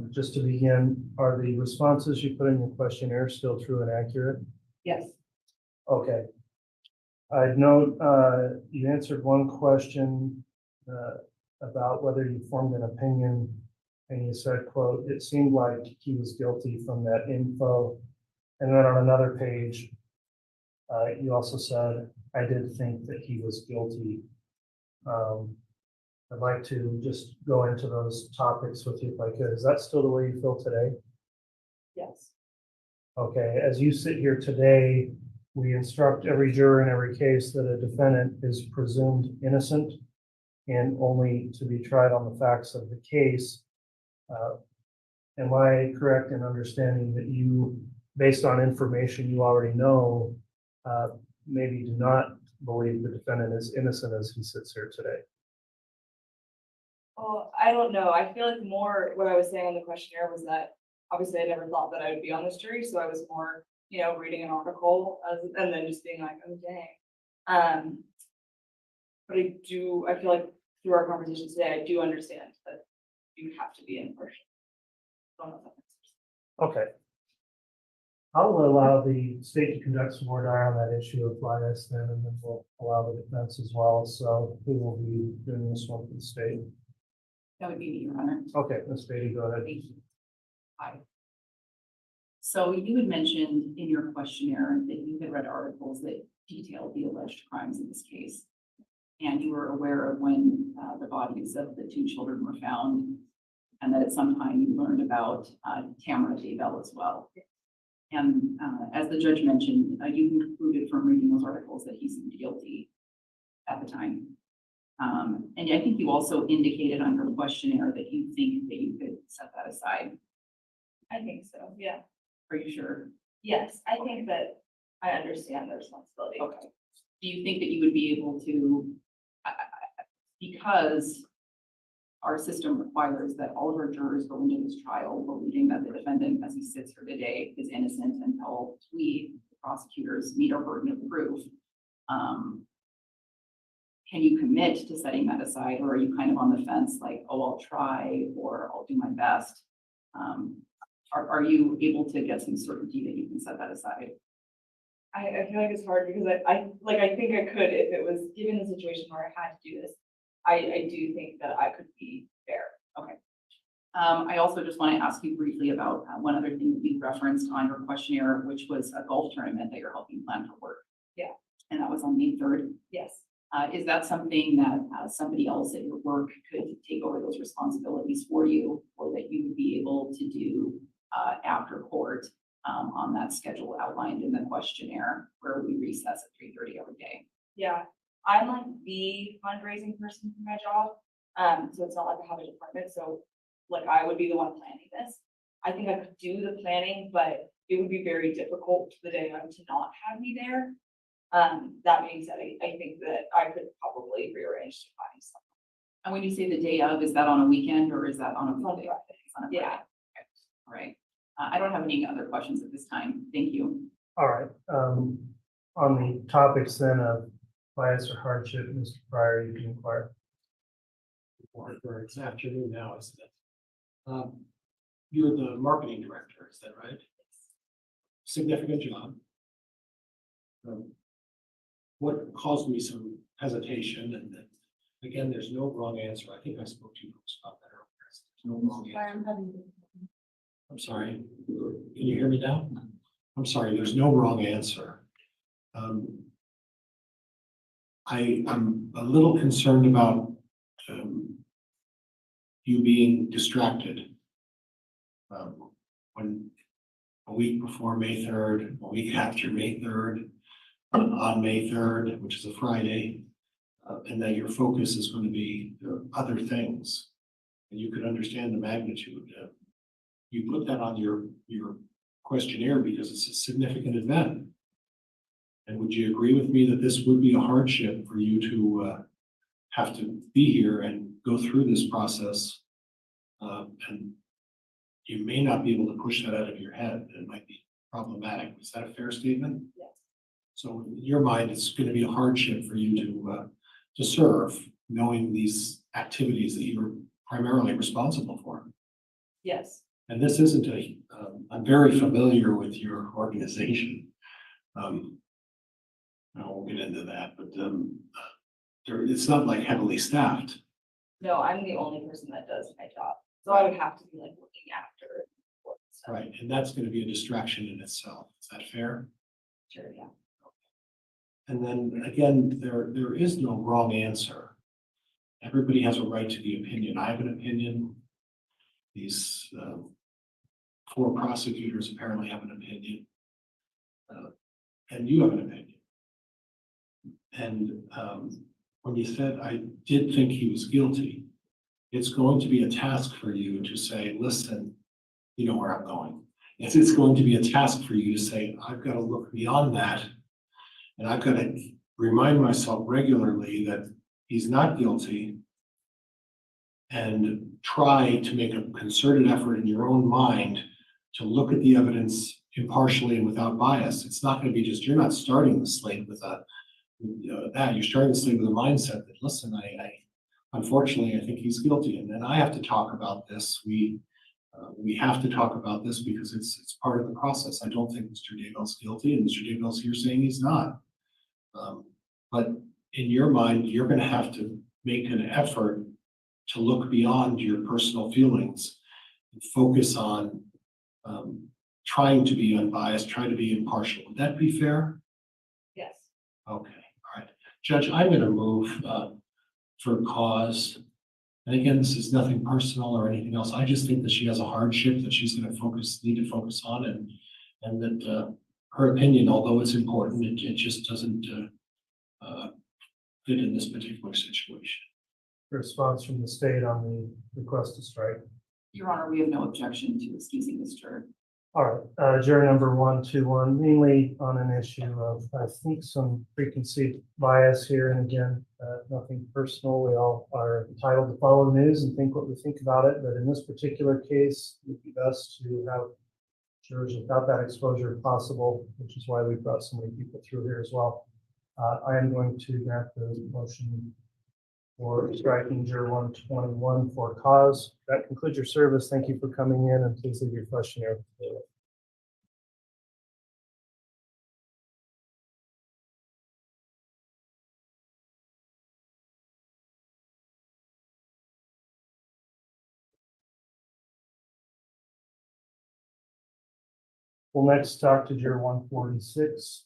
just to begin, are the responses you put in your questionnaire still true and accurate? Yes. Okay. I'd note you answered one question about whether you formed an opinion, and you said, quote, "It seemed like he was guilty from that info." And then on another page, you also said, "I did think that he was guilty." I'd like to just go into those topics with you if I could. Is that still the way you feel today? Yes. Okay, as you sit here today, we instruct every juror in every case that a defendant is presumed innocent and only to be tried on the facts of the case. Am I correct in understanding that you, based on information you already know, maybe do not believe the defendant is innocent as he sits here today? Well, I don't know. I feel like more what I was saying on the questionnaire was that obviously I never thought that I would be on this jury, so I was more, reading an article and then just being like, oh dang. But I feel like through our conversation today, I do understand that you have to be impartial. Okay. I'll allow the state to conduct some more dire on that issue of bias then, and then we'll allow the defense as well. So who will be doing this one for the state? That would be me, Your Honor. Okay, Ms. Beatty, go ahead. Thank you. Hi. So you had mentioned in your questionnaire that you had read articles that detailed the alleged crimes in this case. And you were aware of when the bodies of the two children were found, and that at some time you learned about Tammy Daybell as well. And as the judge mentioned, you concluded from reading those articles that he seemed guilty at the time. And I think you also indicated on your questionnaire that you think that you could set that aside. I think so, yeah. Are you sure? Yes, I think that I understand the responsibility. Okay. Do you think that you would be able to, because our system requires that all of our jurors go into this trial believing that the defendant, as he sits here today, is innocent until we, the prosecutors, meet our burden of proof. Can you commit to setting that aside, or are you kind of on the fence, like, oh, I'll try, or I'll do my best? Are you able to get some certainty that you can set that aside? I feel like it's hard because I think I could if it was given the situation where I had to do this. I do think that I could be fair. Okay. I also just want to ask you briefly about one other thing that you referenced on your questionnaire, which was a golf tournament that you're helping plan for work. Yeah. And that was on May 3rd. Yes. Is that something that somebody else at your work could take over those responsibilities for you, or that you would be able to do after court on that schedule outlined in the questionnaire, where we recess at 3:30 every day? Yeah, I'm like the fundraising person for my job. So it's not like I have a department, so like I would be the one planning this. I think I could do the planning, but it would be very difficult the day of to not have me there. That being said, I think that I could probably rearrange to find something. And when you say the day of, is that on a weekend or is that on a Friday? It's on a Yeah. Friday. Okay. All right. I don't have any other questions at this time. Thank you. All right, on the topics then of bias or hardship, Mr. Pryor, you can inquire. Or it's afternoon now, isn't it? You're the marketing director, is that right? Significant job. What caused me some hesitation, and then, again, there's no wrong answer. I think I spoke to you folks about that earlier. There's no wrong answer. I'm sorry. Can you hear me now? I'm sorry, there's no wrong answer. I'm a little concerned about you being distracted. When a week before May 3rd, a week after May 3rd, on May 3rd, which is a Friday, and that your focus is going to be other things. And you could understand the magnitude. You put that on your questionnaire because it's a significant event. And would you agree with me that this would be a hardship for you to have to be here and go through this process? And you may not be able to push that out of your head. It might be problematic. Is that a fair statement? Yes. So in your mind, it's going to be a hardship for you to serve, knowing these activities that you're primarily responsible for. Yes. And this isn't I'm very familiar with your organization. I won't get into that, but it's not like heavily staffed. No, I'm the only person that does my job, so I would have to be like looking after. Stuff. Right, and that's going to be a distraction in itself. Is that fair? Sure, yeah. And then again, there is no wrong answer. Everybody has a right to the opinion. I have an opinion. These 4 prosecutors apparently have an opinion. And you have an opinion. And when you said, I did think he was guilty, it's going to be a task for you to say, listen, you know where I'm going. It's going to be a task for you to say, I've got to look beyond that. And I've got to remind myself regularly that he's not guilty and try to make a concerted effort in your own mind to look at the evidence impartially and without bias. It's not going to be just, you're not starting the slate with you're starting the slate with a mindset that, listen, unfortunately, I think he's guilty. And then I have to talk about this. We have to talk about this because it's part of the process. I don't think Mr. Daybell's guilty, and Mr. Daybell's here saying he's not. But in your mind, you're going to have to make an effort to look beyond your personal feelings and focus on trying to be unbiased, try to be impartial. Would that be fair? Yes. Okay, all right. Judge, I'm going to move for cause. And again, this is nothing personal or anything else. I just think that she has a hardship that she's going to need to focus on, and that her opinion, although it's important, it just doesn't fit in this particular situation. Response from the state on the request to strike. Your Honor, we have no objection to excusing this juror. All right, juror number 121, mainly on an issue of, I think, some preconceived bias here. And again, nothing personal. We all are entitled to follow the news and think what we think about it. But in this particular case, it would be best to have jurors without that exposure if possible, which is why we've brought so many people through here as well. I am going to grant the motion for striking juror 121 for cause. That concludes your service. Thank you for coming in, and please leave your questionnaire. We'll next talk to juror 146.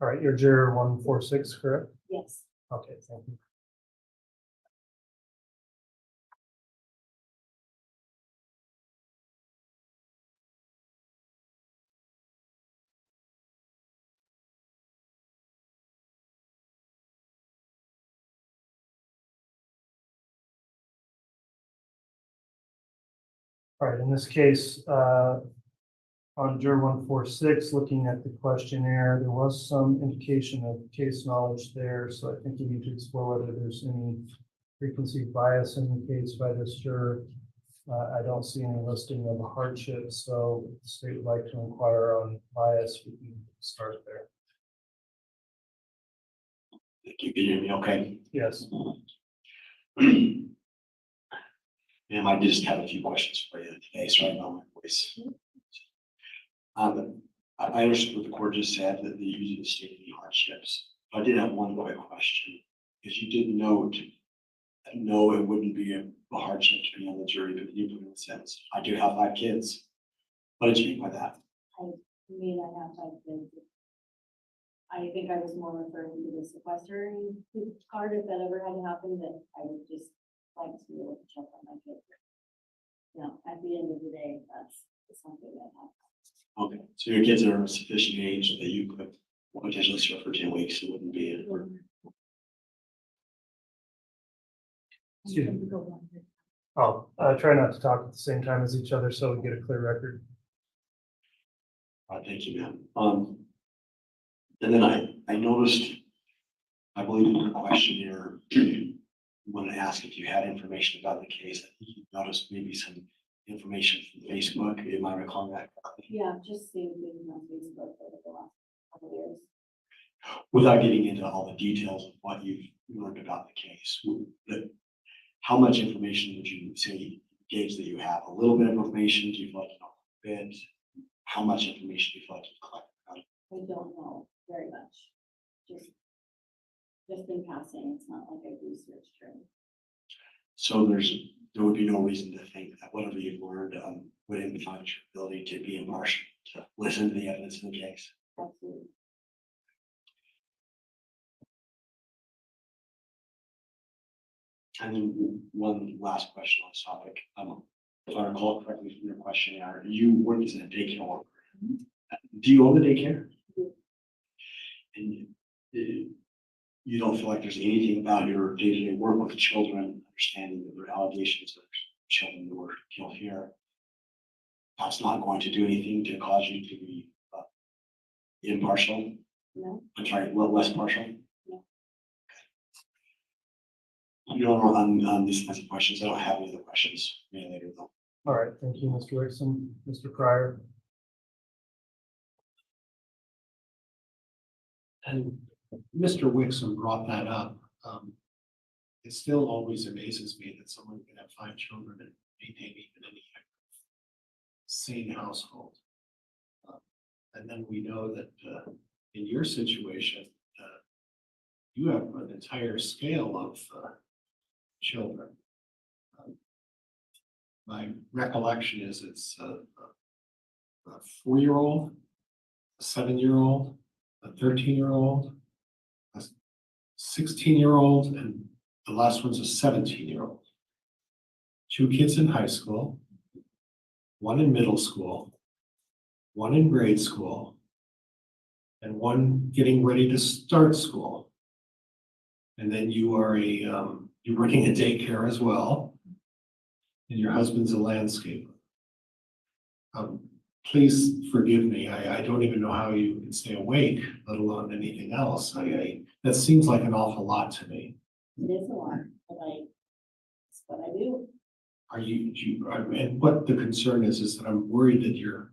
All right, you're juror 146, correct? Yes. Okay, thank you. All right, in this case, on juror 146, looking at the questionnaire, there was some indication of case knowledge there, so I think you need to explore whether there's any preconceived bias in the case by this juror. I don't see any listing of a hardship, so if the state would like to inquire on bias, we can start there. You can hear me okay? Yes. Ma'am, I just have a few questions for you today, so I know my voice. I understood what the court just said, that the use of the state of the hardships. I did have one quick question, because you did note that no, it wouldn't be a hardship to be on the jury, but you put in a sentence. I do have 5 kids. What did you mean by that? I mean, I have 5 kids. I think I was more referring to the sequestering card, if that ever had happened, that I would just like to be able to check on my kids. You know, at the end of the day, that's something that happens. Okay, so your kids are of sufficient age that you could potentially serve for 10 weeks, it wouldn't be a. Excuse me. Oh, try not to talk at the same time as each other so we get a clear record. Thank you, ma'am. And then I noticed, I believe in your questionnaire, you want to ask if you had information about the case. I think you noticed maybe some information from Facebook. Am I recalling that correctly? Yeah, just seeing things on Facebook over the last couple of years. Without getting into all the details of what you've learned about the case, how much information would you say gauge that you have? A little bit of information? Do you feel like you know a bit? How much information do you feel like you've collected? I don't know very much. Just in passing, it's not like I've researched her. So there would be no reason to think that whatever you've learned would impact your ability to be impartial, to listen to the evidence in the case. Absolutely. And then one last question on this topic. If I recall correctly from your questionnaire, you work as a daycare worker. Do you own the daycare? And you don't feel like there's anything about your day-to-day work with the children, understanding that there are allegations of children who were killed here, that's not going to do anything to cause you to be impartial? No. I'm sorry, a little less partial? No. You don't know on these kinds of questions. I don't have any other questions. Maybe later though. All right, thank you, Mr. Wixom. Mr. Pryor. And Mr. Wixom brought that up. It still always amazes me that someone can have 5 children and maintain even any kind of sane household. And then we know that in your situation, you have an entire scale of children. My recollection is it's a 4-year-old, a 7-year-old, a 13-year-old, a 16-year-old, and the last one's a 17-year-old. 2 kids in high school, 1 in middle school, 1 in grade school, and 1 getting ready to start school. And then you are you're working at daycare as well, and your husband's a landscaper. Please forgive me. I don't even know how you can stay awake, let alone anything else. That seems like an awful lot to me. It is a lot, but it's what I do. And what the concern is that I'm worried that you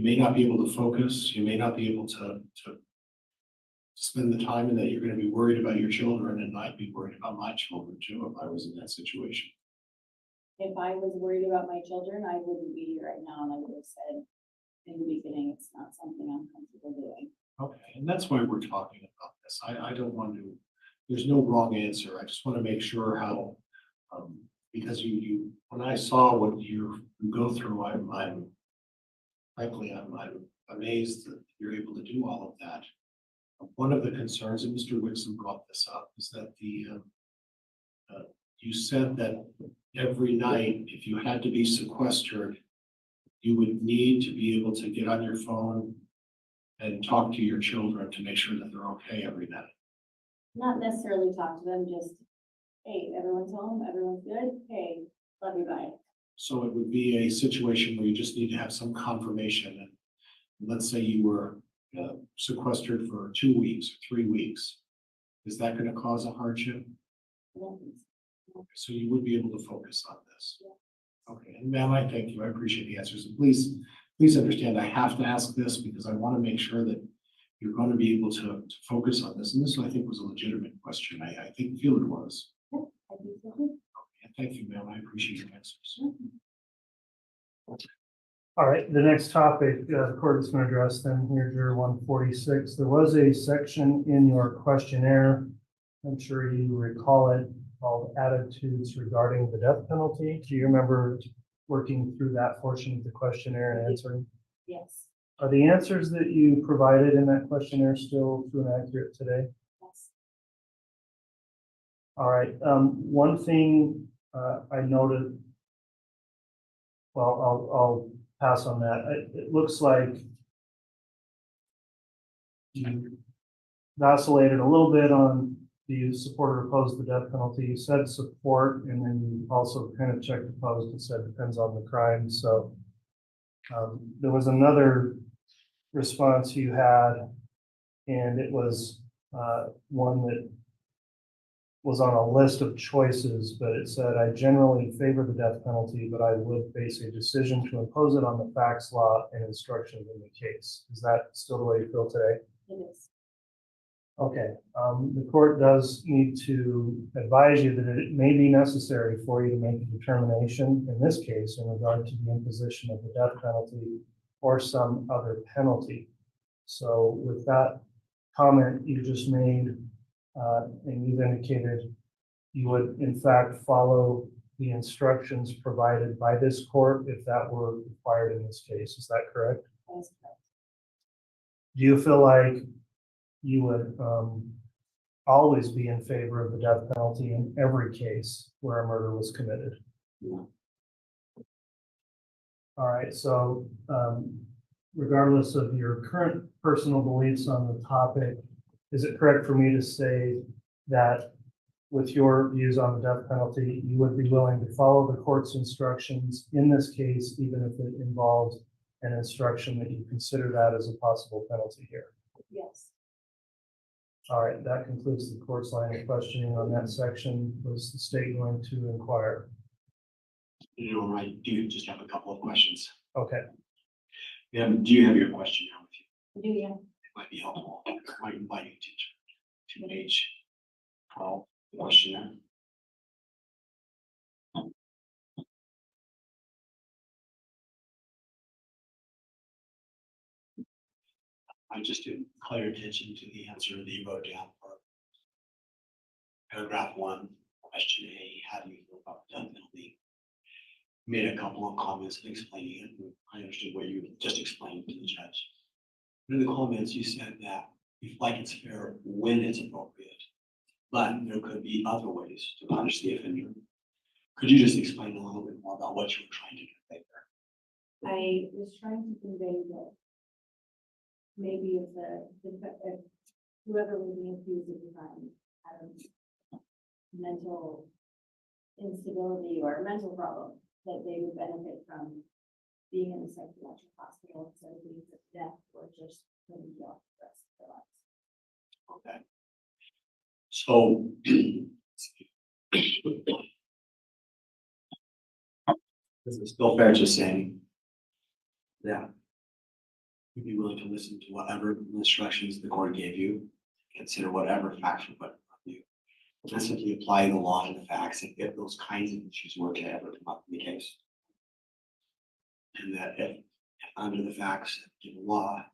may not be able to focus, you may not be able to spend the time, and that you're going to be worried about your children, and I'd be worried about my children too if I was in that situation. If I was worried about my children, I wouldn't be here right now, and I would have said in the beginning, it's not something I'm comfortable doing. Okay, and that's why we're talking about this. I don't want to, there's no wrong answer. I just want to make sure how, because you when I saw what you go through, I'm frankly, I'm amazed that you're able to do all of that. One of the concerns, and Mr. Wixom brought this up, is that you said that every night, if you had to be sequestered, you would need to be able to get on your phone and talk to your children to make sure that they're okay every night. Not necessarily talk to them, just, hey, everyone's home, everyone's good, hey, love you, bye. So it would be a situation where you just need to have some confirmation. And let's say you were sequestered for 2 weeks, or 3 weeks. Is that going to cause a hardship? So you would be able to focus on this. Okay, and ma'am, I thank you. I appreciate the answers. And please understand, I have to ask this because I want to make sure that you're going to be able to focus on this. And this, I think, was a legitimate question. I feel it was. I think so. Okay, thank you, ma'am. I appreciate your answers. All right, the next topic, the court is going to address then here, Juror 146. There was a section in your questionnaire, I'm sure you recall it, called attitudes regarding the death penalty. Do you remember working through that portion of the questionnaire and answering? Yes. Are the answers that you provided in that questionnaire still true and accurate today? Yes. All right, one thing I noted, well, I'll pass on that. It looks like you vacillated a little bit on do you support or oppose the death penalty. You said support, and then you also kind of checked opposed and said depends on the crime. So there was another response you had, and it was one that was on a list of choices, but it said, I generally favor the death penalty, but I would face a decision to impose it on the facts, law, and instructions in the case. Is that still the way you feel today? It is. Okay, the court does need to advise you that it may be necessary for you to make a determination in this case in regard to the imposition of the death penalty or some other penalty. So with that comment you just made, and you've indicated you would in fact follow the instructions provided by this court if that were required in this case. Is that correct? That is correct. Do you feel like you would always be in favor of the death penalty in every case where a murder was committed? No. All right, so regardless of your current personal beliefs on the topic, is it correct for me to say that with your views on the death penalty, you would be willing to follow the court's instructions in this case, even if it involves an instruction that you consider that as a possible penalty here? Yes. All right, that concludes the court's line of questioning on that section. Was the state going to inquire? You know, I do just have a couple of questions. Okay. Yeah, do you have your question now with you? Do you? It might be helpful. I might invite you to page 12, questionnaire. I just didn't call your attention to the answer that you wrote down for paragraph 1, question A, how do you feel about the death penalty? Made a couple of comments explaining it, and I understood what you just explained to the judge. In the comments, you said that you feel like it's fair when it's appropriate, but there could be other ways to punish the offender. Could you just explain a little bit more about what you were trying to convey there? I was trying to convey that maybe if whoever was being accused of the crime had a mental instability or a mental problem, that they would benefit from being in a psychiatric hospital instead of being put to death or just putting to death the rest of their lives. Okay. So is it still fair to say that you'd be willing to listen to whatever instructions the court gave you, consider whatever facts were put in front of you, and simply apply the law to the facts if those kinds of issues were to ever come up in the case? And that if under the facts of the law,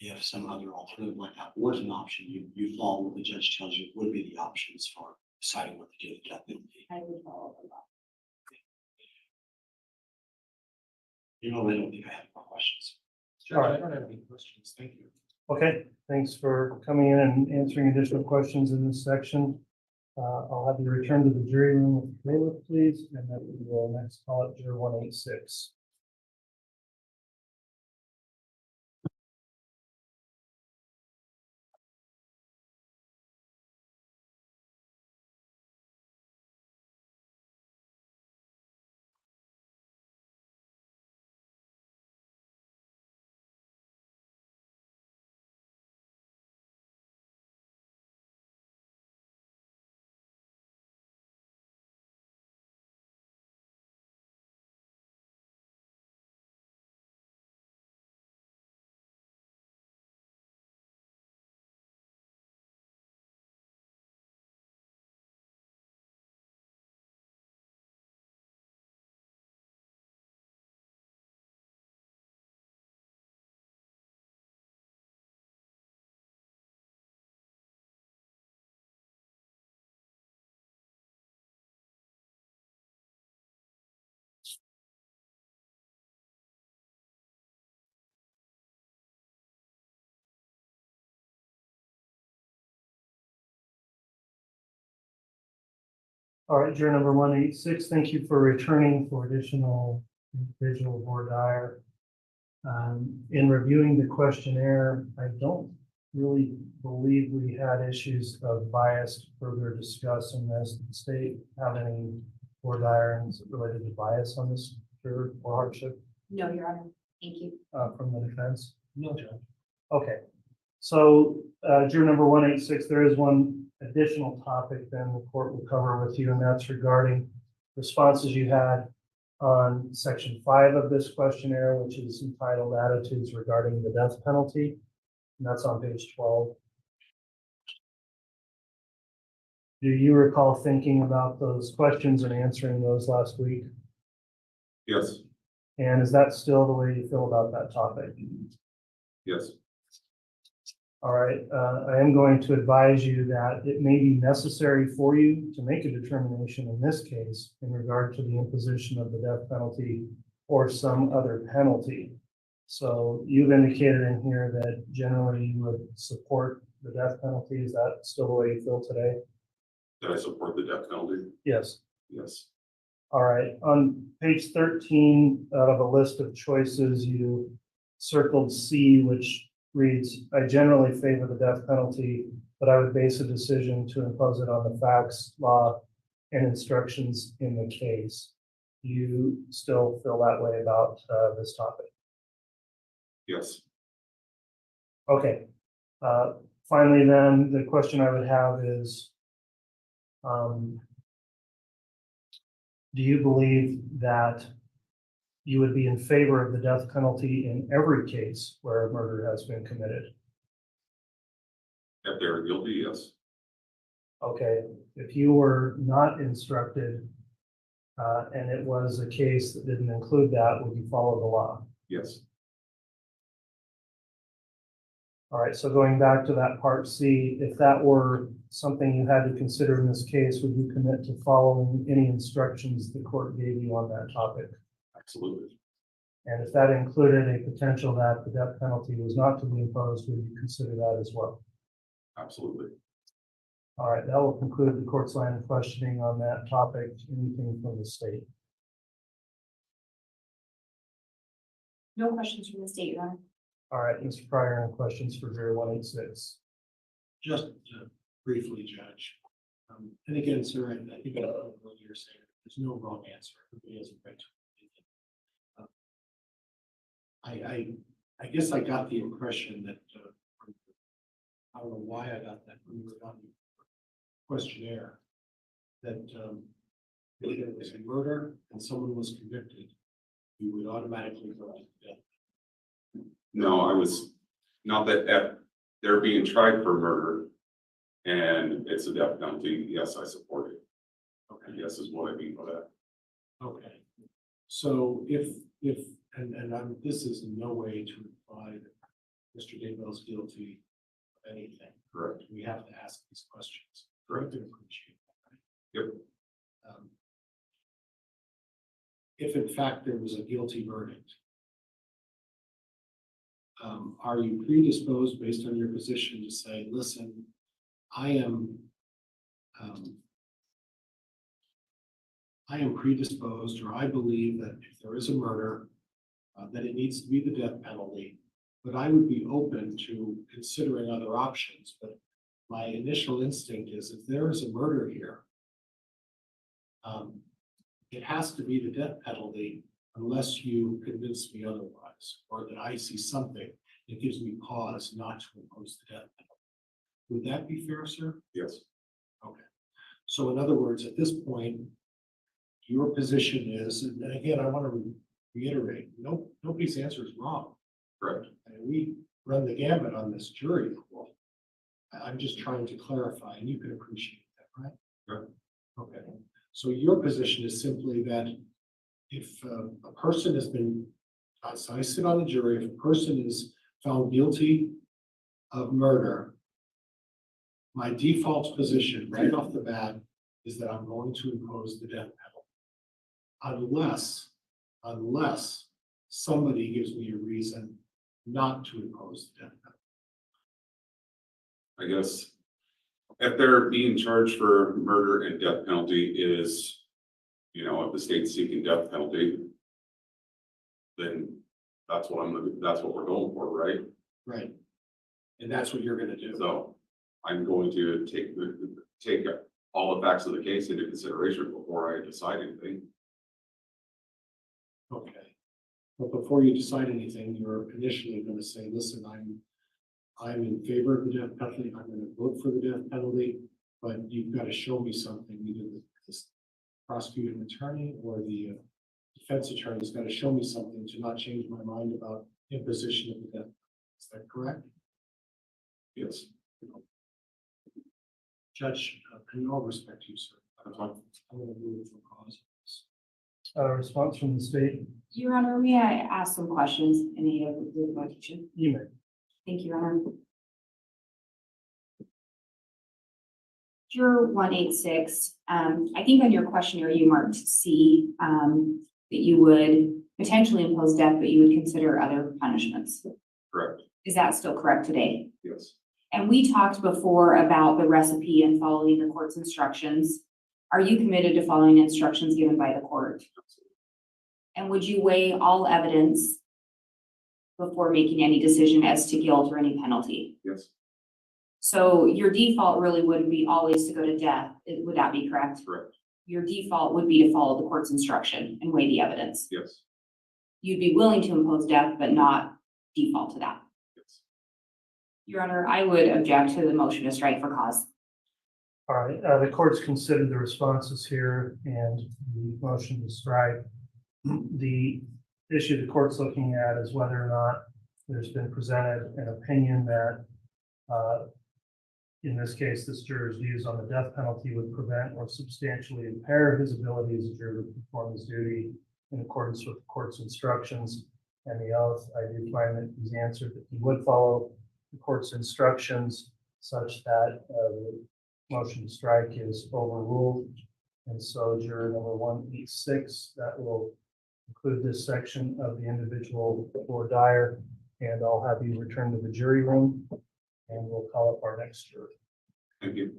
if some other alternative like that was an option, you follow what the judge tells you would be the options for deciding what to do with the death penalty. I would follow the law. You know, I don't think I have more questions. Judge, I don't have any questions. Thank you. Okay, thanks for coming in and answering additional questions in this section. I'll have you return to the jury room with the bailiff, please, and then we will next call it juror 186. All right, juror number 186, thank you for returning for additional individual voir dire. In reviewing the questionnaire, I don't really believe we had issues of bias to further discuss unless the state have any voir dire related to bias on this juror or hardship No, Your Honor. Thank you. from the defense. No, Judge. Okay, so juror number 186, there is one additional topic then the court will cover with you, and that's regarding responses you had on section 5 of this questionnaire, which is entitled Attitudes Regarding the Death Penalty, and that's on page 12. Do you recall thinking about those questions and answering those last week? Yes, And is that still the way you feel about that topic? yes, All right, I am going to advise you that it may be necessary for you to make a determination in this case in regard to the imposition of the death penalty or some other penalty. So you've indicated in here that generally you would support the death penalty. Is that still the way you feel today? did I support the death penalty? Yes. Yes, All right, on page 13 out of a list of choices, you circled C, which reads, I generally favor the death penalty, but I would base a decision to impose it on the facts, law, and instructions in the case. Do you still feel that way about this topic? yes, Okay. Finally, then, the question I would have is, do you believe that you would be in favor of the death penalty in every case where a murder has been committed? if they're guilty, yes, Okay, if you were not instructed and it was a case that didn't include that, would you follow the law? yes, All right, so going back to that part C, if that were something you had to consider in this case, would you commit to following any instructions the court gave you on that topic? absolutely, And if that included a potential that the death penalty was not to be imposed, would you consider that as well? absolutely. All right, that will conclude the court's line of questioning on that topic. Anything from the state? No questions from the state, Your Honor. All right, Mr. Pryor, any questions for juror 186? Just briefly, Judge. And again, sir, I think I know what you're saying. There's no wrong answer. Everybody has a right to opinion. I guess I got the impression that, I don't know why I got that from your questionnaire, that if there was a murder and someone was convicted, you would automatically go to death. No, I was, not that they're being tried for murder and it's a death penalty, yes, I support it. Okay. Yes, is what I mean by that. Okay. So if, and this is in no way to imply that Mr. Daybell's guilty of anything. Correct. We have to ask these questions. Correct. I can appreciate that. Right? Yep, If in fact there was a guilty verdict, Are you predisposed based on your position to say, listen, I am predisposed, or I believe that if there is a murder, that it needs to be the death penalty, but I would be open to considering other options. But my initial instinct is if there is a murder here, it has to be the death penalty unless you convince me otherwise, or that I see something that gives me pause not to impose the death penalty. Would that be fair, sir? Yes. Okay. So in other words, at this point, your position is, and again, I want to reiterate, nobody's answer is wrong. Correct. And we run the gamut on this jury pool. I'm just trying to clarify, and you can appreciate that, right? Right. Okay. So your position is simply that if a person has been, so I sit on the jury, if a person is found guilty of murder, my default position right off the bat is that I'm going to impose the death penalty. Unless somebody gives me a reason not to impose the death penalty. I guess if they're being charged for murder and death penalty is, if the state's seeking death penalty, then that's what we're going for, right? Right. And that's what you're gonna do. So I'm going to take all the facts of the case into consideration before I decide anything. Okay. But before you decide anything, you're initially gonna say, listen, I'm in favor of the death penalty. I'm gonna vote for the death penalty, but you've got to show me something. Either the prosecuting attorney or the defense attorney's got to show me something to not change my mind about imposition of the death. Is that correct? Yes. Judge, in all respect to you, sir, I'm going to move for cause. Response from the state? Your Honor, may I ask some questions in aid of the motion? You may. Thank you, Your Honor. Juror 186, I think on your questionnaire you marked C, that you would potentially impose death, but you would consider other punishments. Correct. Is that still correct today? Yes. And we talked before about the recipe and following the court's instructions. Are you committed to following instructions given by the court? And would you weigh all evidence before making any decision as to guilt or any penalty? Yes. So your default really wouldn't be always to go to death. Would that be correct? Correct. Your default would be to follow the court's instruction and weigh the evidence. Yes. You'd be willing to impose death, but not default to that. Yes. Your Honor, I would object to the motion to strike for cause. All right, the court's considered the responses here and the motion to strike. The issue the court's looking at is whether or not there's been presented an opinion that in this case, this juror's views on the death penalty would prevent or substantially impair his ability as a juror to perform his duty in accordance with the court's instructions and the oath. I do find that he's answered that he would follow the court's instructions such that the motion to strike is overruled. And so juror number 186, that will conclude this section of the individual for Dyer, and I'll have you return to the jury room. And we'll call up our next juror. Thank you.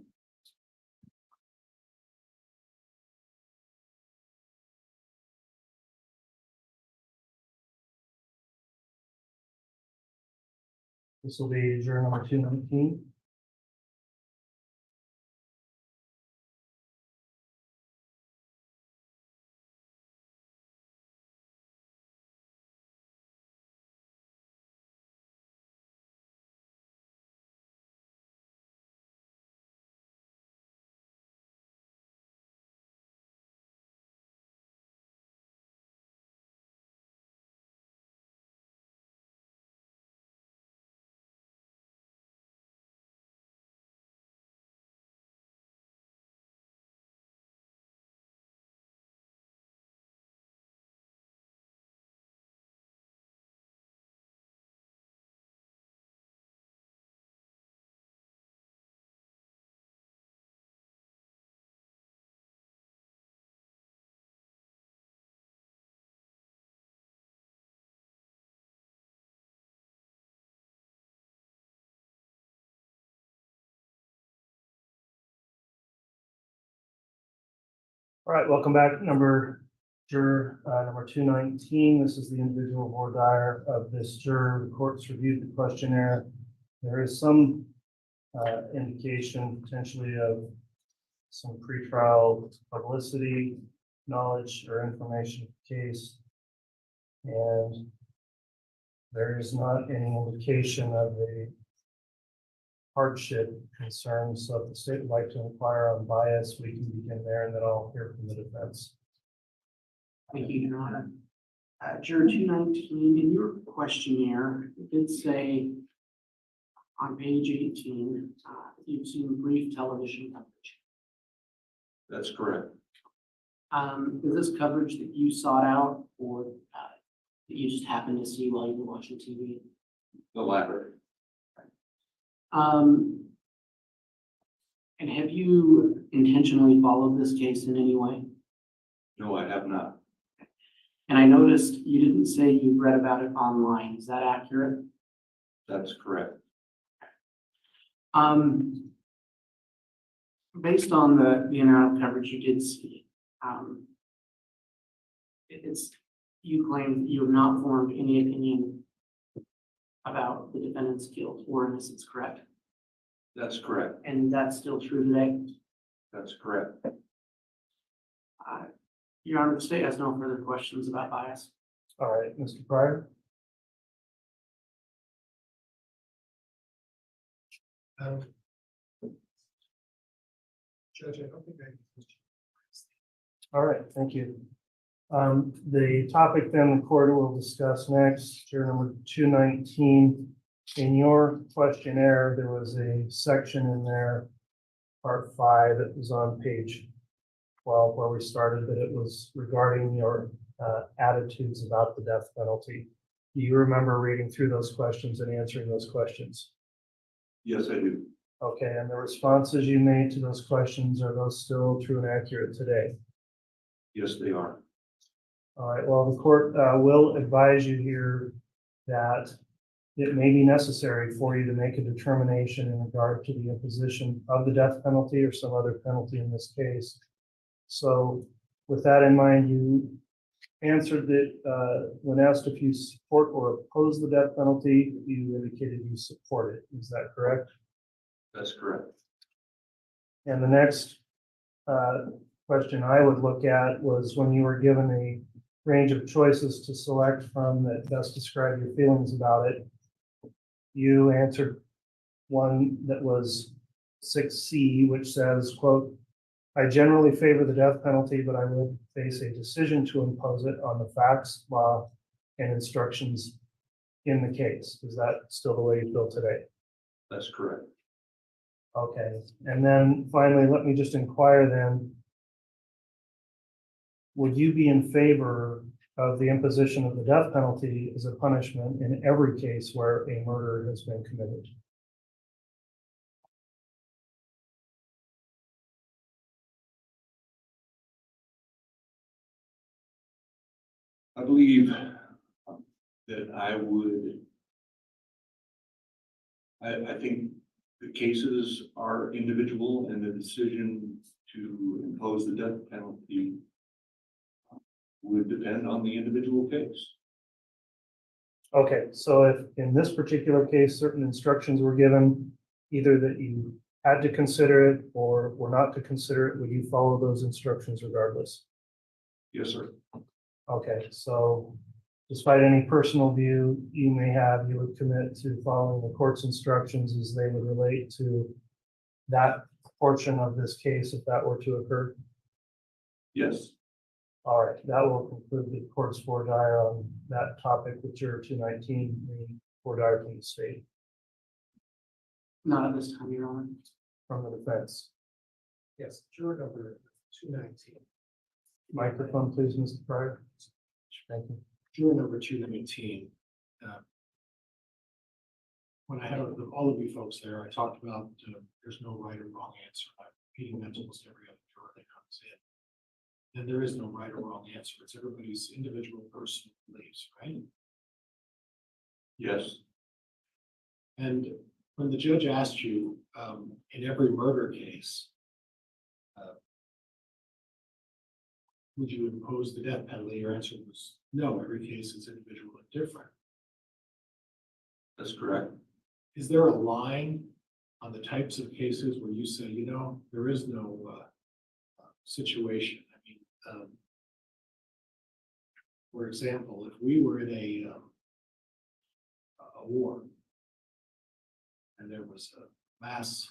This will be juror number 219. All right, welcome back. Juror number 219. This is the individual voir dire of this juror. The court's reviewed the questionnaire. There is some indication potentially of some pretrial publicity, knowledge, or information of the case. And there is not any indication of a hardship concern. So if the state would like to inquire on bias, we can begin there, and then I'll hear from the defense. Thank you, Your Honor. Juror 219, in your questionnaire, it did say on page 18, you've seen brief television coverage. That's correct. Is this coverage that you sought out or that you just happened to see while you were watching TV? The latter. And have you intentionally followed this case in any way? No, I have not. And I noticed you didn't say you read about it online. Is that accurate? That's correct. Based on the amount of coverage you did see, you claim that you have not formed any opinion about the defendant's guilt or innocence, correct? That's correct. And that's still true today? That's correct. Your Honor, the state has no further questions about bias. All right, Mr. Pryor. Judge, I don't think I. All right, thank you. The topic then the court will discuss next, juror number 219. In your questionnaire, there was a section in there, part 5, that was on page 12 where we started, that it was regarding your attitudes about the death penalty. Do you remember reading through those questions and answering those questions? Yes, I do. Okay, and the responses you made to those questions, are those still true and accurate today? Yes, they are. All right, well, the court will advise you here that it may be necessary for you to make a determination in regard to the imposition of the death penalty or some other penalty in this case. So with that in mind, you answered that when asked if you support or oppose the death penalty, you indicated you support it. Is that correct? That's correct. And the next question I would look at was when you were given a range of choices to select from that best describe your feelings about it, you answered one that was 6C, which says, quote, I generally favor the death penalty, but I would face a decision to impose it on the facts, law, and instructions in the case. Is that still the way you feel today? That's correct. Okay, and then finally, let me just inquire then, would you be in favor of the imposition of the death penalty as a punishment in every case where a murder has been committed? I believe that I think the cases are individual and the decision to impose the death penalty would depend on the individual case. Okay, so if in this particular case, certain instructions were given, either that you had to consider it or were not to consider it, would you follow those instructions regardless? Yes, sir. Okay, so despite any personal view you may have, you would commit to following the court's instructions as they would relate to that portion of this case if that were to occur? Yes. All right, that will conclude the court's voir dire on that topic with juror 219, the voir dire from the state. Not at this time, Your Honor. From the defense. Yes, juror number 219. Microphone, please, Mr. Pryor. Thank you. Juror number 219. When I had all of you folks there, I talked about there's no right or wrong answer. I'm repeating that to almost every other juror that comes in. And there is no right or wrong answer. It's everybody's individual personal beliefs, right? Yes. And when the judge asked you in every murder case, would you impose the death penalty? Your answer was no, every case is individual and different. That's correct. Is there a line on the types of cases where you say, you know, there is no situation? I mean, for example, if we were in a war and there was a mass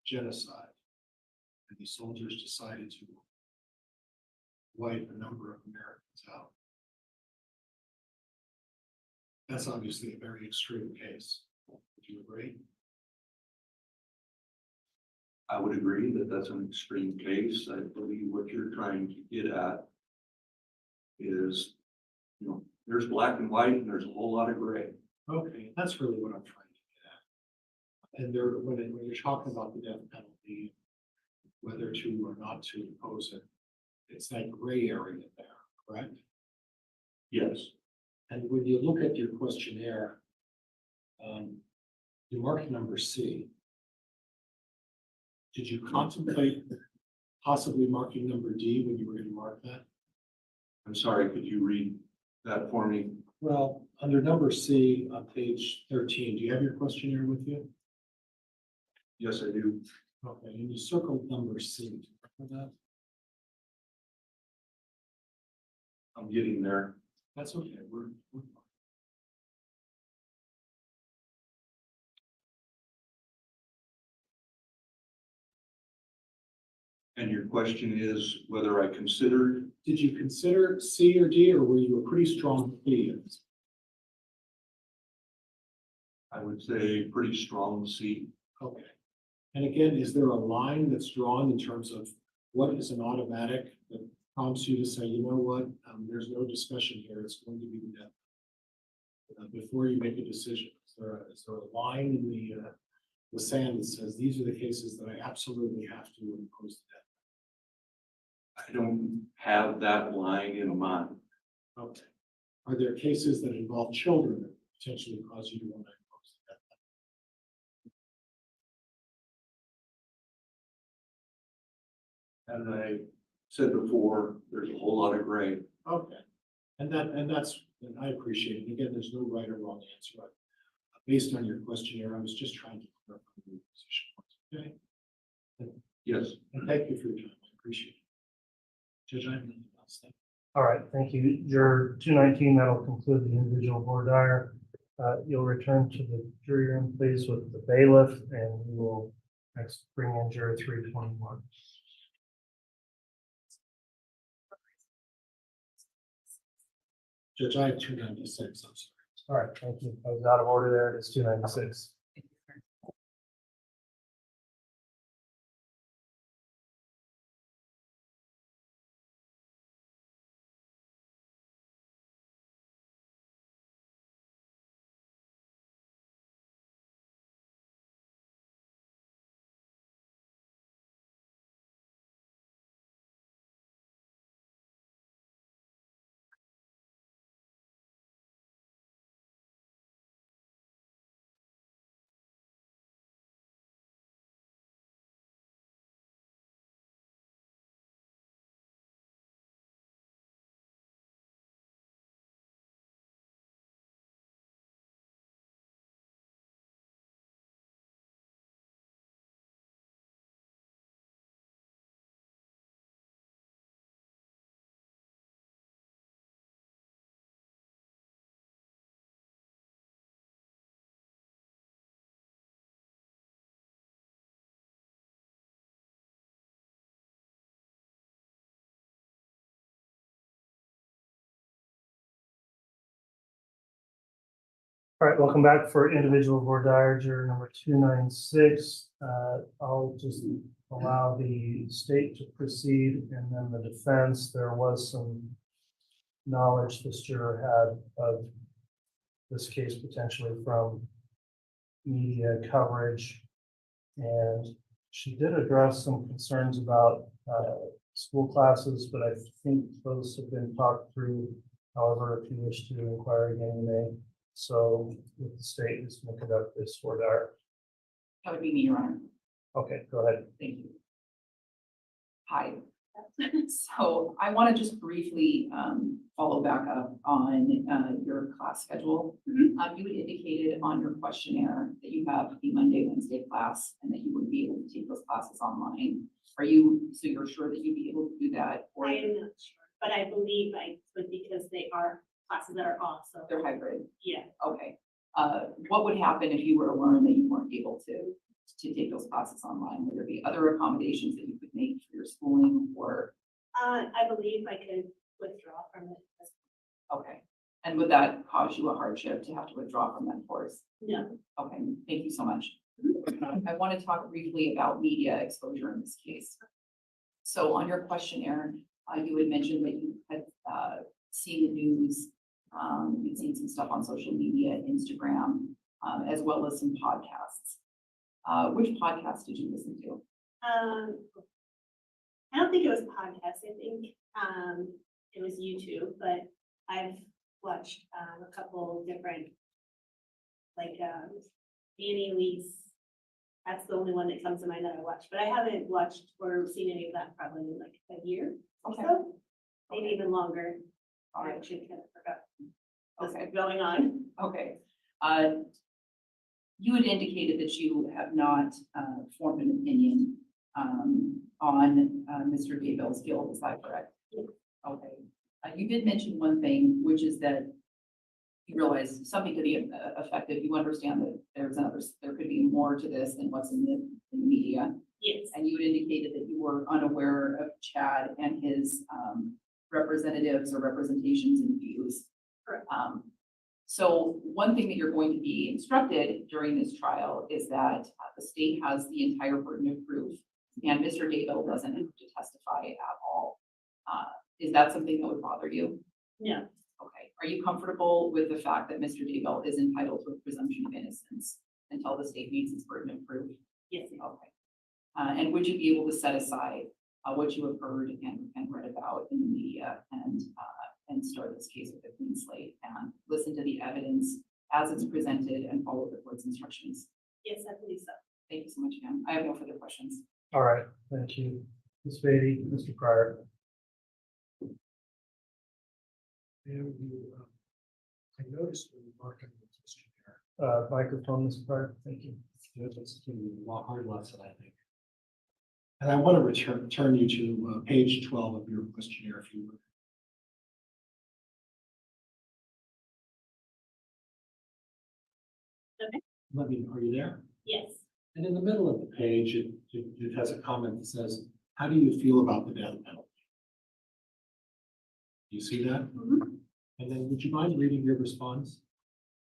genocide and the soldiers decided to wipe a number of Americans out, that's obviously a very extreme case. Would you agree? I would agree that that's an extreme case. I believe what you're trying to get at is, you know, there's black and white and there's a whole lot of gray. Okay, that's really what I'm trying to get at. And there, when you're talking about the death penalty, whether to or not to impose it, it's that gray area there, correct? Yes. And when you look at your questionnaire, you mark number C. Did you contemplate possibly marking number D when you were going to mark that? I'm sorry, could you read that for me? Well, under number C on page 13, do you have your questionnaire with you? Yes, I do. Okay, and you circled number C. For that? I'm getting there. That's okay. We're fine. And your question is whether I considered? Did you consider C or D, or were you a pretty strong B? I would say pretty strong C. Okay. And again, is there a line that's drawn in terms of what is an automatic that prompts you to say, you know what, there's no discussion here, it's going to be the death before you make a decision? Is there a line in the sand that says these are the cases that I absolutely have to impose the death? I don't have that line in mind. Okay. Are there cases that involve children that potentially cause you to want to impose the death? As I said before, there's a whole lot of gray. Okay. And I appreciate it. Again, there's no right or wrong answer. But based on your questionnaire, I was just trying to clarify your position. Okay. Yes. And thank you for your time. I appreciate it. Judge, I have nothing else. Thank you. All right, thank you. Juror 219, that'll conclude the individual voir dire. You'll return to the jury room, please, with the bailiff, and we will next bring in juror 321. Judge, I have 296. I'm sorry. All right, thank you. I was out of order there. It is 296. All right, welcome back for individual voir dire, juror number 296. I'll just allow the state to proceed, and then the defense. There was some knowledge this juror had of this case potentially from media coverage, and she did address some concerns about school classes, but I think those have been talked through. However, if you wish to inquire again, you may. So if the state is going to conduct this voir dire. That would be me, Your Honor. Okay, go ahead. Thank you. Hi, So I want to just briefly follow back up on your class schedule. You had indicated on your questionnaire that you have the Monday, Wednesday class and that you would be able to take those classes online. So you're sure that you'd be able to do that? Or I am not sure, but I believe I would because they are classes that are off, so. they're hybrid? Yeah. Okay. What would happen if you were to learn that you weren't able to take those classes online? Would there be other accommodations that you could make for your schooling or? I believe I could withdraw from it. Okay. And would that cause you a hardship to have to withdraw from that course? No. Okay, thank you so much. I want to talk briefly about media exposure in this case. So on your questionnaire, you had mentioned that you had seen the news, you'd seen some stuff on social media, Instagram, as well as some podcasts. Which podcast did you listen to? I don't think it was a podcast. I think it was YouTube, but I've watched a couple different, like Annie Elise. That's the only one that comes to mind that I watched, but I haven't watched or seen any of that probably in like a year or so, maybe even longer. I actually kind of forgot what's going on. Okay. You had indicated that you have not formed an opinion on Mr. Daybell's guilt. Is that correct? Yes. Okay. You did mention one thing, which is that you realize something to the effect that you understand that there could be more to this than what's in the media. Yes. And you had indicated that you were unaware of Chad and his representatives or representations and views. Correct. So one thing that you're going to be instructed during this trial is that the state has the entire burden of proof, and Mr. Daybell doesn't have to testify at all. Is that something that would bother you? No. Okay. Are you comfortable with the fact that Mr. Daybell is entitled to a presumption of innocence until the state meets its burden of proof? Yes. Okay. And would you be able to set aside what you have heard and read about in the media and start this case with a clean slate and listen to the evidence as it's presented and follow the court's instructions? Yes, I believe so. Thank you so much, ma'am. I have no further questions. All right, thank you. Ms. Beatty, Mr. Pryor. I noticed when you marked on the questionnaire. Microphone, Mr. Pryor. Thank you. It's a hard lesson, I think. And I want to turn you to page 12 of your questionnaire, if you would. Okay. Are you there? Yes. And in the middle of the page, it has a comment that says, how do you feel about the death penalty? Do you see that? And then would you mind reading your response?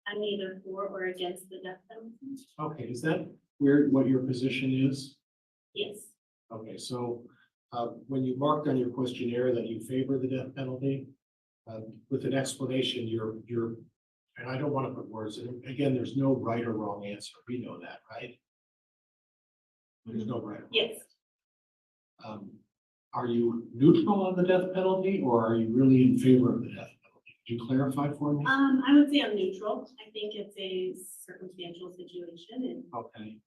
I'm neither for or against the death penalty. Okay, is that what your position is? Yes. Okay, so when you marked on your questionnaire that you favor the death penalty, with an explanation, you're, and I don't want to put words in, again, there's no right or wrong answer. We know that, right? There's no right or wrong. Yes. Are you neutral on the death penalty, or are you really in favor of the death penalty? Could you clarify for me? I would say I'm neutral. I think it's a circumstantial situation, and Okay.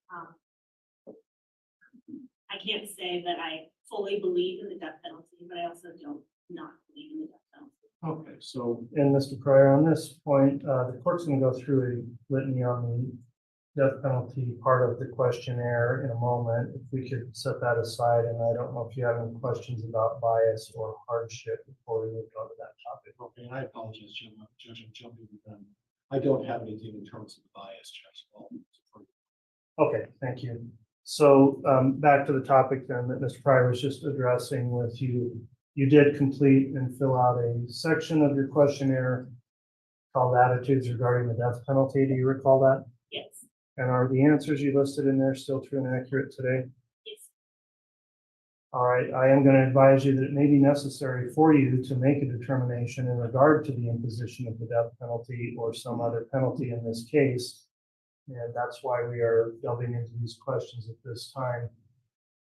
I can't say that I fully believe in the death penalty, but I also don't not believe in the death penalty. Okay, so, and Mr. Pryor, on this point, the court's going to go through a litany on the death penalty part of the questionnaire in a moment. If we could set that aside, and I don't know if you have any questions about bias or hardship before we move on to that topic. Okay, and I apologize, Judge, I'm jumping the gun. I don't have anything in terms of bias, Judge. Okay, thank you. So back to the topic then that Mr. Pryor was just addressing with you. You did complete and fill out a section of your questionnaire called attitudes regarding the death penalty. Do you recall that? Yes. And are the answers you listed in there still true and accurate today? Yes. All right, I am going to advise you that it may be necessary for you to make a determination in regard to the imposition of the death penalty or some other penalty in this case. And that's why we are delving into these questions at this time.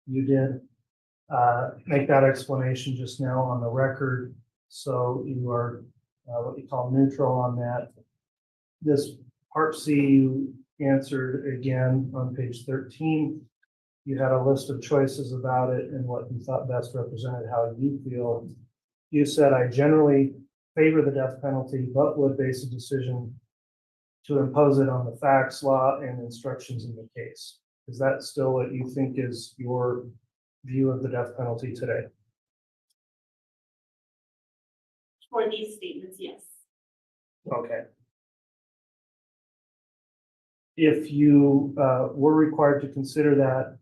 You did make that explanation just now on the record. So you are what you call neutral on that. This part C, you answered again on page 13. you had a list of choices about it and what you thought best represented how you feel. You said, I generally favor the death penalty, but would base a decision to impose it on the facts, law, and instructions in the case. Is that still what you think is your view of the death penalty today? For these statements, yes. Okay. If you were required to consider that,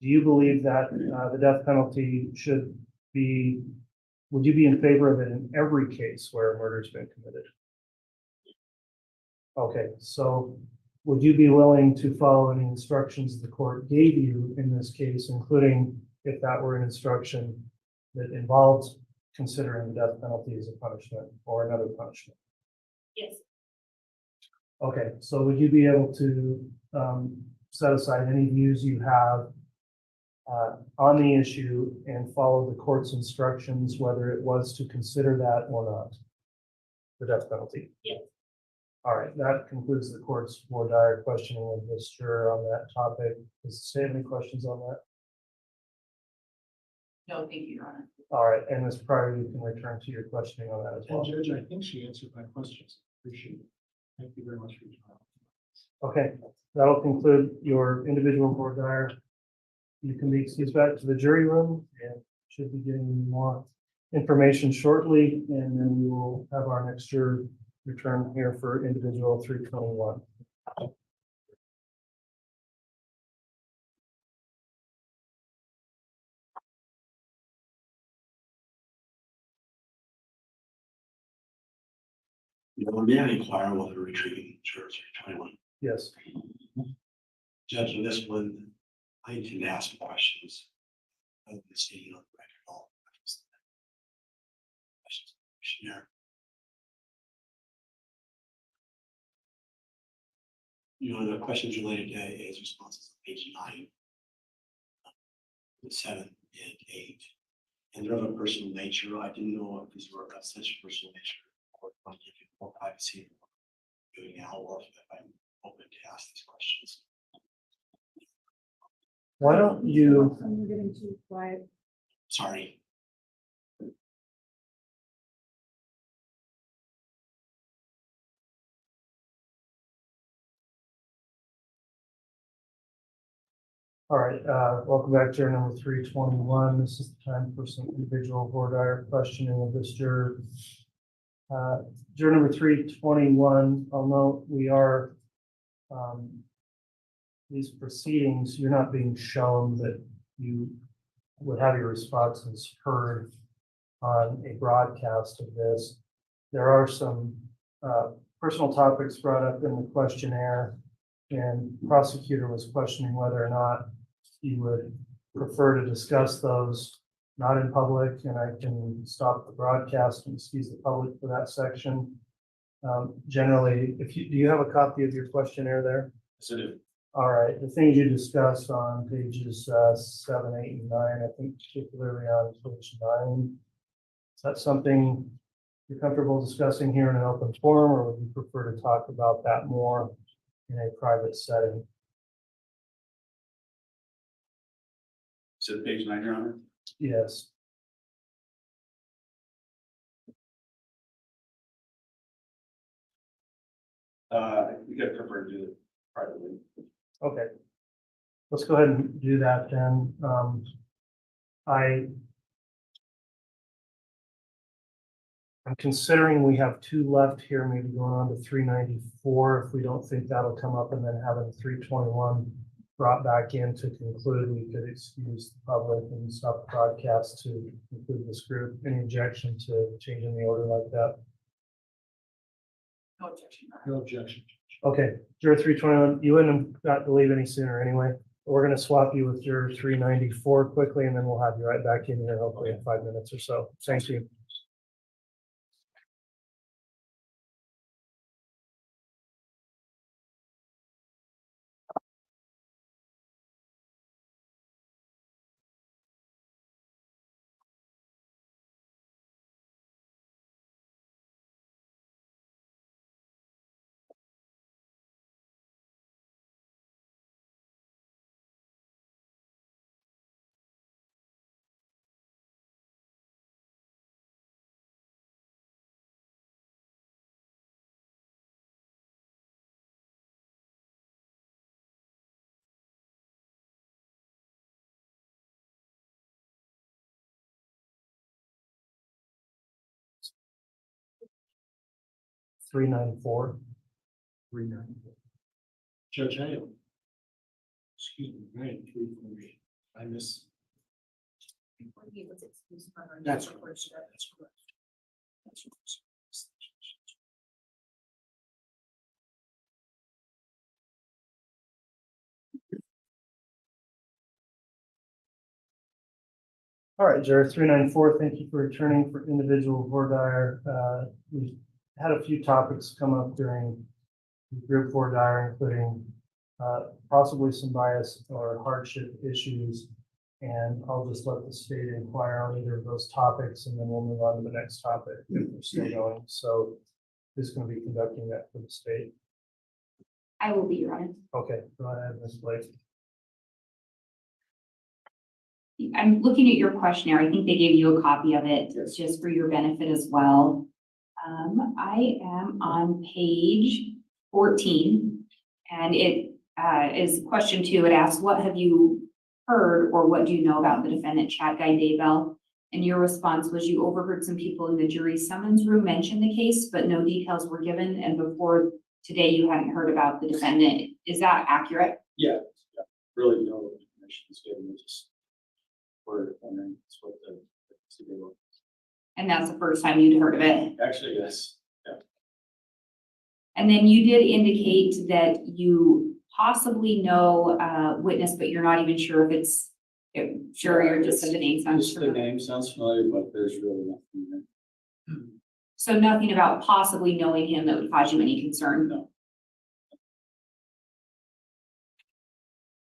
do you believe that the death penalty should be, would you be in favor of it in every case where a murder's been committed? Okay, so would you be willing to follow any instructions the court gave you in this case, including if that were an instruction that involved considering the death penalty as a punishment or another punishment? Yes. Okay, so would you be able to set aside any views you have on the issue and follow the court's instructions, whether it was to consider that or not? The death penalty? Yes. All right, that concludes the court's voir dire questioning of this juror on that topic. Does the state have any questions on that? No, thank you, Your Honor. All right, and Ms. Pryor, you can return to your questioning on that as well. And Judge, I think she answered my questions. Appreciate it. Thank you very much for your time. Okay, that'll conclude your individual voir dire. You can be excused back to the jury room and should be getting you more information shortly, and then we will have our next juror return here for individual 321. May I inquire whether retrieving jurors 21? Yes. Judge, on this one, I intend to ask questions of the stating on the record all questions. Commissioner. The questions related to his responses on page 9, 7, and 8. And they're of a personal nature. I didn't know if these were of such personal nature or want to give you more privacy doing now, or if I'm open to ask these questions. Why don't you? I'm getting too quiet. Sorry. All right, welcome back to juror number 321. This is the time for some individual voir dire questioning of this juror. Juror number 321, I'll note we are, these proceedings, you're not being shown that you would have your responses heard on a broadcast of this. There are some personal topics brought up in the questionnaire, and the prosecutor was questioning whether or not you would prefer to discuss those not in public, and I can stop the broadcast and excuse the public for that section. Generally, do you have a copy of your questionnaire there? Yes, I do. All right, the things you discussed on pages 7, 8, and 9, I think particularly on page 9, is that something you're comfortable discussing here in an open forum, or would you prefer to talk about that more in a private setting? Is it page 9, Your Honor? Yes. I think I'd prefer to do it privately. Okay. Let's go ahead and do that then. I'm considering we have 2 left here, maybe going on to 394. If we don't think that'll come up, and then having 321 brought back in to conclude, we could excuse the public and stop the broadcast to conclude this group. Any objection to changing the order like that? No objection. No objection. Okay, juror 321, you wouldn't have got to leave any sooner anyway. We're going to swap you with juror 394 quickly, and then we'll have you right back in here hopefully in 5 minutes or so. Thank you. 394. Judge Hale. Excuse me, right, 348. I miss. That's correct. That's correct. That's correct. All right, Jared, 394, thank you for returning for individual Vordaer. We've had a few topics come up during group Vordaer, including possibly some bias or hardship issues. And I'll just let the state inquire on either of those topics, and then we'll move on to the next topic if we're still going. So who's going to be conducting that for the state? I will be, Your Honor. Okay, go ahead, Ms. Blake. I'm looking at your questionnaire. I think they gave you a copy of it. It's just for your benefit as well. I am on page 14, and it is question 2. It asks, what have you heard or what do you know about the defendant, Chad Daybell? And your response was you overheard some people in the jury summons room mention the case, but no details were given. And before today, you hadn't heard about the defendant. Is that accurate? Yeah, really no information is given, just word, and then it's what the And that's the first time you'd heard of it? actually, yes, yeah. And then you did indicate that you possibly know a witness, but you're not even sure if it's, you're just said the name sounds Just the familiar. name sounds familiar, but there's really nothing there. So nothing about possibly knowing him that would cause you any concern? No.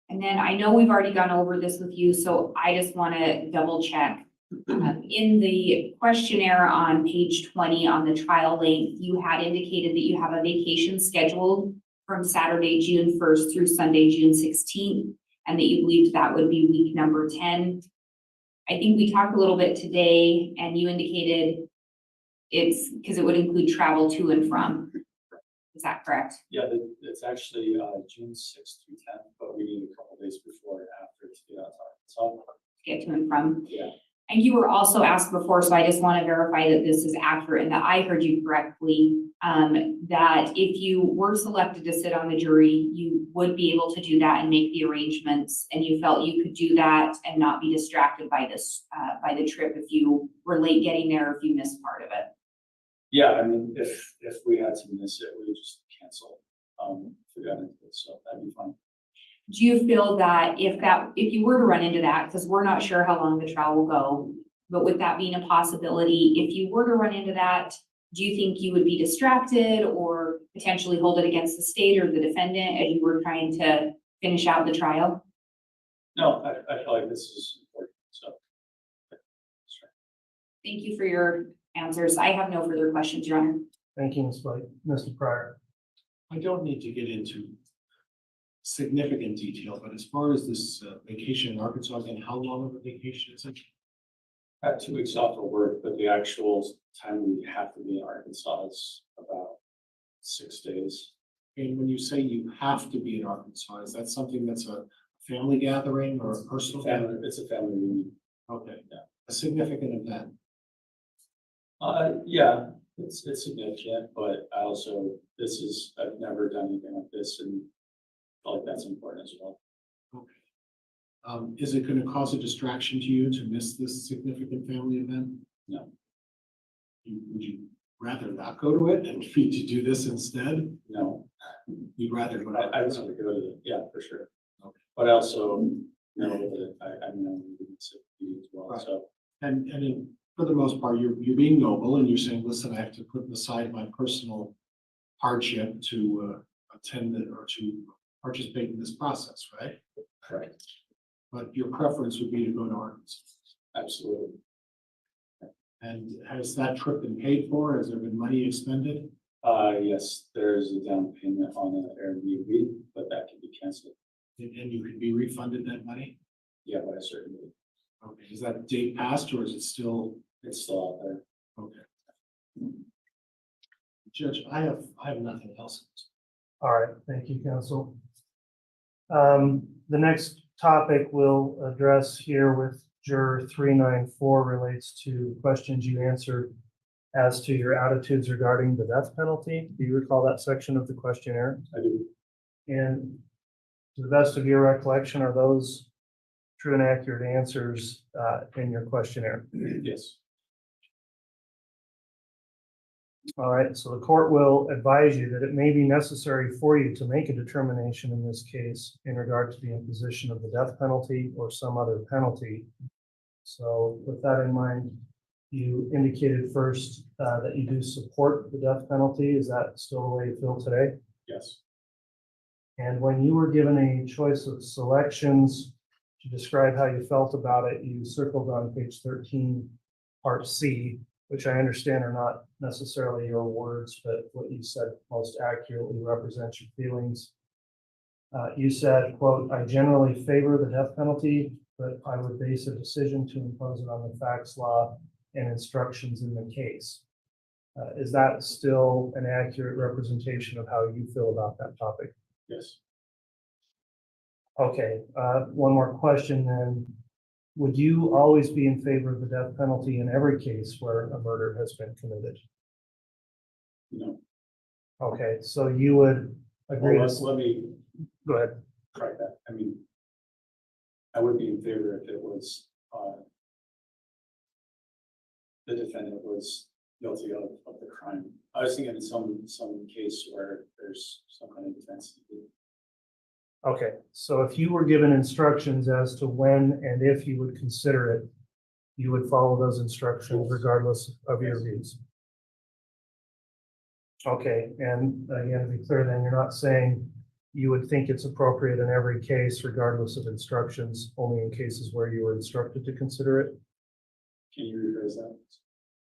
And then I know we've already gone over this with you, so I just want to double check. In the questionnaire on page 20 on the trial length, you had indicated that you have a vacation scheduled from Saturday, June 1st through Sunday, June 16th, and that you believed that would be week number 10. I think we talked a little bit today, and you indicated it's because it would include travel to and from. Is that correct? Yeah, it's actually June 6th through 10th, but we need a couple days before and after to get out. So Get to and from. yeah. And you were also asked before, so I just want to verify that this is accurate and that I heard you correctly, that if you were selected to sit on the jury, you would be able to do that and make the arrangements, and you felt you could do that and not be distracted by this, by the trip if you were late getting there or if you missed part of it. Yeah, I mean, if we had to miss it, we would just cancel. If we got into it, so that'd be fine. Do you feel that if you were to run into that, because we're not sure how long the trial will go, but with that being a possibility, if you were to run into that, do you think you would be distracted or potentially hold it against the state or the defendant as you were trying to finish out the trial? No, I feel like this is important, so. Sure. Thank you for your answers. I have no further questions, Your Honor. Thank you, Ms. Blake. Mr. Pryor. I don't need to get into significant detail, but as far as this vacation in Arkansas, again, how long of a vacation is it? I have 2 weeks off of work, but the actual time we have to be in Arkansas is about 6 days. And when you say you have to be in Arkansas, is that something that's a family gathering or a personal gathering? It's a family reunion. Okay, yeah, a significant event. Yeah, it's significant, but I also, I've never done anything like this and I feel like that's important as well. Okay. Is it going to cause a distraction to you to miss this significant family event? No. Would you rather not go to it and be to do this instead? No. You'd rather go to it? I would rather go to it, yeah, for sure. Okay. But I also know that I know it's as well, Right. so. And for the most part, you're being noble and you're saying, listen, I have to put aside my personal hardship to attend it or to participate in this process, right? Correct. But your preference would be to go to Arkansas. Absolutely. And has that trip been paid for? Has there been money expended? Yes, there's a down payment on an Airbnb, but that can be canceled. And you could be refunded that money? Yeah, by a certain date. Okay, is that date passed or is it still? It's still out there. Okay. Judge, I have nothing else. All right, thank you, counsel. The next topic we'll address here with juror 394 relates to questions you answered as to your attitudes regarding the death penalty. Do you recall that section of the questionnaire? I do. And to the best of your recollection, are those true and accurate answers in your questionnaire? Yes. All right, so the court will advise you that it may be necessary for you to make a determination in this case in regard to the imposition of the death penalty or some other penalty. So with that in mind, you indicated first that you do support the death penalty. Is that still the way you feel today? Yes. And when you were given a choice of selections to describe how you felt about it, you circled on page 13, part C, which I understand are not necessarily your words, but what you said most accurately represents your feelings. You said, quote, "I generally favor the death penalty, but I would base a decision to impose it on the facts, law, and instructions in the case." Is that still an accurate representation of how you feel about that topic? Yes. Okay, one more question then. Would you always be in favor of the death penalty in every case where a murder has been committed? No. Okay, so you would agree Well, to, let me go ahead. try that. I mean, I would be in favor if it was, the defendant was guilty of the crime. I was thinking in some case where there's some kind of defense. Okay, so if you were given instructions as to when and if you would consider it, you would follow those instructions regardless of your views. Okay, and again, to be clear then, you're not saying you would think it's appropriate in every case regardless of instructions, only in cases where you were instructed to consider it? Can you rephrase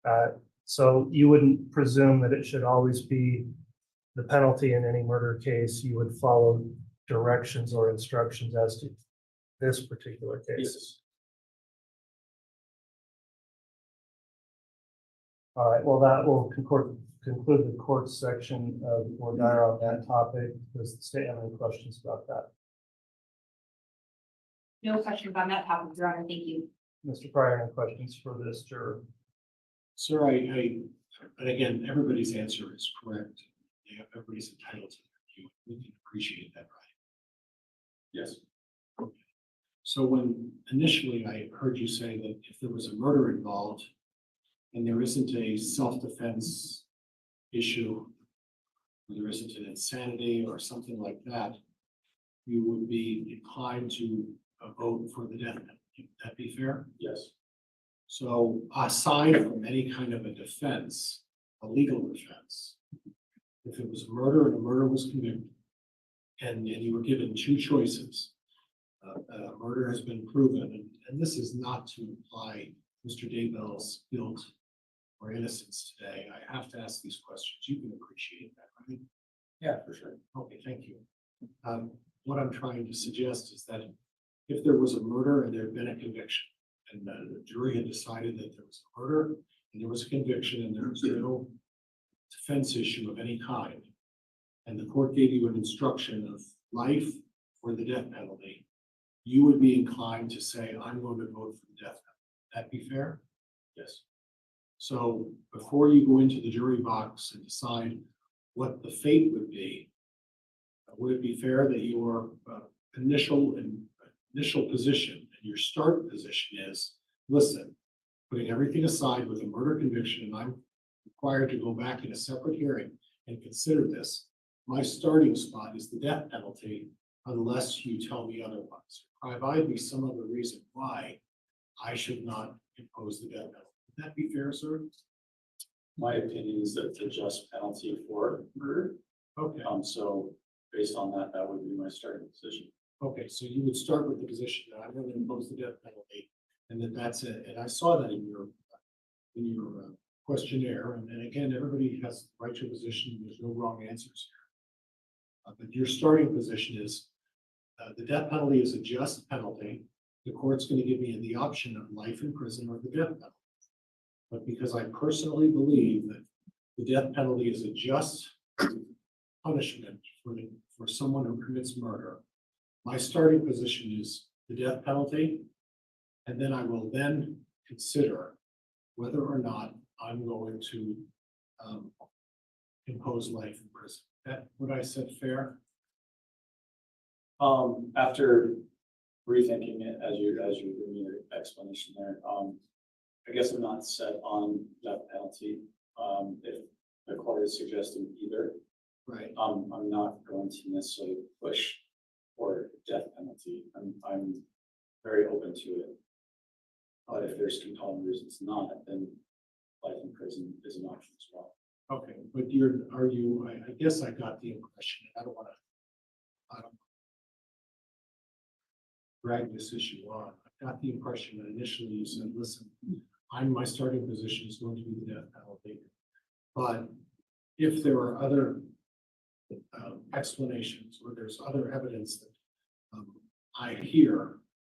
that? So you wouldn't presume that it should always be the penalty in any murder case. You would follow directions or instructions as to this particular case. Yes. All right, well, that will conclude the court section of the board dialogue on that topic. Does the state have any questions about that? No questions on that topic, Your Honor. Thank you. Mr. Pryor, any questions for this juror? Sir, and again, everybody's answer is correct. Everybody's entitled to their view. We can appreciate that, right? Yes. So when initially I heard you say that if there was a murder involved and there isn't a self-defense issue, or there isn't an insanity or something like that, you would be inclined to vote for the death penalty. Would that be fair? Yes. So aside from any kind of a defense, a legal defense, if it was a murder and a murder was committed, and you were given two choices, murder has been proven, and this is not to imply Mr. Daybell's guilt or innocence today. I have to ask these questions. You can appreciate that, right? Yeah, for sure. Okay, thank you. What I'm trying to suggest is that if there was a murder and there had been a conviction, and the jury had decided that there was a murder and there was a conviction and there was no defense issue of any kind, and the court gave you an instruction of life or the death penalty, you would be inclined to say, I'm going to vote for the death penalty. Would that be fair? Yes. So before you go into the jury box and decide what the fate would it be fair that your initial position and your start position is, listen, putting everything aside with a murder conviction, and I'm required to go back in a separate hearing and consider this, my starting spot is the death penalty unless you tell me otherwise. Provide me some other reason why I should not impose the death penalty. Would that be fair, sir? My opinion is that it's a just penalty for murder. Okay. So based on that, that would be my starting position. Okay, so you would start with the position that I'm going to impose the death penalty, and that's it. And I saw that in your questionnaire. And again, everybody has the right to a position. There's no wrong answers here. But your starting position is the death penalty is a just penalty. The court's going to give me the option of life in prison or the death penalty. But because I personally believe that the death penalty is a just punishment for someone who commits murder, my starting position is the death penalty, and then I will then consider whether or not I'm going to impose life in prison. That, what I said, fair? After rethinking it as you're giving your explanation there, I guess I'm not set on death penalty. If the court is suggesting either, Right. I'm not going to necessarily push for death penalty. I'm very open to it. But if there's compelling reasons not, then life in prison is an option as well. Okay, but I guess I got the impression, I don't drag this issue on. I got the impression that initially you said, listen, my starting position is going to be the death penalty. But if there are other explanations or there's other evidence that I hear,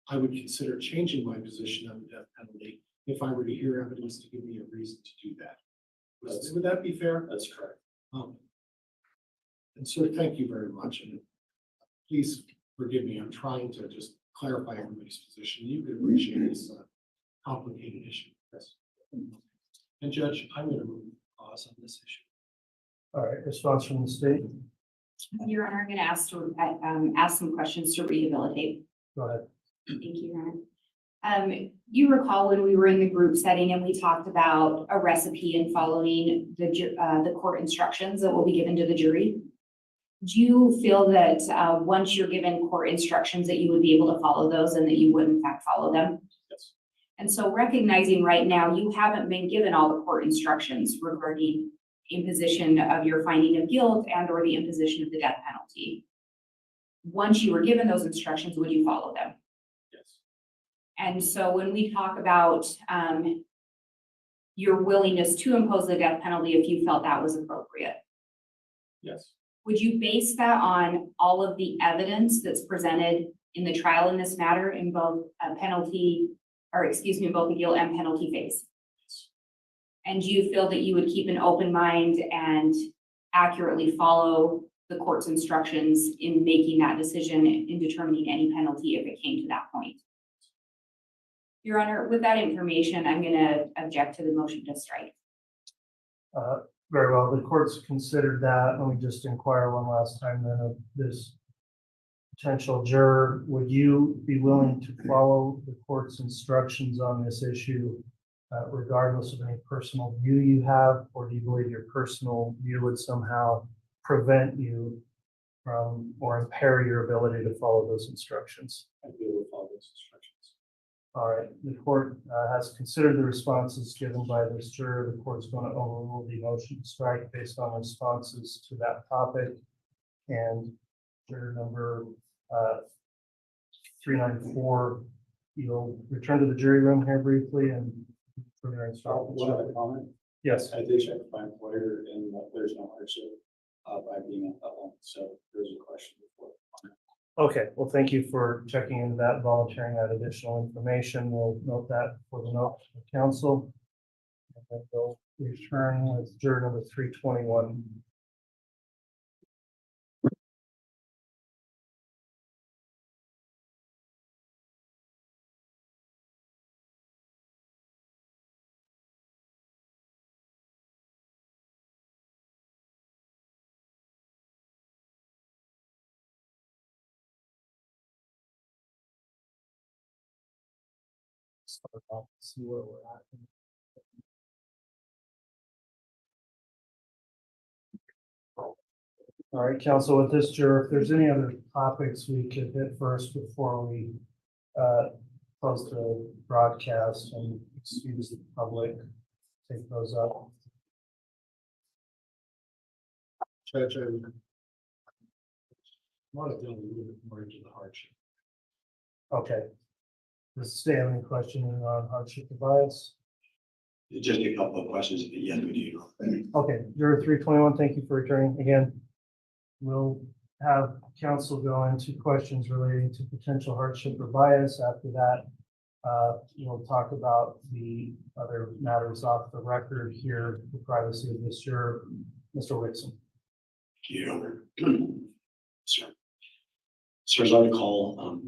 I would consider changing my position on the death penalty if I were to hear evidence to give me a reason to do that. Would that be fair? That's correct. And sir, thank you very much. And please forgive me. I'm trying to just clarify everybody's position. You could appreciate this complicated issue. Yes. And Judge, I'm going to move pause on this issue. All right, response from the state. Your Honor, I'm going to ask some questions to rehabilitate. Go ahead. Thank you, Your Honor. You recall when we were in the group setting and we talked about a recipe and following the court instructions that will be given to the jury. Do you feel that once you're given court instructions that you would be able to follow those and that you would in fact follow them? Yes. And so recognizing right now you haven't been given all the court instructions regarding imposition of your finding of guilt and or the imposition of the death penalty. Once you were given those instructions, would you follow them? Yes. And so when we talk about your willingness to impose the death penalty if you felt that was appropriate, Yes. would you base that on all of the evidence that's presented in the trial in this matter in both both the guilt and penalty phase? And do you feel that you would keep an open mind and accurately follow the court's instructions in making that decision in determining any penalty if it came to that point? Your Honor, with that information, I'm going to object to the motion to strike. Very well. The court's considered that. Let me just inquire one last time then of this potential juror. Would you be willing to follow the court's instructions on this issue, regardless of any personal view you have, or do you believe your personal view would somehow prevent you from or impair your ability to follow those instructions? I'd be able to follow those instructions. All right, the court has considered the responses given by this juror. The court's going to overrule the motion to strike based on responses to that topic. And juror number 394, you'll return to the jury room here briefly and further instructions. One other comment. Yes. I did check with my employer and there's no hardship by being at that one. So there's a question before. Okay, well, thank you for checking into that, volunteering that additional information. We'll note that for the note of council. And then we'll return with juror number 321. Start off to see where we're at. All right, council, with this juror, if there's any other topics we could hit first before we close the broadcast and excuse the public, take those up. Judge, I want to delve a little bit more into the hardship. Okay. Does the state have any questions on hardship of bias? Just a couple of questions, but yes, we do. Okay, juror 321, thank you for returning again. We'll have council go into questions relating to potential hardship or bias. After that, we'll talk about the other matters off the record here, the privacy of this juror. Mr. Whitson. Thank you. Sir, as I recall,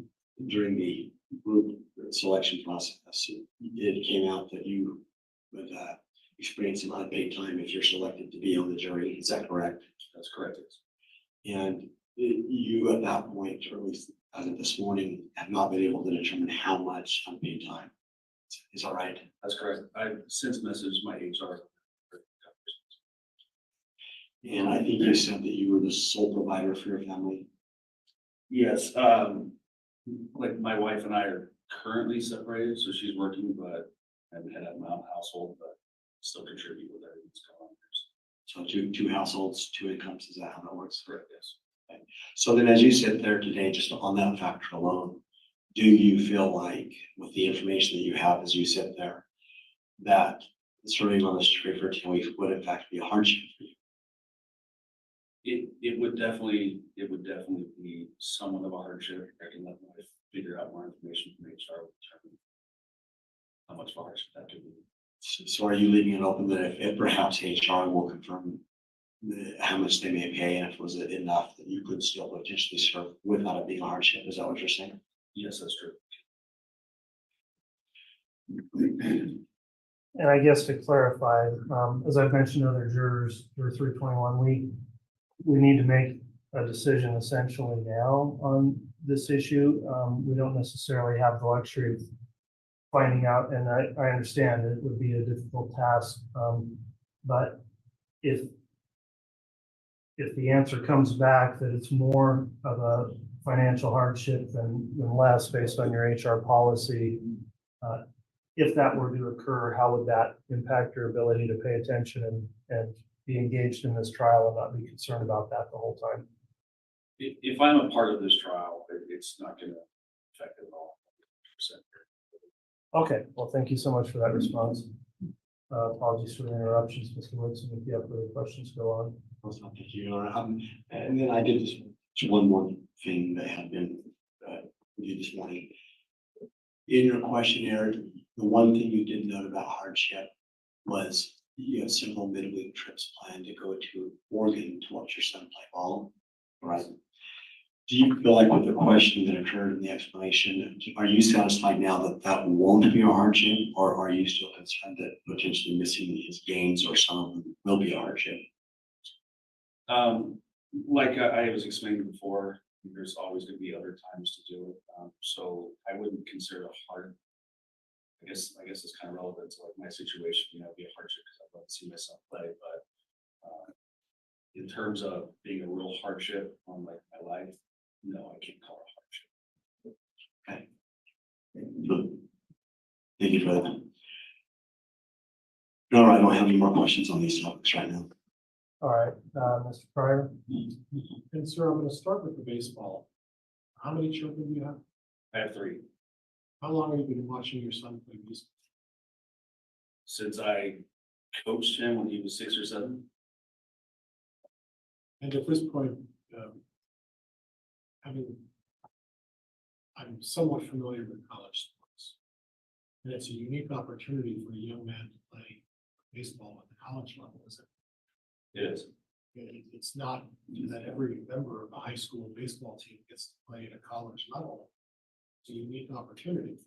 during the group selection process, it came out that you would experience some unpaid time if you're selected to be on the jury. Is that correct? That's correct. And you at that point, or at least as of this morning, have not been able to determine how much unpaid time. Is that right? That's correct. I've since messaged my HR. And I think you said that you were the sole provider for your family. Yes, like my wife and I are currently separated, so she's working, but I haven't had my own household, but still contribute with everything that's going on. So two households, two incomes, is that how that works? Correct, yes. Okay. So then as you sit there today, just on that factor alone, do you feel like with the information that you have as you sit there, that serving on this jury for 10 weeks would in fact be a hardship for you? It would definitely be somewhat of a hardship. I can let my wife figure out more information from HR to determine how much of a hardship that could be. So are you leaving it open that if perhaps HR will confirm how much they may pay, and if it was enough that you could still potentially serve without it being a hardship? Is that what you're saying? Yes, that's true. And I guess to clarify, as I've mentioned to other jurors, juror 321, we need to make a decision essentially now on this issue. We don't necessarily have the luxury of finding out, and I understand it would be a difficult task. But if the answer comes back that it's more of a financial hardship than less based on your HR policy, if that were to occur, how would that impact your ability to pay attention and be engaged in this trial and not be concerned about that the whole time? If I'm a part of this trial, it's not going to affect it at all. 100%. Okay, well, thank you so much for that response. Apologies for the interruptions, Mr. Woodson. If you have further questions, go on. Thank you, Your Honor. And then I did just one more thing that had been with you this morning. In your questionnaire, the one thing you did note about hardship was you have several midweek trips planned to go to Oregon to watch your son play ball, right? Do you feel like with the question that occurred in the explanation, are you satisfied now that that won't be a hardship, or are you still concerned that potentially missing his games or some of them will be a hardship? Like I was explaining before, there's always going to be other times to do it. So I wouldn't consider it hard. I guess it's kind of relevant to like my situation, be a hardship because I'd love to see my son play, but in terms of being a real hardship on like my life, no, I can't call it a hardship. Okay. Thank you for that. No, I don't have any more questions on these topics right now. All right, Mr. Pryor. And sir, I'm going to start with the baseball. How many children do you have? I have 3. How long have you been watching your son play baseball? Since I coached him when he was 6 or 7. And at this point, I'm somewhat familiar with college sports. And it's a unique opportunity for a young man to play baseball at the college level, isn't it? It is. It's not that every member of a high school baseball team gets to play at a college level. It's a unique opportunity.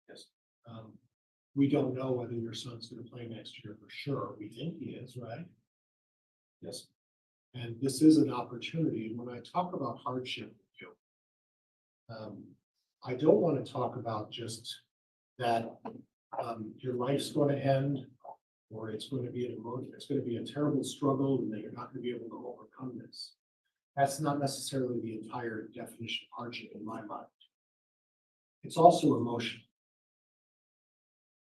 Yes. We don't know whether your son's going to play next year for sure. We think he is, right? Yes. And this is an opportunity. When I talk about hardship with you, I don't want to talk about just that your life's going to end, or it's going to be it's going to be a terrible struggle, and that you're not going to be able to overcome this. That's not necessarily the entire definition of hardship in my mind. It's also emotional.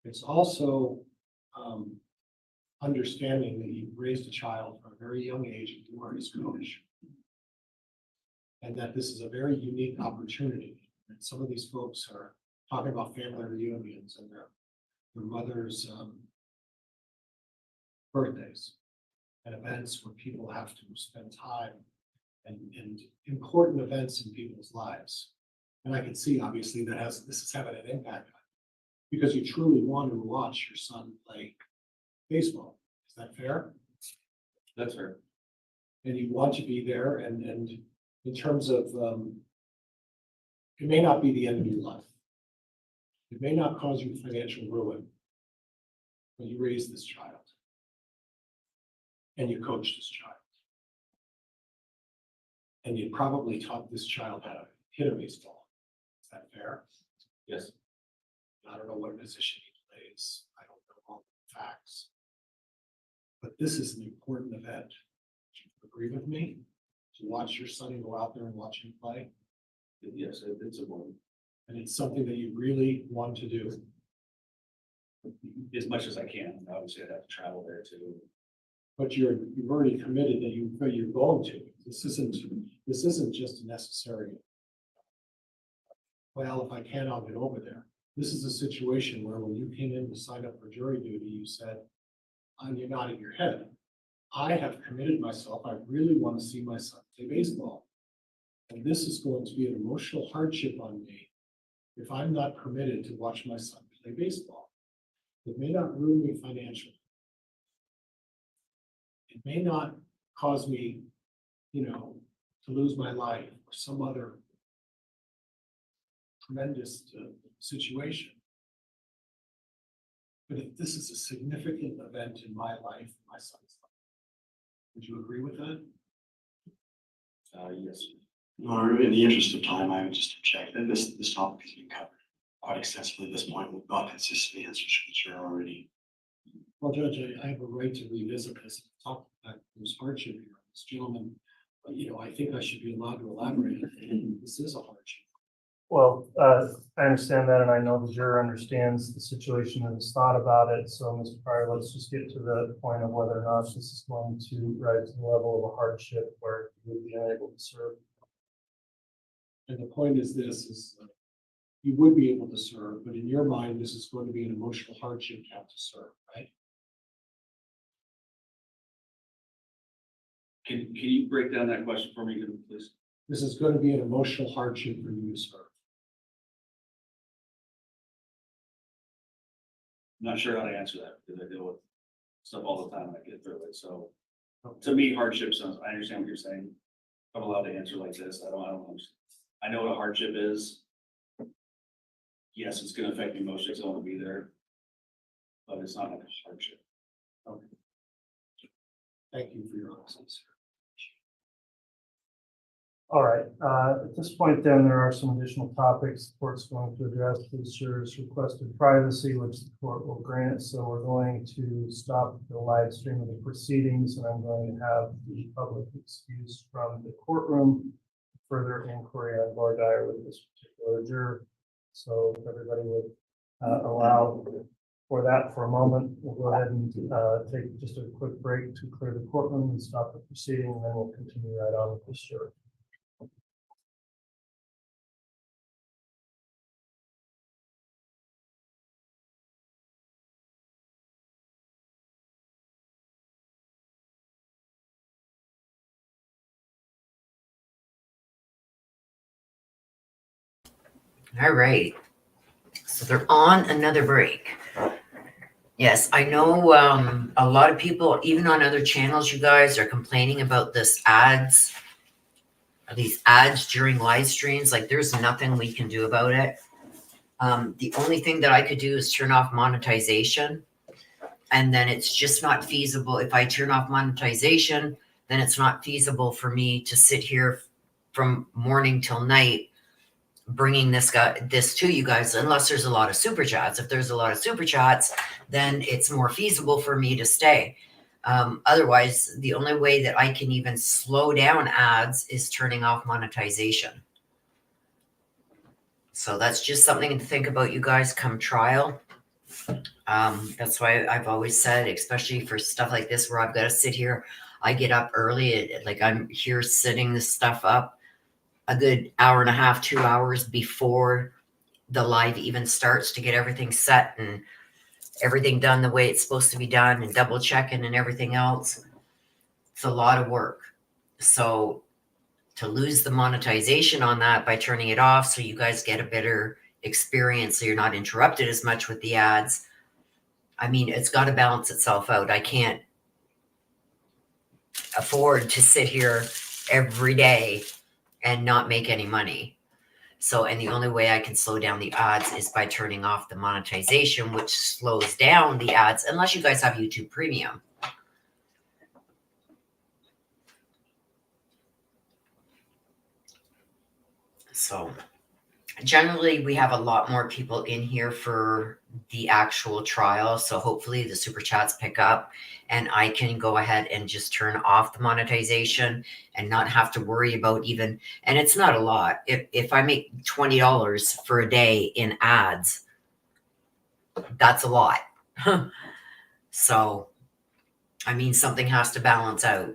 It's also understanding that you've raised a child from a very young age and you are his coach. And that this is a very unique opportunity. And some of these folks are talking about family reunions and their mother's birthdays and events where people have to spend time and important events in people's lives. And I can see obviously this is having an impact on you because you truly want to watch your son play baseball. Is that fair? That's fair. And you want to be there, and in terms of it may not be the end of your life. It may not cause you financial ruin, but you raised this child. And you coached this child. And you probably taught this child how to hit a baseball. Is that fair? Yes. I don't know what position he plays. I don't know all the facts. But this is an important event. Do you agree with me? To watch your son go out there and watch him play? Yes, it's important. And it's something that you really want to do. As much as I can. Obviously, I'd have to travel there too. But you've already committed that you're going to. This isn't just a necessary. Well, if I can, I'll get over there. This is a situation where when you came in to sign up for jury duty, you said, and you're nodding your head, I have committed myself. I really want to see my son play baseball. And this is going to be an emotional hardship on me if I'm not permitted to watch my son play baseball. It may not ruin me financially. It may not cause me, to lose my life or some other tremendous situation. But if this is a significant event in my life, my son's life, would you agree with that? Yes. No, in the interest of time, I would just object that this topic has been covered quite extensively at this point. We've got consistent answers from the chair already. Well, Judge, I have a right to revisit this and talk about this hardship here. This gentleman, I think I should be allowed to elaborate. This is a hardship. Well, I understand that, and I know the juror understands the situation and has thought about it. So, Mr. Pryor, let's just get to the point of whether or not this is going to rise to the level of a hardship where you would be unable to serve. And the point is you would be able to serve, but in your mind, this is going to be an emotional hardship to have to serve, right? Can you break down that question for me, please? This is going to be an emotional hardship for you to serve. I'm not sure how to answer that because I deal with stuff all the time and I get through it. So to me, hardship sounds, I understand what you're saying. I'm allowed to answer like this. I don't understand. I know what a hardship is. Yes, it's gonna affect me emotionally, because I want to be there. But it's not like a hardship. Okay. Thank you for your honesty, sir. All right. At this point, then, there are some additional topics the court's going to address. The jurors requested privacy, which the court will grant. So we're going to stop the live stream of the proceedings, and I'm going to have the public excused from the courtroom. Further inquiry on voir dire with this particular juror. So if everybody would allow for that for a moment, we'll go ahead and take just a quick break to clear the courtroom and stop the proceeding, and then we'll continue right on with this juror. All right. So they're on another break. Yes, I know a lot of people, even on other channels, you guys are complaining about these ads during live streams. Like, there's nothing we can do about it. The only thing that I could do is turn off monetization. And then it's just not feasible. If I turn off monetization, then it's not feasible for me to sit here from morning till night bringing this to you guys, unless there's a lot of super chats. If there's a lot of super chats, then it's more feasible for me to stay. Otherwise, the only way that I can even slow down ads is turning off monetization. So that's just something to think about, you guys, come trial. That's why I've always said, especially for stuff like this where I've got to sit here, I get up early, like I'm here setting this stuff up a good hour and a half, 2 hours before the live even starts to get everything set and everything done the way it's supposed to be done and double checking and everything else. It's a lot of work. So to lose the monetization on that by turning it off so you guys get a better experience so you're not interrupted as much with the ads, I mean, it's got to balance itself out. I can't afford to sit here every day and not make any money. So, and the only way I can slow down the ads is by turning off the monetization, which slows down the ads, unless you guys have YouTube Premium. So generally we have a lot more people in here for the actual trial. So hopefully the super chats pick up and I can go ahead and just turn off the monetization and not have to worry about even, and it's not a lot. If I make $20 for a day in ads, that's a lot. So, I mean, something has to balance out.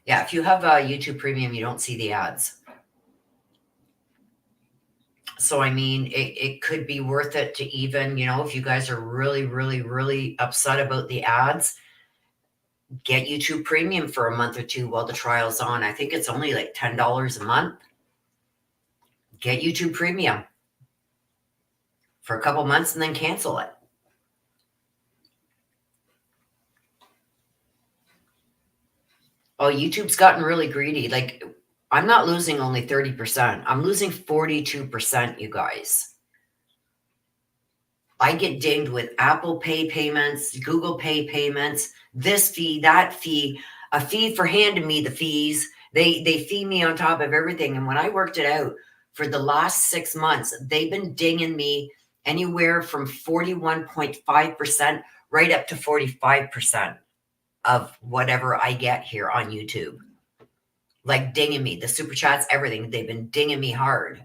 Yeah, if you have YouTube Premium, you don't see the ads. So, I mean, it could be worth it to even, if you guys are really, really, really upset about the ads, get YouTube Premium for a month or two while the trial's on. I think it's only like $10 a month. Get YouTube Premium for a couple months and then cancel it. Oh, YouTube's gotten really greedy. Like, I'm not losing only 30%. I'm losing 42%, you guys. I get dinged with Apple Pay payments, Google Pay payments, this fee, that fee, a fee for handing me the fees. They fee me on top of everything. And when I worked it out for the last 6 months, they've been dinging me anywhere from 41.5% right up to 45% of whatever I get here on YouTube. Like dinging me, the super chats, everything. They've been dinging me hard.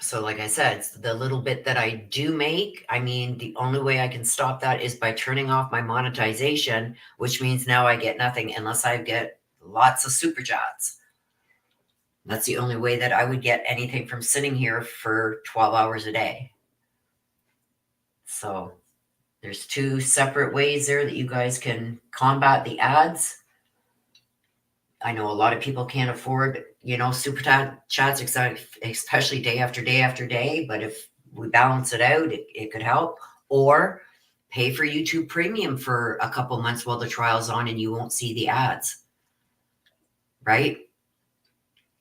So like I said, the little bit that I do make, I mean, the only way I can stop that is by turning off my monetization, which means now I get nothing unless I get lots of super chats. That's the only way that I would get anything from sitting here for 12 hours a day. So there's 2 separate ways there that you guys can combat the ads. I know a lot of people can't afford, super chats, especially day after day after day. But if we balance it out, it could help. Or pay for YouTube Premium for a couple months while the trial's on and you won't see the ads. Right?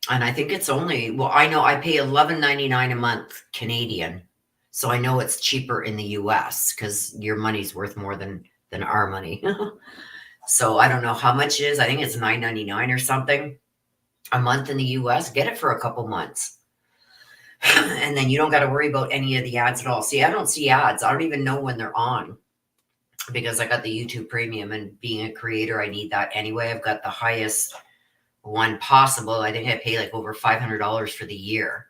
And I think it's only, well, I know I pay $11.99 a month Canadian. So I know it's cheaper in the US because your money's worth more than our money. So I don't know how much it is. I think it's $9.99 or something a month in the US. Get it for a couple months. And then you don't got to worry about any of the ads at all. See, I don't see ads. I don't even know when they're on because I got the YouTube Premium, and being a creator, I need that anyway. I've got the highest one possible. I think I pay like over $500 for the year.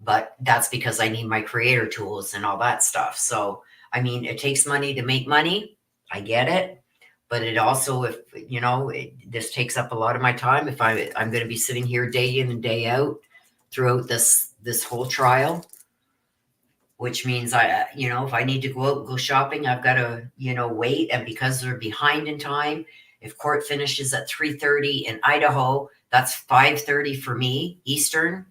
But that's because I need my creator tools and all that stuff. So, I mean, it takes money to make money. I get it. But it also, if, this takes up a lot of my time. If I'm going to be sitting here day in and day out throughout this whole trial, which means if I need to go out and go shopping, I've got to, wait. And because they're behind in time, if court finishes at 3:30 in Idaho, that's 5:30 for me Eastern,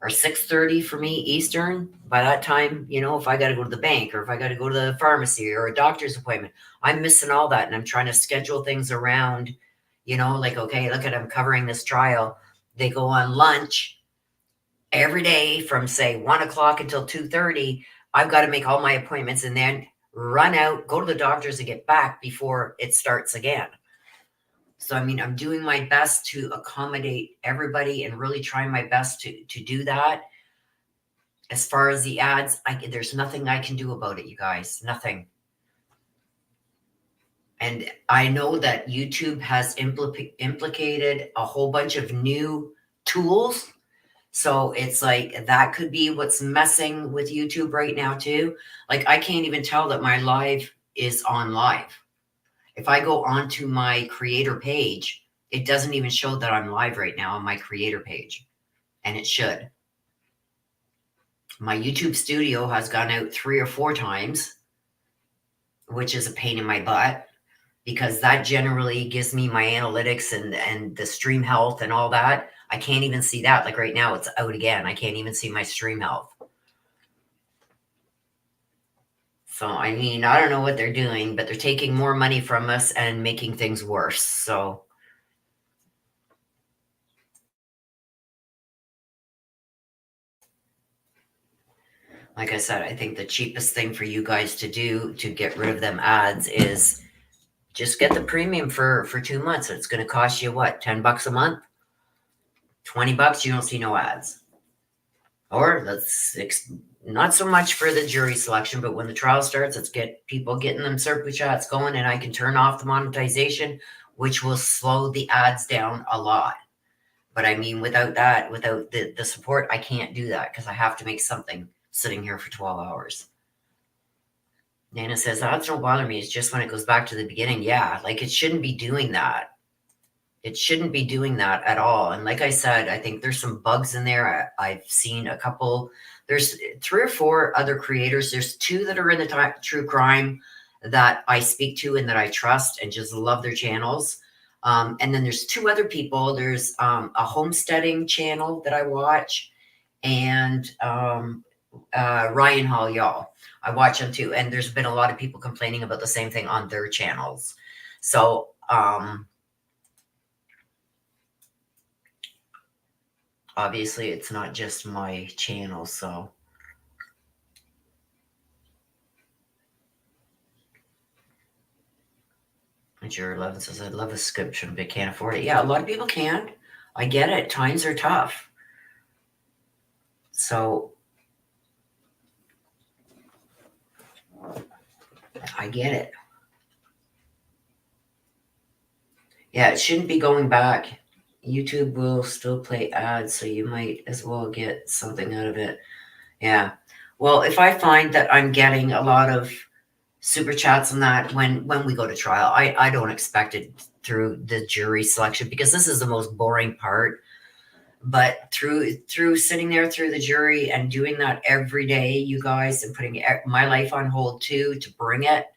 or 6:30 for me Eastern. By that time, if I got to go to the bank or if I got to go to the pharmacy or a doctor's appointment, I'm missing all that. And I'm trying to schedule things around, like, okay, look at, I'm covering this trial. They go on lunch every day from say 1 o'clock until 2:30. I've got to make all my appointments and then run out, go to the doctor's and get back before it starts again. So, I mean, I'm doing my best to accommodate everybody and really trying my best to do that. As far as the ads, there's nothing I can do about it, you guys. Nothing. And I know that YouTube has implicated a whole bunch of new tools. So it's like that could be what's messing with YouTube right now too. Like I can't even tell that my live is on live. If I go onto my creator page, it doesn't even show that I'm live right now on my creator page. And it should. My YouTube studio has gone out 3 or 4 times, which is a pain in my butt because that generally gives me my analytics and the stream health and all that. I can't even see that. Like right now, it's out again. I can't even see my stream health. So, I mean, I don't know what they're doing, but they're taking more money from us and making things worse. So, like I said, I think the cheapest thing for you guys to do to get rid of them ads is just get the premium for 2 months. It's going to cost you what, $10 a month? $20, you don't see no ads. Or not so much for the jury selection, but when the trial starts, let's get people getting them super chats going, and I can turn off the monetization, which will slow the ads down a lot. But I mean, without that, without the support, I can't do that because I have to make something sitting here for 12 hours. Nana says, ads don't bother me. It's just when it goes back to the beginning. Yeah, like it shouldn't be doing that. It shouldn't be doing that at all. And like I said, I think there's some bugs in there. I've seen a couple. There's 3 or 4 other creators. There's 2 that are in the true crime that I speak to and that I trust and just love their channels. And then there's 2 other people. There's a homesteading channel that I watch, and Ryan Hall, y'all. I watch them too. And there's been a lot of people complaining about the same thing on their channels. So, obviously, it's not just my channel, so. Juror 11 says, I'd love a subscription, but can't afford it. Yeah, a lot of people can. I get it. Times are tough. So, I get it. Yeah, it shouldn't be going back. YouTube will still play ads, so you might as well get something out of it. Yeah. Well, if I find that I'm getting a lot of super chats on that when we go to trial, I don't expect it through the jury selection because this is the most boring part. But through sitting there through the jury and doing that every day, you guys, and putting my life on hold too to bring it,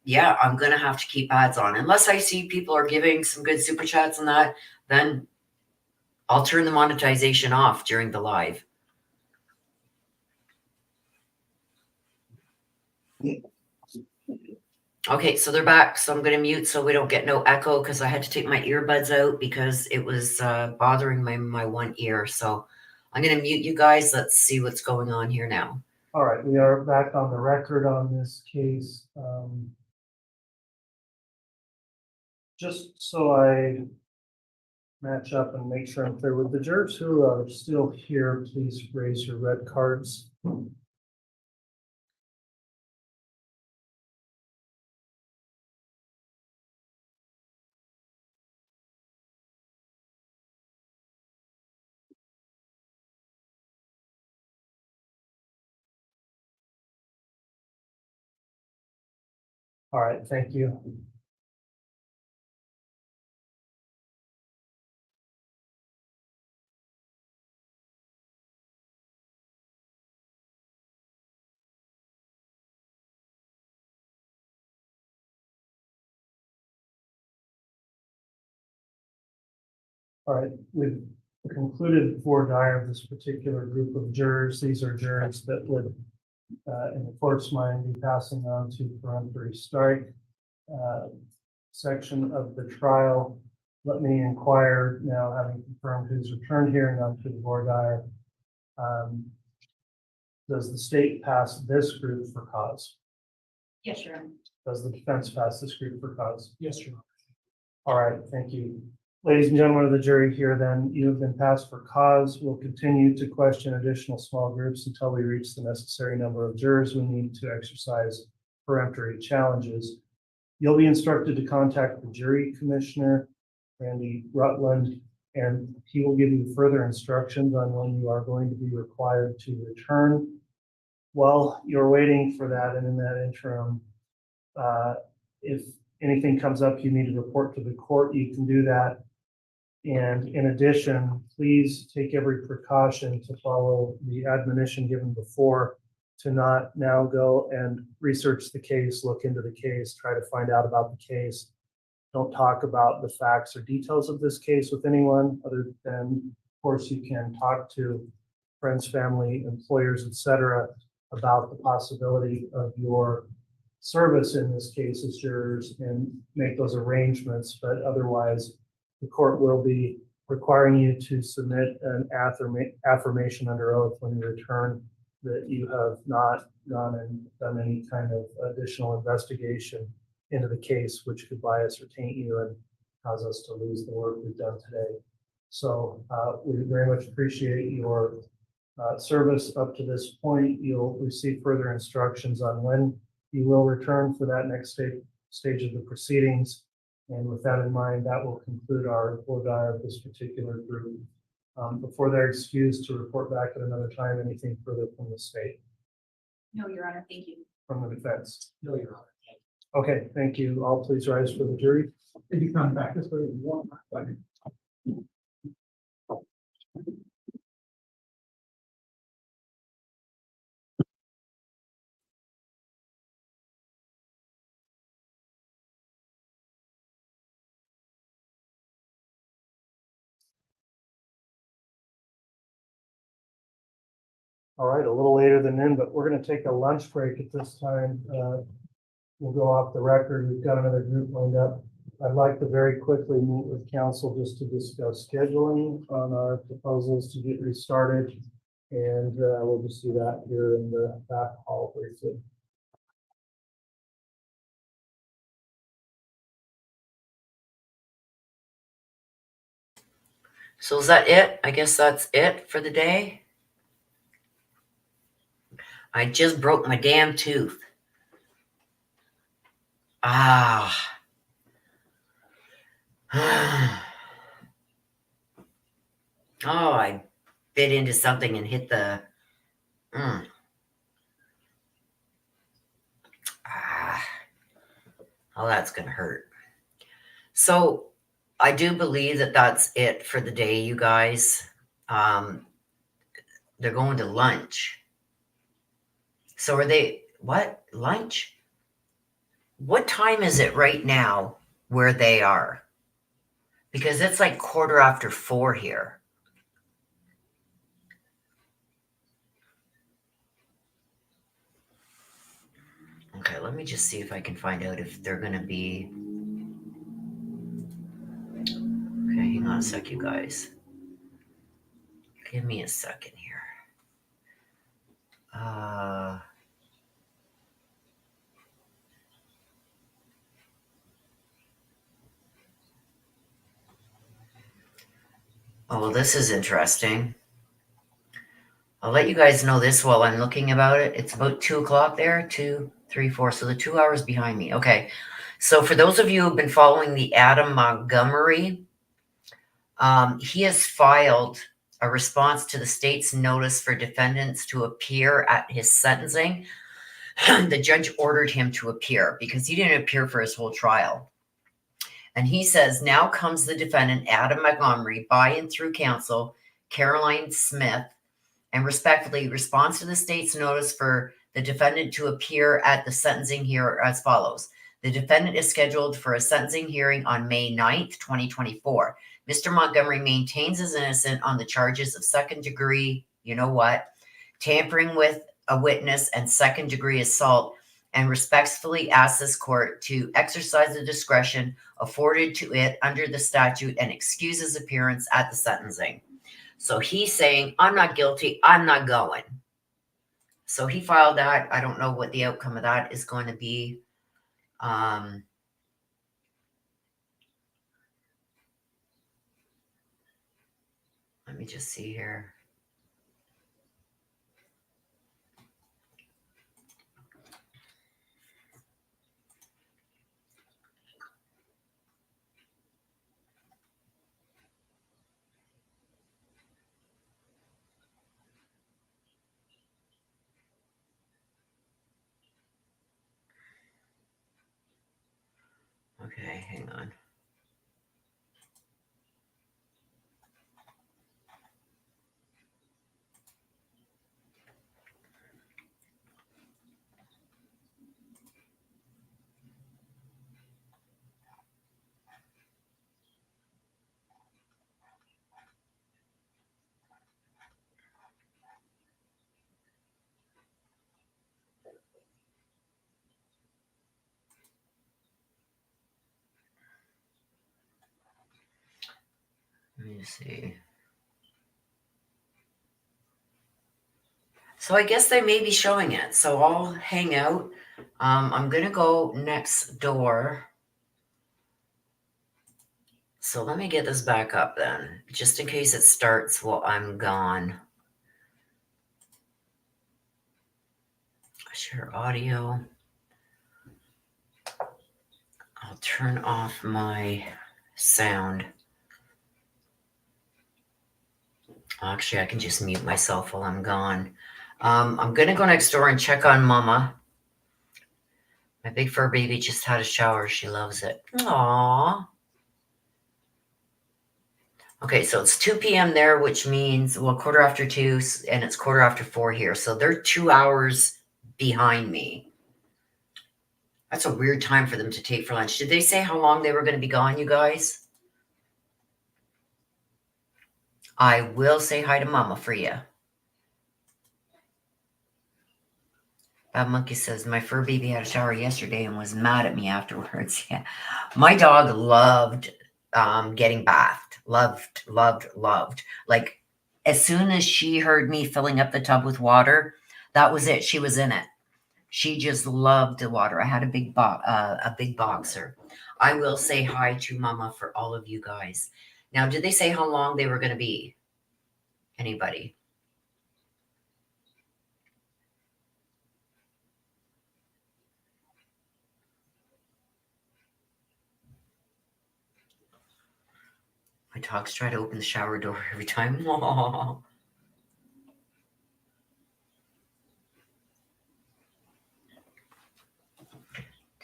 yeah, I'm gonna have to keep ads on unless I see people are giving some good super chats on that. Then I'll turn the monetization off during the live. Okay, so they're back. So I'm going to mute so we don't get no echo because I had to take my earbuds out because it was bothering my one ear. So I'm going to mute you guys. Let's see what's going on here now. All right, we are back on the record on this case. Just so I match up and make sure I'm clear with the jurors who are still here, please raise your red cards. All right, thank you. All right, we've concluded voir dire of this particular group of jurors. These are jurors that would, in the court's mind, be passing on to peremptory strike section of the trial. Let me inquire now, having confirmed who's returned here and on to the voir dire. Does the state pass this group for cause? Yes, Your Honor. Does the defense pass this group for cause? Yes, Your Honor. All right, thank you. Ladies and gentlemen of the jury, here then, you have been passed for cause. We'll continue to question additional small groups until we reach the necessary number of jurors we need to exercise peremptory challenges. You'll be instructed to contact the jury commissioner, Randy Rutland, and he will give you further instructions on when you are going to be required to return. While you're waiting for that, and in that interim, if anything comes up you need to report to the court, you can do that. And in addition, please take every precaution to follow the admonition given before, to not now go and research the case, look into the case, try to find out about the case. Don't talk about the facts or details of this case with anyone other than, of course, you can talk to friends, family, employers, etc. about the possibility of your service in this case as jurors and make those arrangements, but otherwise the court will be requiring you to submit an affirmation under oath when you return that you have not gone and done any kind of additional investigation into the case, which could bias or taint you and cause us to lose the work we've done today. So we very much appreciate your service up to this point. You'll receive further instructions on when you will return for that next stage of the proceedings. And with that in mind, that will conclude our report of this particular group. Before they're excused to report back at another time, anything further from the state, No, Your Honor, thank you. from the defense? No, Your Honor. Okay, thank you. All please rise for the jury. If you come back this way, you want. All right, a little later than then, but we're going to take a lunch break at this time. We'll go off the record. We've got another group lined up. I'd like to very quickly meet with council just to discuss scheduling on our proposals to get restarted. And we'll just do that here in the back hall briefly. So is that it? I guess that's it for the day. I just broke my damn tooth. Ah. Oh, I bit into something and hit the. Oh, that's gonna hurt. So I do believe that that's it for the day, you guys. They're going to lunch. So are they, what, lunch? What time is it right now where they are? Because it's like 4:15 here. Okay, let me just see if I can find out if they're going to be. Okay, hang on a sec, you guys. Give me a second here. Oh, well, this is interesting. I'll let you guys know this while I'm looking about it. It's about 2 o'clock there, 2, 3, 4. So they're 2 hours behind me. Okay. So for those of you who've been following the Adam Montgomery, he has filed a response to the state's notice for defendants to appear at his sentencing. The judge ordered him to appear because he didn't appear for his whole trial. And he says, now comes the defendant, Adam Montgomery, by and through counsel, Caroline Smith, and respectfully responds to the state's notice for the defendant to appear at the sentencing here as follows. The defendant is scheduled for a sentencing hearing on May 9th, 2024. Mr. Montgomery maintains his innocence on the charges of second degree, you know what, tampering with a witness and second degree assault, and respectfully asks this court to exercise the discretion afforded to it under the statute and excuse his appearance at the sentencing. So he's saying, I'm not guilty, I'm not going. So he filed that. I don't know what the outcome of that is going to be. Let me just see here. Okay, hang on. me see. So I guess they may be showing it. So I'll hang out. I'm gonna go next door. So let me get this back up then, just in case it starts while I'm gone. Share audio. I'll turn off my sound. Actually, I can just mute myself while I'm gone. I'm gonna go next door and check on Mama. My big fur baby just had a shower. She loves it. Aww. Okay, so it's 2 p.m. there, which means, well, 2:15, and it's 4:15 here. So they're 2 hours behind me. That's a weird time for them to take for lunch. Did they say how long they were going to be gone, you guys? I will say hi to Mama for you. Bad Monkey says, my fur baby had a shower yesterday and was mad at me afterwards. Yeah. My dog loved getting bathed. Loved. Like, as soon as she heard me filling up the tub with water, that was it. She was in it. She just loved the water. I had a big boxer. I will say hi to Mama for all of you guys. Now, did they say how long they were going to be? Anybody? My dogs try to open the shower door every time. Aww.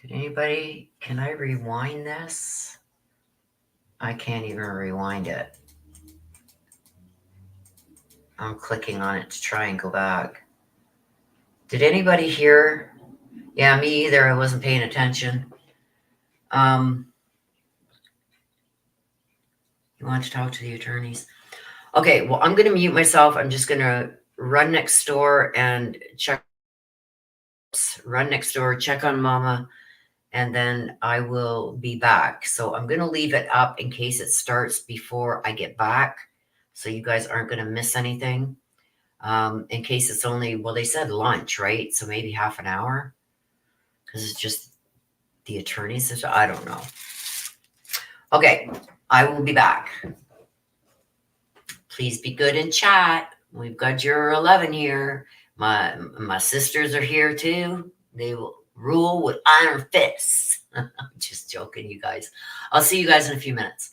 Did anybody, can I rewind this? I can't even rewind it. I'm clicking on it to try and go back. Did anybody hear? Yeah, me either. I wasn't paying attention. You want to talk to the attorneys? Okay, well, I'm going to mute myself. I'm just going to run next door and check on Mama, and then I will be back. So I'm going to leave it up in case it starts before I get back, so you guys aren't going to miss anything. In case it's only, well, they said lunch, right? So maybe half an hour, because it's just the attorneys. I don't know. Okay, I will be back. Please be good in chat. We've got your 11 here. My sisters are here too. They will rule with iron fists. I'm just joking, you guys. I'll see you guys in a few minutes.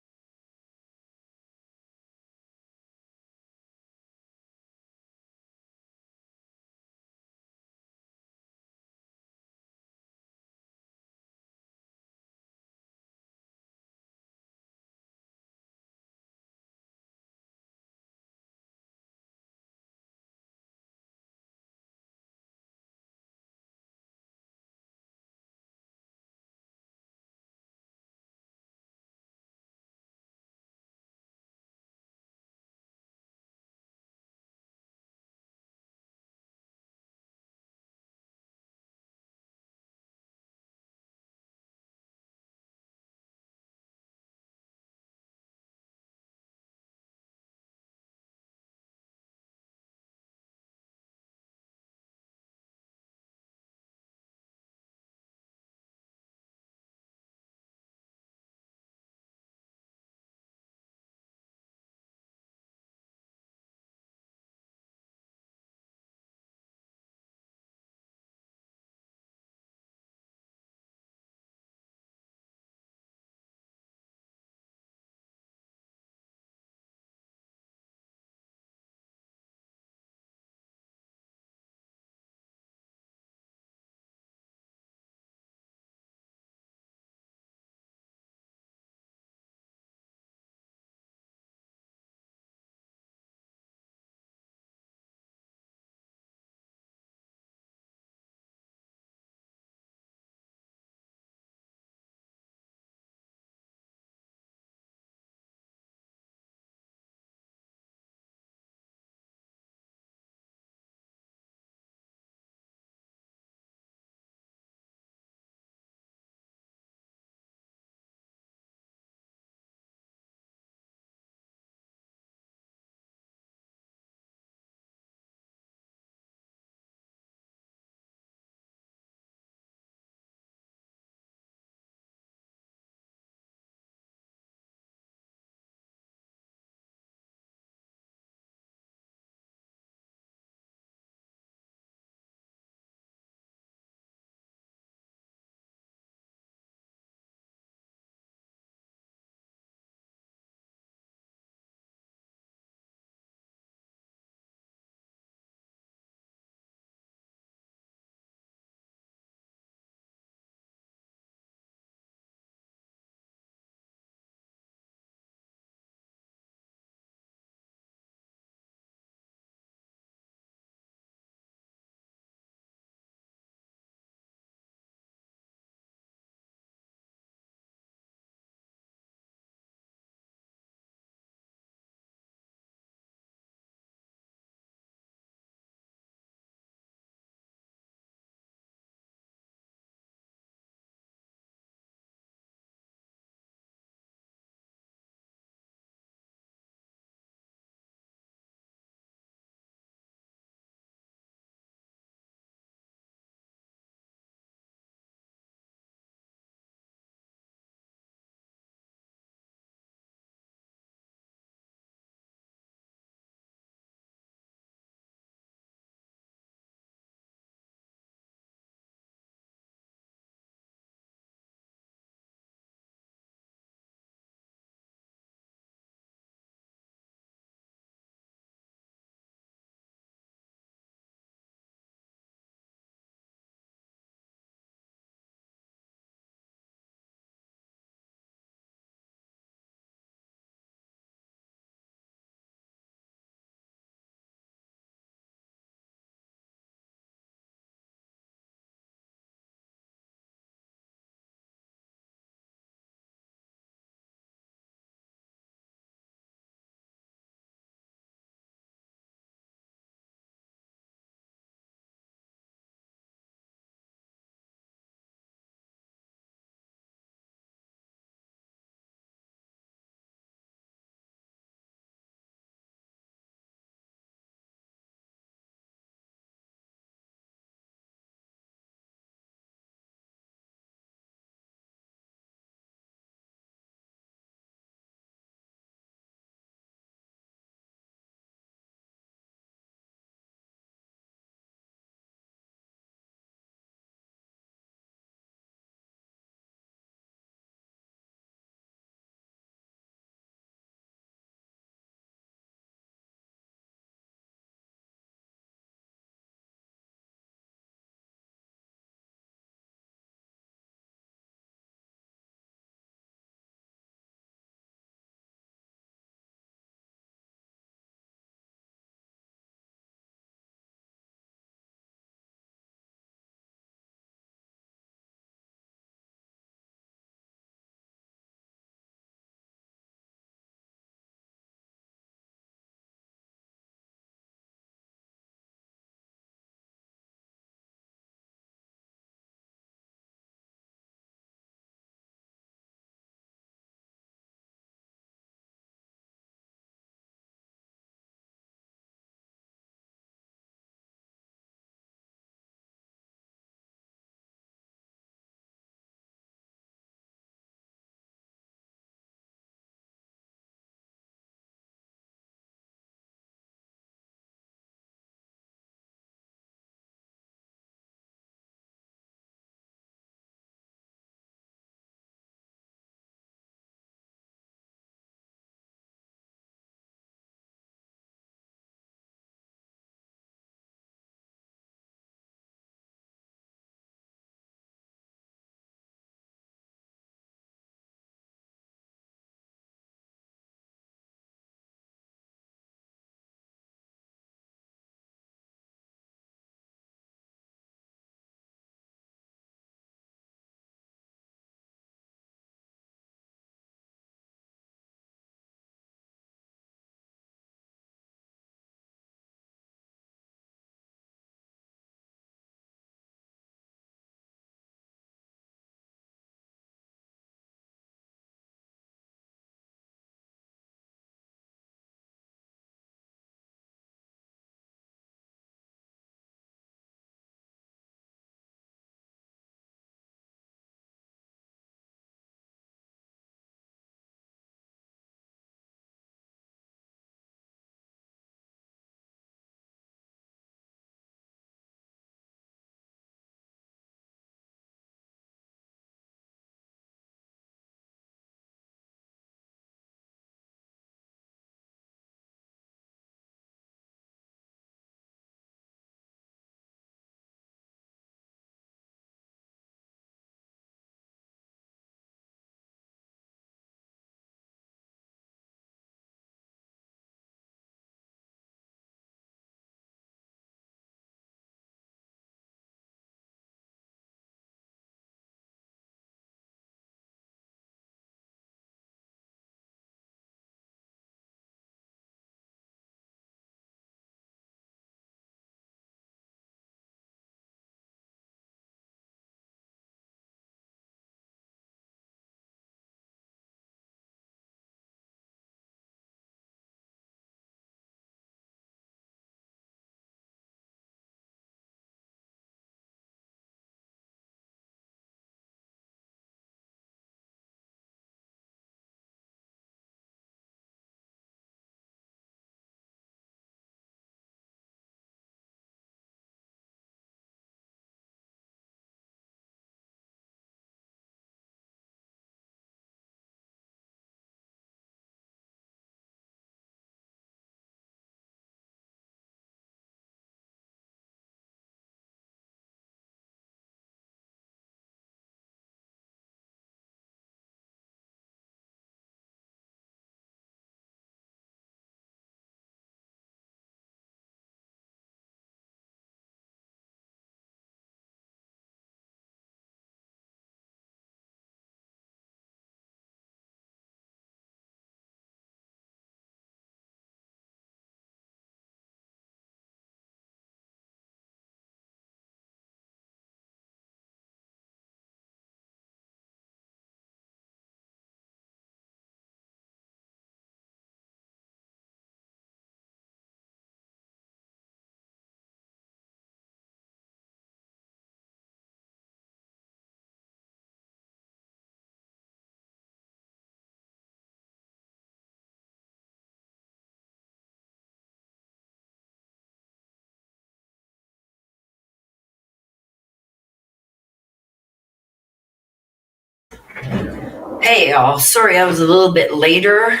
Hey, y'all. Sorry, I was a little bit later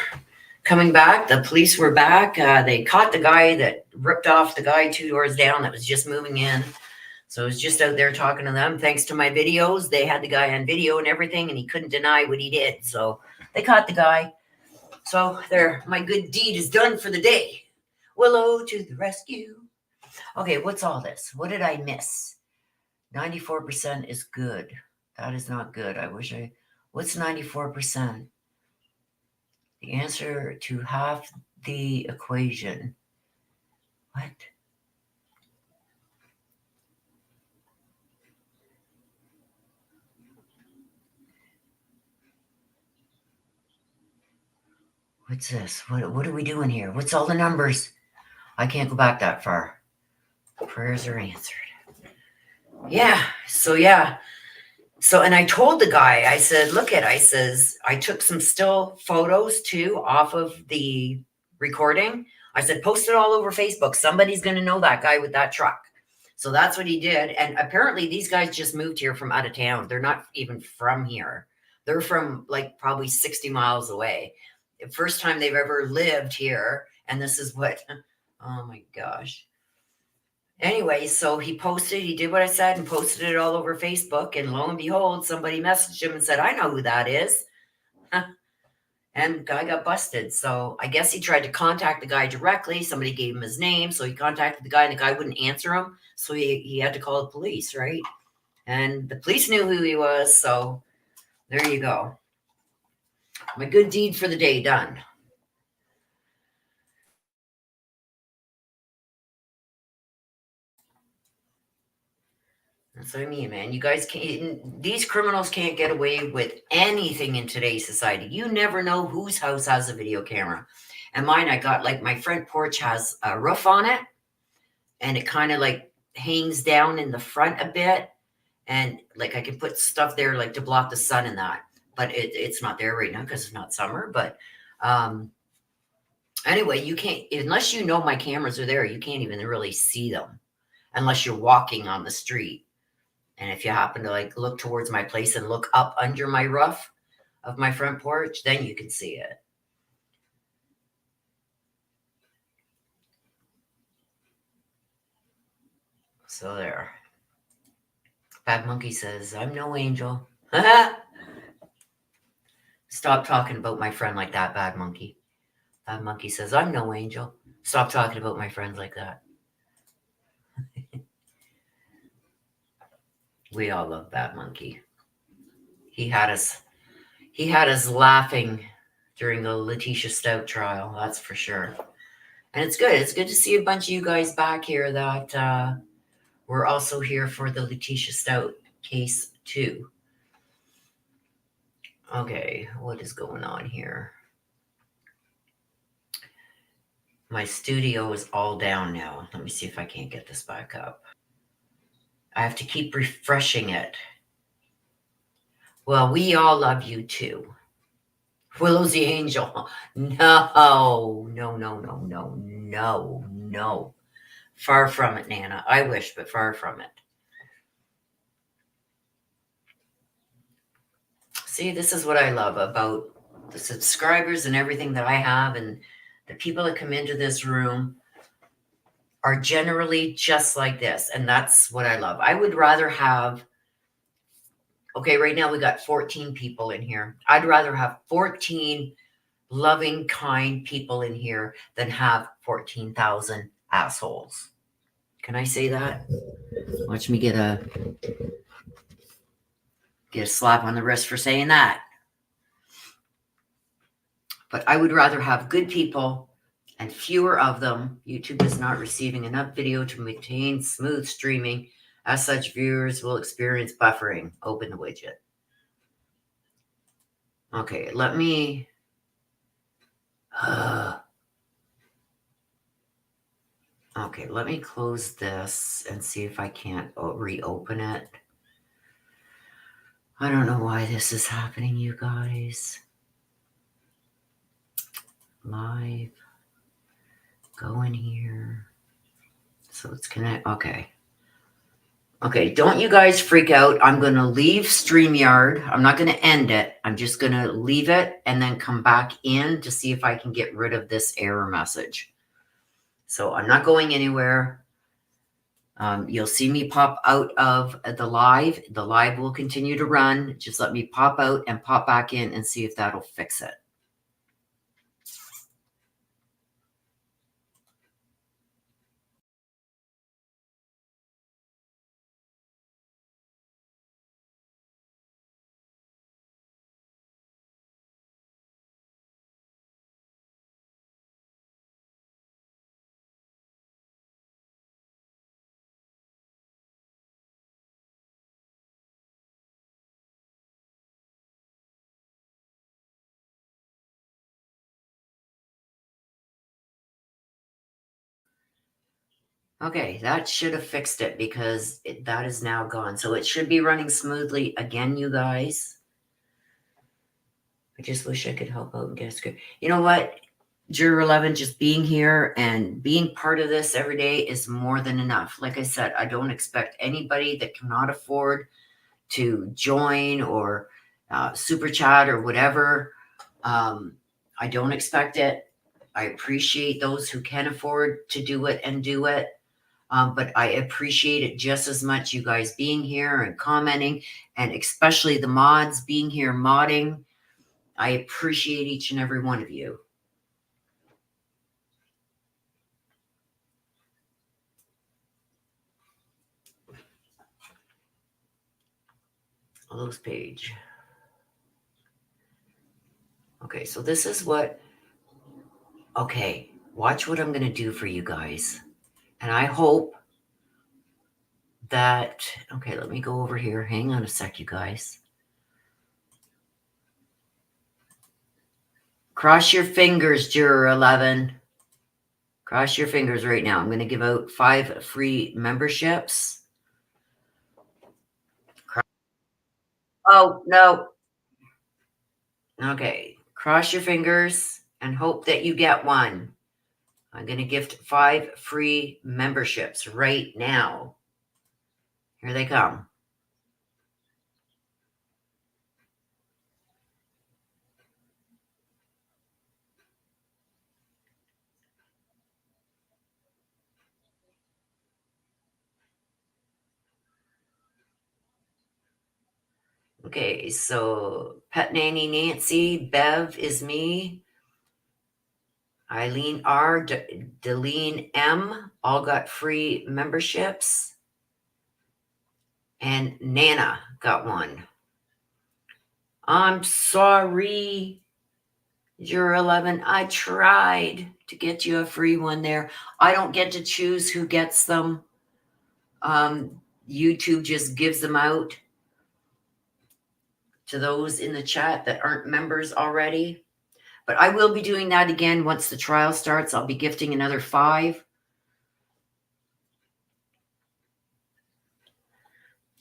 coming back. The police were back. They caught the guy that ripped off the guy 2 doors down that was just moving in. So I was just out there talking to them. Thanks to my videos, they had the guy on video and everything, and he couldn't deny what he did. So they caught the guy. So there, my good deed is done for the day. Willow to the rescue. Okay, what's all this? What did I miss? 94% is good. That is not good. What's 94%? The answer to half the equation. What? What's this? What are we doing here? What's all the numbers? I can't go back that far. Prayers are answered. Yeah. So, and I told the guy, I said, I took some still photos too off of the recording. I said, post it all over Facebook. Somebody's going to know that guy with that truck. So that's what he did. And apparently these guys just moved here from out of town. They're not even from here. They're from like probably 60 miles away. The first time they've ever lived here. And this is what, oh my gosh. Anyway, so he did what I said and posted it all over Facebook. And lo and behold, somebody messaged him and said, I know who that is. And the guy got busted. So I guess he tried to contact the guy directly. Somebody gave him his name. So he contacted the guy and the guy wouldn't answer him. So he had to call the police, right? And the police knew who he was. So there you go. My good deed for the day done. That's what I mean, man. You guys can't, these criminals can't get away with anything in today's society. You never know whose house has a video camera. And mine, I got like my front porch has a roof on it and it kind of like hangs down in the front a bit. And like I can put stuff there like to block the sun and that, but it's not there right now because it's not summer. But anyway, you can't, unless you know my cameras are there, you can't even really see them unless you're walking on the street. And if you happen to like look towards my place and look up under my roof of my front porch, then you can see it. So there. Bad Monkey says, I'm no angel. Stop talking about my friend like that, Bad Monkey. Bad Monkey says, I'm no angel. Stop talking about my friends like that. We all love Bad Monkey. He had us laughing during the Letitia Stout trial, that's for sure. And it's good. It's good to see a bunch of you guys back here that were also here for the Letitia Stout case too. Okay, what is going on here? My studio is all down now. Let me see if I can't get this back up. I have to keep refreshing it. Well, we all love you too. Willow's the angel. No. Far from it, Nana. I wish, but far from it. See, this is what I love about the subscribers and everything that I have, and the people that come into this room are generally just like this. And that's what I love. I would rather have, okay, right now we got 14 people in here. I'd rather have 14 loving, kind people in here than have 14,000 assholes. Can I say that? Watch me get a slap on the wrist for saying that. But I would rather have good people and fewer of them. YouTube is not receiving enough video to maintain smooth streaming. As such, viewers will experience buffering. Open the widget. Okay, let me... okay, let me close this and see if I can't reopen it. I don't know why this is happening, you guys. Live. Go in here. So it's connect. Okay. Okay, don't you guys freak out. I'm going to leave StreamYard. I'm not going to end it. I'm just going to leave it and then come back in to see if I can get rid of this error message. So I'm not going anywhere. You'll see me pop out of the live. The live will continue to run. Just let me pop out and pop back in and see if that'll fix it. Okay, that should have fixed it because that is now gone. So it should be running smoothly again, you guys. I just wish I could help out and get a script. You know what? Juror 11, just being here and being part of this every day is more than enough. Like I said, I don't expect anybody that cannot afford to join or super chat or whatever. I don't expect it. I appreciate those who can afford to do it and do it. But I appreciate it just as much, you guys being here and commenting, and especially the mods being here modding. I appreciate each and every one of you. Close page. Okay, so this is what, okay, watch what I'm going to do for you guys. And I hope that, okay, let me go over here. Hang on a sec, you guys. Cross your fingers, Juror 11. Cross your fingers right now. I'm going to give out 5 free memberships. Oh, no. Okay. Cross your fingers and hope that you get one. I'm going to gift 5 free memberships right now. Here they come. Okay, so Pet Nanny Nancy, Bev is me. Eileen R, Deline M, all got free memberships. And Nana got one. I'm sorry, you're 11. I tried to get you a free one there. I don't get to choose who gets them. YouTube just gives them out to those in the chat that aren't members already. But I will be doing that again once the trial starts. I'll be gifting another 5.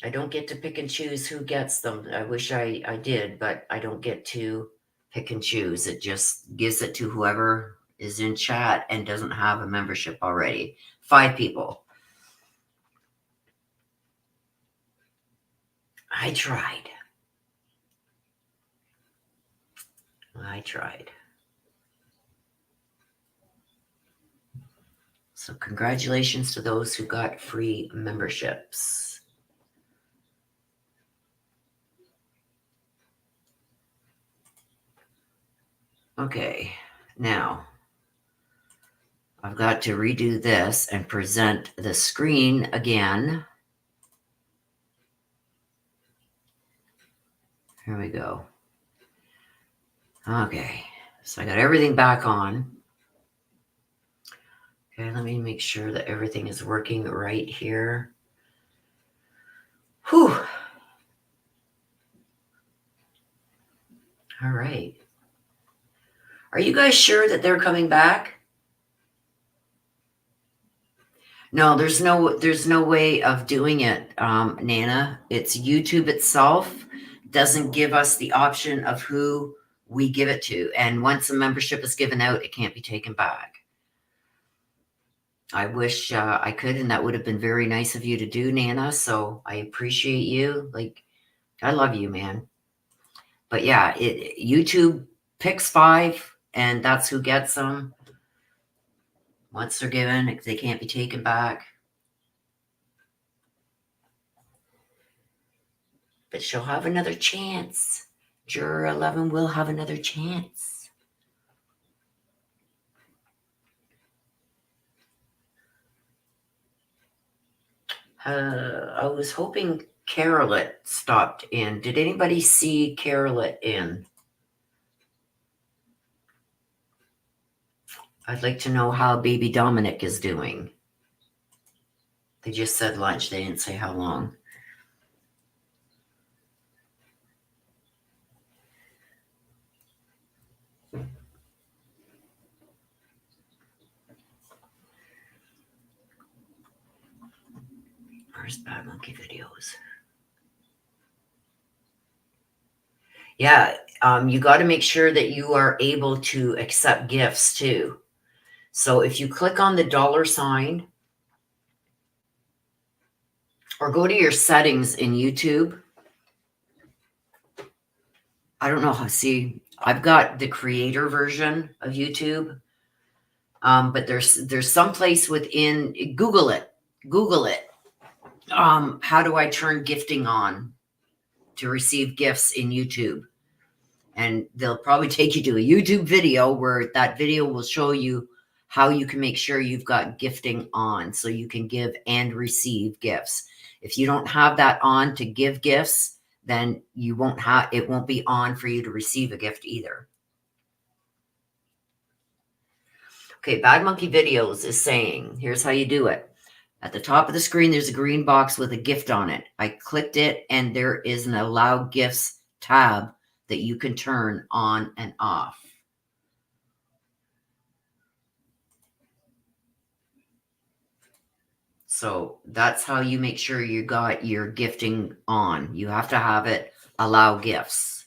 I don't get to pick and choose who gets them. I wish I did, but I don't get to pick and choose. It just gives it to whoever is in chat and doesn't have a membership already. 5 people. I tried. So congratulations to those who got free memberships. Okay, now I've got to redo this and present the screen again. Here we go. Okay, so I got everything back on. Okay, let me make sure that everything is working right here. Whew. All right. Are you guys sure that they're coming back? No, there's no way of doing it, Nana. It's YouTube itself doesn't give us the option of who we give it to. And once a membership is given out, it can't be taken back. I wish I could, and that would have been very nice of you to do, Nana. So I appreciate you. Like, I love you, man. But yeah, YouTube picks 5, and that's who gets them. Once they're given, they can't be taken back. But she'll have another chance. Juror 11 will have another chance. I was hoping Carolette stopped in. Did anybody see Carolette in? I'd like to know how baby Dominic is doing. They just said lunch. They didn't say how long. Where's Bad Monkey Videos? Yeah, you got to make sure that you are able to accept gifts too. So if you click on the $sign or go to your settings in YouTube, I don't know how, see, I've got the creator version of YouTube, but there's some place within, Google it. How do I turn gifting on to receive gifts in YouTube? And they'll probably take you to a YouTube video where that video will show you how you can make sure you've got gifting on so you can give and receive gifts. If you don't have that on to give gifts, then it won't be on for you to receive a gift either. Okay, Bad Monkey Videos is saying, here's how you do it. At the top of the screen, there's a green box with a gift on it. I clicked it, and there is an Allow Gifts tab that you can turn on and off. So that's how you make sure you got your gifting on. You have to have it Allow Gifts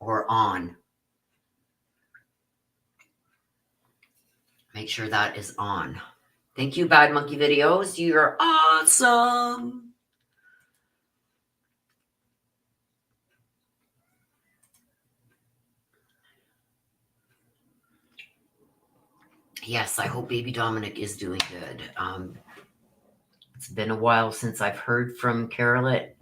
or on. Make sure that is on. Thank you, Bad Monkey Videos. You're awesome. Yes, I hope baby Dominic is doing good. It's been a while since I've heard from Carolette.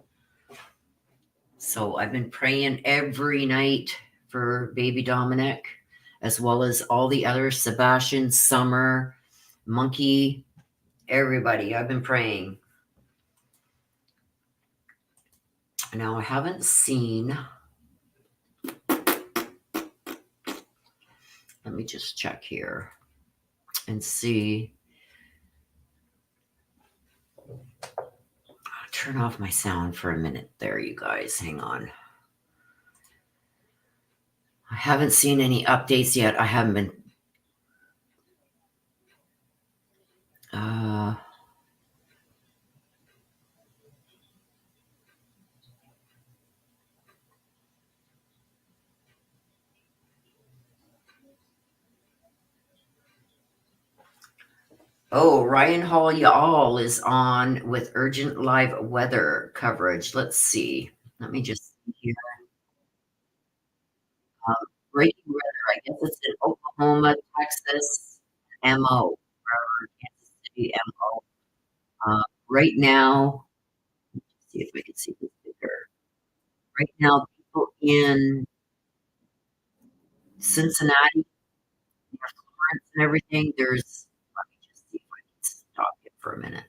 So I've been praying every night for baby Dominic, as well as all the others, Sebastian, Summer, Monkey, everybody. I've been praying. Now, I haven't seen. Let me just check here and see. I'll turn off my sound for a minute there, you guys. Hang on. I haven't seen any updates yet. I haven't been. Oh, Ryan Hall Y'all is on with urgent live weather coverage. Let's see. Let me just see here. Breaking weather. I guess it's in Oklahoma, Texas, MO, Kansas City, MO. Right now, let's see if we can see this bigger. Right now, people in Cincinnati, Florence, and everything. Let me just see if I can stop it for a minute.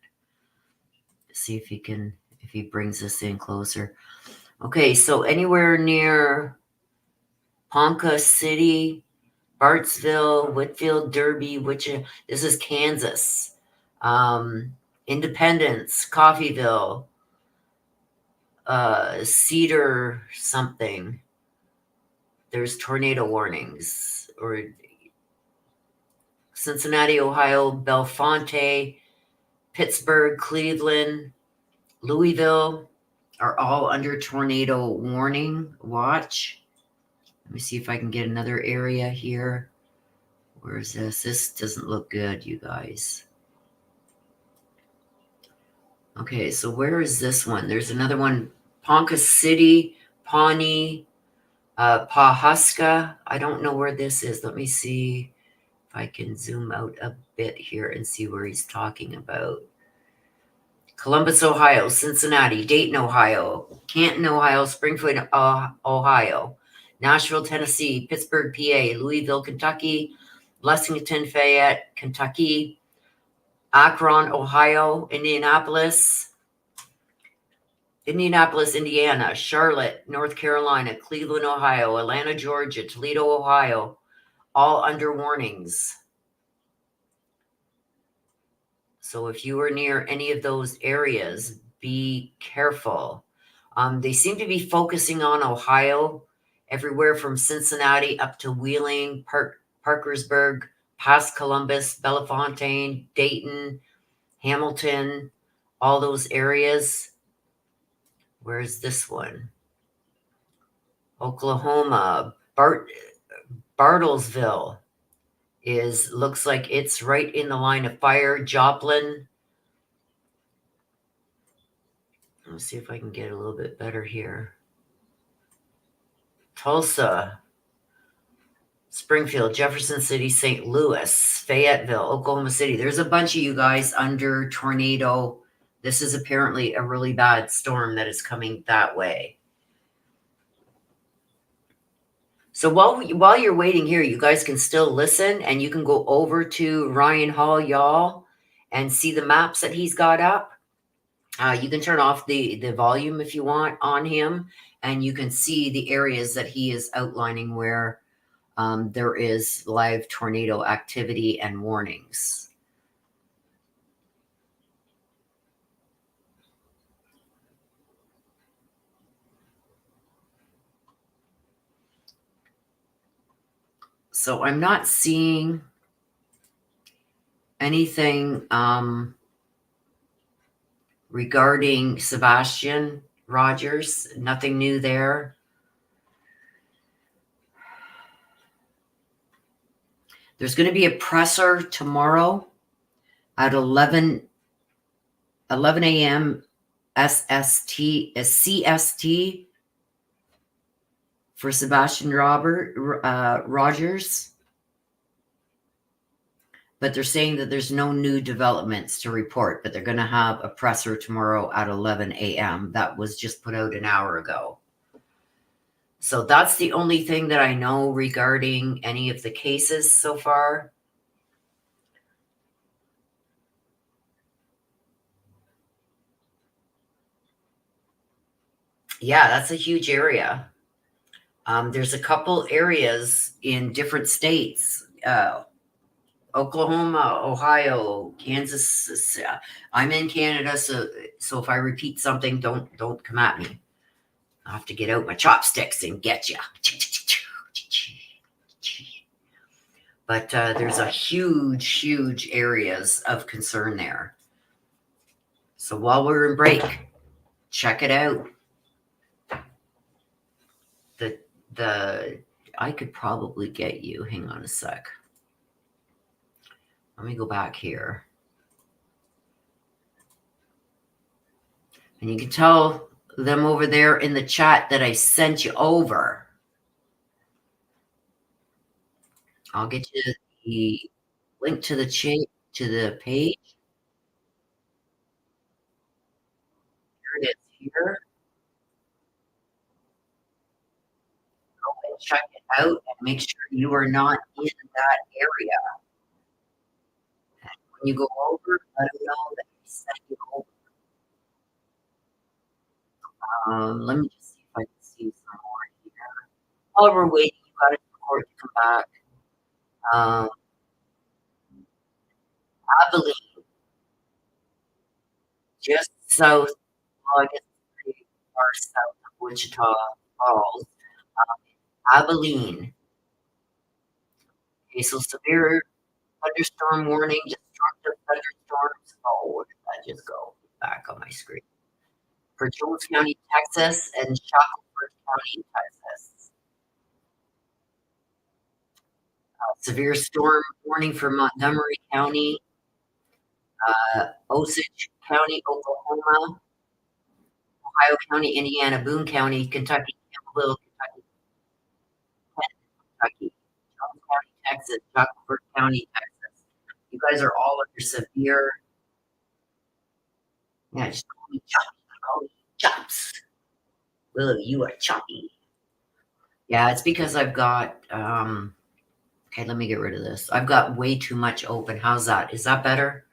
See if he brings us in closer. Okay, so anywhere near Ponca City, Bartsville, Whitfield, Derby, this is Kansas, Independence, Coffeyville, Cedar something. There's tornado warnings. Or Cincinnati, Ohio, Bellefonte, Pittsburgh, Cleveland, Louisville are all under tornado warning watch. Let me see if I can get another area here Where's this? This doesn't look good, you guys. Okay, so where is this one? There's another one. Ponca City, Pawnee, Pawhuska. I don't know where this is. Let me see if I can zoom out a bit here and see where he's talking about. Columbus, Ohio, Cincinnati, Dayton, Ohio, Canton, Ohio, Springfield, Ohio, Nashville, Tennessee, Pittsburgh, PA, Louisville, Kentucky, Lexington, Fayette, Kentucky, Akron, Ohio, Indianapolis, Indiana, Charlotte, North Carolina, Cleveland, Ohio, Atlanta, Georgia, Toledo, Ohio, all under warnings. So if you are near any of those areas, be careful. They seem to be focusing on Ohio, everywhere from Cincinnati up to Wheeling, Parkersburg, past Columbus, Bellefontaine, Dayton, Hamilton, all those areas. Where's this one? Oklahoma, Bartlesville looks like it's right in the line of fire. Joplin. Let's see if I can get a little bit better here. Tulsa, Springfield, Jefferson City, St. Louis, Fayetteville, Oklahoma City. There's a bunch of you guys under tornado. This is apparently a really bad storm that is coming that way. So while you're waiting here, you guys can still listen, and you can go over to Ryan Hall, y'all, and see the maps that he's got up. You can turn off the volume if you want on him, and you can see the areas that he is outlining where there is live tornado activity and warnings. So I'm not seeing anything regarding Sebastian Rogers. Nothing new there. There's going to be a presser tomorrow at 11 a.m. CST for Sebastian Rogers. But they're saying that there's no new developments to report, but they're going to have a presser tomorrow at 11 a.m. That was just put out an hour ago. So that's the only thing that I know regarding any of the cases so far. Yeah, that's a huge area. There's a couple areas in different states. Oklahoma, Ohio, Kansas. I'm in Canada, so if I repeat something, don't come at me. I have to get out my chopsticks and get you. But there's a huge areas of concern there. So while we're in break, check it out. I could probably get you. Hang on a sec. Let me go back here. And you can tell them over there in the chat that I sent you over. I'll get you the link to the page. Here it is here. Go and check it out and make sure you are not in that area. And when you go over, let them know that you sent you over. Let me just see if I can see some more here. While we're waiting, you got to report to come back. Abilene, just south, well, I guess pretty far south of Wichita Falls. Abilene. Okay, so severe thunderstorm warning, destructive thunderstorms. Oh, where did that just go? Back on my screen. For Jones County, Texas, and Shackelford County, Texas. Severe storm warning for Montgomery County, Osage County, Oklahoma, Ohio County, Indiana, Boone County, Kentucky, Campbellville, Kentucky, Jones County, Texas, Rockford County, Texas. You guys are all under severe. Yeah, just call me Choppy. Call me Chops. Willow, you are choppy. Yeah, it's because I've got, okay, let me get rid of this. I've got way too much open. How's that? Is that better?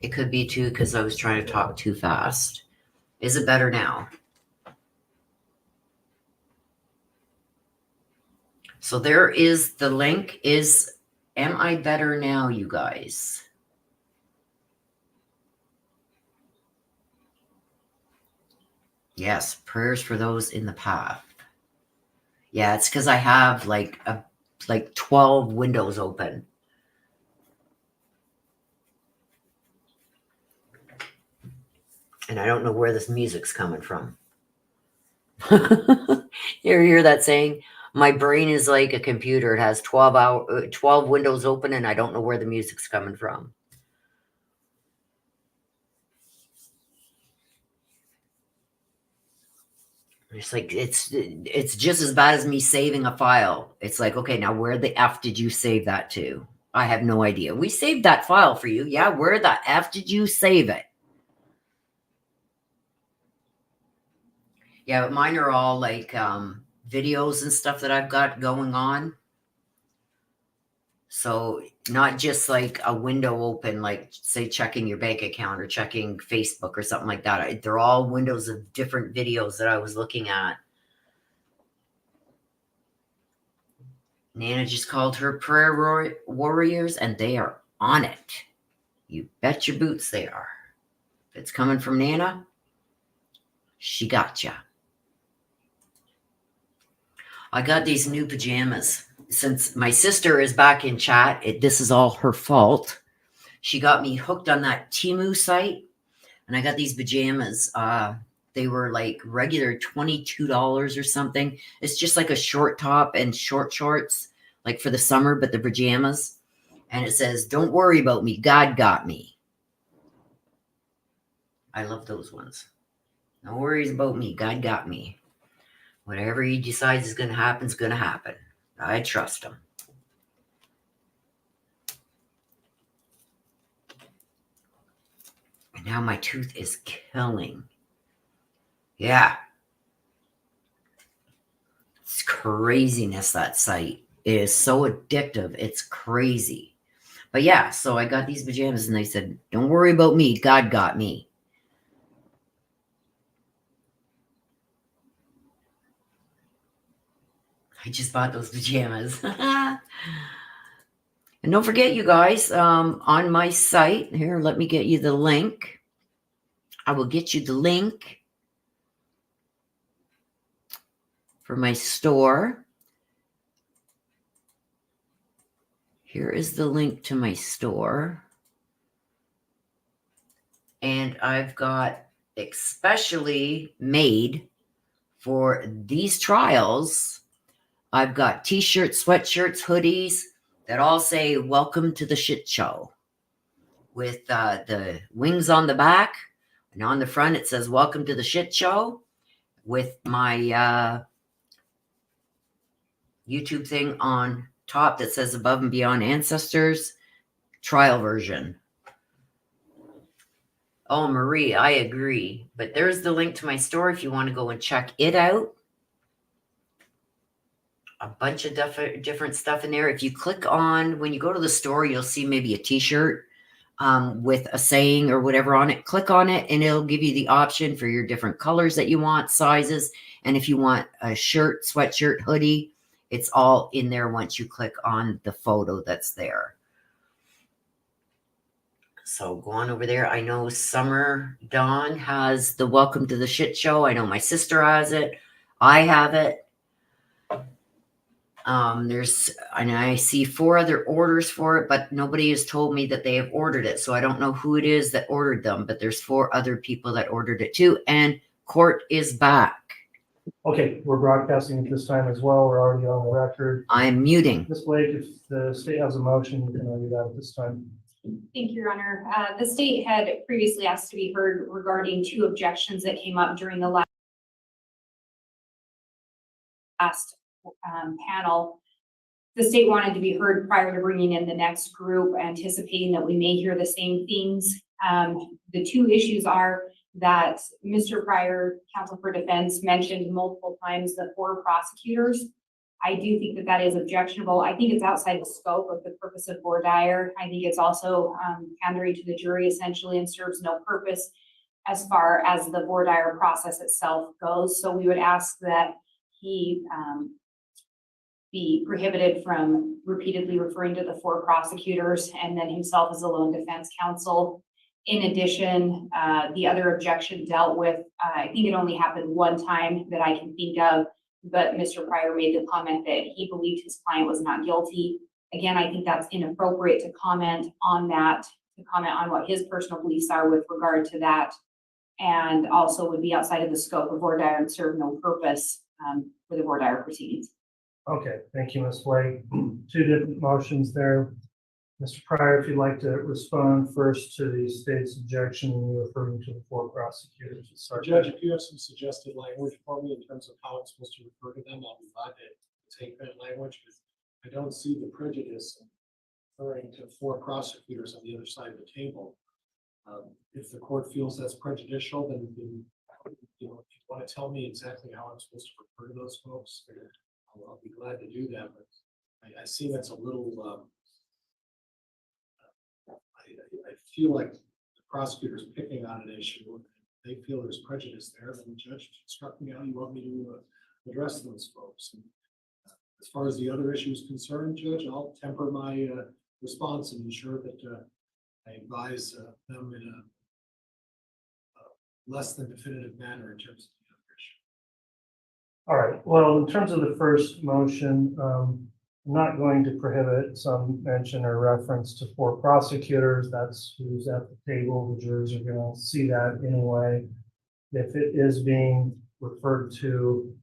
It could be too, because I was trying to talk too fast. Is it better now? So there is the link. Am I better now, you guys? Yes, prayers for those in the path. Yeah, it's because I have like 12 windows open. And I don't know where this music's coming from. You ever hear that saying? My brain is like a computer. It has 12 windows open and I don't know where the music's coming from. It's like it's just as bad as me saving a file. It's like, okay, now where the F did you save that to? I have no idea. We saved that file for you. Yeah, where the F did you save it? Yeah, but mine are all like videos and stuff that I've got going on. So not just like a window open, like say checking your bank account or checking Facebook or something like that. They're all windows of different videos that I was looking at. Nana just called her prayer warriors and they are on it. You bet your boots they are. If it's coming from Nana, she gotcha. I got these new pajamas. Since my sister is back in chat, this is all her fault. She got me hooked on that Temu site, and I got these pajamas. They were like regular $22 or something. It's just like a short top and short shorts, like for the summer, but the pajamas. And it says, "Don't worry about me. God got me." I love those ones. No worries about me. God got me. Whatever he decides is going to happen is going to happen. I trust him. And now my tooth is killing. Yeah. It's craziness, that site. It is so addictive. It's crazy. But yeah, so I got these pajamas and they said, "Don't worry about me. God got me." I just bought those pajamas. And don't forget, you guys, on my site, here, let me get you the link. I will get you the link for my store. Here is the link to my store. And I've got especially made for these trials. I've got t-shirts, sweatshirts, hoodies that all say "Welcome to the Shit Show" with the wings on the back. And on the front, it says "Welcome to the Shit Show" with my YouTube thing on top that says "Above and Beyond Ancestors" trial version. Oh, Marie, I agree. But there's the link to my store if you want to go and check it out. A bunch of different stuff in there. If you click on, when you go to the store, you'll see maybe a t-shirt with a saying or whatever on it. Click on it and it'll give you the option for your different colors that you want, sizes. And if you want a shirt, sweatshirt, hoodie, it's all in there once you click on the photo that's there. So go on over there. I know Summer Dawn has the "Welcome to the Shit Show." I know my sister has it. I have it. And I see 4 other orders for it, but nobody has told me that they have ordered it. So I don't know who it is that ordered them, but there's 4 other people that ordered it too. And Court is back. Okay, we're broadcasting at this time as well. We're already on the record. I'm muting. Ms. Blake, if the state has a motion, you can argue that at this time. Thank you, Your Honor. The state had previously asked to be heard regarding 2 objections that came up during the last panel. The state wanted to be heard prior to bringing in the next group, anticipating that we may hear the same things. The 2 issues are that Mr. Pryor, counsel for defense, mentioned multiple times the 4 prosecutors. I do think that that is objectionable. I think it's outside the scope of the purpose of voir dire. I think it's also pandering to the jury essentially and serves no purpose as far as the voir dire process itself goes. So we would ask that he be prohibited from repeatedly referring to the 4 prosecutors and then himself as a lone defense counsel. In addition, the other objection dealt with, I think it only happened one time that I can think of, but Mr. Pryor made the comment that he believed his client was not guilty. Again, I think that's inappropriate to comment on that, to comment on what his personal beliefs are with regard to that, and also would be outside of the scope of voir dire and serve no purpose for the voir dire proceedings. Okay, thank you, Ms. Blake. 2 different motions there. Mr. Pryor, if you'd like to respond first to the state's objection, and you're referring to the 4 prosecutors. Judge, if you have some suggested language for me in terms of how it's supposed to refer to them, I'll be glad to take that language. But I don't see the prejudice in referring to 4 prosecutors on the other side of the table. If the court feels that's prejudicial, then if you want to tell me exactly how I'm supposed to refer to those folks, I'll be glad to do that. But I see that's a little. I feel like the prosecutor's picking on an issue. They feel there's prejudice there, then the judge instruct me how you want me to address those folks. And as far as the other issue is concerned, Judge, I'll temper my response and ensure that I advise them in a less than definitive manner in terms of the other issue. All right, well, in terms of the first motion, I'm not going to prohibit some mention or reference to 4 prosecutors. That's who's at the table. The jurors are going to see that anyway. If it is being referred to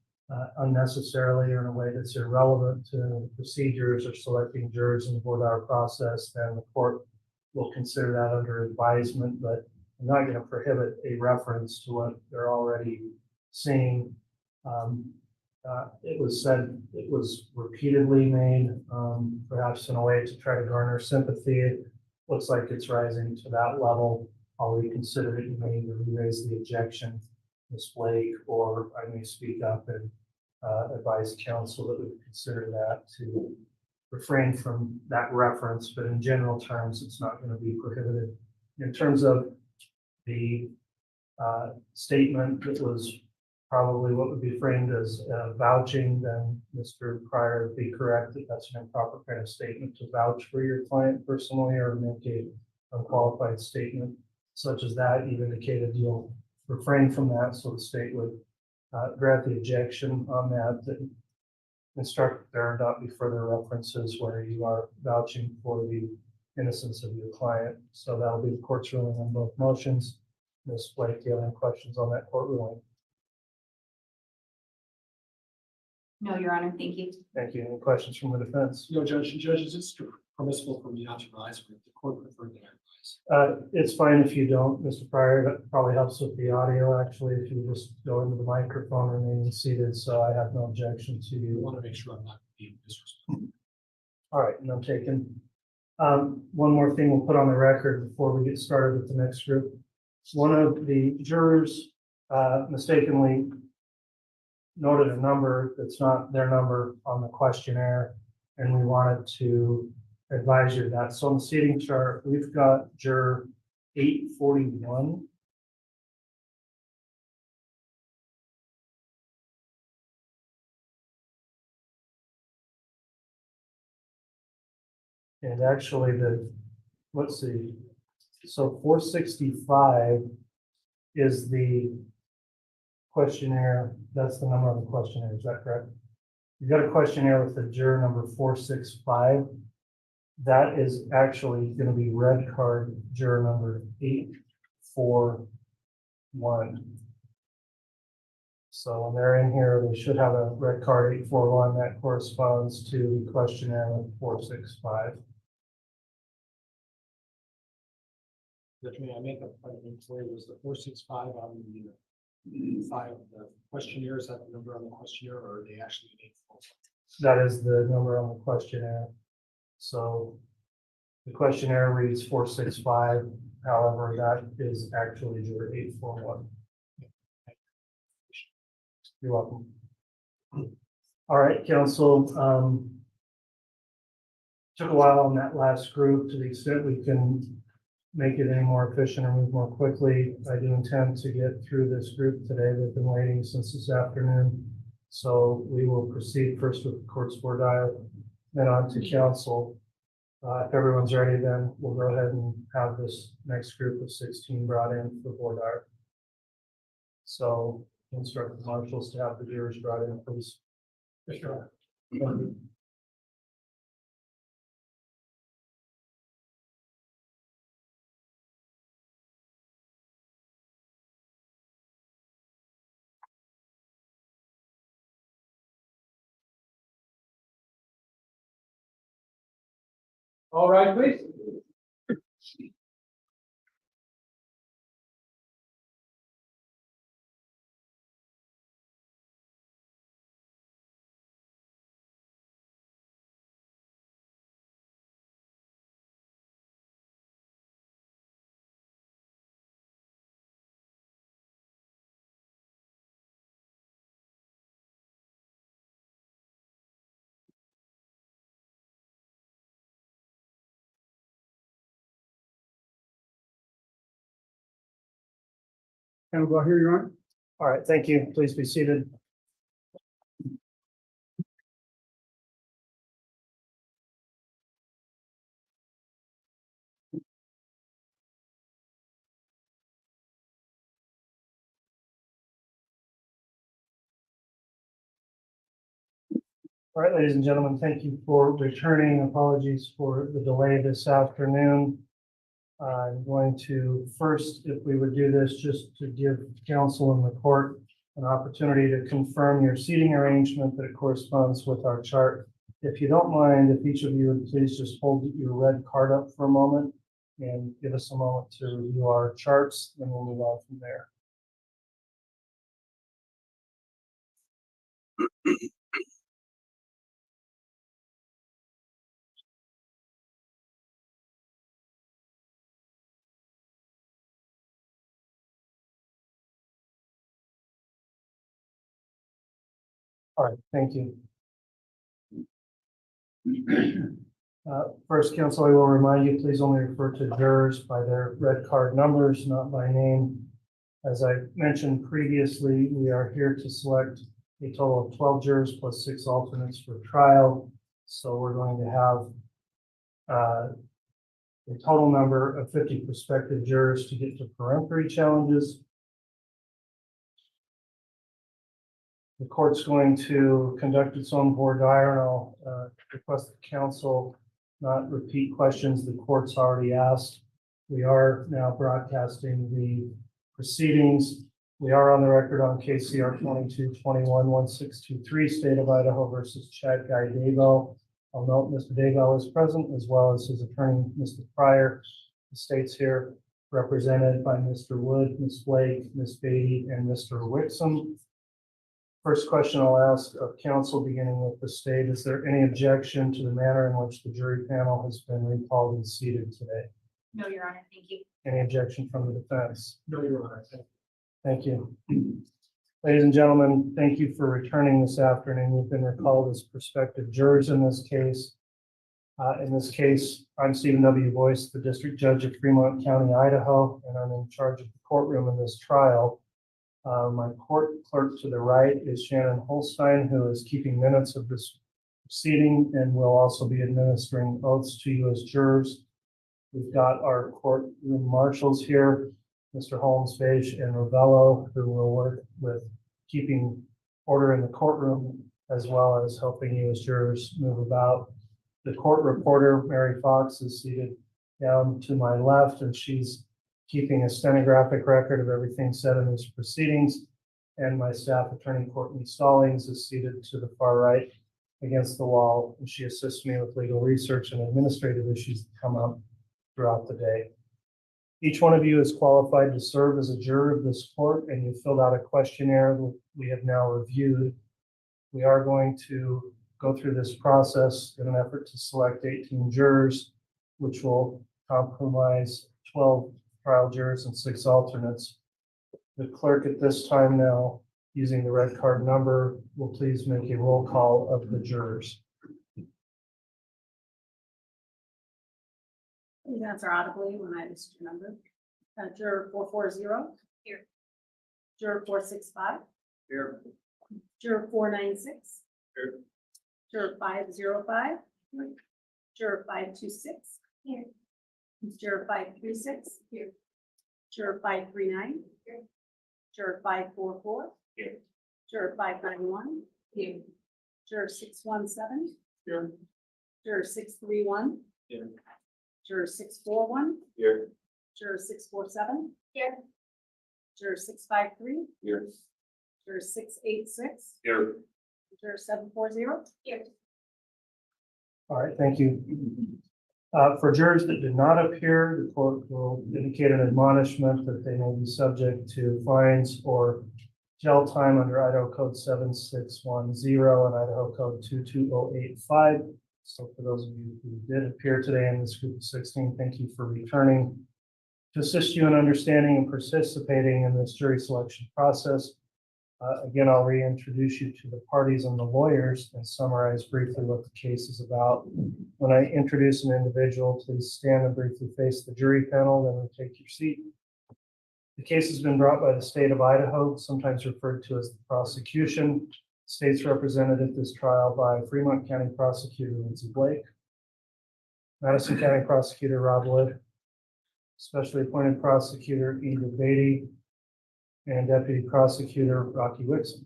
unnecessarily or in a way that's irrelevant to the procedures or selecting jurors in the voir dire process, then the court will consider that under advisement. But I'm not going to prohibit a reference to what they're already seeing. It was said, it was repeatedly made, perhaps in a way to try to garner sympathy. It looks like it's rising to that level. I'll reconsider it. You may either re-raise the objection, Ms. Blake, or I may speak up and advise counsel that we would consider that to refrain from that reference. But in general terms, it's not going to be prohibited. In terms of the statement that was probably what would be framed as vouching, then Mr. Pryor would be correct that that's an improper kind of statement to vouch for your client personally or make a unqualified statement such as that. You indicated you'll refrain from that, so the state would grant the objection on that and instruct there not be further references where you are vouching for the innocence of your client. So that'll be the court's ruling on both motions. Ms. Blake, do you have any questions on that court ruling? No, Your Honor, thank you. Thank you. Any questions from the defense? No, Judge, is it permissible for me not to rise or if the court preferred that I rise? It's fine if you don't, Mr. Pryor. That probably helps with the audio, actually, if you just go into the microphone remaining seated, so I have no objection to you. I want to make sure I'm not being disrespectful. All right, no taken. One more thing we'll put on the record before we get started with the next group. One of the jurors mistakenly noted a number that's not their number on the questionnaire, and we wanted to advise you of that. So on the seating chart, we've got juror 841. And actually let's see, so 465 is the questionnaire. That's the number on the questionnaire. Is that correct? You've got a questionnaire with the juror number 465. That is actually going to be red card juror number 841. So when they're in here, they should have a red card 841 that corresponds to the questionnaire with 465. May I make a point of inquiry? Was the 465 on the side of the questionnaire? Is that the number on the questionnaire, or are they actually an 841? That is the number on the questionnaire. So the questionnaire reads 465. However, that is actually your 841. You're welcome. All right, council. Took a while on that last group. To the extent we can make it any more efficient or move more quickly, I do intend to get through this group today. They've been waiting since this afternoon. So we will proceed first with the court's board dial, then on to council. If everyone's ready, then we'll go ahead and have this next group of 16 brought in for board dial. So instruct the marshals to have the jurors brought in, please. Sure. Thank you. All right, please. And we'll hear you on. All right, thank you. Please be seated. All right, ladies and gentlemen, thank you for returning. Apologies for the delay this afternoon. I'm going to first, if we would do this, just to give counsel and the court an opportunity to confirm your seating arrangement that it corresponds with our chart. If you don't mind, if each of you would please just hold your red card up for a moment and give us a moment to review our charts, then we'll move on from there. All right, thank you. First, counsel, I will remind you, please only refer to jurors by their red card numbers, not by name. As I mentioned previously, we are here to select a total of 12 jurors plus 6 alternates for trial. So we're going to have a total number of 50 prospective jurors to get to peremptory challenges. The court's going to conduct its own board dial, and I'll request the counsel not repeat questions the court's already asked. We are now broadcasting the proceedings. We are on the record on KCR 2221-1623, State of Idaho versus Chad Daybell. I'll note Mr. Daybell is present, as well as his attorney, Mr. Pryor. The state's here represented by Mr. Wood, Ms. Blake, Ms. Beatty, and Mr. Wixom. First question I'll ask of counsel, beginning with the state. Is there any objection to the manner in which the jury panel has been recalled and seated today? No, Your Honor, thank you. Any objection from the defense? No, Your Honor. Thank you. Ladies and gentlemen, thank you for returning this afternoon. You've been recalled as prospective jurors in this case. I'm Stephen W. Boyce, the District Judge of Fremont County, Idaho, and I'm in charge of the courtroom in this trial. My court clerk to the right is Shannon Holstein, who is keeping minutes of this proceeding and will also be administering oaths to you as jurors. We've got our courtroom marshals here, Mr. Holmes, Beige, and Ravello, who will work with keeping order in the courtroom, as well as helping you as jurors move about. The court reporter, Mary Fox, is seated down to my left, and she's keeping a stenographic record of everything said in these proceedings. and my staff attorney, Courtney Stallings, is seated to the far right against the wall, and she assists me with legal research and administrative issues that come up throughout the day. Each one of you is qualified to serve as a juror of this court, and you filled out a questionnaire that we have now reviewed. We are going to go through this process in an effort to select 18 jurors, which will comprise 12 trial jurors and 6 alternates. The clerk at this time now, using the red card number, will please make a roll call of the jurors. Please answer audibly when I list your number. Juror 440. Here. Juror 465. Here. Juror 496. Here. Juror 505. Juror 526. Here. Juror 536. Here. Juror 539. Here. Juror 544. Here. Juror 591. Here. Juror 617. Here. Juror 631. Here. Juror 641. Here. Juror 647. Here. Juror 653. Here. Juror 686. Here. Juror 740. Here. All right, thank you. For jurors that did not appear, the court will indicate an admonishment that they may be subject to fines or jail time under Idaho Code 7610 and Idaho Code 22085. So for those of you who did appear today in this group of 16, thank you for returning. To assist you in understanding and participating in this jury selection process, again, I'll reintroduce you to the parties and the lawyers and summarize briefly what the case is about. When I introduce an individual, please stand and briefly face the jury panel, then take your seat. The case has been brought by the state of Idaho, sometimes referred to as the prosecution. State's represented at this trial by Fremont County Prosecutor Lindsay Blake, Madison County Prosecutor Rob Wood, Specially Appointed Prosecutor Edith Beatty, and Deputy Prosecutor Rocky Wixom.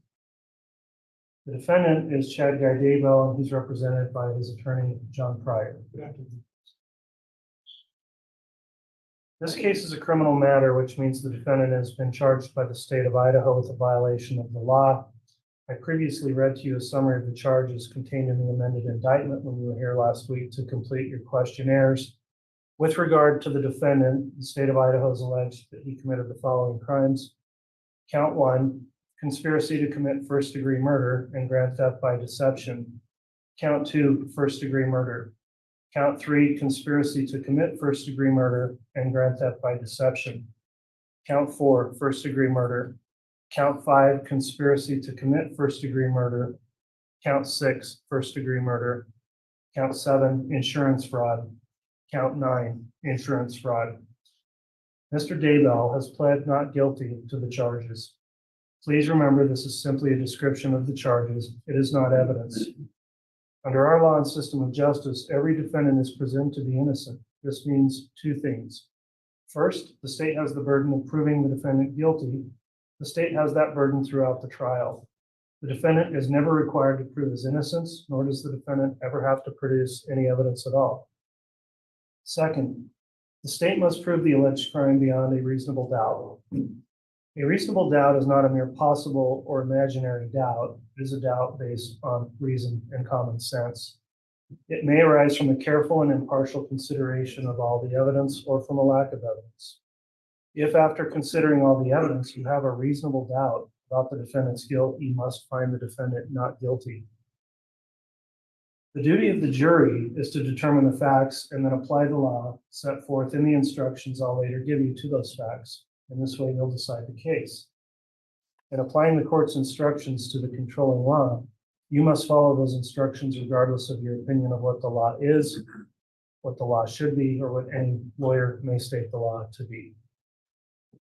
The defendant is Chad Daybell, and he's represented by his attorney, John Pryor. This case is a criminal matter, which means the defendant has been charged by the state of Idaho with a violation of the law. I previously read to you a summary of the charges contained in the amended indictment when you were here last week to complete your questionnaires. With regard to the defendant, the state of Idaho has alleged that he committed the following crimes. Count 1, conspiracy to commit first-degree murder and grand theft by deception. Count 2, first-degree murder. Count 3, conspiracy to commit first-degree murder and grand theft by deception. Count 4, first-degree murder. Count 5, conspiracy to commit first-degree murder. Count 6, first-degree murder. Count 7, insurance fraud. Count 9, insurance fraud. Mr. Daybell has pled not guilty to the charges. Please remember this is simply a description of the charges. It is not evidence. Under our law and system of justice, every defendant is presumed to be innocent. This means 2 things. First, the state has the burden of proving the defendant guilty. The state has that burden throughout the trial. The defendant is never required to prove his innocence, nor does the defendant ever have to produce any evidence at all. Second, the state must prove the alleged crime beyond a reasonable doubt. A reasonable doubt is not a mere possible or imaginary doubt. It is a doubt based on reason and common sense. It may arise from a careful and impartial consideration of all the evidence or from a lack of evidence. If after considering all the evidence, you have a reasonable doubt about the defendant's guilt, you must find the defendant not guilty. The duty of the jury is to determine the facts and then apply the law set forth in the instructions I'll later give you to those facts. In this way, you'll decide the case. In applying the court's instructions to the controlling law, you must follow those instructions regardless of your opinion of what the law is, what the law should be, or what any lawyer may state the law to be.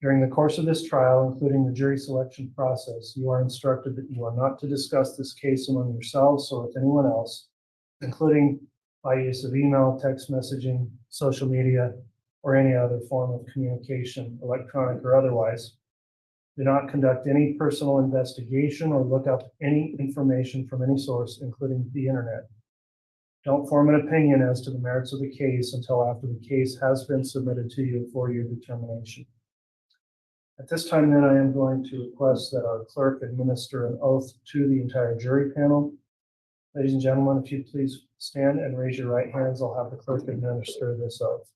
During the course of this trial, including the jury selection process, you are instructed that you are not to discuss this case among yourselves or with anyone else, including by use of email, text messaging, social media, or any other form of communication, electronic or otherwise. Do not conduct any personal investigation or look up any information from any source, including the internet. Don't form an opinion as to the merits of the case until after the case has been submitted to you for your determination. At this time, then, I am going to request that our clerk administer an oath to the entire jury panel. Ladies and gentlemen, if you please stand and raise your right hands, I'll have the clerk administer this oath.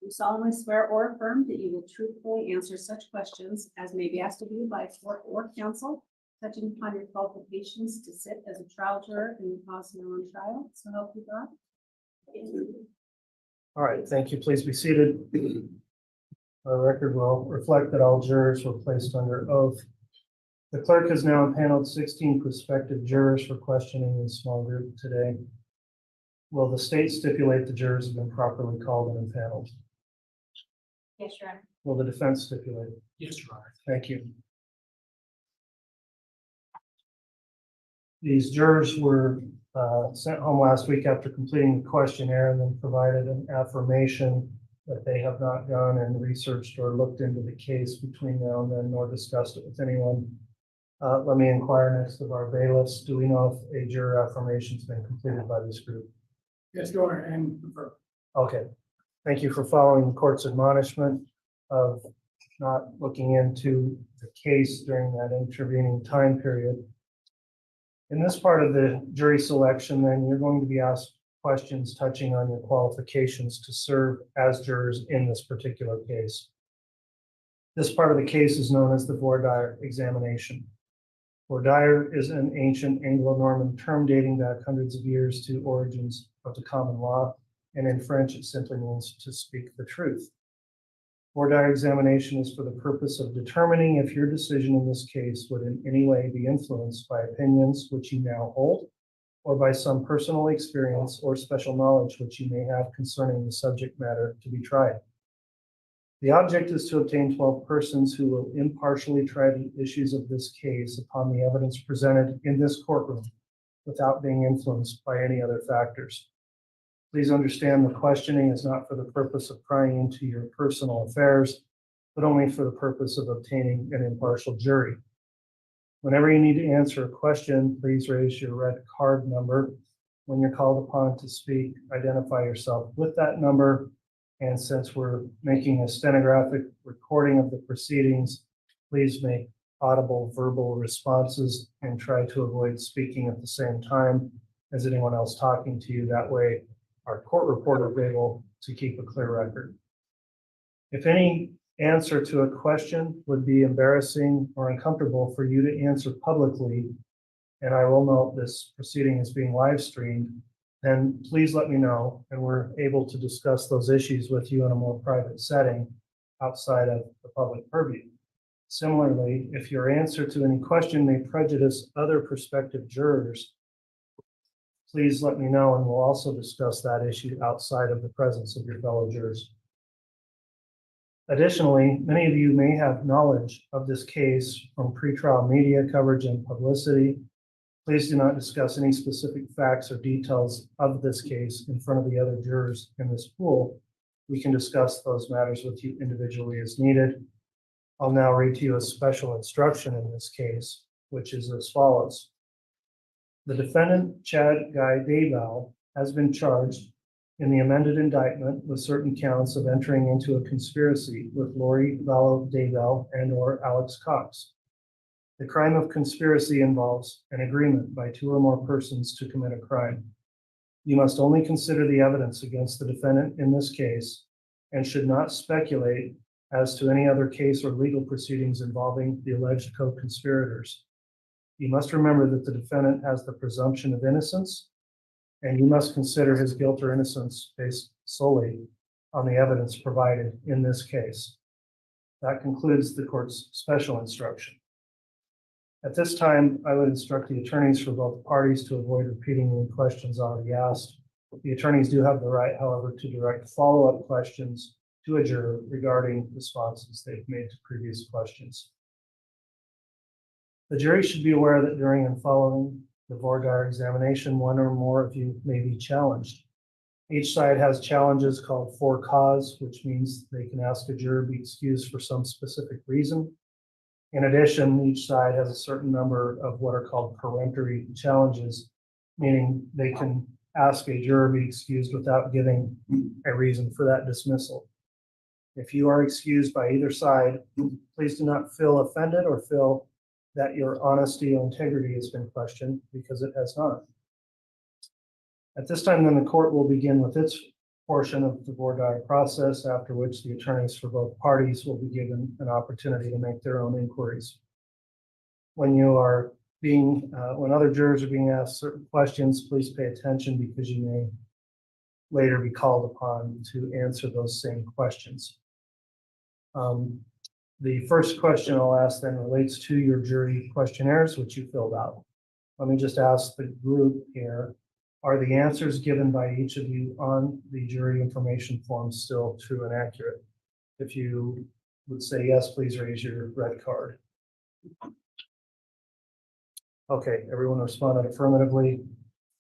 You solemnly swear or affirm that you will truthfully answer such questions as may be asked of you by court or counsel, touching upon your qualifications to sit as a trial juror in the cause now on trial. So help you God. All right, thank you. Please be seated. Our record will reflect that all jurors were placed under oath. The clerk has now impaneled 16 prospective jurors for questioning in a small group today. Will the state stipulate the jurors have been properly called and impaneled? Yes, Your Honor. Will the defense stipulate? Yes, Your Honor. Thank you. These jurors were sent home last week after completing the questionnaire and then provided an affirmation that they have not gone and researched or looked into the case between now and then, nor discussed it with anyone. Let me inquire next of our bailiffs. Do we know if a juror affirmation has been completed by this group? Yes, Your Honor, and confirm. Okay. Thank you for following the court's admonishment of not looking into the case during that intervening time period. In this part of the jury selection, then you're going to be asked questions touching on your qualifications to serve as jurors in this particular case. This part of the case is known as the voir dire examination. Voir dire is an ancient Anglo-Norman term dating back hundreds of years to origins of the common law, and in French it simply means to speak the truth. Voir dire examination is for the purpose of determining if your decision in this case would in any way be influenced by opinions which you now hold, or by some personal experience or special knowledge which you may have concerning the subject matter to be tried. The object is to obtain 12 persons who will impartially try the issues of this case upon the evidence presented in this courtroom without being influenced by any other factors. Please understand the questioning is not for the purpose of prying into your personal affairs, but only for the purpose of obtaining an impartial jury. Whenever you need to answer a question, please raise your red card number. When you're called upon to speak, identify yourself with that number. And since we're making a stenographic recording of the proceedings, please make audible verbal responses and try to avoid speaking at the same time as anyone else talking to you. That way, our court reporter will be able to keep a clear record. If any answer to a question would be embarrassing or uncomfortable for you to answer publicly, and I will note this proceeding is being live streamed, then please let me know, and we're able to discuss those issues with you in a more private setting outside of the public purview. Similarly, if your answer to any question may prejudice other prospective jurors, please let me know, and we'll also discuss that issue outside of the presence of your fellow jurors. Additionally, many of you may have knowledge of this case from pretrial media coverage and publicity. Please do not discuss any specific facts or details of this case in front of the other jurors in this pool. We can discuss those matters with you individually as needed. I'll now read to you a special instruction in this case, which is as follows. The defendant, Chad Daybell, has been charged in the amended indictment with certain counts of entering into a conspiracy with Lori Vallow Daybell and or Alex Cox. The crime of conspiracy involves an agreement by two or more persons to commit a crime. You must only consider the evidence against the defendant in this case and should not speculate as to any other case or legal proceedings involving the alleged co-conspirators. You must remember that the defendant has the presumption of innocence, and you must consider his guilt or innocence based solely on the evidence provided in this case. That concludes the court's special instruction. At this time, I would instruct the attorneys for both parties to avoid repeating any questions already asked. The attorneys do have the right, however, to direct follow-up questions to a juror regarding responses they've made to previous questions. The jury should be aware that during and following the voir dire examination, one or more of you may be challenged. Each side has challenges called for cause, which means they can ask a juror to be excused for some specific reason. In addition, each side has a certain number of what are called peremptory challenges, meaning they can ask a juror to be excused without giving a reason for that dismissal. If you are excused by either side, please do not feel offended or feel that your honesty or integrity has been questioned, because it has not. At this time, then, the court will begin with its portion of the voir dire process, after which the attorneys for both parties will be given an opportunity to make their own inquiries. When when other jurors are being asked certain questions, please pay attention, because you may later be called upon to answer those same questions. The first question I'll ask then relates to your jury questionnaires, which you filled out. Let me just ask the group here, are the answers given by each of you on the jury information form still true and accurate? If you would say yes, please raise your red card. Okay, everyone responded affirmatively.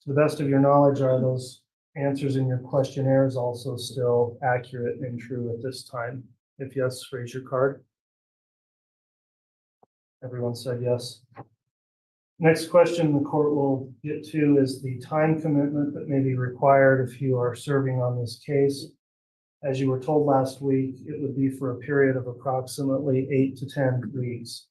To the best of your knowledge, are those answers in your questionnaires also still accurate and true at this time? If yes, raise your card. Everyone said yes. Next question the court will get to is the time commitment that may be required if you are serving on this case. As you were told last week, it would be for a period of approximately 8 to 10 weeks.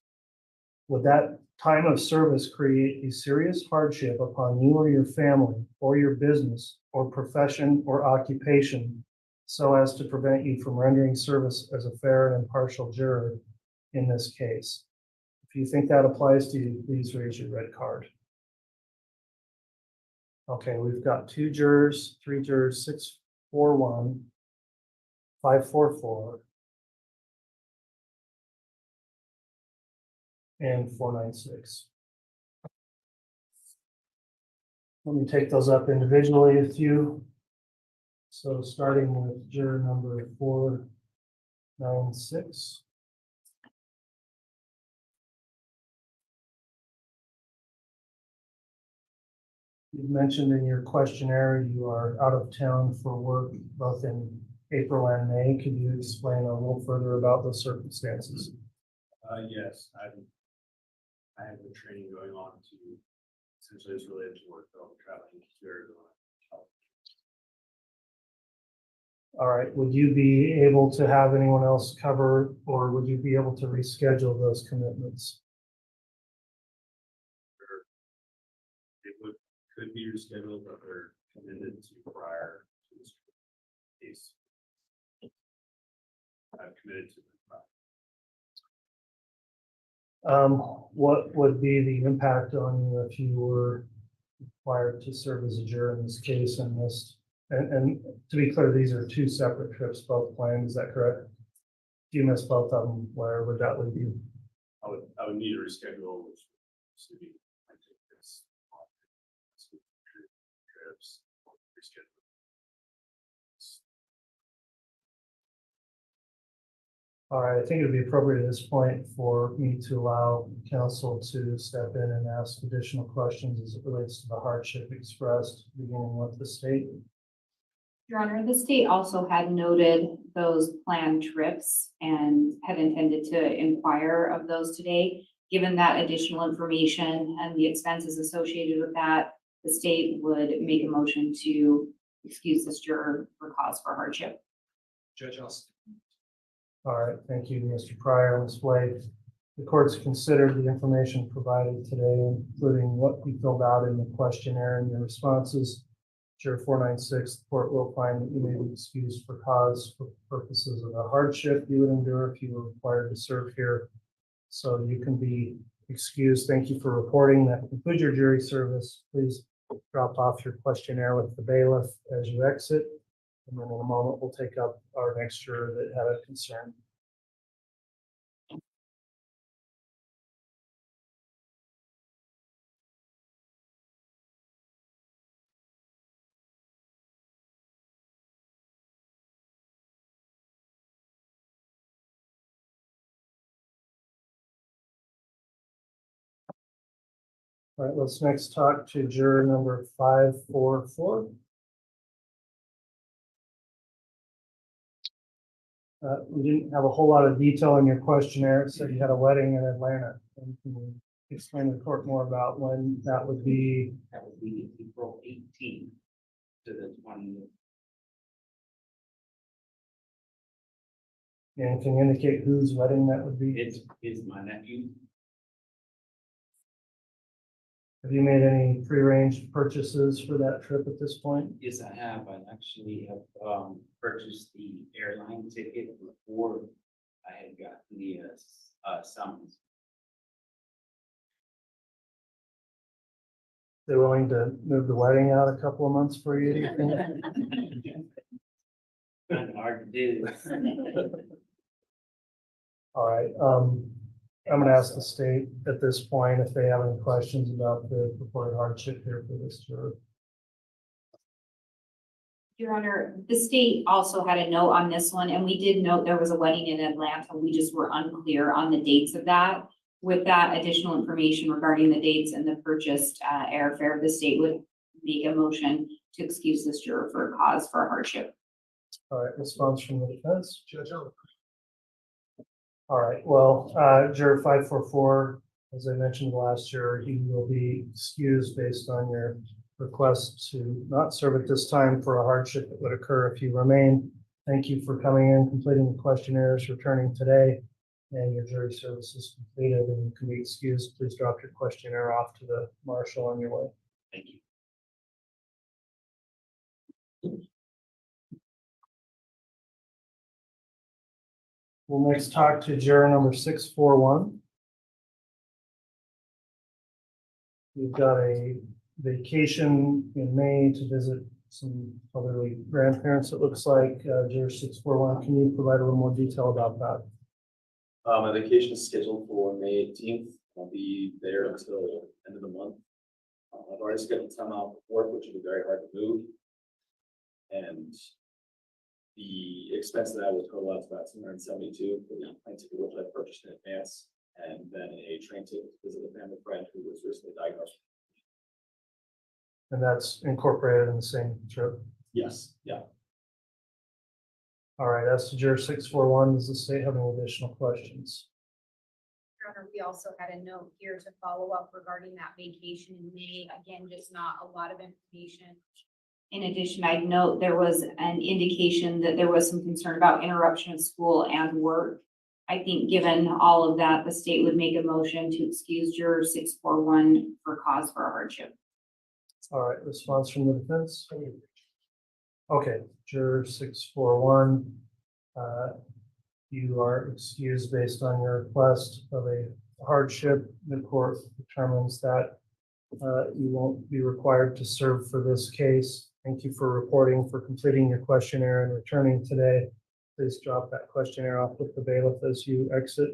Would that time of service create a serious hardship upon you or your family or your business or profession or occupation, so as to prevent you from rendering service as a fair and impartial juror in this case? If you think that applies to you, please raise your red card. Okay, we've got 2 jurors, 3 jurors, 641, 544, and 496. Let me take those up individually with you. So starting with juror number 496. You mentioned in your questionnaire you are out of town for work both in April and May. Could you explain a little further about those circumstances? Yes, I have a training going on to, essentially it's related to work, though, traveling to Arizona. All right, would you be able to have anyone else cover, or would you be able to reschedule those commitments? Could be rescheduled, but they're committed to prior to this case. I've committed to the prior. What would be the impact on you if you were required to serve as a juror in this case and missed? And to be clear, these are 2 separate trips, both planned, is that correct? If you miss both of them, where would that leave you? I would need to reschedule, which would be, I take this on trips, reschedule. All right, I think it would be appropriate at this point for me to allow counsel to step in and ask additional questions as it relates to the hardship expressed, beginning with the state. Your Honor, the state also had noted those planned trips and had intended to inquire of those today. Given that additional information and the expenses associated with that, the state would make a motion to excuse this juror for cause for hardship. Judge Austin. All right, thank you, Mr. Pryor. Ms. Blake, the court's considered the information provided today, including what you filled out in the questionnaire and your responses. Juror 496, the court will find that you may be excused for cause for purposes of the hardship you would endure if you were required to serve here. So you can be excused. Thank you for reporting. That concludes your jury service. Please drop off your questionnaire with the bailiff as you exit. And then in a moment, we'll take up our next juror that had a concern. All right, let's next talk to juror number 544. We didn't have a whole lot of detail in your questionnaire. It said you had a wedding in Atlanta. And can you explain to the court more about when that would be? That would be April 18th to the 20th. And can you indicate whose wedding that would be? It's my nephew. Have you made any prearranged purchases for that trip at this point? Yes, I have. I actually have, purchased the airline ticket before I had gotten the, summons. They're willing to move the wedding out a couple of months for you, do you think? Kind of hard to do. All right, I'm gonna ask the state at this point if they have any questions about the purported hardship here for this juror. Your Honor, the state also had a note on this one, and we did note there was a wedding in Atlanta. We just were unclear on the dates of that. With that additional information regarding the dates and the purchased airfare, the state would make a motion to excuse this juror for a cause for hardship. All right, response from the defense. Judge Ellis. All right, well, juror 544, as I mentioned last year, he will be excused based on your request to not serve at this time for a hardship that would occur if you remain. Thank you for coming in, completing the questionnaires, returning today, and your jury service is completed and you can be excused. Please drop your questionnaire off to the marshal on your way. Thank you. We'll next talk to juror number 641. We've got a vacation in May to visit some elderly grandparents, it looks like. Juror 641, can you provide a little more detail about that? My vacation is scheduled for May 18th. I'll be there until end of the month. I've already scheduled time out for work, which will be very hard to move. And the expense that I will total out to about $272 for the plane ticket, which I purchased in advance, and then a train ticket to visit a family friend who was recently diagnosed. And that's incorporated in the same trip? Yes, yeah. All right, as to juror 641, does the state have any additional questions? Your Honor, we also had a note here to follow up regarding that vacation in May. Again, just not a lot of information. In addition, I'd note there was an indication that there was some concern about interruption of school and work. I think given all of that, the state would make a motion to excuse juror 641 for cause for hardship. All right, response from the defense? Okay, juror 641, you are excused based on your request of a hardship. The court determines that you won't be required to serve for this case. Thank you for reporting, for completing your questionnaire and returning today. Please drop that questionnaire off with the bailiff as you exit.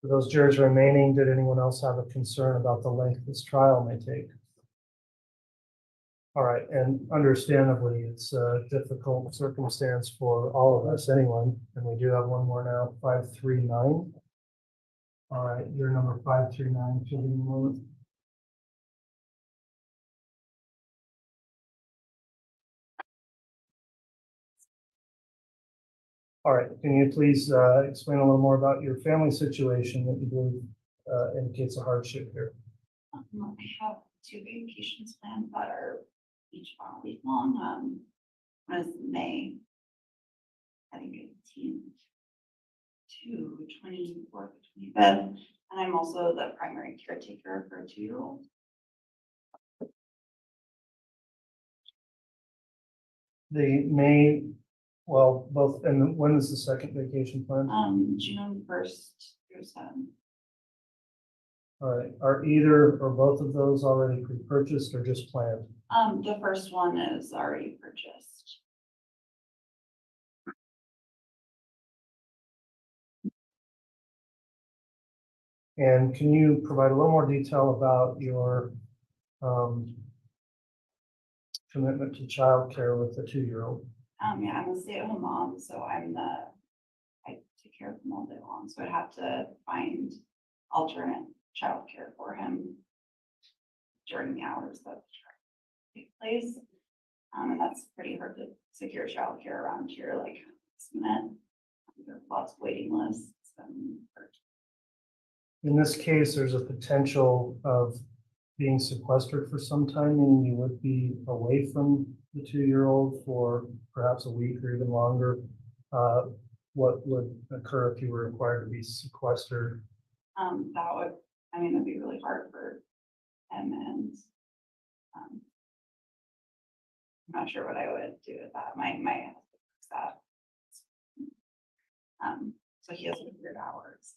For those jurors remaining, did anyone else have a concern about the length this trial may take? All right, and understandably, it's a difficult circumstance for all of us, anyone, and we do have one more now, 539. All right, your number 539, give me a moment. All right, can you please explain a little more about your family situation that you believe indicates a hardship here? I have 2 vacations planned that are each 1 week long. One is May, I think 18th to 24th, 25th, and I'm also the primary caretaker for a 2-year-old. The May, well, both, and when is the second vacation plan? June 1st through 7th. All right, are either or both of those already pre-purchased or just planned? The first one is already purchased. And can you provide a little more detail about your commitment to childcare with the 2-year-old? Yeah, I'm a stay-at-home mom, so I take care of him all day long. So I'd have to find alternate childcare for him during the hours that take place. And that's pretty hard to secure childcare around here, like this minute. There's lots of waiting lists. In this case, there's a potential of being sequestered for some time, meaning you would be away from the 2-year-old for perhaps a week or even longer. What would occur if you were required to be sequestered? That would, I mean, that'd be really hard for him and, I'm not sure what I would do with that. My husband works that. So he has weird hours.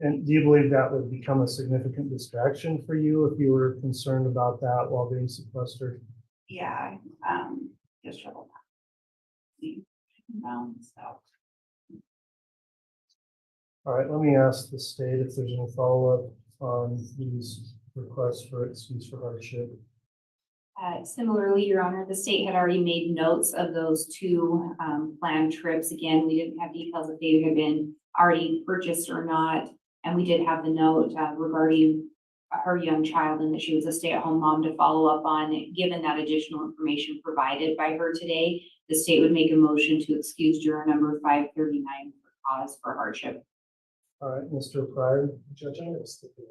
And do you believe that would become a significant distraction for you if you were concerned about that while being sequestered? Yeah, he has trouble. So. All right, let me ask the state if there's any follow-up on these requests for excuse for hardship. Similarly, Your Honor, the state had already made notes of those 2 planned trips. Again, we didn't have details if they had been already purchased or not. And we did have the note regarding her young child and that she was a stay-at-home mom to follow up on. Given that additional information provided by her today, the state would make a motion to excuse juror number 539 for cause for hardship. All right, Mr. Pryor. Judge, I have stipulate.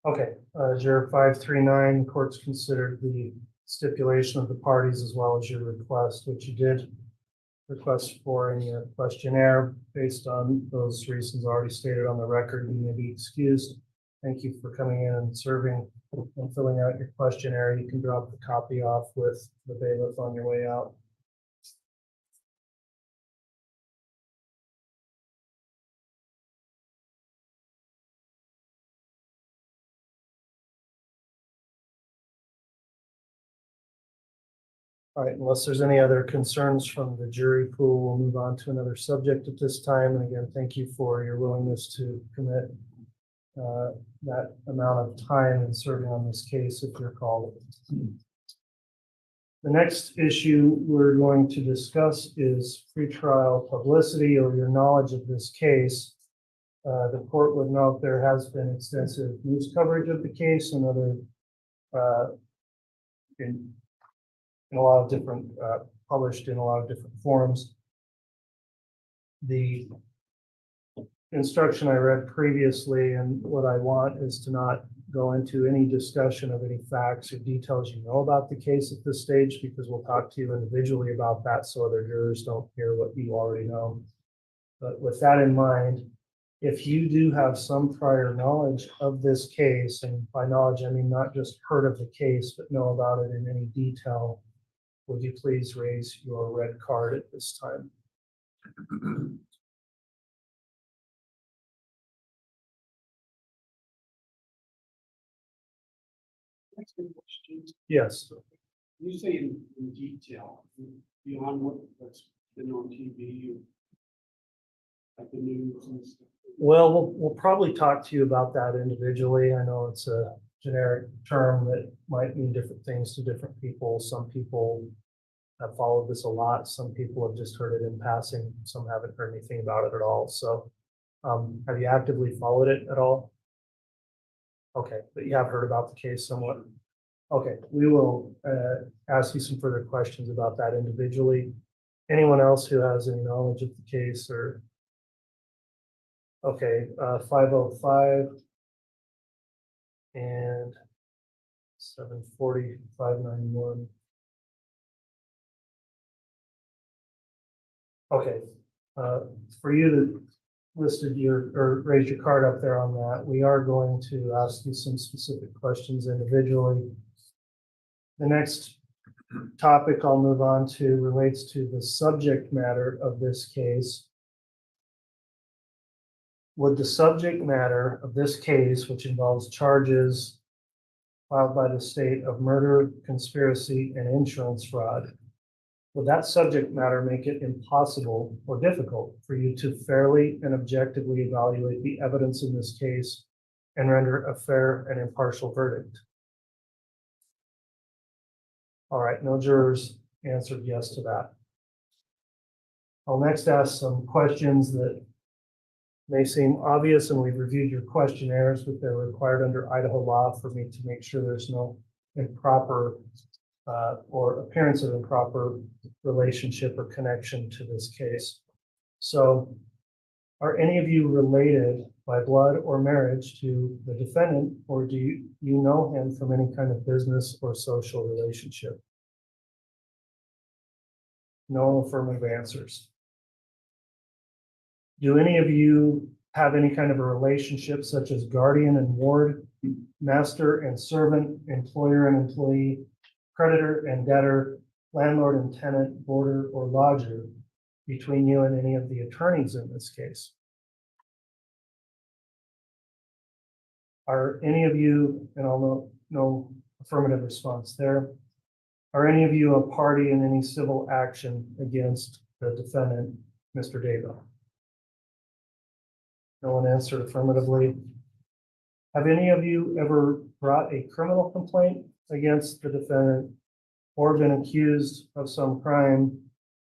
Okay, juror 539, court's considered the stipulation of the parties as well as your request, which you did request for in your questionnaire. Based on those reasons already stated on the record, you may be excused. Thank you for coming in and serving and filling out your questionnaire. You can drop the copy off with the bailiff on your way out. All right, unless there's any other concerns from the jury pool, we'll move on to another subject at this time. And again, thank you for your willingness to commit that amount of time in serving on this case if you're called. The next issue we're going to discuss is pretrial publicity or your knowledge of this case. The court would note there has been extensive news coverage of the case and other in a lot of different, published in a lot of different forums. The instruction I read previously and what I want is to not go into any discussion of any facts or details you know about the case at this stage, because we'll talk to you individually about that so other jurors don't hear what you already know. But with that in mind, if you do have some prior knowledge of this case, and by knowledge I mean not just heard of the case, but know about it in any detail, would you please raise your red card at this time? Yes. You say in detail, beyond what's been on TV, like the news and stuff. Well, we'll probably talk to you about that individually. I know it's a generic term that might mean different things to different people. Some people have followed this a lot. Some people have just heard it in passing. Some haven't heard anything about it at all. So have you actively followed it at all? Okay, but you have heard about the case somewhat. Okay, we will ask you some further questions about that individually. Anyone else who has any knowledge of the case or? Okay, 505 and 740, 591. Okay, for you to listed your or raise your card up there on that, we are going to ask you some specific questions individually. The next topic I'll move on to relates to the subject matter of this case. Would the subject matter of this case, which involves charges filed by the state of murder, conspiracy, and insurance fraud, would that subject matter make it impossible or difficult for you to fairly and objectively evaluate the evidence in this case and render a fair and impartial verdict? All right, no jurors answered yes to that. I'll next ask some questions that may seem obvious, and we've reviewed your questionnaires, but they're required under Idaho law for me to make sure there's no improper or appearance of improper relationship or connection to this case. So are any of you related by blood or marriage to the defendant, or do you know him from any kind of business or social relationship? No affirmative answers. Do any of you have any kind of a relationship such as guardian and ward, master and servant, employer and employee, creditor and debtor, landlord and tenant, boarder or lodger between you and any of the attorneys in this case? Are any of you, and I'll know no affirmative response there, are any of you a party in any civil action against the defendant, Mr. Daybell? No one answered affirmatively. Have any of you ever brought a criminal complaint against the defendant or been accused of some crime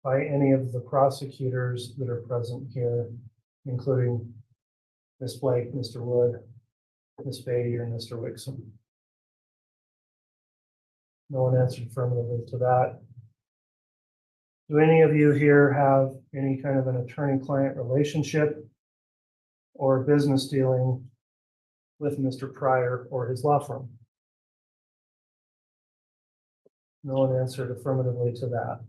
by any of the prosecutors that are present here, including Ms. Blake, Mr. Wood, Ms. Beatty, or Mr. Wixom? No one answered affirmatively to that. Do any of you here have any kind of an attorney-client relationship or business dealing with Mr. Pryor or his law firm? No one answered affirmatively to that.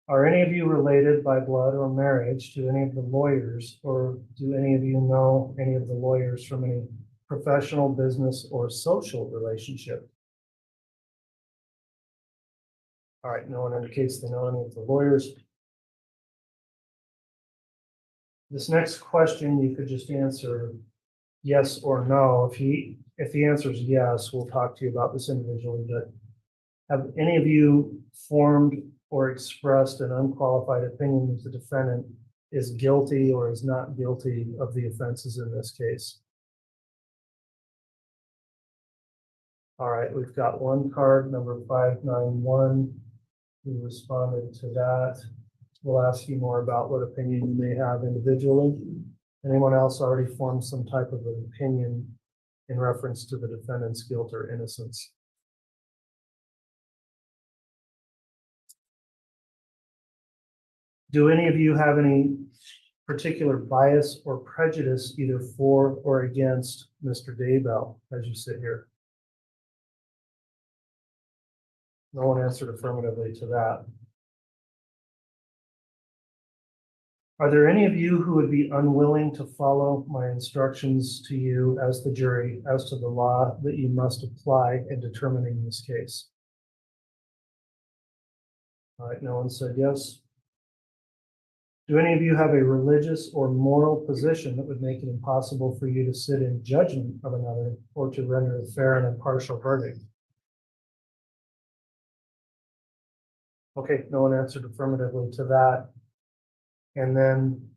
Are any of you related by blood or marriage to any of the lawyers, or do any of you know any of the lawyers from any professional, business, or social relationship? All right, no one indicates they know any of the lawyers. This next question, you could just answer yes or no. If the answer is yes, we'll talk to you about this individually, but have any of you formed or expressed an unqualified opinion that the defendant is guilty or is not guilty of the offenses in this case? All right, we've got one card, number 591, who responded to that. We'll ask you more about what opinion you may have individually. Anyone else already formed some type of an opinion in reference to the defendant's guilt or innocence? Do any of you have any particular bias or prejudice either for or against Mr. Daybell as you sit here? No one answered affirmatively to that. Are there any of you who would be unwilling to follow my instructions to you as the jury as to the law that you must apply in determining this case? All right, no one said yes. Do any of you have a religious or moral position that would make it impossible for you to sit in judgment of another or to render a fair and impartial verdict? Okay, no one answered affirmatively to that. And then,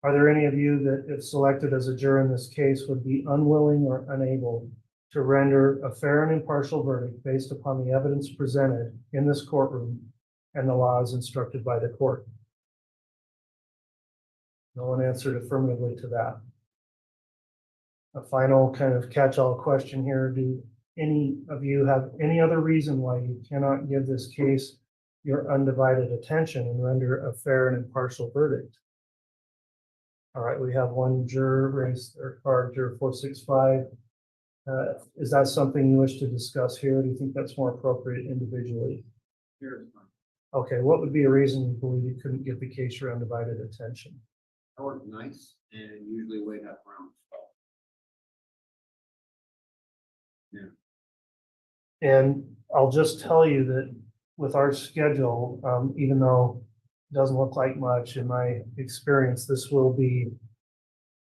are there any of you that, if selected as a juror in this case, would be unwilling or unable to render a fair and impartial verdict based upon the evidence presented in this courtroom and the laws instructed by the court? No one answered affirmatively to that. A final kind of catch-all question here. Do any of you have any other reason why you cannot give this case your undivided attention and render a fair and impartial verdict? All right, we have one juror raised their card, juror 465. Is that something you wish to discuss here? Do you think that's more appropriate individually? Here is fine. Okay, what would be a reason you believe you couldn't give the case your undivided attention? I work nights and usually wait up around 12. Yeah. And I'll just tell you that with our schedule, even though it doesn't look like much in my experience, this will be,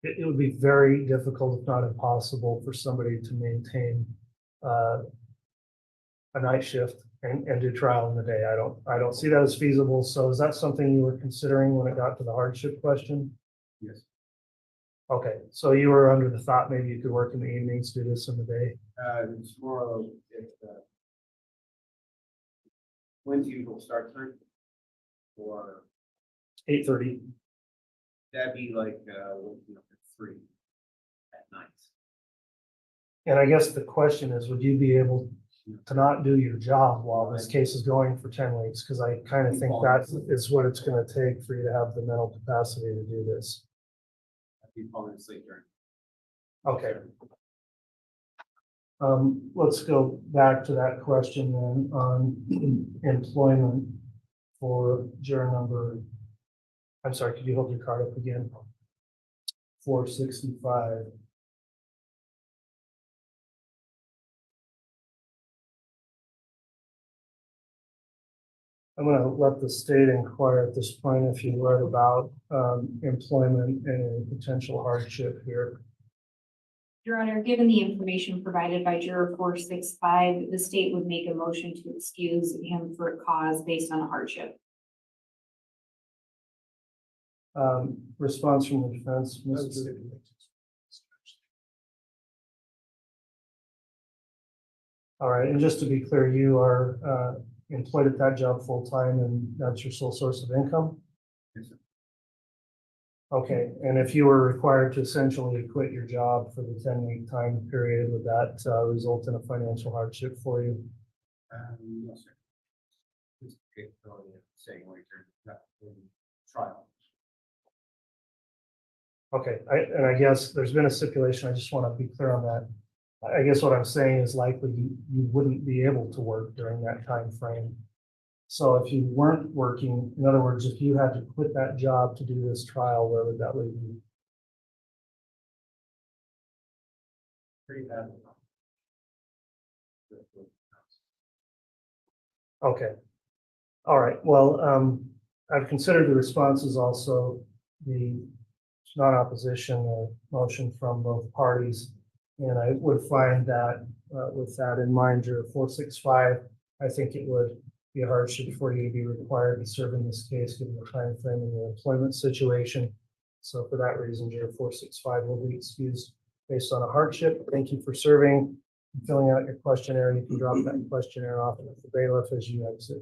it would be very difficult, if not impossible, for somebody to maintain a night shift and do trial in the day. I don't see that as feasible. So is that something you were considering when it got to the hardship question? Yes. Okay, so you were under the thought maybe you could work in the evenings, do this in the day? It's more of if, when's the usual start time? Or 8:30. that'd be like, 3 at night. And I guess the question is, would you be able, to not do your job while this case is going for 10 weeks, because I kind of think that is what it's going to take for you to have the mental capacity to do this. I'd be falling asleep during. Okay. Let's go back to that question then on employment for juror number. I'm sorry, could you hold your card up again? 465. I'm going to let the state inquire at this point if you read about employment and a potential hardship here. Your Honor, given the information provided by juror 465, the state would make a motion to excuse him for a cause based on a hardship. Response from the defense, Mr. All right, and just to be clear, you are employed at that job full-time and that's your sole source of income? Yes, sir. Okay, and if you were required to essentially quit your job for the 10-week time period, would that result in a financial hardship for you? No, sir. This capability of saying what you're not in trial. Okay, and I guess there's been a stipulation, I just want to be clear on that. I guess what I'm saying is likely you wouldn't be able to work during that time frame. So if you weren't working, in other words, if you had to quit that job to do this trial, where would that leave you? Pretty bad. Okay. All right, well, I've considered the responses also, the non-opposition motion from both parties. And I would find that with that in mind, juror 465, I think it would be a hardship for you to be required to serve in this case, given the time frame and your employment situation. So for that reason, juror 465 will be excused based on a hardship. Thank you for serving and filling out your questionnaire. You can drop that questionnaire off at the bailiff as you exit.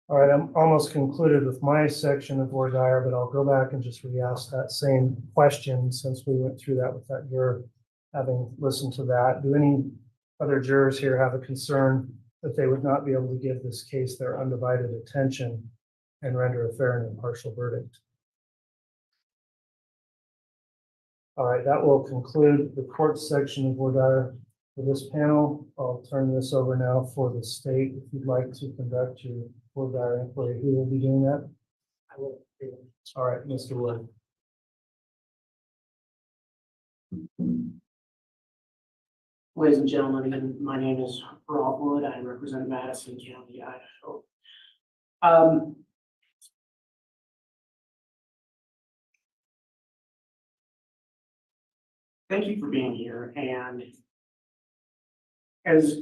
All right, I'm almost concluded with my section of voir dire, but I'll go back and just re-ask that same question since we went through that with that juror, having listened to that. Do any other jurors here have a concern that they would not be able to give this case their undivided attention and render a fair and impartial verdict? All right, that will conclude the court section of voir dire for this panel. I'll turn this over now for the state. If you'd like to conduct your voir dire inquiry, who will be doing that? I will. All right, Mr. Wood. Ladies and gentlemen, again, my name is Rob Wood. I represent Madison County, Idaho. Thank you for being here. And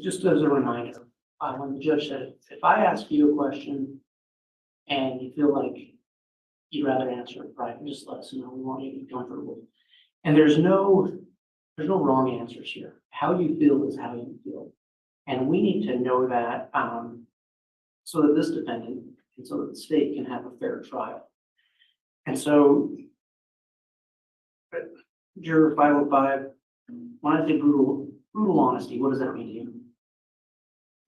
just as a reminder, when the judge said, if I ask you a question and you feel like you'd rather answer it private, just let us know. We want you to be comfortable. And there's no wrong answers here. How you feel is how you feel. And we need to know that so that this defendant and so that the state can have a fair trial. And so, juror 505, when I say brutal honesty, what does that mean to you?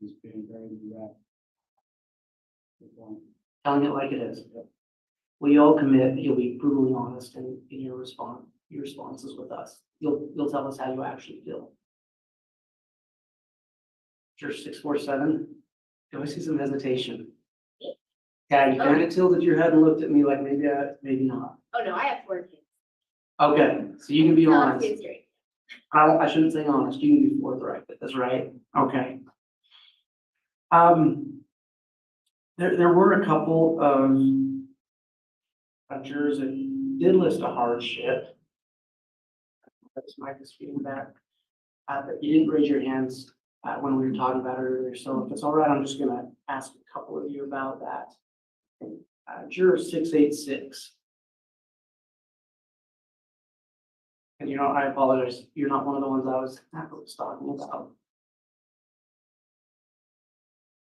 He's being very direct. Telling it like it is. We all commit you'll be brutally honest in your responses with us. You'll tell us how you actually feel. Juror 647, do I see some hesitation? Yeah, you kind of tilted your head and looked at me like maybe not. Oh, no, I have 4 kids. Okay, so you can be Tell us honest. kids straight. I shouldn't say honest, you can be forthright, but that's right. Okay. There were a couple of jurors that did list a hardship. That's my disputing that. But you didn't raise your hands when we were talking about it earlier. So if it's all right, I'm just going to ask a couple of you about that. Juror 686. And I apologize. You're not one of the ones I was talking about.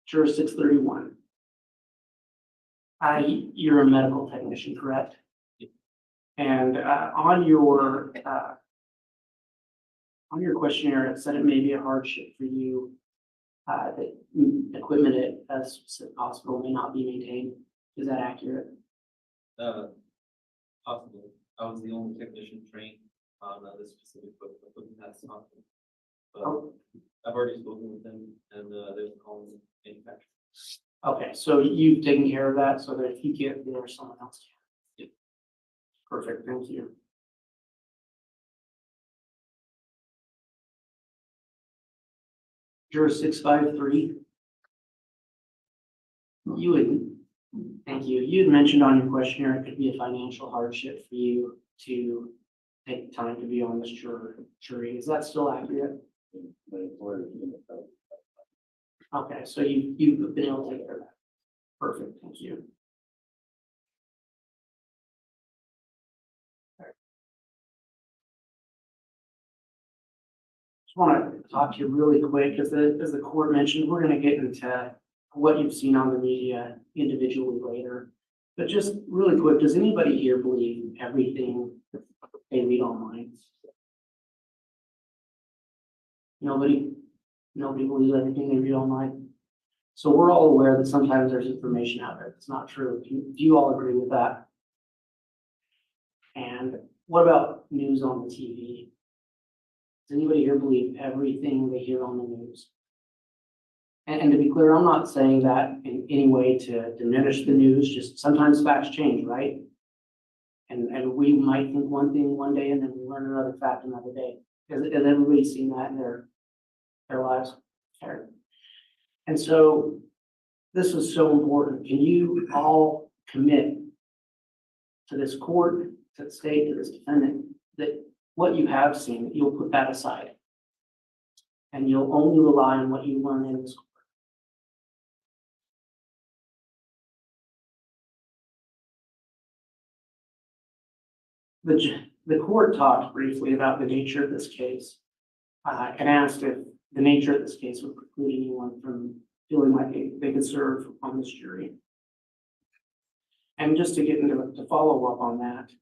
Juror 631. You're a medical technician, correct? And on your questionnaire, it said it may be a hardship for you that equipment at a specific hospital may not be maintained. Is that accurate? Possibly. I was the only technician trained on this specific equipment at this hospital. But I've already spoken with them and they're calling the manufacturer. Okay, so you've taken care of that so that if you get there, someone else can. Perfect, thank you. Juror 653. Thank you. You had mentioned on your questionnaire it could be a financial hardship for you to take time to be on this jury. Is that still accurate? Okay, so you've been able to take care of that. Perfect, thank you. Just want to talk to you really quick, as the court mentioned, we're going to get into what you've seen on the media individually later. But just really quick, does anybody here believe everything they read online? Nobody believes everything they read online. So we're all aware that sometimes there's information out there that's not true. Do you all agree with that? And what about news on the TV? Does anybody here believe everything they hear on the news? And to be clear, I'm not saying that in any way to diminish the news, just sometimes facts change, right? And we might think one thing one day and then we learn another fact another day. Has everybody seen that in their lives? And so this is so important. Can you all commit to this court, to the state, to this defendant, that what you have seen, that you'll put that aside and you'll only rely on what you learn in this court? The court talked briefly about the nature of this case and asked if the nature of this case would preclude anyone from feeling like they could serve on this jury. And just to get into to follow up on that,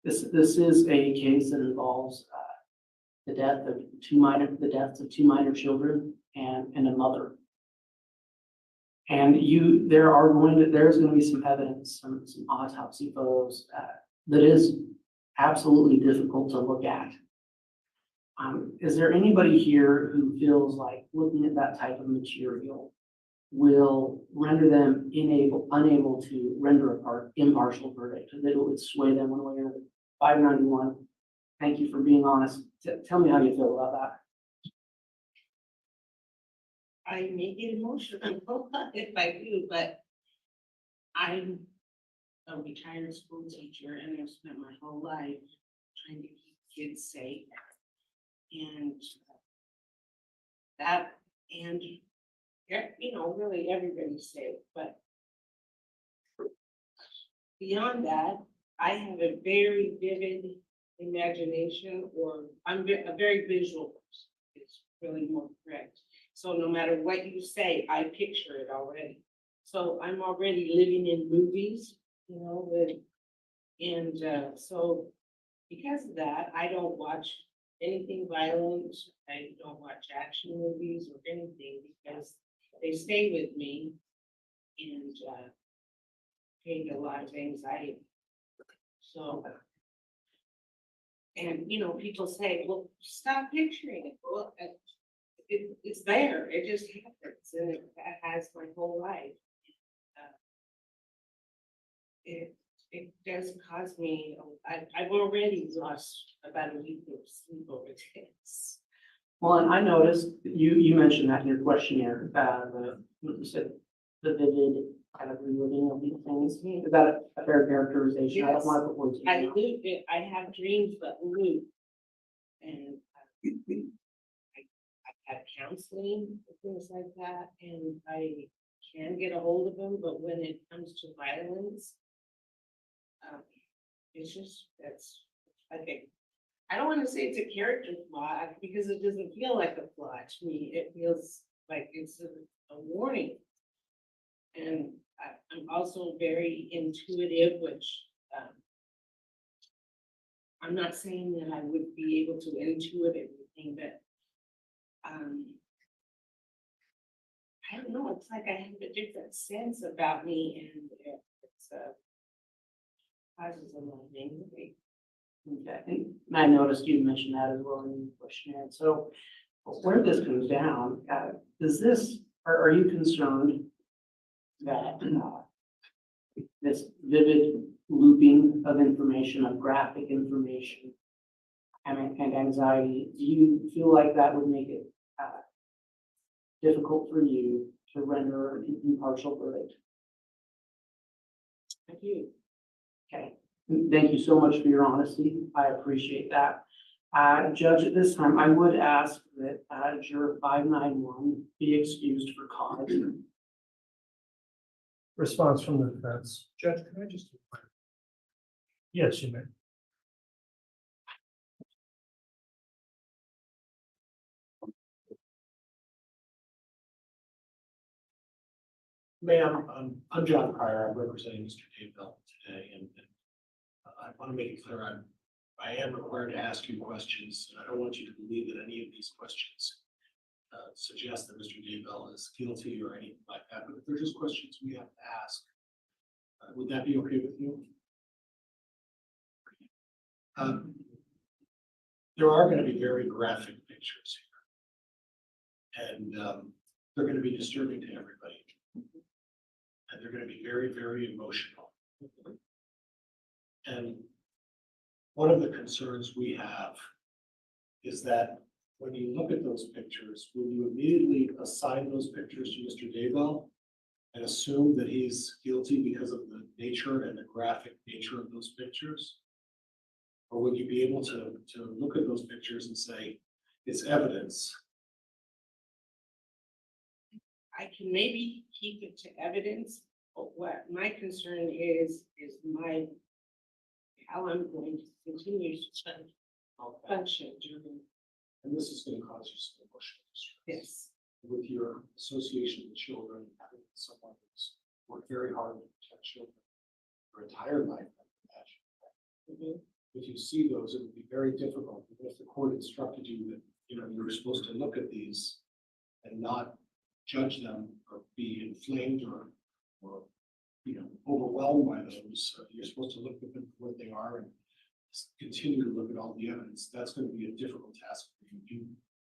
this is a case that involves the deaths of two minor children and a mother. And there's going to be some evidence, some autopsy photos that is absolutely difficult to look at. Is there anybody here who feels like looking at that type of material will render them unable to render an impartial verdict, that it would sway them one way or another? 591, thank you for being honest. Tell me how you feel about that. I may get emotional if I do, but I'm a retired school teacher and I've spent my whole life trying to keep kids safe. And really everybody's safe, but beyond that, I have a very vivid imagination, or I'm a very visual person. It's really more correct. So no matter what you say, I picture it already. So I'm already living in movies, so because of that, I don't watch anything violent. I don't watch action movies or anything because they stay with me and create a lot of anxiety. So, and people say, well, stop picturing it. Well, it's there. It just happens, and it has my whole life. It does cause me. I've already lost about a week of sleep over this. Well, and I noticed you mentioned that in your questionnaire, you said the vivid kind of reliving of these things. Is that a fair characterization? Yes. I don't want to put words in your mouth. I have dreams that loop, and I have counseling and things like that, and I can get a hold of them, but when it comes to violence, it's just, I think, I don't want to say it's a character flaw because it doesn't feel like a flaw to me. It feels like it's a warning. And I'm also very intuitive, which, I'm not saying that I would be able to intuit everything, but, I don't know, it's like I have a different sense about me and it's, causes a lot of anxiety. Okay, and I noticed you mentioned that as well in the questionnaire. So where this comes down, does this, are you concerned that this vivid looping of information, of graphic information and anxiety, do you feel like that would make it difficult for you to render an impartial verdict? Thank you. Okay, thank you so much for your honesty. I appreciate that. Judge, at this time, I would ask that juror 591 be excused for cause. Response from the defense. Judge, can I just? Yes, you may. Ma'am, I'm John Pryor. I'm representing Mr. Daybell today, and I want to make it clear I am required to ask you questions, and I don't want you to believe that any of these questions suggest that Mr. Daybell is guilty or anything like that. But if they're just questions we have to ask, would that be okay with you? There are going to be very graphic pictures here, and they're going to be disturbing to everybody. And they're going to be very, very emotional. And one of the concerns we have is that when you look at those pictures, will you immediately assign those pictures to Mr. Daybell and assume that he's guilty because of the nature and the graphic nature of those pictures? Or will you be able to look at those pictures and say, it's evidence? I can maybe keep it to evidence, but what my concern is how I'm going to continue to function during. And this is going to cause you some emotional distress. Yes. With your association with children, having someone who's worked very hard to protect children their entire life, I would imagine. If you see those, it would be very difficult. If the court instructed you that, you were supposed to look at these and not judge them or be inflamed or overwhelmed by those, you're supposed to look at them for what they are and continue to look at all the evidence. That's going to be a difficult task for you. Do you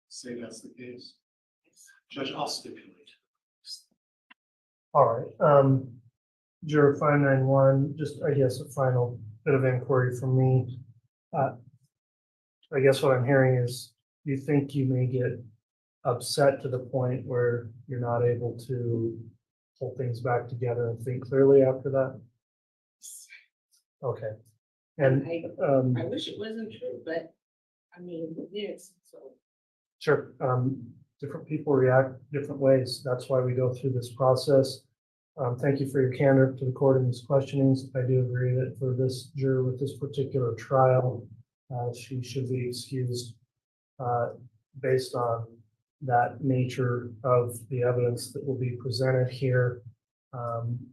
say that's the case? Judge, I'll stipulate. All right. Juror 591, just I guess a final bit of inquiry from me. I guess what I'm hearing is you think you may get upset to the point where you're not able to pull things back together and think clearly after that? Okay. And I wish it wasn't true, but I mean, it is, so. sure. Different people react different ways. That's why we go through this process. Thank you for your candor to the court in these questionings. I do agree that for this juror with this particular trial, she should be excused based on that nature of the evidence that will be presented here.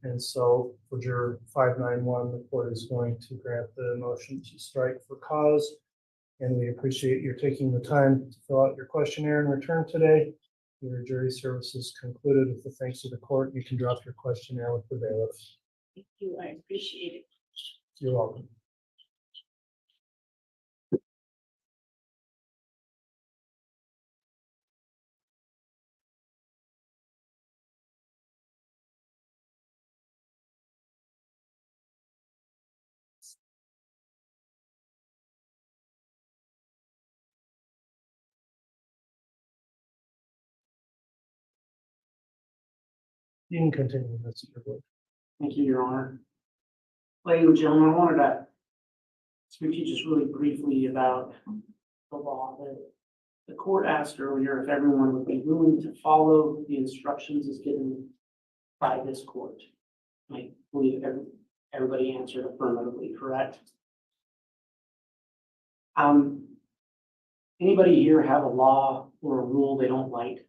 And so for juror 591, the court is going to grant the motion to strike for cause. And we appreciate your taking the time to fill out your questionnaire and return today. Your jury services concluded. With the thanks of the court, you can drop your questionnaire with the bailiff. Thank you, I appreciate it. You're welcome. You can continue. That's your vote. Thank you, Your Honor. Ladies and gentlemen, I wanted to speak to you just really briefly about the law. The court asked earlier if everyone would be willing to follow the instructions as given by this court. I believe everybody answered affirmatively, correct? Anybody here have a law or a rule they don't like?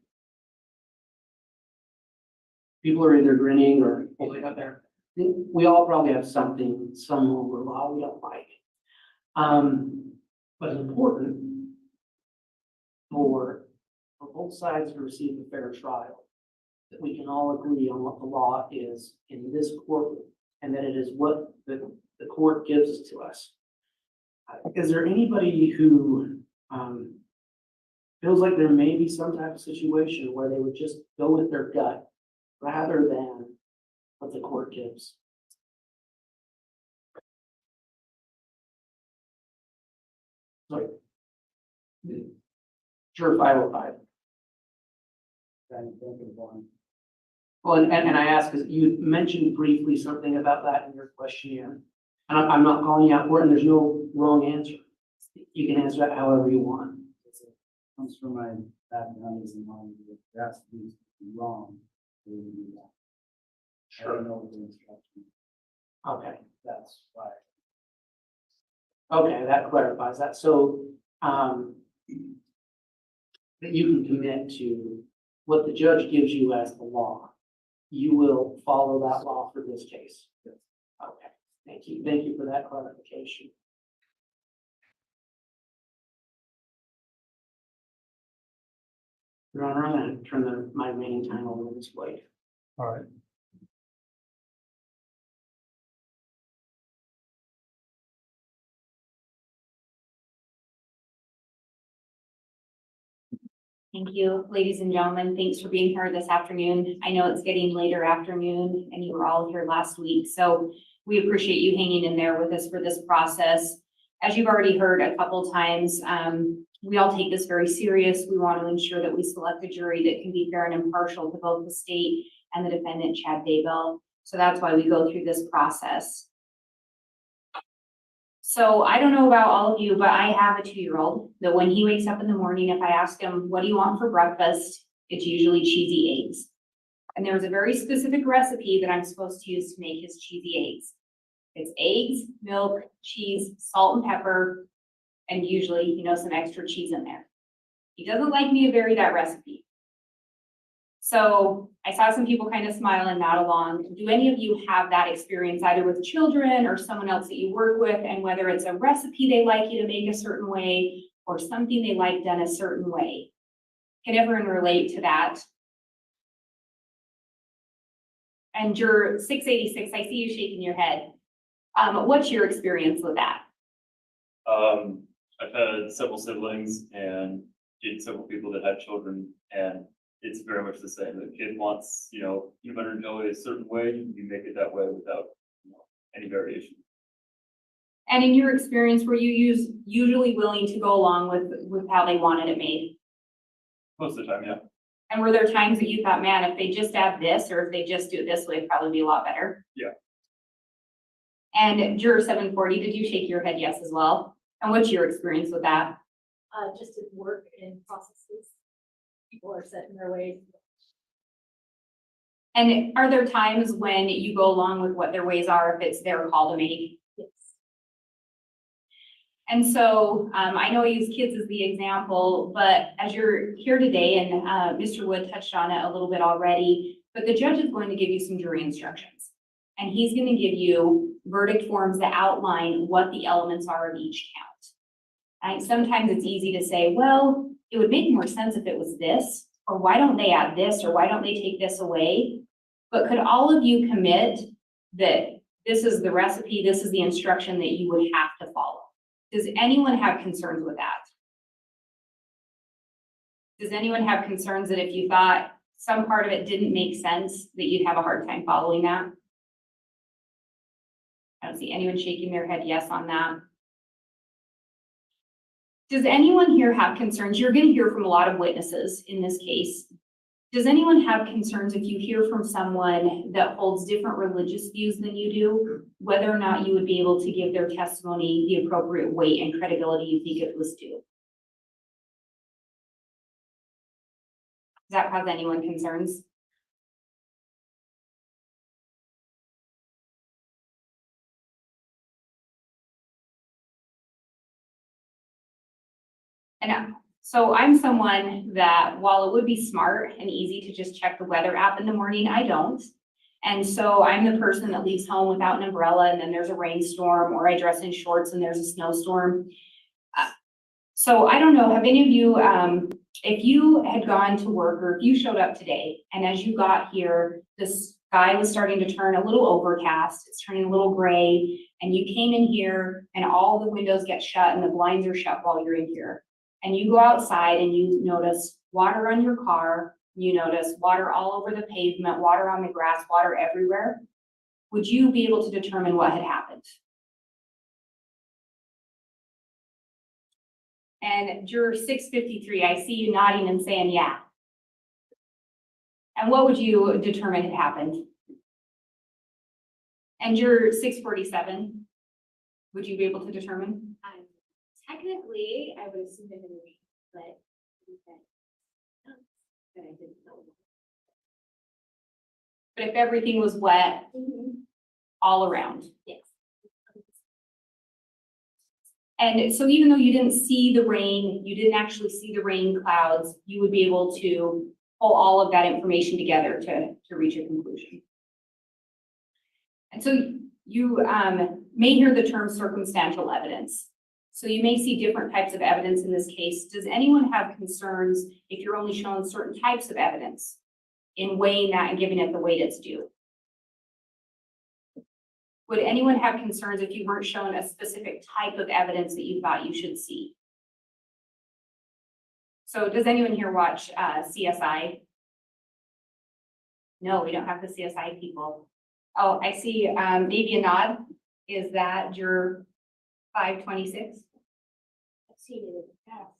People are either grinning or holding up there. We all probably have something, some rule or law we don't like. But it's important for both sides to receive a fair trial, that we can all agree on what the law is in this courtroom, and that it is what the court gives to us. Is there anybody who feels like there may be some type of situation where they would just go with their gut rather than what the court gives? Sorry. Sure, 505. Well, and I ask, because you mentioned briefly something about that in your questionnaire. And I'm not calling you out for it, and there's no wrong answer. You can answer that however you want. Comes from my background as a mom, that's wrong. I don't know the instruction. Okay, That's why. okay, that clarifies that. So, that you can commit to what the judge gives you as the law. You will follow that law for this case. Okay, thank you. Thank you for that clarification. Your Honor, I'm going to turn my remaining time over to Ms. White. All right. Thank you, ladies and gentlemen. Thanks for being here this afternoon. I know it's getting later afternoon and you were all here last week, so we appreciate you hanging in there with us for this process. As you've already heard a couple times, we all take this very serious. We want to ensure that we select a jury that can be fair and impartial to both the state and the defendant, Chad Daybell. So that's why we go through this process. So I don't know about all of you, but I have a 2-year-old that when he wakes up in the morning, if I ask him, what do you want for breakfast? It's usually cheesy eggs. And there's a very specific recipe that I'm supposed to use to make his cheesy eggs. It's eggs, milk, cheese, salt and pepper, and usually, some extra cheese in there. He doesn't like me to vary that recipe. So I saw some people kind of smile and nod along. Do any of you have that experience either with children or someone else that you work with, and whether it's a recipe they like you to make a certain way or something they like done a certain way? Can everyone relate to that? And you're 686, I see you shaking your head. What's your experience with that? I've had several siblings and dated several people that have children, and it's very much the same. The kid wants, peanut butter and jelly a certain way, you make it that way without any variation. And in your experience, were you usually willing to go along with how they wanted it made? Most of the time, yeah. And were there times that you thought, man, if they just add this, or if they just do it this way, it'd probably be a lot better? Yeah. And Juror 740, did you shake your head yes as well? And what's your experience with that? Just at work and processes, people are set in their ways. And are there times when you go along with what their ways are if it's their call to make? Yes. And so I know I use kids as the example, but as you're here today, and Mr. Wood touched on it a little bit already, but the judge is going to give you some jury instructions. And he's going to give you verdict forms that outline what the elements are of each count. And sometimes it's easy to say, well, it would make more sense if it was this, or why don't they add this, or why don't they take this away? But could all of you commit that this is the recipe, this is the instruction that you would have to follow? Does anyone have concerns with that? Does anyone have concerns that if you thought some part of it didn't make sense, that you'd have a hard time following that? I don't see anyone shaking their head yes on that. Does anyone here have concerns? You're going to hear from a lot of witnesses in this case. Does anyone have concerns if you hear from someone that holds different religious views than you do, whether or not you would be able to give their testimony the appropriate weight and credibility you think it was due? Does that cause anyone concerns? And So I'm someone that while it would be smart and easy to just check the weather app in the morning, I don't. And so I'm the person that leaves home without an umbrella and then there's a rainstorm, or I dress in shorts and there's a snowstorm. So I don't know, have any of you, if you had gone to work or if you showed up today and as you got here, the sky was starting to turn a little overcast, it's turning a little gray, and you came in here and all the windows get shut and the blinds are shut while you're in here. And you go outside and you notice water on your car, you notice water all over the pavement, water on the grass, water everywhere. Would you be able to determine what had happened? And juror 653, I see you nodding and saying, yeah. And what would you determine had happened? And juror 647, would you be able to determine? Technically, I would assume it in the but I didn't know. But if everything was wet all around? Yes. And so even though you didn't see the rain, you didn't actually see the rain clouds, you would be able to pull all of that information together to reach a conclusion. And so you may hear the term circumstantial evidence. So you may see different types of evidence in this case. Does anyone have concerns if you're only showing certain types of evidence in weighing that and giving it the weight it's due? Would anyone have concerns if you weren't shown a specific type of evidence that you thought you should see? So does anyone here watch CSI? No, we don't have the CSI people. Oh, I see maybe a nod. Is that your 526? I've seen it in the past.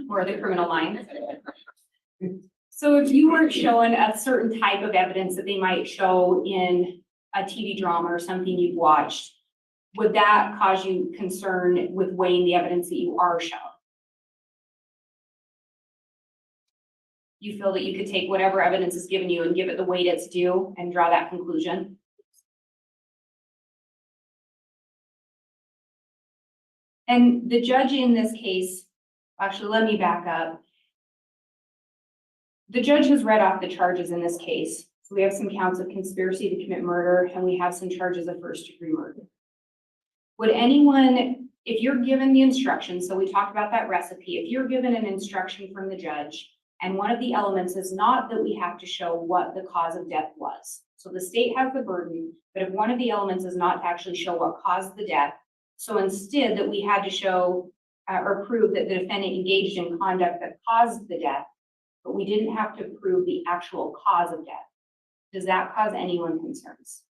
Or the criminal line? So if you weren't showing a certain type of evidence that they might show in a TV drama or something you've watched, would that cause you concern with weighing the evidence that you are shown? You feel that you could take whatever evidence is given you and give it the weight it's due and draw that conclusion? And the judge in this case, actually, let me back up. The judge has read off the charges in this case. So we have some counts of conspiracy to commit murder, and we have some charges of first-degree murder. Would anyone, if you're given the instruction, so we talked about that recipe, if you're given an instruction from the judge, and one of the elements is not that we have to show what the cause of death was. So the state has the burden, but if one of the elements is not to actually show what caused the death, so instead that we had to show or prove that the defendant engaged in conduct that caused the death, but we didn't have to prove the actual cause of death. Does that cause anyone concerns?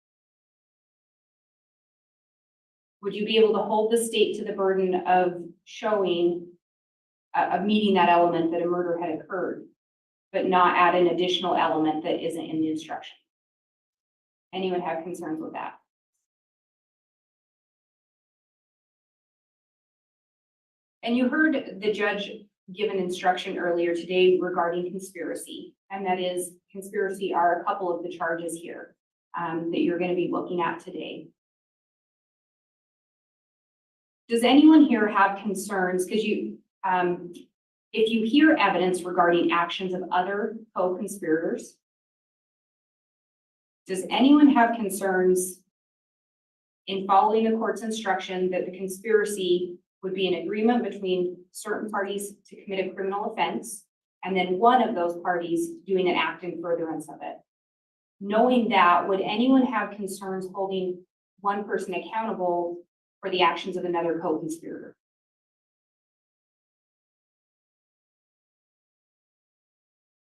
Would you be able to hold the state to the burden of showing, of meeting that element that a murder had occurred, but not add an additional element that isn't in the instruction? Anyone have concerns with that? And you heard the judge give an instruction earlier today regarding conspiracy, and that is conspiracy are a couple of the charges here that you're going to be looking at today. Does anyone here have concerns? Because you, if you hear evidence regarding actions of other co-conspirators, does anyone have concerns in following the court's instruction that the conspiracy would be an agreement between certain parties to commit a criminal offense, and then one of those parties doing an act in furtherance of it? Knowing that, would anyone have concerns holding one person accountable for the actions of another co-conspirator?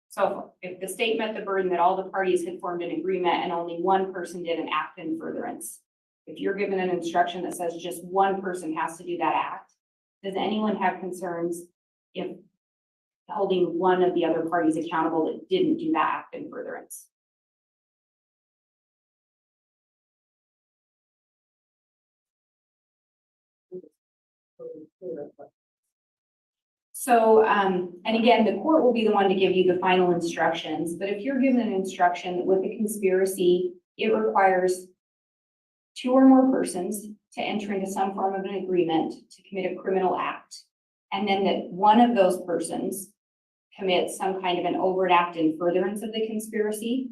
So if the state met the burden that all the parties had formed an agreement and only one person did an act in furtherance, if you're given an instruction that says just one person has to do that act, does anyone have concerns if holding one of the other parties accountable that didn't do that act in furtherance? So, and again, the court will be the one to give you the final instructions, but if you're given an instruction with a conspiracy, it requires two or more persons to enter into some form of an agreement to commit a criminal act, and then that one of those persons commits some kind of an overt act in furtherance of the conspiracy,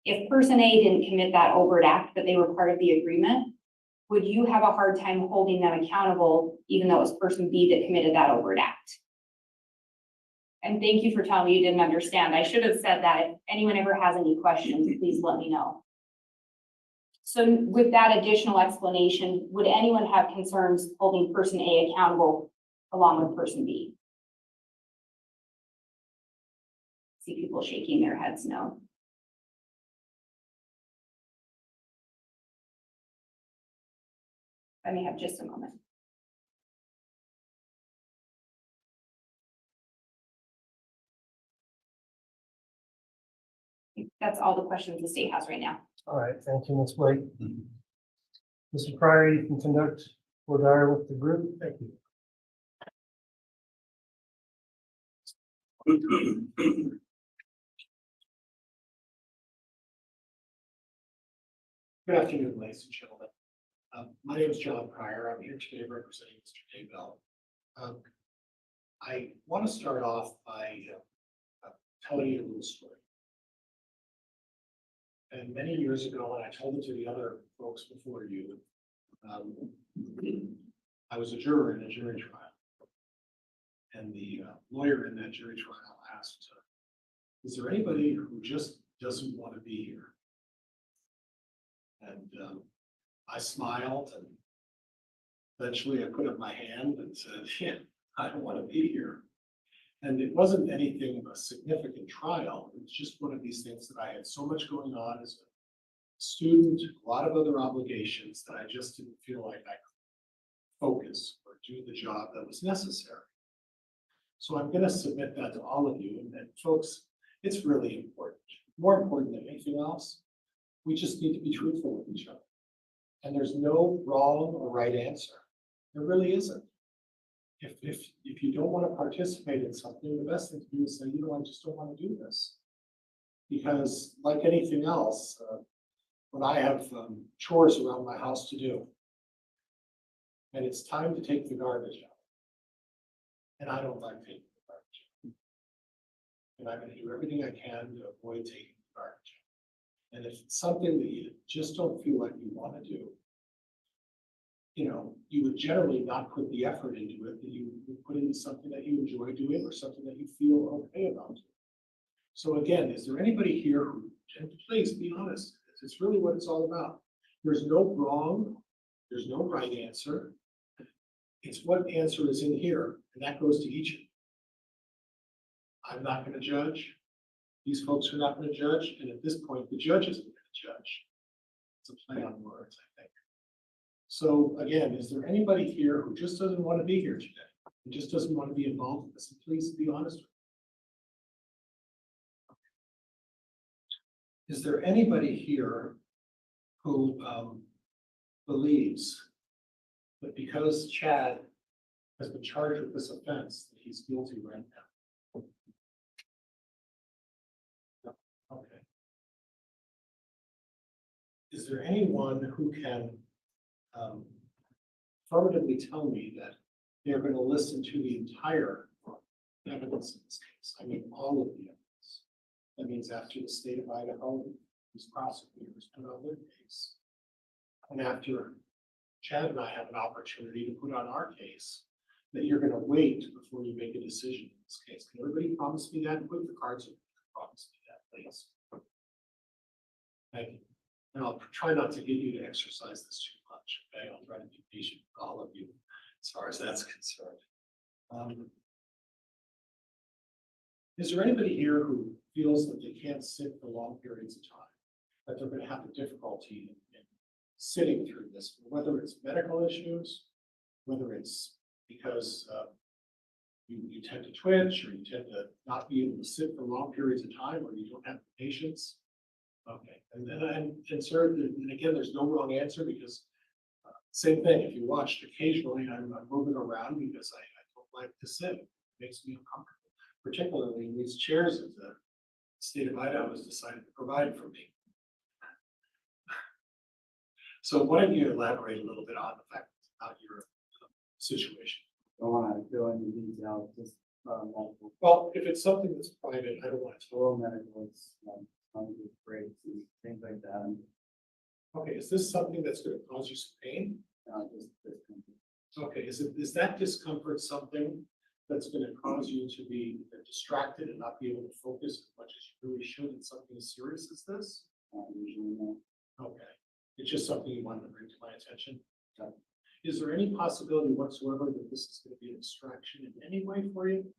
if person A didn't commit that overt act, but they were part of the agreement, would you have a hard time holding them accountable, even though it was person B that committed that overt act? And thank you for telling me you didn't understand. I should have said that. If anyone ever has any questions, please let me know. So with that additional explanation, would anyone have concerns holding person A accountable along with person B? See people shaking their heads no. I may have just a moment. That's all the questions the state has right now. All right, thank you, Ms. Blake. Mr. Pryor, you can conduct or diary with the group. Thank you. Good afternoon, ladies and gentlemen. My name is John Pryor. I'm here today representing Mr. Daybell. I want to start off by telling you a little story. And many years ago, and I told it to the other folks before you, I was a juror in a jury trial. And the lawyer in that jury trial asked, is there anybody who just doesn't want to be here? And I smiled, and eventually I put up my hand and said, yeah, I don't want to be here. And it wasn't anything of a significant trial. It was just one of these things that I had so much going on as a student, a lot of other obligations that I just didn't feel like I could focus or do the job that was necessary. So I'm going to submit that to all of you. And folks, it's really important. More important than anything else, we just need to be truthful with each other. And there's no wrong or right answer. There really isn't. If you don't want to participate in something, the best thing to do is say, you know, I just don't want to do this. Because like anything else, when I have chores around my house to do, and it's time to take the garbage out, and I don't like taking the garbage out, and I'm going to do everything I can to avoid taking the garbage out. And if it's something that you just don't feel like you want to do, you know, you would generally not put the effort into it that you would put into something that you enjoy doing or something that you feel okay about doing. So again, is there anybody here who, and please be honest, it's really what it's all about. There's no wrong, there's no right answer. It's what answer is in here, and that goes to each of you. I'm not going to judge. These folks are not going to judge, and at this point, the judge isn't going to judge. It's a play on words, I think. So again, is there anybody here who just doesn't want to be here today? Who just doesn't want to be involved in this? And please be honest with me. Is there anybody here who believes that because Chad has been charged with this offense, that he's guilty right now? No. Okay. Is there anyone who can affirmatively tell me that they're going to listen to the entire evidence in this case? I mean, all of the evidence. That means after the state of Idaho, these prosecutors put on their case, and after Chad and I have an opportunity to put on our case, that you're going to wait before you make a decision in this case. Can everybody promise me that? Put the cards in. Promise me that, please. Thank you. And I'll try not to get you to exercise this too much. Okay, I'll try to be patient with all of you as far as that's concerned. Is there anybody here who feels that they can't sit for long periods of time, that they're going to have a difficulty in sitting through this, whether it's medical issues, whether it's because you tend to twitch, or you tend to not be able to sit for long periods of time, or you don't have the patience? Okay, and sir, and again, there's no wrong answer, because same thing, if you watched, occasionally I'm moving around because I don't like to sit. It makes me uncomfortable, particularly in these chairs that the state of Idaho has decided to provide for me. So why don't you elaborate a little bit on the fact about your situation? Don't wanna go into detail, just, medical, Well, if it's something that's private, I don't want to. oral medical, it's, breaks and things like that, and, Okay, is this something that's gonna cause you some pain? just this kind of. Okay, is that discomfort something that's gonna cause you to be distracted and not be able to focus as much as you really should in something as serious as this? Usually no. Okay, it's just something you wanted to bring to my attention. Is there any possibility whatsoever that this is gonna be a distraction in any way for you?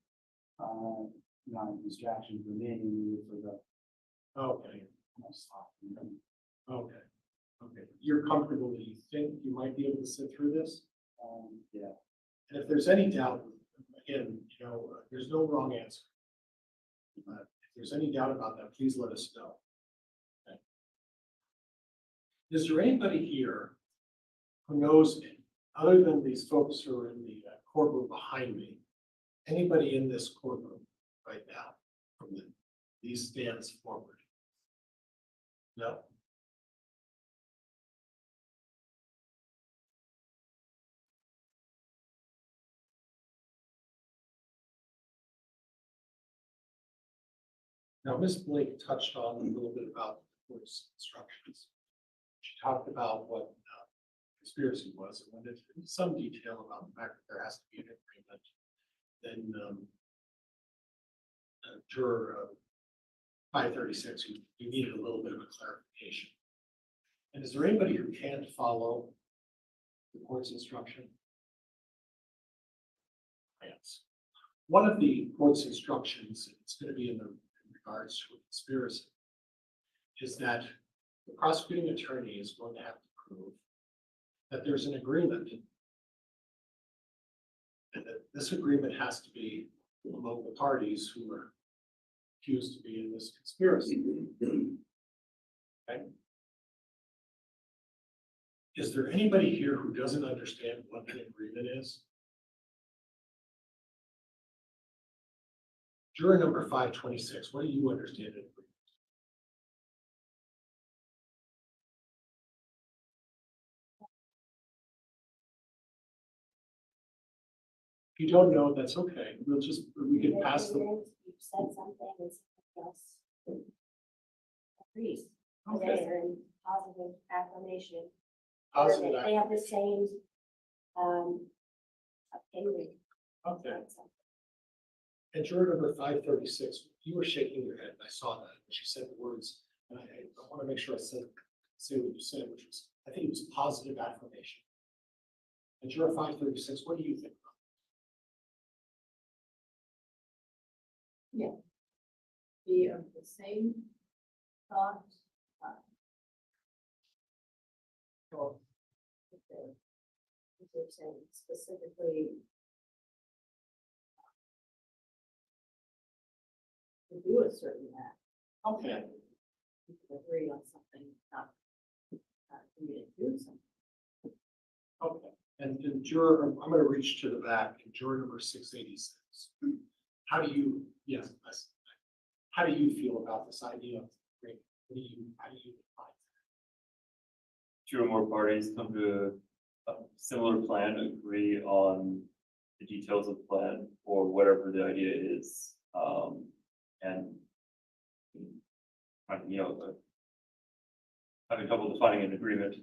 Not a distraction for me, maybe for the. Okay, Okay. okay. You're comfortable that you think you might be able to sit through this? Yeah. And if there's any doubt, again, there's no wrong answer. If there's any doubt about that, please let us know. Okay. Is there anybody here who knows, other than these folks who are in the courtroom behind me, anybody in this courtroom right now from these stands forward? No? Now, Ms. Blake touched on a little bit about the court's instructions. She talked about what conspiracy was and went into some detail about the fact that there has to be an agreement. Then juror 536, you needed a little bit of a clarification. And is there anybody who can't follow the court's instruction? Yes. One of the court's instructions, it's going to be in regards to a conspiracy, is that the prosecuting attorney is going to have to prove that there's an agreement and that this agreement has to be among the parties who are accused to be in this conspiracy. Okay. Is there anybody here who doesn't understand what an agreement is? Juror number 526, what do you understand an agreement? If you don't know, that's okay. We can pass them. You said something and something else agrees. Okay. They're in positive affirmation. Positive They have the same opinion. Okay. And juror number 536, you were shaking your head, and I saw that when she said the words, and I want to make sure I say what you said, which was, I think it was positive affirmation. And juror 536, what do you think? Yeah. Be of the same thought. If they're saying specifically to do a certain act. Okay. You can agree on something, not agree to do something. Okay. And juror, I'm going to reach to the back. Juror number 686. How do you? Yes. How do you feel about this idea of agreement? How do you define that? Two or more parties come to a similar plan, agree on the details of the plan or whatever the idea is. And having trouble defining an agreement.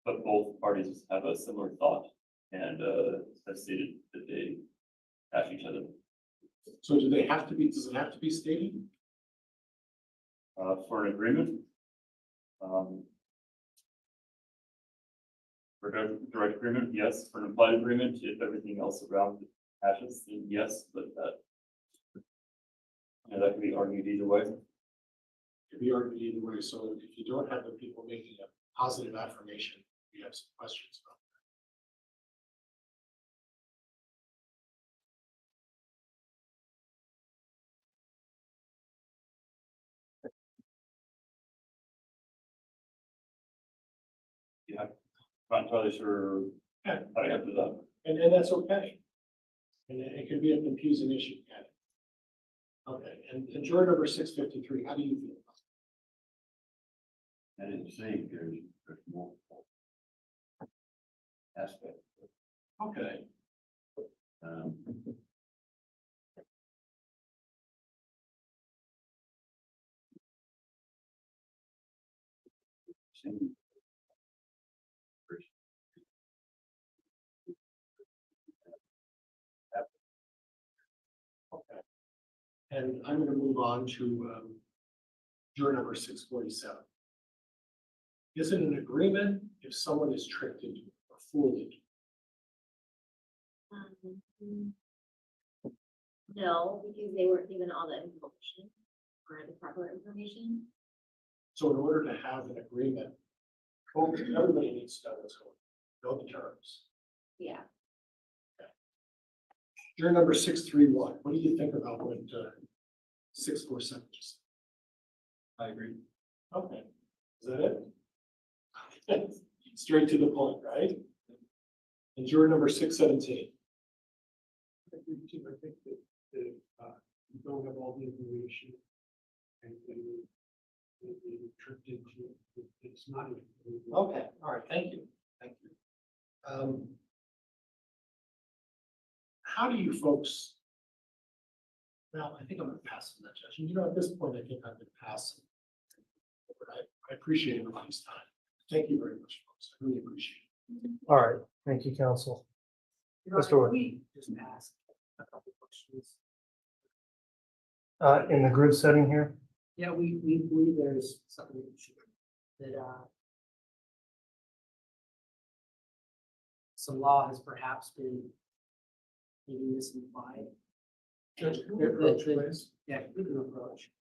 But both parties have a similar thought and have stated that they match each other. So do they have to be, does it have to be stated? For an agreement. For a direct agreement, yes. For an implied agreement, if everything else around it matches, then yes, but that can be argued either way. It can be argued either way. So if you don't have the people making a positive affirmation, we have some questions about Yeah, not entirely sure how to answer that. And that's okay. And it can be a confusing issue. Okay, and juror number 653, how do you feel about I didn't say there's there's multiple aspects. Okay. Um, Okay. And I'm gonna move on to, juror number 647. Is it an agreement if someone is tricked into or fooled into? No, because they weren't given all the information or the proper information. So in order to have an agreement, everybody needs to know what's going on, know the terms. Yeah. Juror number 631, what do you think about what 647 just said? I agree. Okay, is that it? Straight to the point, right? And juror number 617. I think that you don't have all the information and you tripped into it. It's not. Okay, all right, thank you, thank you. How do you folks? Well, I think I'm gonna pass on that, Judge. And you know, at this point, I think I'm gonna pass. But I appreciate everybody's time. Thank you very much, folks. I really appreciate it. All right, thank you, counsel. Mr. Wood. We just asked a couple questions. In the group setting here, Yeah, we believe there's something that some law has perhaps been maybe misimplied. Judge, can we approach, The- please? Yeah, we can approach.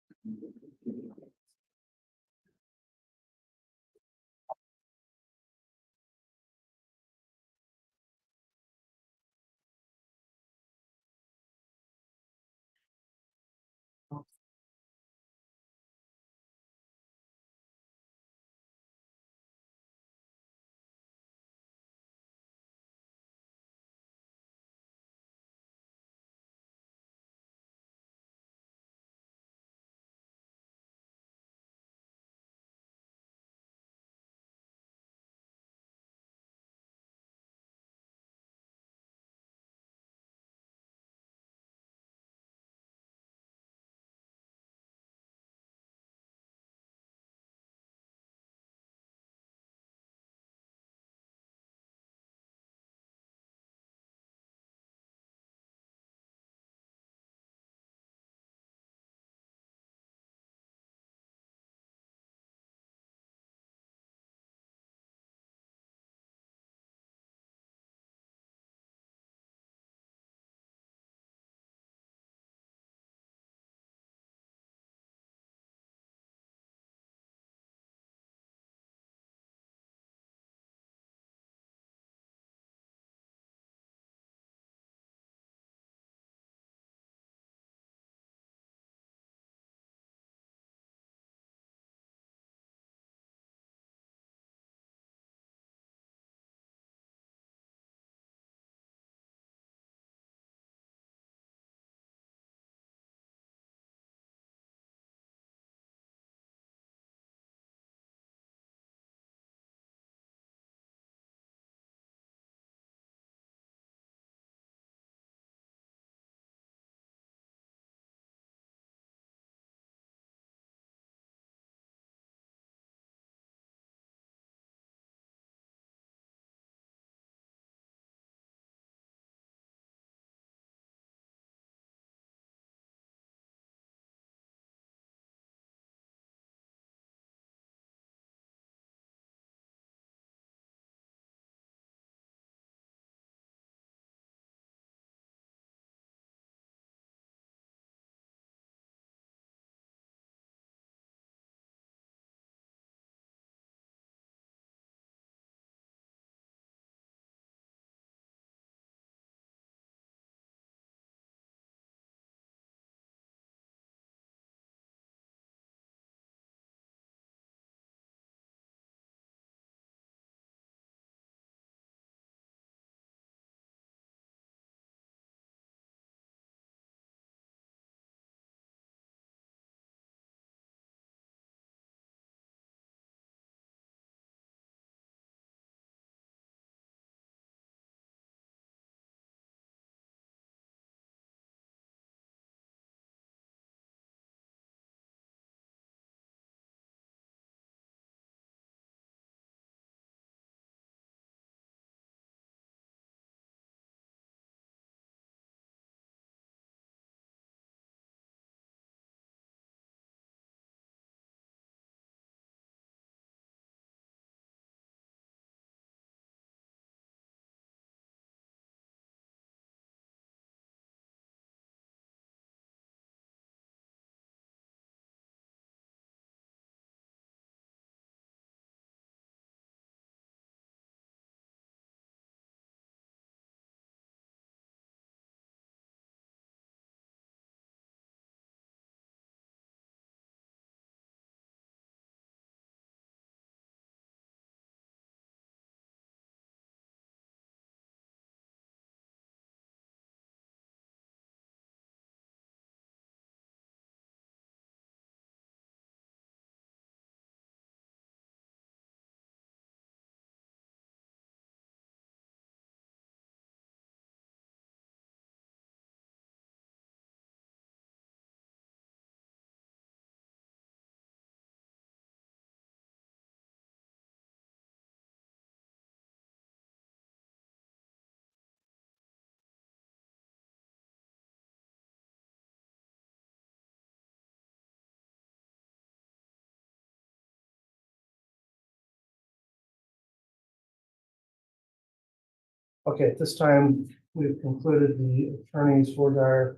Okay, at this time, we've concluded the attorneys for their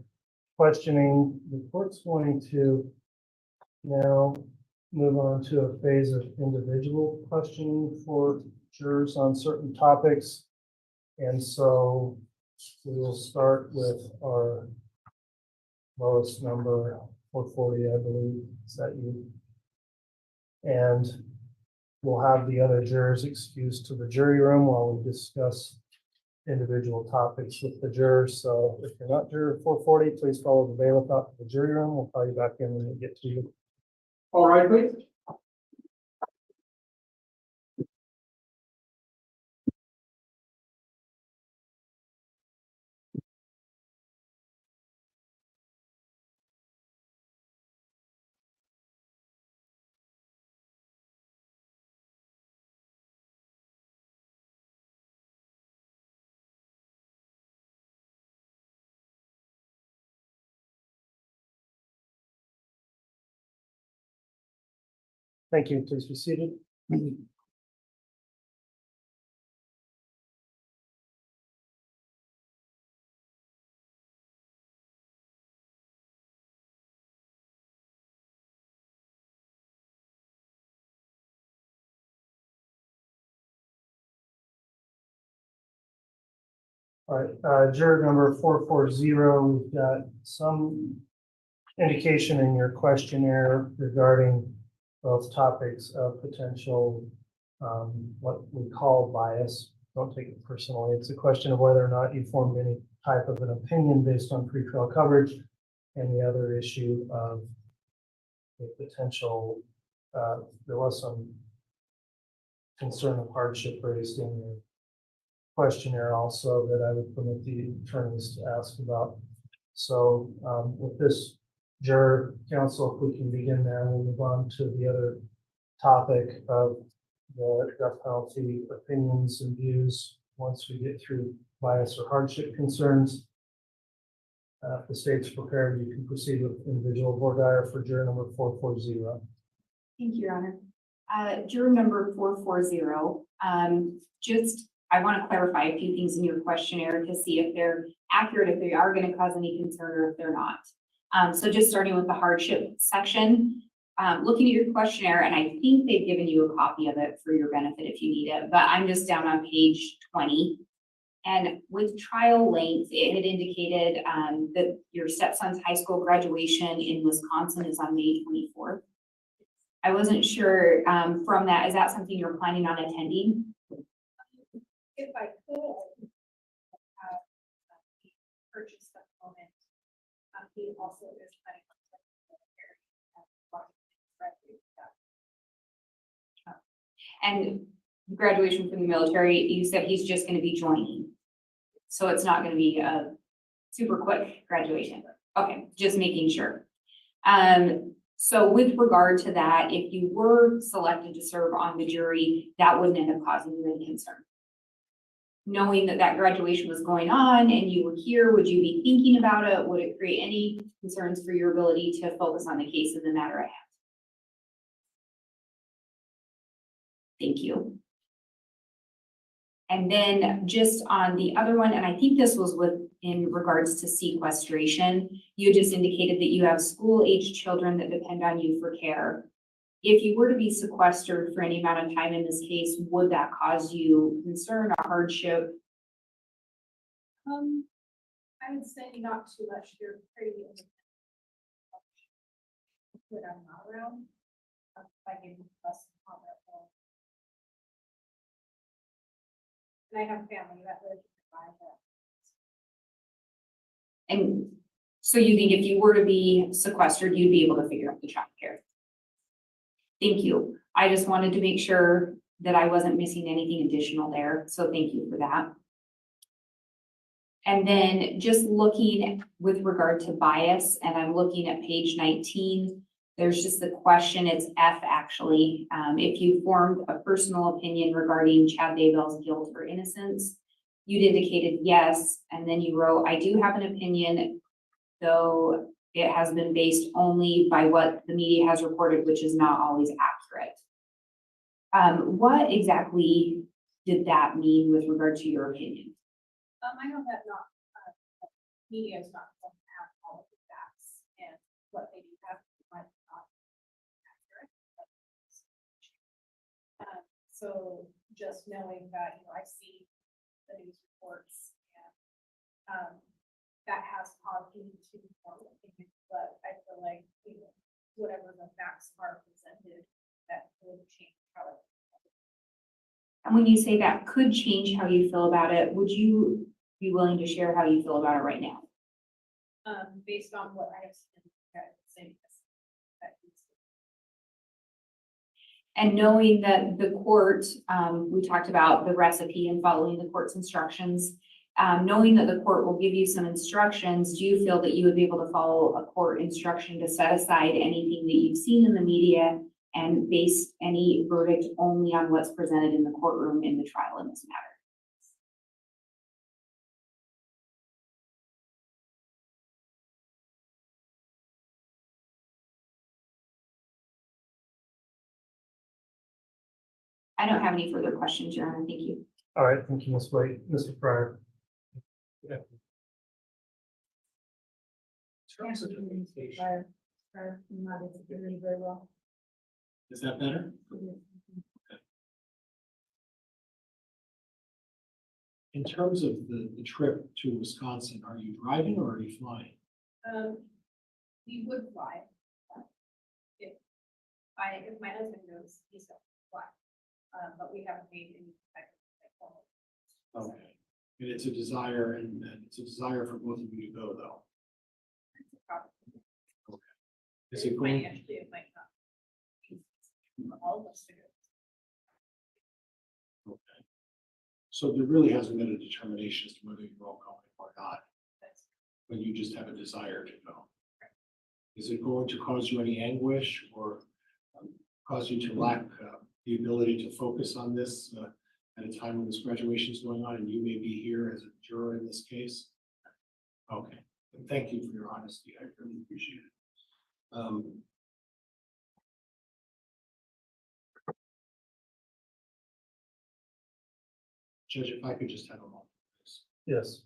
questioning. The court's going to now move on to a phase of individual questioning for jurors on certain topics. And so we will start with our lowest number, 440, I believe. Is that you? And we'll have the other jurors excused to the jury room while we discuss individual topics with the jurors. So if you're not juror 440, please follow the bailiff out to the jury room. We'll call you back in when we get to you. All right, please. Thank you. Please be seated. All right, juror number 440, we've got some indication in your questionnaire regarding both topics of potential, what we call bias. Don't take it personally. It's a question of whether or not you formed any type of an opinion based on pretrial coverage, and the other issue of the potential, there was some concern of hardship raised in your questionnaire also that I would permit the attorneys to ask about. So with this juror counsel, if we can begin there, we'll move on to the other topic of the death penalty opinions and views once we get through bias or hardship concerns. If the state's prepared, you can proceed with individual voir dire for juror number 440. Thank you, Your Honor. Juror number 440, I want to clarify a few things in your questionnaire to see if they're accurate, if they are going to cause any concern, or if they're not. So just starting with the hardship section, looking at your questionnaire, and I think they've given you a copy of it for your benefit if you need it, but I'm just down on page 20. And with trial length, it had indicated that your stepson's high school graduation in Wisconsin is on May 24th. I wasn't sure from that, is that something you're planning on attending? If I could have purchased at the moment, he also is planning on And graduation from the military, you said he's just going to be joining. So it's not going to be a super quick graduation. Okay, just making sure. So with regard to that, if you were selected to serve on the jury, that wouldn't end up causing you any concern. Knowing that that graduation was going on and you were here, would you be thinking about it? Would it create any concerns for your ability to focus on the case and the matter at hand? Thank you. And then just on the other one, and I think this was in regards to sequestration, you just indicated that you have school-age children that depend on you for care. If you were to be sequestered for any amount of time in this case, would that cause you concern or hardship? I would say not too much. You're pretty independent. When I'm not around, I give you less on that phone. And I have family that lives by that. And so you think if you were to be sequestered, you'd be able to figure out the child care? Thank you. I just wanted to make sure that I wasn't missing anything additional there. So thank you for that. And then just looking with regard to bias, and I'm looking at page 19, there's just the question, it's F actually. If you formed a personal opinion regarding Chad Daybell's guilt or innocence, you'd indicated yes, and then you wrote, I do have an opinion, though it has been based only by what the media has reported, which is not always accurate. What exactly did that mean with regard to your opinion? I know that not, media is not going to have all of the facts, and what they do have might not be accurate. So just knowing that, I see the news reports and, that has caused me to form an opinion, but I feel like, whatever the facts are presented, that would change how it. And when you say that could change how you feel about it, would you be willing to share how you feel about it right now? Based on what I have seen, that same. And knowing that the court, we talked about the recipe and following the court's instructions. Knowing that the court will give you some instructions, do you feel that you would be able to follow a court instruction to set aside anything that you've seen in the media and base any verdict only on what's presented in the courtroom in the trial in this matter? I don't have any further questions, Your Honor. Thank you. All right, thank you, Ms. White. Mr. Pryor. Very well. Is that better? Okay. In terms of the trip to Wisconsin, are you driving or are you flying? We would fly. If my husband goes, he's going to fly. But we haven't made any type of. Okay. And it's a desire, and it's a desire for both of you to go, though. Okay. Is it going? Financially, it might not be for all of us to go. Okay. So there really hasn't been a determination as to whether you're all going or not, but you just have a desire to go. Is it going to cause you any anguish or cause you to lack the ability to focus on this at a time when this graduation is going on and you may be here as a juror in this case? Okay, and thank you for your honesty. I really appreciate it. Judge, if I could just have a moment, please. Yes.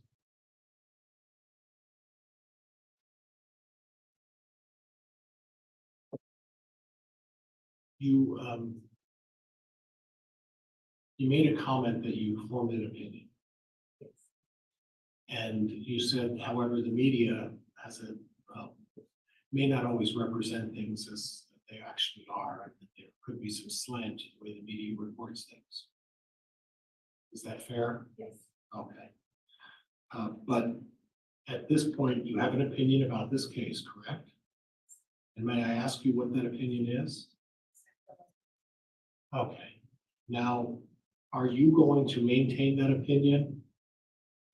You made a comment that you formed an opinion. And you said, however, the media has may not always represent things as they actually are, and that there could be some slant in the way the media reports things. Is that fair? Yes. Okay. But at this point, you have an opinion about this case, correct? And may I ask you what that opinion is? Okay. Now, are you going to maintain that opinion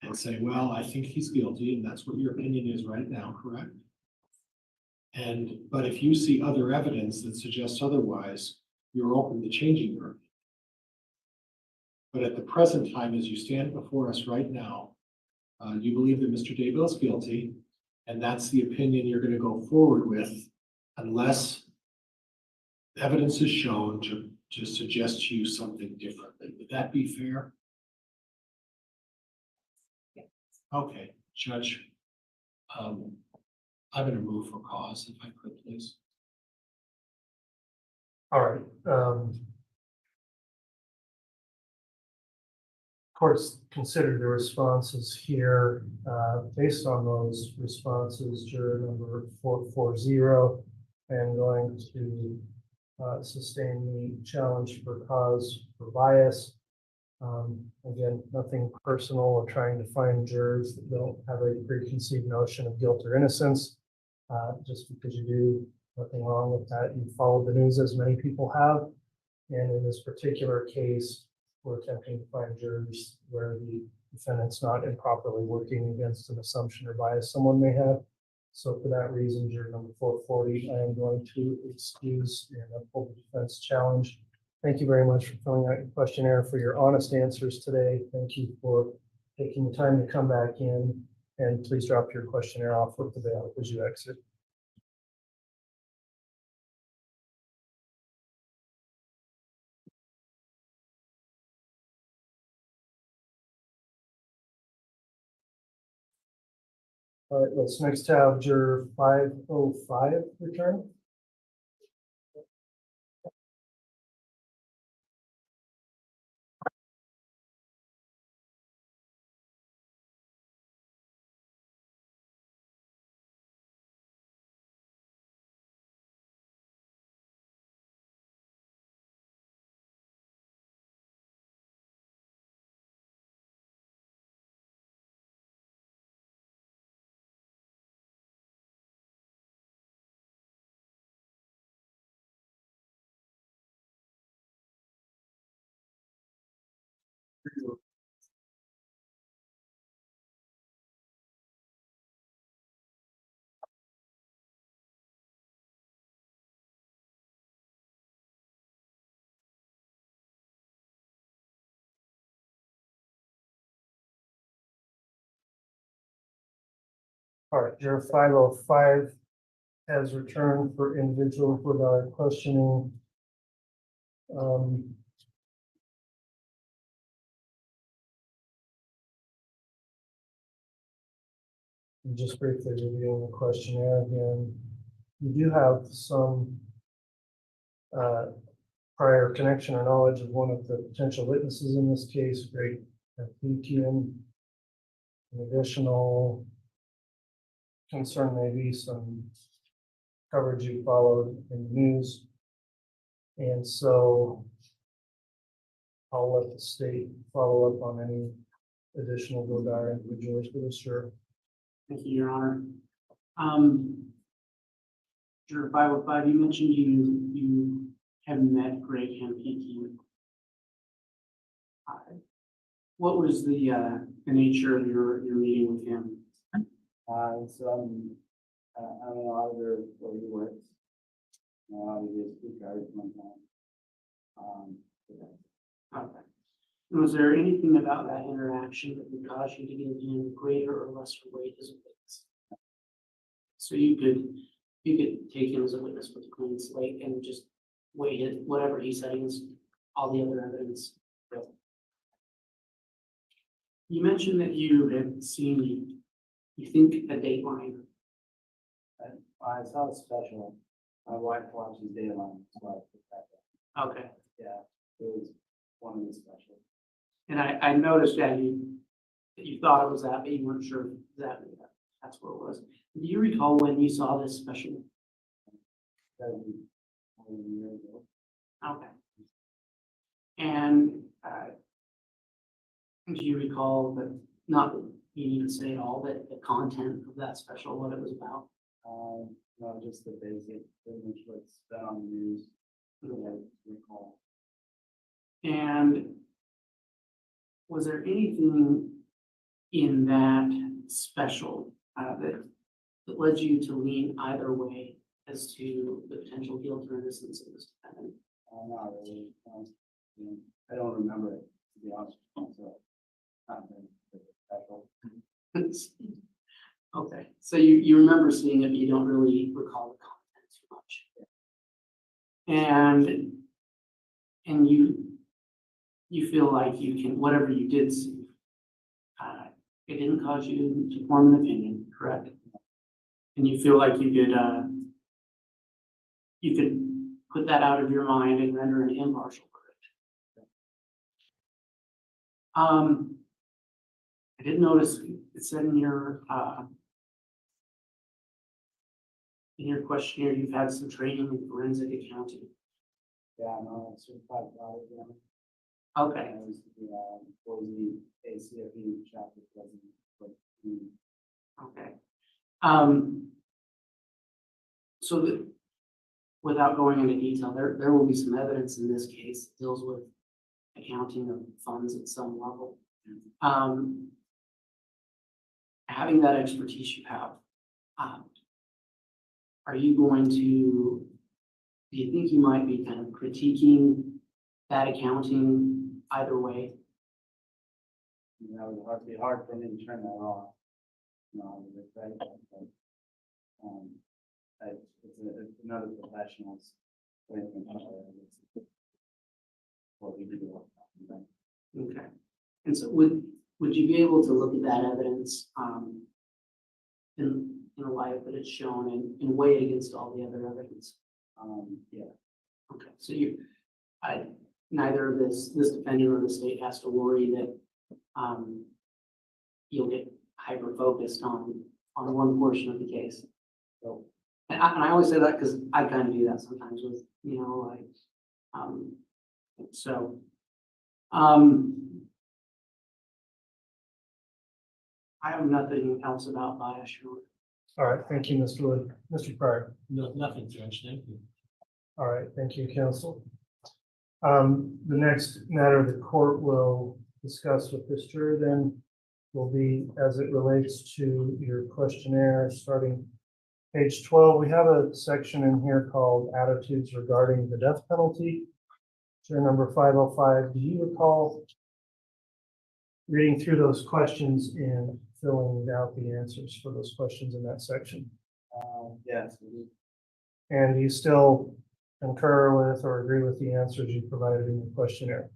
and say, well, I think he's guilty, and that's what your opinion is right now, correct? But if you see other evidence that suggests otherwise, you're open to changing your opinion. But at the present time, as you stand before us right now, you believe that Mr. Daybell is guilty, and that's the opinion you're going to go forward with unless evidence is shown to suggest to you something differently. Would that be fair? Yes. Okay, Judge, I'm going to move for cause, if I could, please. All right. Courts considered the responses here. Based on those responses, juror number 440, I am going to sustain the challenge for cause for bias. Again, nothing personal or trying to find jurors that don't have a preconceived notion of guilt or innocence. Just because you do, nothing wrong with that. You followed the news as many people have. And in this particular case, we're attempting to find jurors where the defendant's not improperly working against an assumption or bias someone may have. So for that reason, juror number 440, I am going to excuse and uphold the defense challenge. Thank you very much for filling out your questionnaire, for your honest answers today. Thank you for taking the time to come back in, and please drop your questionnaire off with the bail as you exit. All right, let's next have juror 505 return. All right, juror 505 has returned for individual without questioning. Just briefly reviewing the questionnaire again. You do have some prior connection or knowledge of one of the potential witnesses in this case, Greg Pekian. An additional concern may be some coverage you followed in the news. And so I'll let the state follow up on any additional Godard individuals for this, sure. Thank you, Your Honor. Juror 505, you mentioned you have met Greg Pekian. What was the nature of your meeting with him? So I'm an auditor where he works. Obviously, a speaker one time. Okay. And was there anything about that interaction that would cause you to give him greater or lesser weight as a witness? So you could take him as a witness with a clean slate and just weight it, whatever he said against all the other evidence. You mentioned that you had seen, you think, a Dateline. I saw a special. My wife watches Dateline, so I put that. Okay. Yeah, it was one of the specials. And I noticed that you thought it was that, but you weren't sure exactly that's what it was. Do you recall when you saw this special? That was more than a year ago. Okay. And do you recall that, not that you need to say all, that the content of that special, what it was about? No, just the basic, pretty much what's been on the news. That I recall. And was there anything in that special that led you to lean either way as to the potential guilt or innocence of this defendant? Not really. I don't remember it, to be honest with you. So, not very special. Okay, so you remember seeing it, but you don't really recall the content too much. And you feel like you can, whatever you did see, it didn't cause you to form an opinion, correct? And you feel like you could put that out of your mind and render an impartial verdict. I did notice it said in your questionnaire you've had some training in forensic accounting. Yeah, no, it's certified audit, yeah. Okay. I used to be for the ACFE chapter president. Okay. So that, without going into detail, there will be some evidence in this case that deals with accounting of funds at some level. Having that expertise you have, are you going to, do you think you might be kind of critiquing that accounting either way? You know, it would be hard for me to turn that off. No, right. It's another professional's way of what we do. Okay. And so would you be able to look at that evidence in a light that it's shown and weigh it against all the other evidence. Yeah. Okay, so neither this defendant or the state has to worry that, you'll get hyper-focused on one portion of the case. So, and I always say that because I kind of do that sometimes with, so, I have nothing else about bias. All right, thank you, Mr. Wood. Mr. Pryor. No, nothing, Judge, thank you. All right, thank you, counsel. The next matter the court will discuss with this juror then will be as it relates to your questionnaire, starting page 12. We have a section in here called attitudes regarding the death penalty. Juror number 505, do you recall reading through those questions and filling out the answers for those questions in that section? Yes. And do you still concur with or agree with the answers you provided in the questionnaire?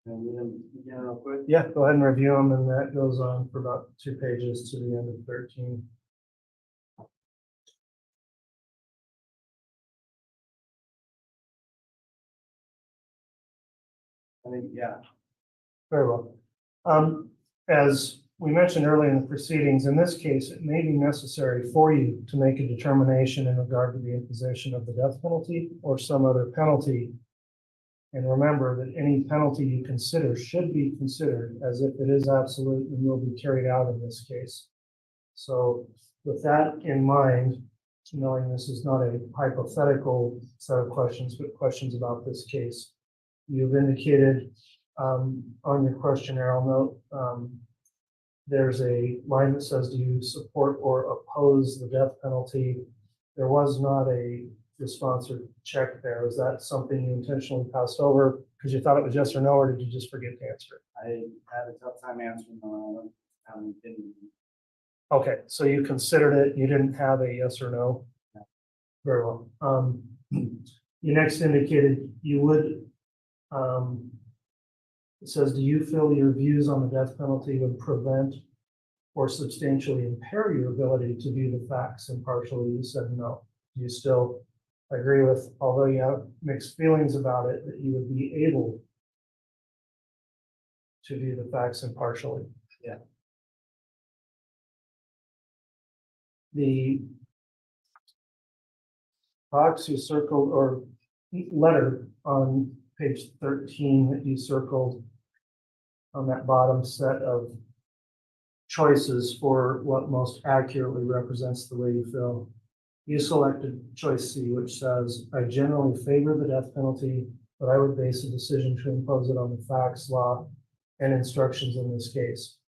And we can begin real quick. Yeah, go ahead and review them, and that goes on for about 2 pages to the end of 13. I think, yeah. Very well. As we mentioned earlier in the proceedings, in this case, it may be necessary for you to make a determination in regard to the imposition of the death penalty or some other penalty. And remember that any penalty you consider should be considered as if it is absolute and will be carried out in this case. So with that in mind, knowing this is not a hypothetical set of questions, but questions about this case, you've indicated on your questionnaire, I'll note, there's a line that says, do you support or oppose the death penalty? There was not a response or check there. Is that something you intentionally passed over because you thought it was yes or no, or did you just forget to answer it? I had a tough time answering on Okay, so you considered it, you didn't have a yes or no? No. Very well. You next indicated you would, it says, do you feel your views on the death penalty would prevent or substantially impair your ability to view the facts impartially? You said no. Do you still agree with, although you have mixed feelings about it, that you would be able to view the facts impartially? Yeah. The box you circled, or letter on page 13 that you circled on that bottom set of choices for what most accurately represents the way you feel. You selected choice C, which says, I generally favor the death penalty, but I would base a decision to impose it on the facts, law, and instructions in this case.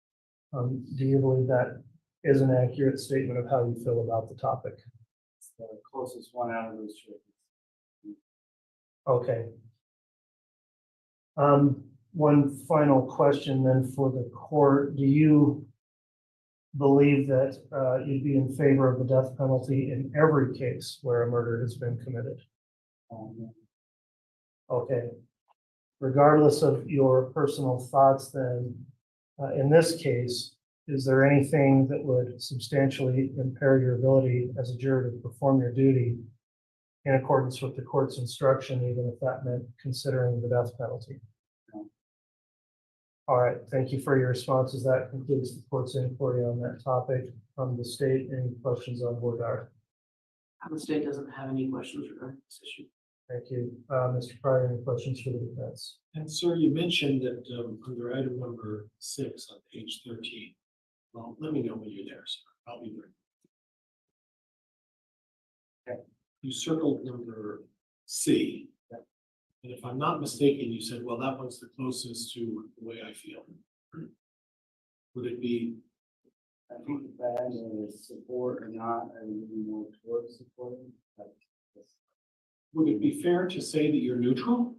Do you believe that is an accurate statement of how you feel about the topic? It's the closest one out of those choices. Okay. One final question then for the court. Do you believe that you'd be in favor of the death penalty in every case where a murder has been committed? Okay. Regardless of your personal thoughts then, in this case, is there anything that would substantially impair your ability as a juror to perform your duty in accordance with the court's instruction, even if that meant considering the death penalty? No. All right, thank you for your responses. That concludes the court's inquiry on that topic. From the state, any questions on board are? The state doesn't have any questions regarding this issue. Thank you. Mr. Pryor, any questions for the defense? And sir, you mentioned that under item number 6 on page 13. Well, let me know when you're there, sir. I'll be there. Okay. You circled number C. Yeah. And if I'm not mistaken, you said, well, that one's the closest to the way I feel. Would it be? I think if I had a support or not, I would be more towards supporting. Would it be fair to say that you're neutral?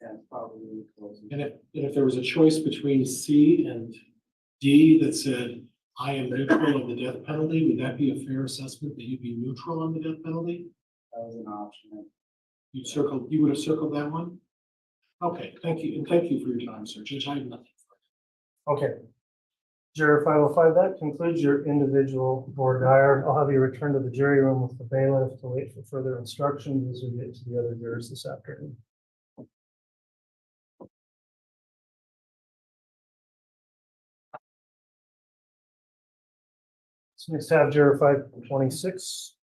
Yeah, probably close. And if there was a choice between C and D that said, I am neutral on the death penalty, would that be a fair assessment that you'd be neutral on the death penalty? That was an option. You would have circled that one? Okay, thank you. And thank you for your time, sir. Judge, I have nothing. Okay. Juror 505, that concludes your individual voir dire. I'll have you return to the jury room with the bailiff to wait for further instructions as we get to the other jurors this afternoon. So next have juror 526.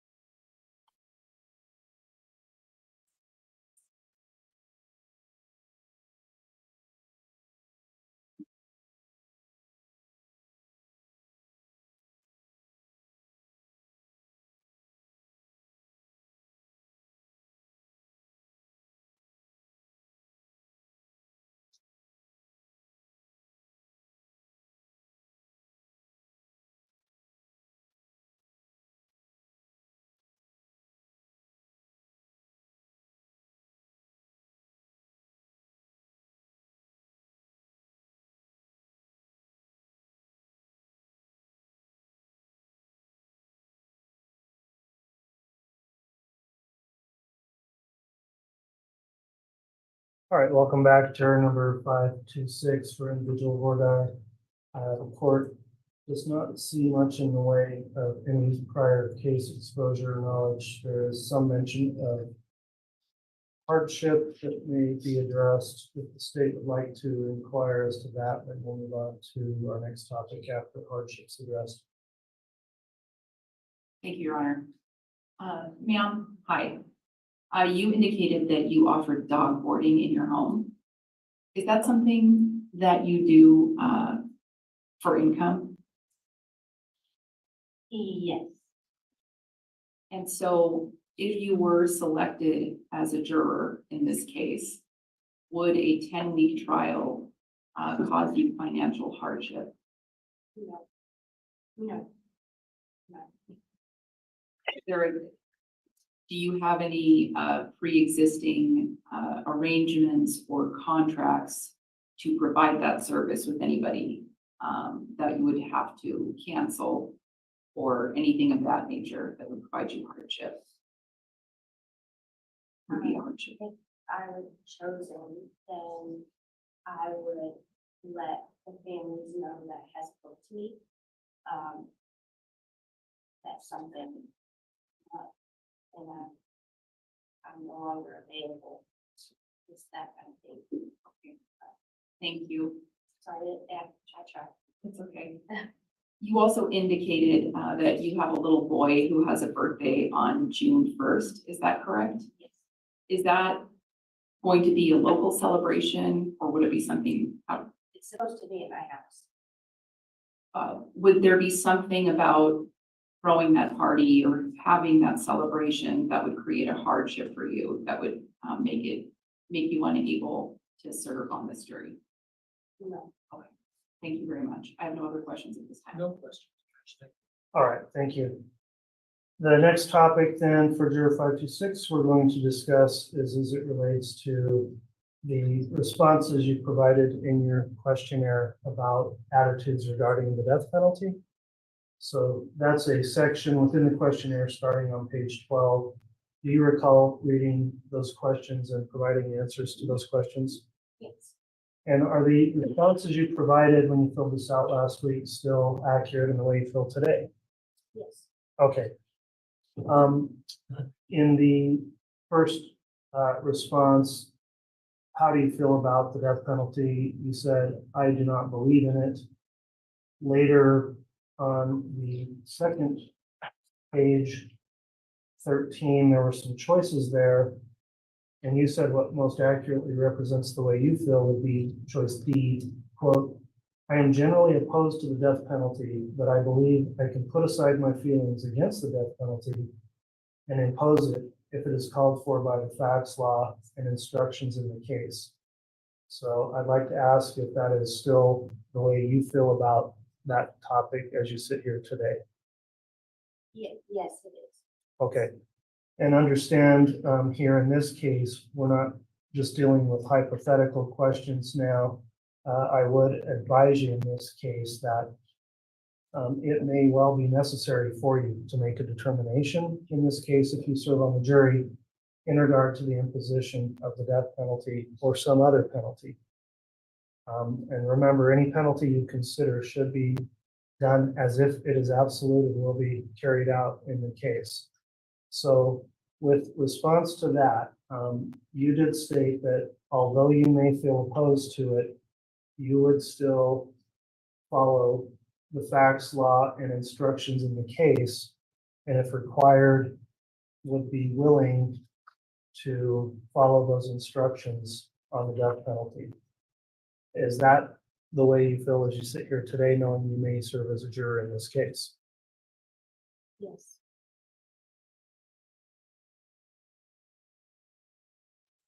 All right, welcome back, juror number 526 for individual voir dire. The court does not see much in the way of any prior case exposure or knowledge. There is some mention of hardship that may be addressed. If the state would like to inquire as to that, then we'll move on to our next topic after hardships addressed. Thank you, Your Honor. Ma'am, hi. You indicated that you offered dog boarding in your home. Is that something that you do for income? Yes. And so if you were selected as a juror in this case, would a 10-week trial cause you financial hardship? No. No. Do you have any pre-existing arrangements or contracts to provide that service with anybody that you would have to cancel or anything of that nature that would provide you hardship? Would be a hardship. If I was chosen, then I would let the families know that has spoke to me. That's something, and I'm no longer available. It's that kind of thing. Okay. Thank you. Sorry, I tried. It's okay. You also indicated that you have a little boy who has a birthday on June 1st. Is that correct? Yes. Is that going to be a local celebration or would it be something out? It's supposed to be at my house. Would there be something about throwing that party or having that celebration that would create a hardship for you that would make you unable to serve on this jury? No. Okay. Thank you very much. I have no other questions at this time. No questions. All right, thank you. The next topic then for juror 526 we're going to discuss is as it relates to the responses you provided in your questionnaire about attitudes regarding the death penalty. So that's a section within the questionnaire starting on page 12. Do you recall reading those questions and providing answers to those questions? Yes. And are the responses you provided when you filled this out last week still accurate in the way you feel today? Yes. Okay. In the first response, how do you feel about the death penalty? You said, I do not believe in it. Later on the second page, 13, there were some choices there. And you said what most accurately represents the way you feel would be choice B, quote, I am generally opposed to the death penalty, but I believe I can put aside my feelings against the death penalty and impose it if it is called for by the facts, law, and instructions in the case. So I'd like to ask if that is still the way you feel about that topic as you sit here today. Yes, it is. Okay. And understand here in this case, we're not just dealing with hypothetical questions now. I would advise you in this case that it may well be necessary for you to make a determination in this case if you serve on the jury in regard to the imposition of the death penalty or some other penalty. And remember, any penalty you consider should be done as if it is absolute and will be carried out in the case. So with response to that, you did state that although you may feel opposed to it, you would still follow the facts, law, and instructions in the case, and if required, would be willing to follow those instructions on the death penalty. Is that the way you feel as you sit here today, knowing you may serve as a juror in this case? Yes.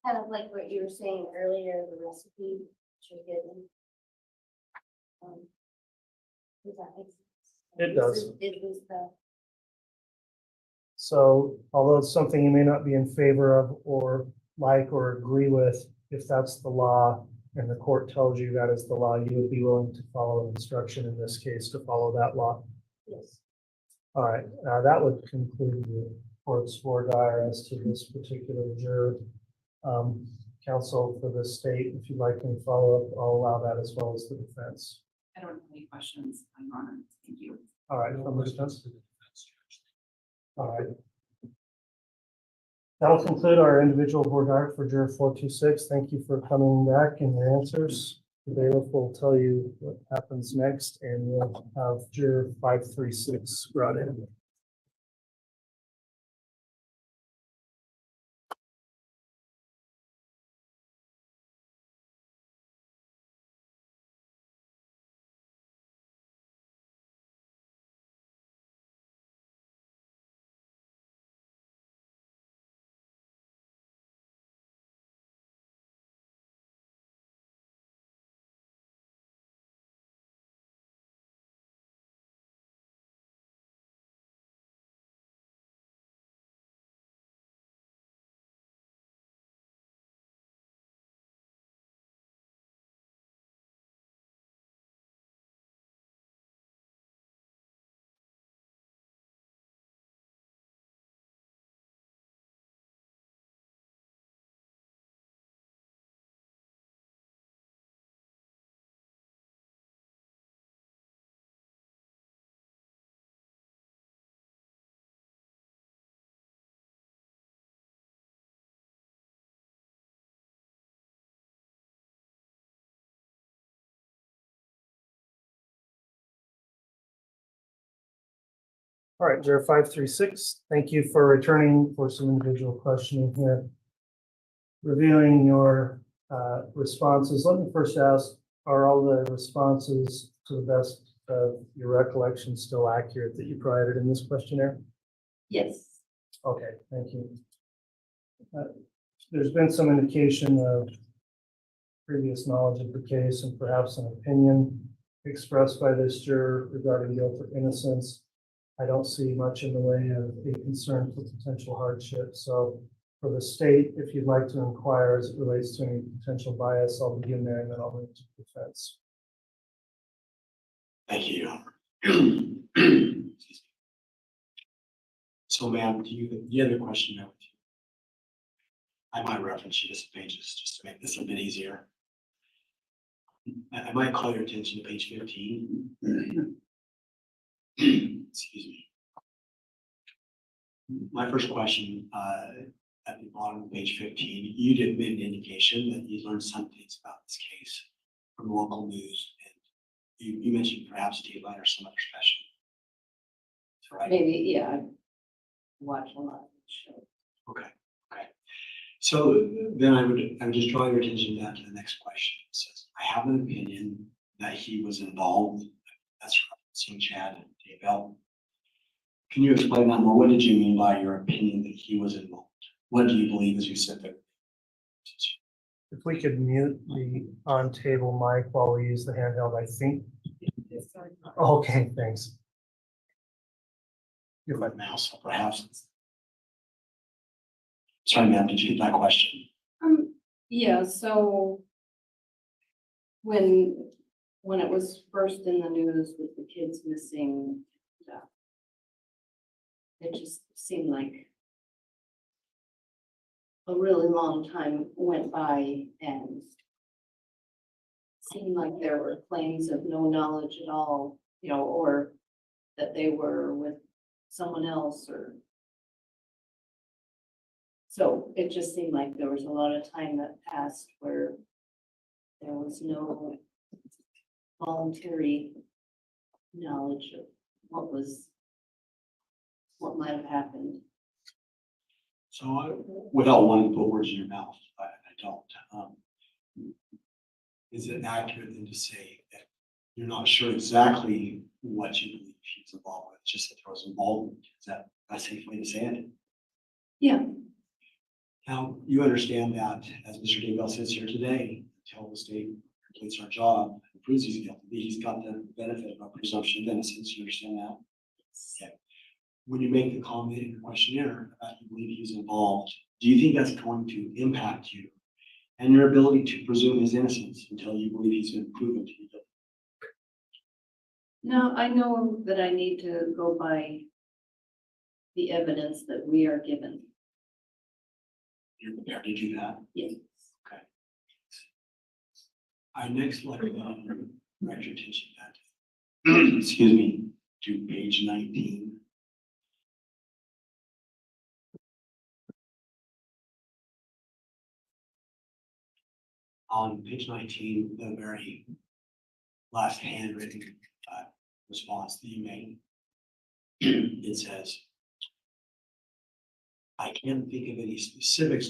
Kind of like what you were saying earlier, the recipe that you're given. Does that make sense? It does. It was the. So although it's something you may not be in favor of or like or agree with, if that's the law and the court tells you that is the law, you would be willing to follow an instruction in this case to follow that law. Yes. All right, that would conclude the court's voir dire as to this particular juror. Counsel for the state, if you'd like to follow up, I'll allow that as well as the defense. I don't have any questions, Your Honor. Thank you. All right, from the defense. All right. That'll conclude our individual voir dire for juror 426. Thank you for coming back and your answers. The bailiff will tell you what happens next, and we'll have juror 536 brought in. All right, juror 536, thank you for returning for some individual questioning here. Reviewing your responses, let me first ask, are all the responses to the best of your recollection still accurate that you provided in this questionnaire? Yes. Okay, thank you. There's been some indication of previous knowledge of the case and perhaps an opinion expressed by this juror regarding guilt or innocence. I don't see much in the way of a concern for potential hardship. So for the state, if you'd like to inquire as it relates to any potential bias, I'll begin there and then I'll move to defense. Thank you, Your Honor. So, ma'am, do you have a question now with you? I might reference you to some pages just to make this a bit easier. I might call your attention to page 15. Excuse me. My first question, at the bottom of page 15, you did make an indication that you learned some things about this case from local news, and you mentioned perhaps Daylight or some other special. Is that right? Maybe, yeah. I watch a lot of the show. Okay. So then I would just draw your attention down to the next question. It says, I have an opinion that he was involved. That's referencing Chad and Daybell. Can you explain that more? What did you mean by your opinion that he was involved? What do you believe as you sit there? If we could mute the on-table mic while we use the handheld, I think. Okay, thanks. You're my mouse, perhaps. Sorry, ma'am, did you get that question? Yeah, so when it was first in the news with the kids missing, it just seemed like a really long time went by and seemed like there were claims of no knowledge at all you know, or that they were with someone else or. So it just seemed like there was a lot of time that passed where there was no voluntary knowledge of what might have happened. So without wanting to put words in your mouth, I don't. Is it accurate then to say that you're not sure exactly what you believe she's involved with, just that there was involvement? Is that a safe way to say it? Yeah. Now, you understand that, as Mr. Daybell sits here today, until the state completes our job and proves he's guilty, he's got the benefit of a presumption of innocence. You understand that? Okay. When you make the comment in your questionnaire about you believe he's involved, do you think that's going to impact you and your ability to presume his innocence until you believe he's been proven to be guilty? No, I know that I need to go by the evidence that we are given. You're prepared to do that? Yes. Okay. I next like to direct your attention back, excuse me, to page 19. On page 19, the very last handwritten response that you made, it says, I can't think of any specific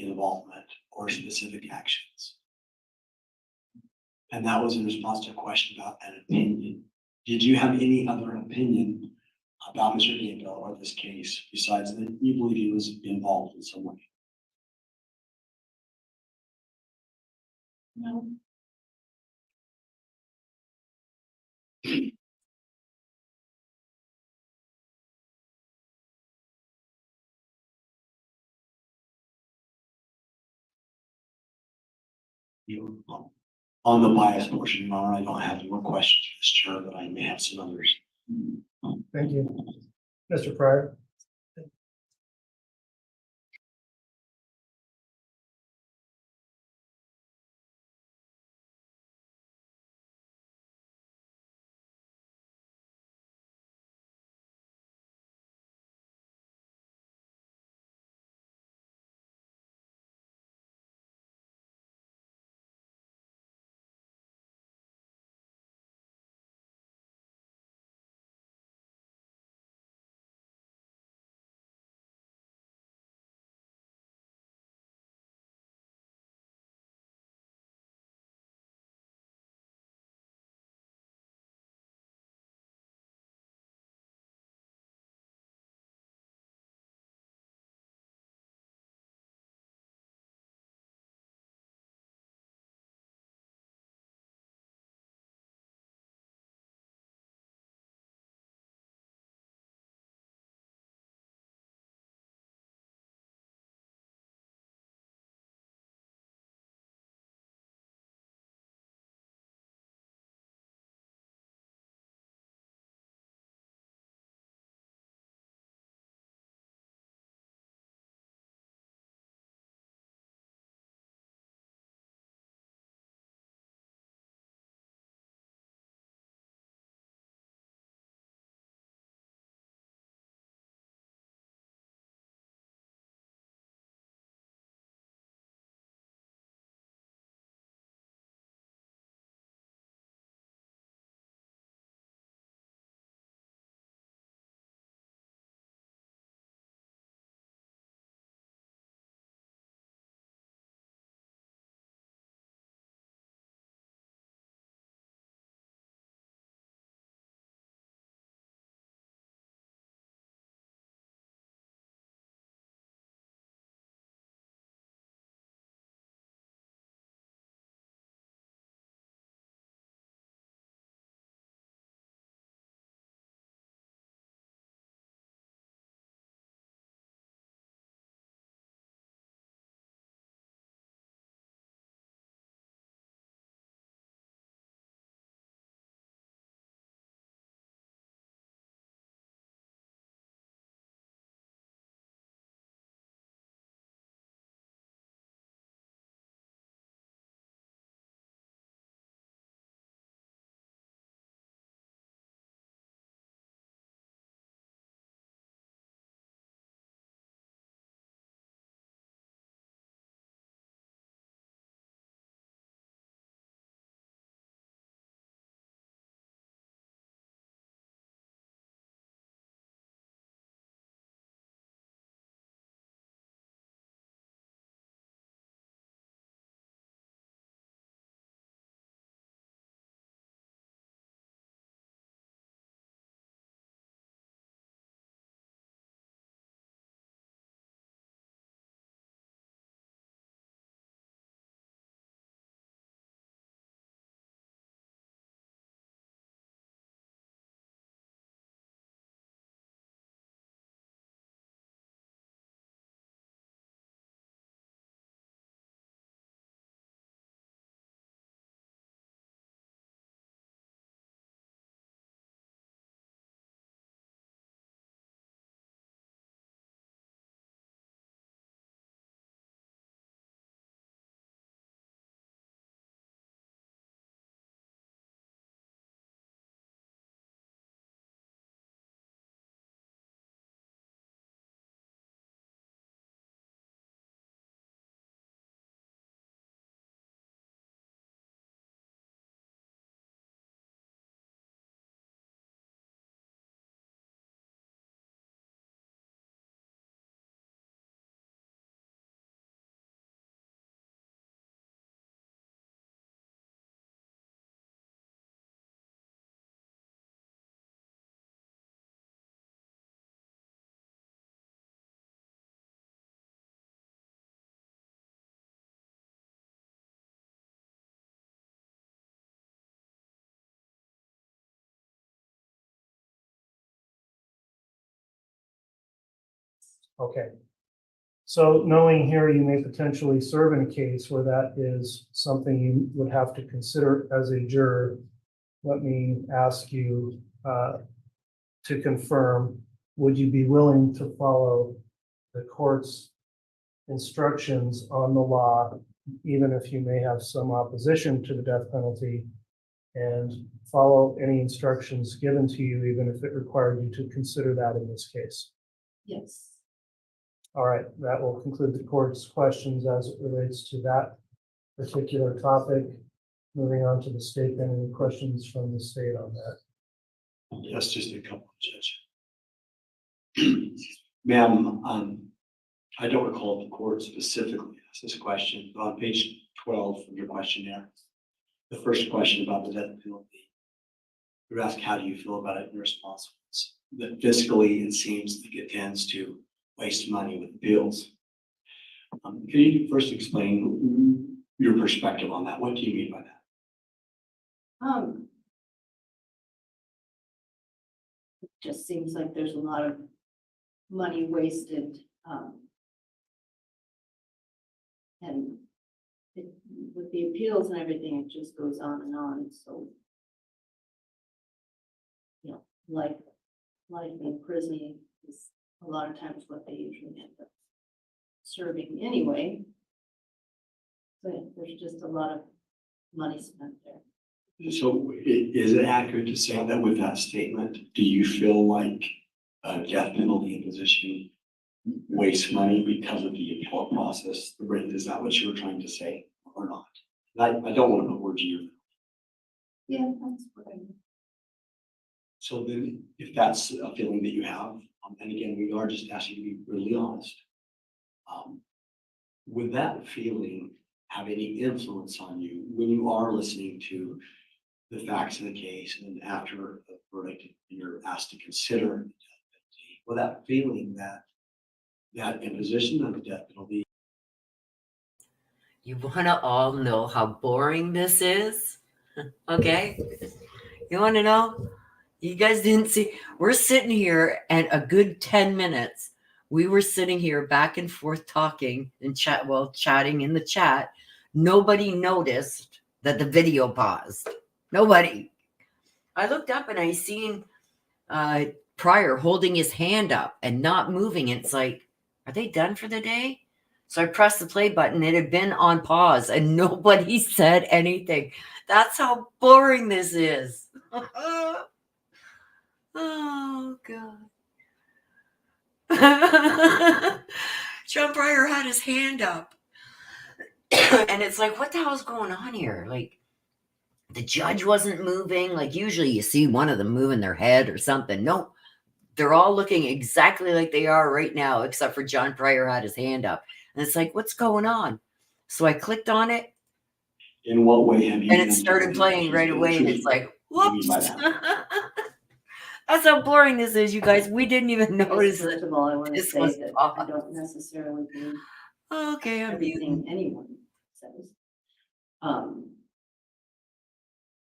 involvement or specific actions. And that was in response to a question about an opinion. Did you have any other opinion about Mr. Daybell or this case besides that you believe he was involved in some way? No. You, on the bias portion, Your Honor, I don't have any more questions for this chair, but I may have some others. Thank you. Mr. Pryor? Okay. So knowing here you may potentially serve in a case where that is something you would have to consider as a juror, let me ask you to confirm, would you be willing to follow the court's instructions on the law, even if you may have some opposition to the death penalty, and follow any instructions given to you, even if it required you to consider that in this case? Yes. All right, that will conclude the court's questions as it relates to that particular topic. Moving on to the statement, any questions from the state on that? Yes, just a couple, Judge. Ma'am, I don't recall if the court specifically asked this question, but on page 12 of your questionnaire, the first question about the death penalty, you're asked, how do you feel about it in response? That fiscally, it seems like it tends to waste money with bills. Can you first explain your perspective on that? What do you mean by that? It just seems like there's a lot of money wasted, and with the appeals and everything, it just goes on and on. So, you know, life in prison is a lot of times what they usually end up serving anyway. So there's just a lot of money spent there. So is it accurate to say that with that statement, do you feel like a death penalty imposition wastes money because of the appellate process? Is that what you were trying to say or not? I don't want to put words in your mouth. Yeah, that's what I mean. So then, if that's a feeling that you have, and again, we are just asking you to be really honest, would that feeling have any influence on you when you are listening to the facts of the case and after the verdict you're asked to consider the death penalty? Will that feeling that imposition of the death penalty? You want to all know how boring this is? Okay? You want to know? You guys didn't see. We're sitting here and a good 10 minutes. We were sitting here back and forth talking and chatting in the chat. Nobody noticed that the video paused. Nobody. I looked up and I seen Pryor holding his hand up and not moving. It's like, are they done for the day? So I pressed the play button. It had been on pause and nobody said anything. That's how boring this is. Oh, God. John Pryor had his hand up. And it's like, what the hell's going on here? Like, the judge wasn't moving. Like, usually you see one of them moving their head or something. No, they're all looking exactly like they are right now, except for John Pryor had his hand up. And it's like, what's going on? So I clicked on it. In what way have you? And it started playing right away. And it's like, whoops. That's how boring this is, you guys. We didn't even notice First of all, I want to this say was that off. I don't necessarily believe Okay, I'm everything anyone says.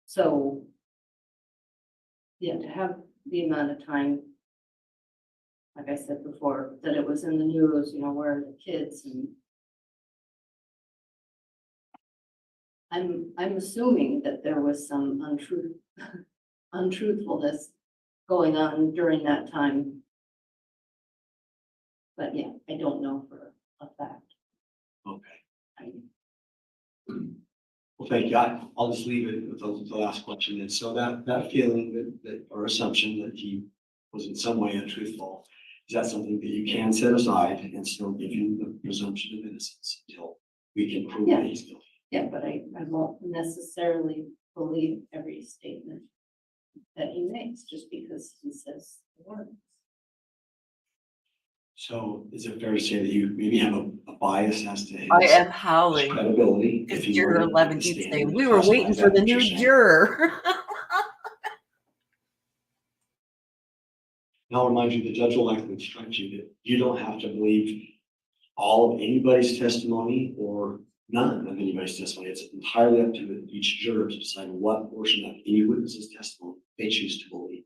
So, yeah, to have the amount of time, like I said before, that it was in the news, you know, where the kids and I'm assuming that there was some untruthfulness going on during that time. But yeah, I don't know for a fact. Okay. Well, thank you. I'll just leave it with the last question. And so that feeling that or assumption that he was in some way untruthful, is that something that you can set aside and still give you the presumption of innocence until we can prove that he's guilty? Yeah, but I won't necessarily believe every statement that he makes just because he says the words. So is it fair to say that you maybe have a bias as to his I am howling credibility? because If juror were 11 to keeps stand saying, and we were testify, waiting is for that the what you're new saying? juror. And I'll remind you, the judge will likely instruct you that you don't have to believe all of anybody's testimony or none of anybody's testimony. It's entirely up to each juror to decide what portion of any witness's testimony they choose to believe.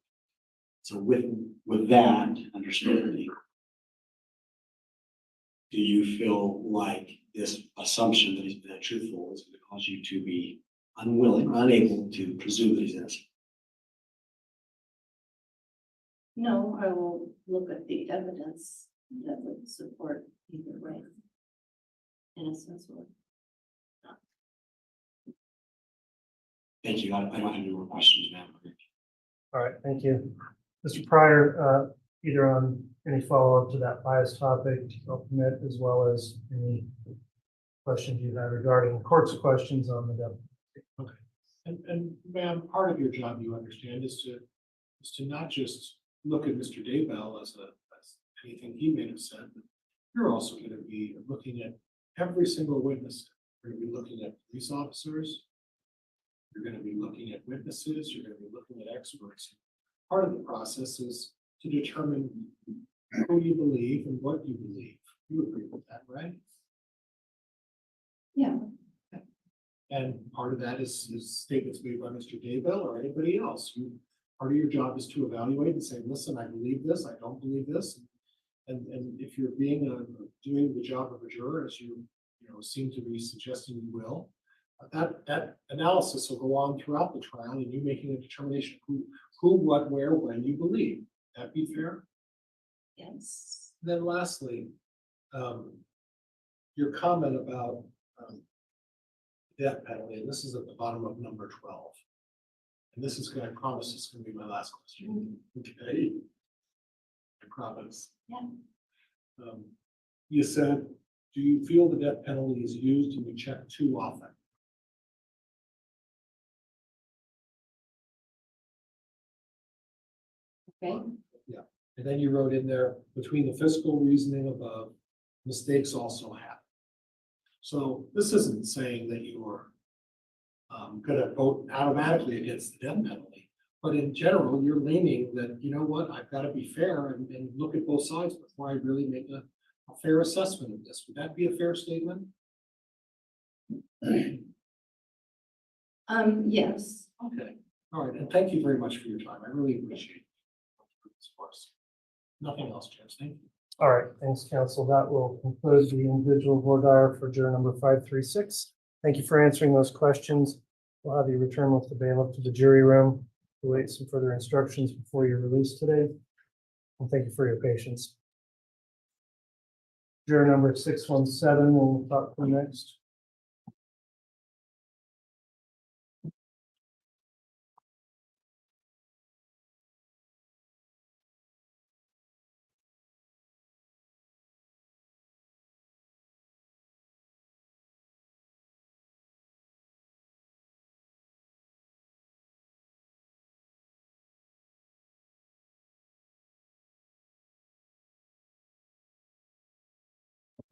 So with that understanding, do you feel like this assumption that he's been truthful is going to cause you to be unwilling, unable to presume that he's innocent? No, I will look at the evidence that would support either way. Innocence or. Thank you. I don't have any more questions now. All right, thank you. Mr. Pryor, either on any follow-up to that bias topic, I'll permit, as well as any questions you have regarding court's questions on the death. Okay. And ma'am, part of your job, you understand, is to not just look at Mr. Daybell as anything he may have said, but you're also going to be looking at every single witness. You're going to be looking at police officers. You're going to be looking at witnesses. You're going to be looking at experts. Part of the process is to determine who you believe and what you believe. You agree with that, right? Yeah. And part of that is statements made by Mr. Daybell or anybody else. Part of your job is to evaluate and say, listen, I believe this, I don't believe this. And if you're doing the job of a juror, as you seem to be suggesting you will, that analysis will go on throughout the trial and you making a determination who, what, where, when you believe. That be fair? Yes. Then lastly, your comment about death penalty, and this is at the bottom of number 12. And this is going to, I promise this is going to be my last question. Okay. I promise. Yeah. You said, do you feel the death penalty is used and you check too often? Okay. Yeah. And then you wrote in there, between the fiscal reasoning above, mistakes also happen. So this isn't saying that you are going to vote automatically against the death penalty, but in general, you're leaning that, you know what, I've got to be fair and look at both sides before I really make a fair assessment of this. Would that be a fair statement? Yes. Okay. All right. And thank you very much for your time. I really appreciate it. Nothing else, James. Thank you. All right, thanks, counsel. That will conclude the individual voir dire for juror number 536. Thank you for answering those questions. We'll have you return with the bailiff to the jury room to await some further instructions before you're released today. And thank you for your patience. Juror number 617, we'll talk to next.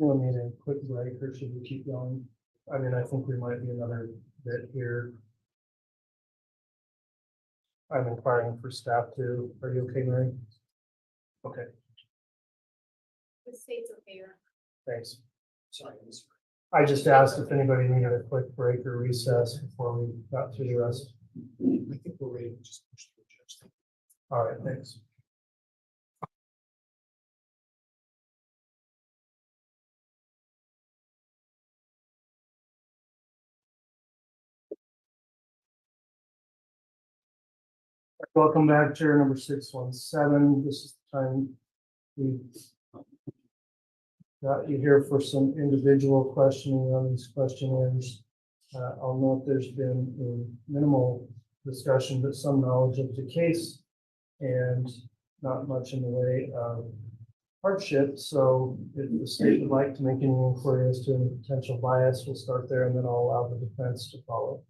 We'll need a quick break, or should we keep going? I mean, I think we might be another bit here. I'm inquiring for staff too. Are you okay, Mary? Okay, The state's okay. thanks. Sorry. I just asked if anybody needed a quick break or recess before we got through the rest. I think we're ready to just push through, Judge. All right, thanks. Welcome back, chair number 617. This is the time we got you here for some individual questioning on these questionnaires. I'll note there's been a minimal discussion, but some knowledge of the case and not much in the way of hardship. So if the state would like to make any inquiry as to any potential bias, we'll start there and then I'll allow the defense to follow.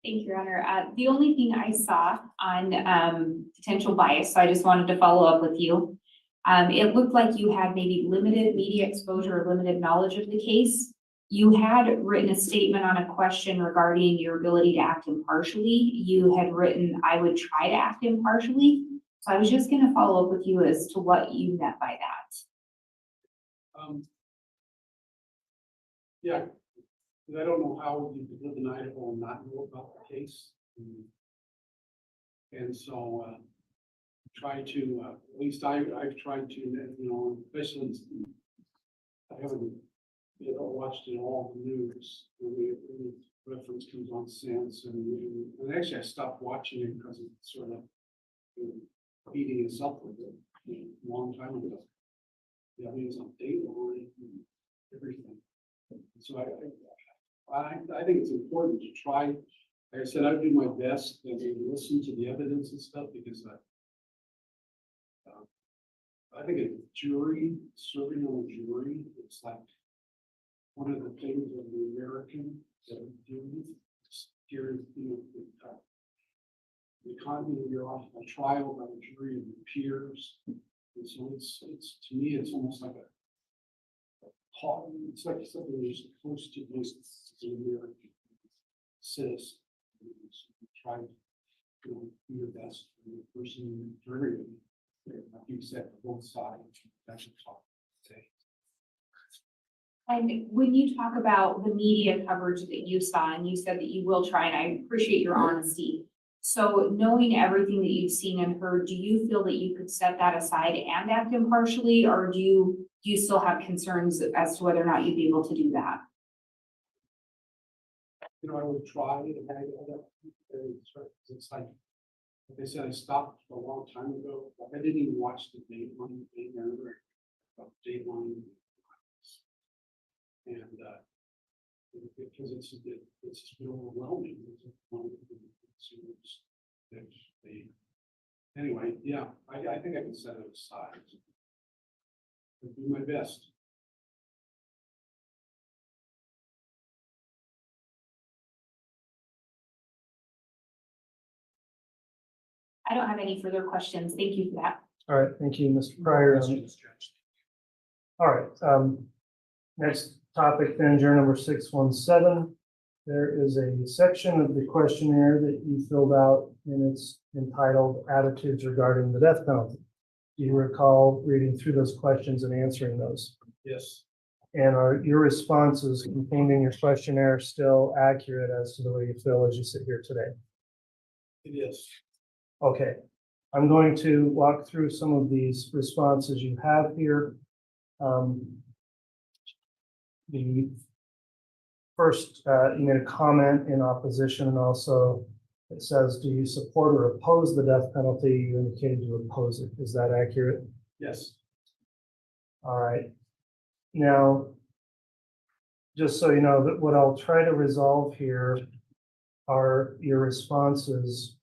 Thank you, Your Honor. The only thing I saw on potential bias, so I just wanted to follow up with you. It looked like you had maybe limited media exposure or limited knowledge of the case. You had written a statement on a question regarding your ability to act impartially. You had written, I would try to act impartially. So I was just going to follow up with you as to what you meant by that. Yeah, because I don't know how you could live in Idaho and not know about the case. And so try to, at least I've tried to, especially I haven't, watched it all in the news, when the reference comes on Sense, and actually I stopped watching it because it sort of beating us up with it a long time ago. Yeah, I mean, it's on Dateline and everything. So I think it's important to try. Like I said, I do my best and listen to the evidence and stuff because I think a jury, serving on a jury, it's like one of the things of the American that we do here, the economy, you're off a trial by a jury of your peers. And so it's to me, it's almost like it's like something you're supposed to do as an American citizen. So you try to do your best for the person, for everybody. Like you said, both sides, that's what talk today. And when you talk about the media coverage that you saw, and you said that you will try, and I appreciate your honesty. So knowing everything that you've seen and heard, do you feel that you could set that aside and act impartially, or do you still have concerns as to whether or not you'd be able to do that? I would try, and it's like I said, I stopped a long time ago. Like I didn't even watch the Dateline thing about Dateline, and because it's been overwhelming. Anyway, yeah, I think I can set it aside. I'll do my best. I don't have any further questions. Thank you for that. All right, thank you, Mr. Pryor. All right, next topic then, juror number 617. There is a section of the questionnaire that you filled out, and it's entitled Attitudes Regarding the Death Penalty. Do you recall reading through those questions and answering those? Yes. And are your responses contained in your questionnaire still accurate as to the way you feel as you sit here today? It is. Okay, I'm going to walk through some of these responses you have here. The first, you made a comment in opposition, and also it says, do you support or oppose the death penalty? You indicated you oppose it. Is that accurate? Yes. All right. Now, just so you know, that what I'll try to resolve here are your responses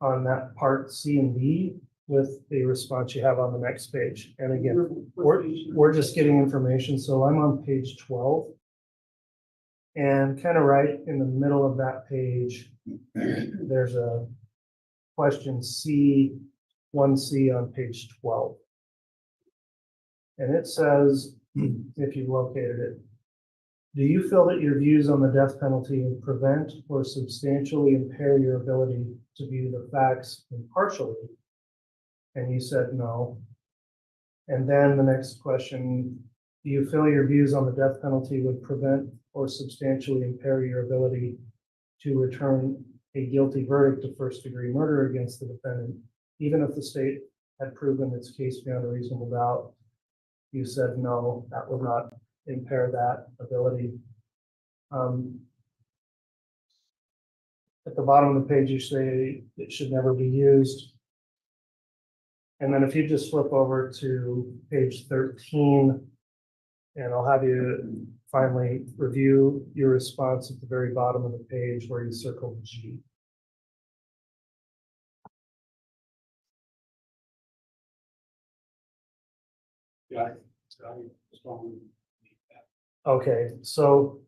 on that part C and D with the response you have on the next page. And again, we're just getting information. So I'm on page 12. And kind of right in the middle of that page, there's a question C, 1C on page 12. And it says, if you located it, do you feel that your views on the death penalty would prevent or substantially impair your ability to view the facts impartially? And you said no. And then the next question, do you feel your views on the death penalty would prevent or substantially impair your ability to return a guilty verdict of first-degree murder against the defendant, even if the state had proven its case beyond a reasonable doubt? You said no, that would not impair that ability. At the bottom of the page, you say it should never be used. And then if you just flip over to page 13, and I'll have you finally review your response at the very bottom of the page where you circled G. Yeah, okay, so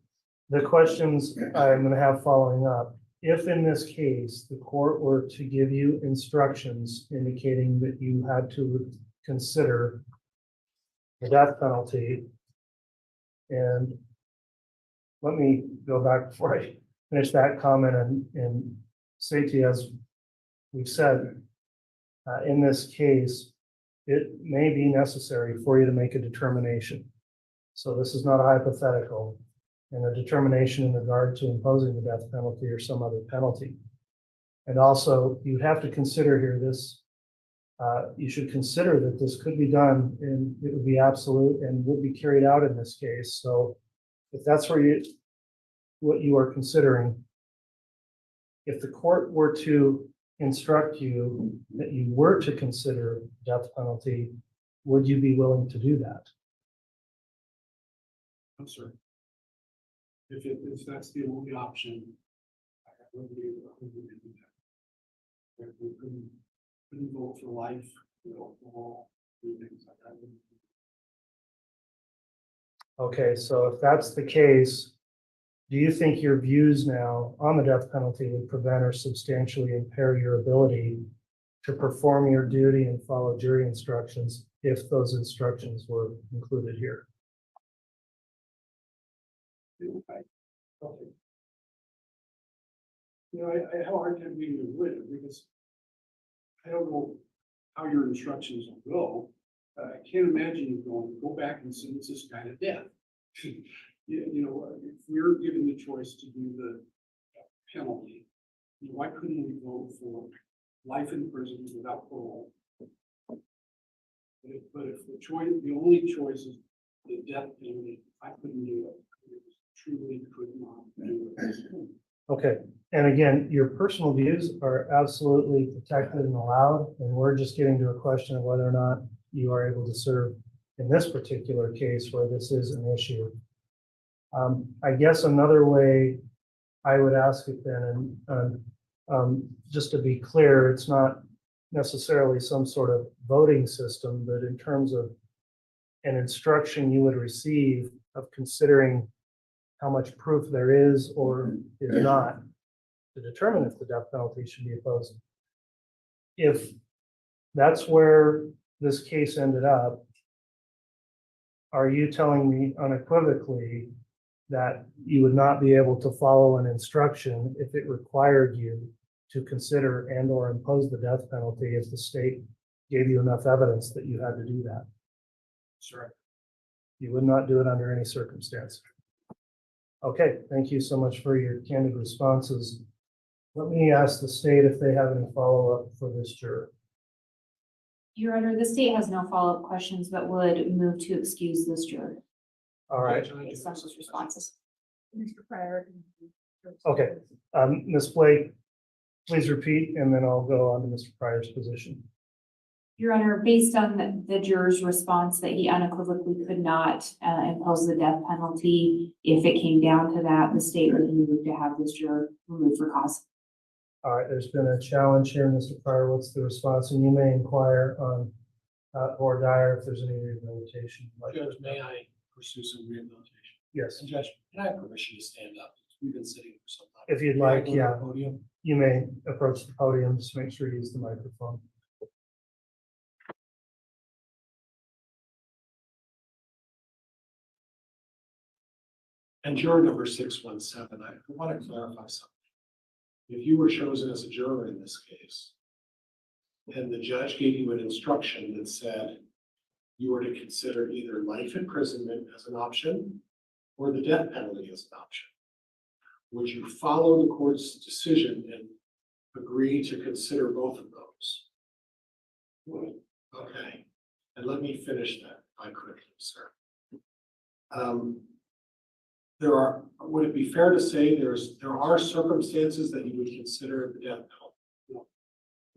the questions I'm going to have following up. If in this case, the court were to give you instructions indicating that you had to consider the death penalty, and let me go back before I finish that comment and say to you, as we've said, in this case, it may be necessary for you to make a determination. So this is not a hypothetical, and a determination in regard to imposing the death penalty or some other penalty. And also, you have to consider here this you should consider that this could be done and it would be absolute and would be carried out in this case. So if that's what you are considering, if the court were to instruct you that you were to consider death penalty, would you be willing to do that? I'm sorry. If that's the only option, I wouldn't be able to do that. We couldn't vote for life, all three things like that. Okay, so if that's the case, do you think your views now on the death penalty would prevent or substantially impair your ability to perform your duty and follow jury instructions if those instructions were included here? Okay. I have a hard time being with it because I don't know how your instructions will go. I can't imagine you going, go back and sentence this guy to death. If we're given the choice to do the penalty, why couldn't we vote for life in prison without parole? But if the only choice is the death penalty, I couldn't do it. Truly could not do it. Okay, and again, your personal views are absolutely protected and allowed, and we're just getting to a question of whether or not you are able to serve in this particular case where this is an issue. I guess another way I would ask it then, and just to be clear, it's not necessarily some sort of voting system, but in terms of an instruction you would receive of considering how much proof there is or is not to determine if the death penalty should be imposed. If that's where this case ended up, are you telling me unequivocally that you would not be able to follow an instruction if it required you to consider and or impose the death penalty if the state gave you enough evidence that you had to do that? Sure. You would not do it under any circumstance. Okay, thank you so much for your candid responses. Let me ask the state if they have any follow-up for this juror. Your Honor, the state has no follow-up questions, but would move to excuse this juror. All right. Based on those responses. Mr. Pryor. Okay, Ms. Blake, please repeat, and then I'll go on to Mr. Pryor's position. Your Honor, based on the juror's response that he unequivocally could not impose the death penalty, if it came down to that, the state would move to have this juror removed for cause. All right, there's been a challenge here, Mr. Pryor. What's the response? And you may inquire on or Dyer if there's any rehabilitation. Judge, may I pursue some rehabilitation? Yes. And Judge, can I have permission to stand up? We've been sitting for some time. If you'd May I like, go to the yeah. Podium? You may approach the podium. Just make sure you use the microphone. And juror number 617, I want to clarify something. If you were chosen as a juror in this case, and the judge gave you an instruction that said you were to consider either life imprisonment as an option or the death penalty as an option, would you follow the court's decision and agree to consider both of those? Okay, and let me finish that if I could, sir. Would it be fair to say there are circumstances that you would consider the death penalty?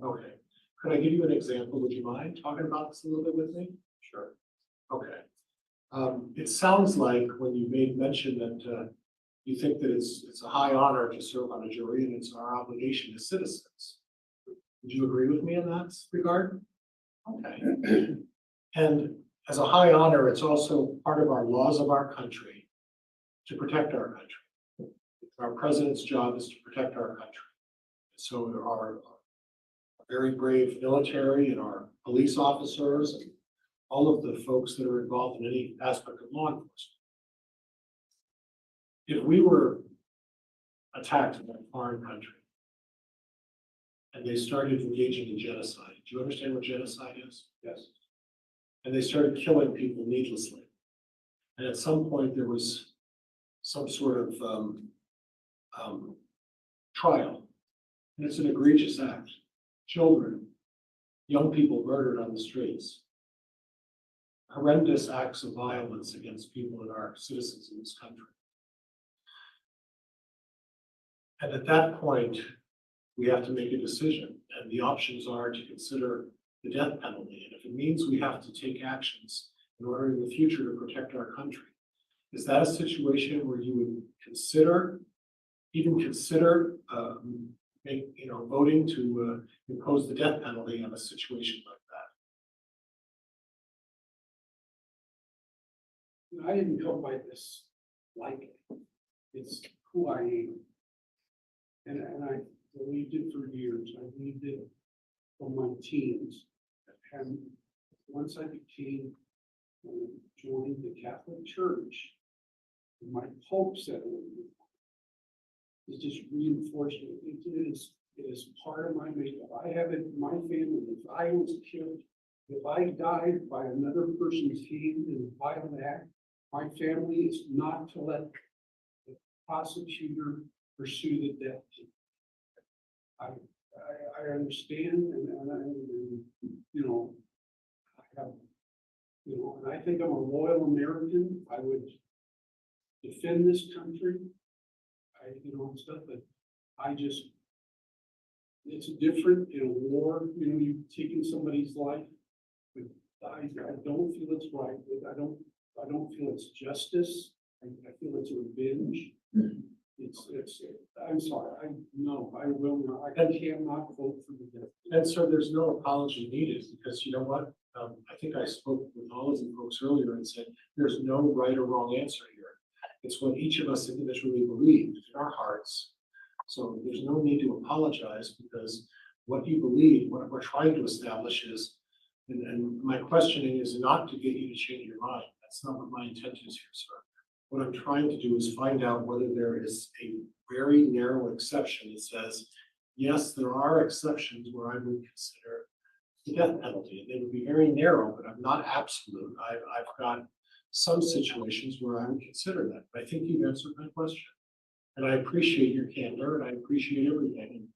Okay. Could I give you an example? Would you mind talking about this a little bit with me? Sure. Okay. It sounds like when you made mention that you think that it's a high honor to serve on a jury and it's our obligation as citizens. Would you agree with me in that regard? Okay. And as a high honor, it's also part of our laws of our country to protect our country. Our president's job is to protect our country. So there are very brave military and our police officers and all of the folks that are involved in any aspect of law enforcement. If we were attacked in a foreign country and they started engaging in genocide, do you understand what genocide is? Yes. And they started killing people needlessly. And at some point there was some sort of trial. And it's an egregious act. Children, young people murdered on the streets, horrendous acts of violence against people that are citizens in this country. And at that point, we have to make a decision, and the options are to consider the death penalty. And if it means we have to take actions in order in the future to protect our country, is that a situation where you would consider, voting to impose the death penalty on a situation like that? I didn't come by this like it. It's who I am. And I believed it for years. I believed it from my teens. And once I joined the Catholic Church, my Pope said it just reinforced it. It is part of my makeup. I have it in my family. If I was killed, if I died by another person's hand in a violent act, my family is not to let the prosecutor pursue the death. I understand, and I have, and I think I'm a loyal American. I would defend this country, and stuff, but it's different in a war. You've taken somebody's life, but I don't feel it's right. I don't feel it's justice. I feel it's revenge. I'm sorry. I will not. I cannot vote for the death. And so there's no apology needed, because you know what? I think I spoke with all of you folks earlier and said, there's no right or wrong answer here. It's what each of us individually believe in our hearts. So there's no need to apologize, because what you believe, what we're trying to establish is, and my questioning is not to get you to change your mind. That's not what my intent is here, sir. What I'm trying to do is find out whether there is a very narrow exception that says, yes, there are exceptions where I would consider the death penalty. They would be very narrow, but I'm not absolute. I've got some situations where I would consider that. But I think you've answered my question. And I appreciate your candor, and I appreciate everything. And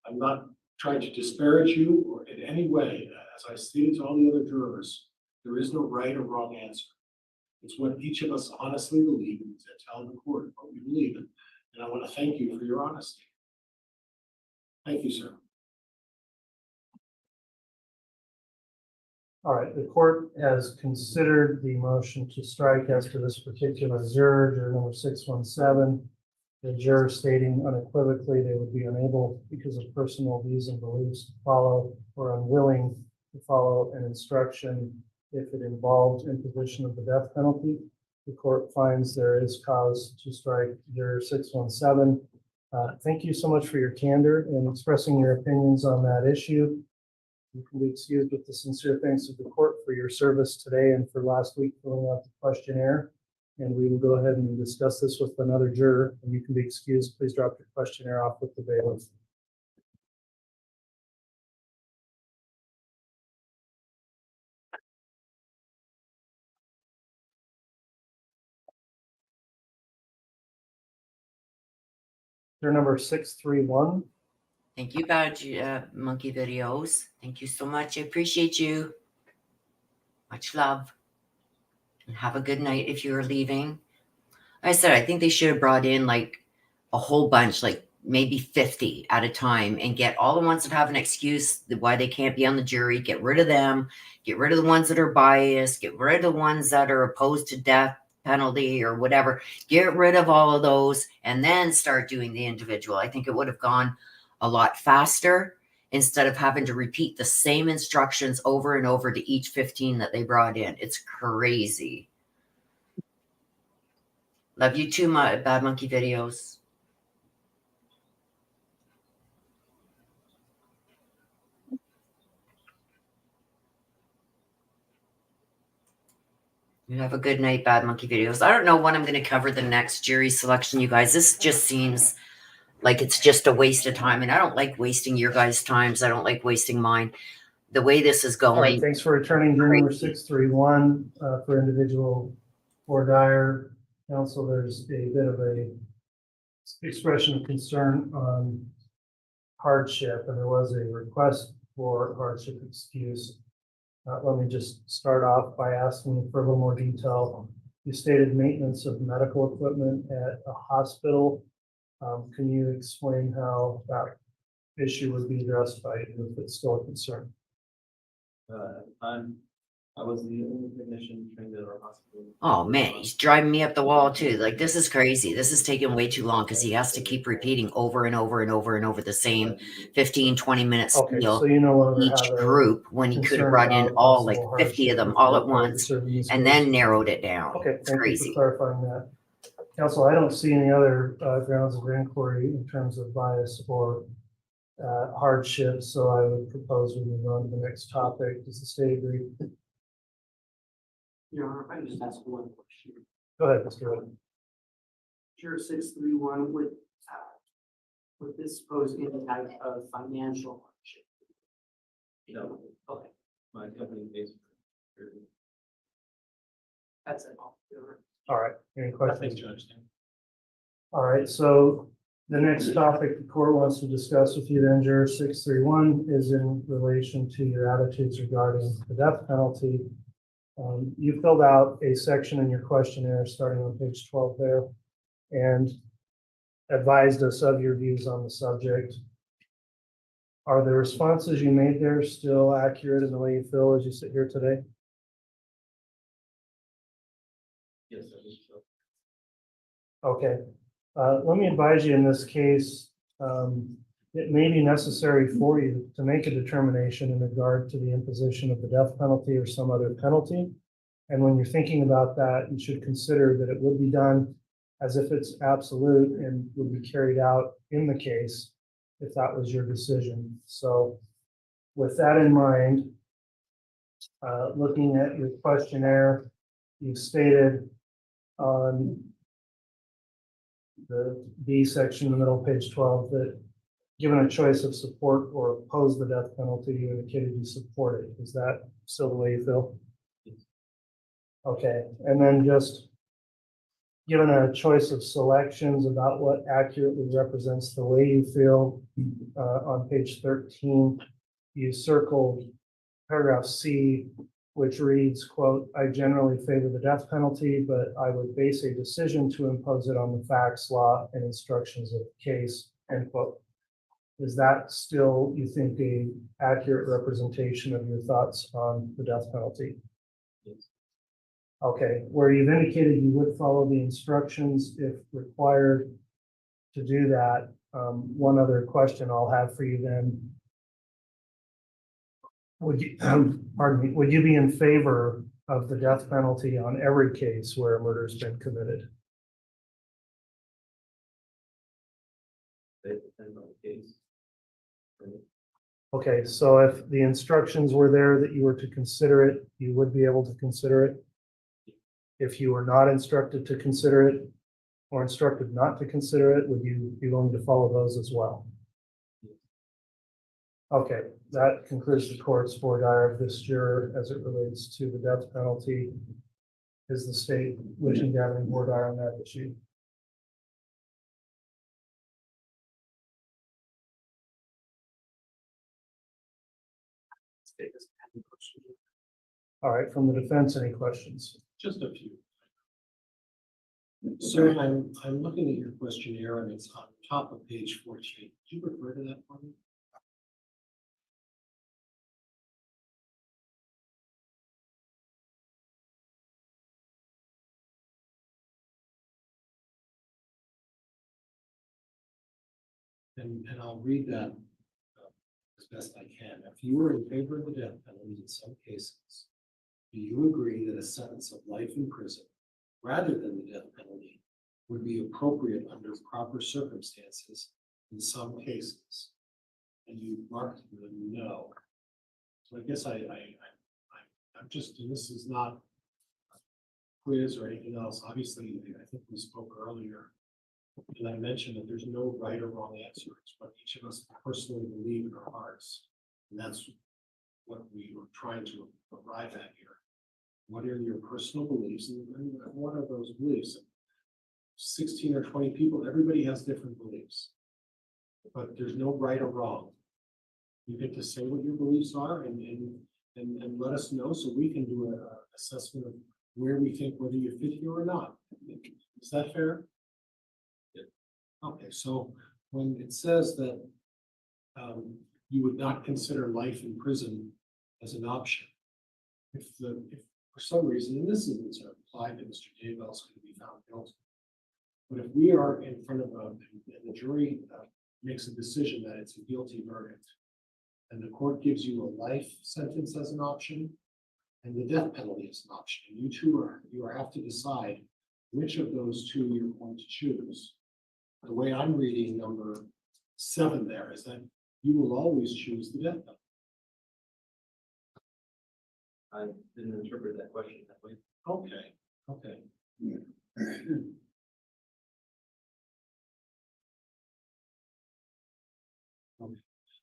I'm not trying to disparage you or in any way. As I stated to all the other jurors, there is no right or wrong answer. It's what each of us honestly believe and to tell the court what we believe in. And I want to thank you for your honesty. Thank you, sir. All right, the court has considered the motion to strike as to this particular juror number 617. The juror stating unequivocally they would be unable, because of personal views and beliefs, to follow or unwilling to follow an instruction if it involved imposition of the death penalty. The court finds there is cause to strike juror 617. Thank you so much for your candor and expressing your opinions on that issue. You can be excused with the sincere thanks of the court for your service today and for last week filling out the questionnaire. And we will go ahead and discuss this with another juror, and you can be excused. Please drop your questionnaire off with the bailiff. Juror number 631. Thank you, Badge Monkey Videos. Thank you so much. I appreciate you. Much love. And have a good night if you're leaving. Like I said, I think they should have brought in like a whole bunch, like maybe 50 at a time, and get all the ones that have an excuse why they can't be on the jury. Get rid of them. Get rid of the ones that are biased. Get rid of the ones that are opposed to death penalty or whatever. Get rid of all of those and then start doing the individual. I think it would have gone a lot faster instead of having to repeat the same instructions over and over to each 15 that they brought in. It's crazy. Love you too, my Bad Monkey Videos. You have a good night, Bad Monkey Videos. I don't know when I'm going to cover the next jury selection, you guys. This just seems like it's just a waste of time, and I don't like wasting your guys' times. I don't like wasting mine. The way this is going. All right, thanks for returning juror number 631 for individual or Dyer. Counsel, there's a bit of a expression of concern on hardship, and there was a request for hardship excuse. Let me just start off by asking for a little more detail. You stated maintenance of medical equipment at a hospital. Can you explain how that issue would be addressed by you if it's still a concern? I was the only technician trained at our hospital. Oh man, he's driving me up the wall too. Like, this is crazy. This is taking way too long because he has to keep repeating over and over and over and over the same 15, 20 minute Okay, spiel so you no longer each have a group when he could have concern brought in about all like possible 50 of hardship them with all your at once serving these and groups. then narrowed it down. Okay, It's thank you crazy. for clarifying that. Council, I don't see any other grounds of inquiry in terms of bias or hardship, so I would propose we move on to the next topic. Does the state agree? Your Honor, if I could just ask one question. Go ahead, Mr. Wood. Juror 631, would this pose any type of financial hardship? No. Okay, My company pays for it. that's it. Your Honor. All right, any questions? Judge. All right, so the next topic the court wants to discuss with you then, Juror 631, is in relation to your attitudes regarding the death penalty. You filled out a section in your questionnaire starting on page 12 there and advised us of your views on the subject. Are the responses you made there still accurate in the way you feel as you sit here today? Yes, I think so. Okay. Let me advise you in this case, it may be necessary for you to make a determination in regard to the imposition of the death penalty or some other penalty. And when you're thinking about that, you should consider that it would be done as if it's absolute and would be carried out in the case if that was your decision. So with that in mind, looking at your questionnaire, you've stated on the B section in the middle of page 12 that given a choice of support or oppose the death penalty, you indicated you support it. Is that still the way you feel? Okay, and then just given a choice of selections about what accurately represents the way you feel, on page 13, you circled paragraph C, which reads, quote, "I generally favor the death penalty, but I would base a decision to impose it on the facts, law, and instructions of the case," end quote. Is that still, you think, a accurate representation of your thoughts on the death penalty? Yes. Okay, where you've indicated you would follow the instructions if required to do that, one other question I'll have for you then. Would you, pardon me, would you be in favor of the death penalty on every case where a murder has been committed? They depend on the case. Okay, so if the instructions were there that you were to consider it, you would be able to consider it? If you were not instructed to consider it or instructed not to consider it, would you be willing to follow those as well? Okay, that concludes the court's voir dire of this juror as it relates to the death penalty. Is the state wishing to have any voir dire on that issue? All right, from the defense, any questions? Just a few. Sir, I'm looking at your questionnaire and it's on top of page 14. Could you refer to that for me? And I'll read that as best I can. If you were in favor of the death penalty in some cases, do you agree that a sentence of life in prison rather than the death penalty would be appropriate under proper circumstances in some cases? And you marked them no. So I guess I'm just, and this is not a quiz or anything else. Obviously, I think we spoke earlier, and I mentioned that there's no right or wrong answer. It's what each of us personally believe in our hearts. And that's what we were trying to arrive at here. What are your personal beliefs and what are those beliefs? 16 or 20 people, everybody has different beliefs. But there's no right or wrong. You get to say what your beliefs are and let us know so we can do a assessment of where we think whether you fit here or not. Is that fair? Okay, so when it says that you would not consider life in prison as an option, if for some reason, and this isn't applied to Mr. Daybell's going to be found guilty, but if we are in front of and the jury makes a decision that it's a guilty verdict, and the court gives you a life sentence as an option, and the death penalty as an option, and you have to decide which of those two you're going to choose. The way I'm reading number 7 there is that you will always choose the death penalty. I didn't interpret that question that way. Okay, okay. Okay.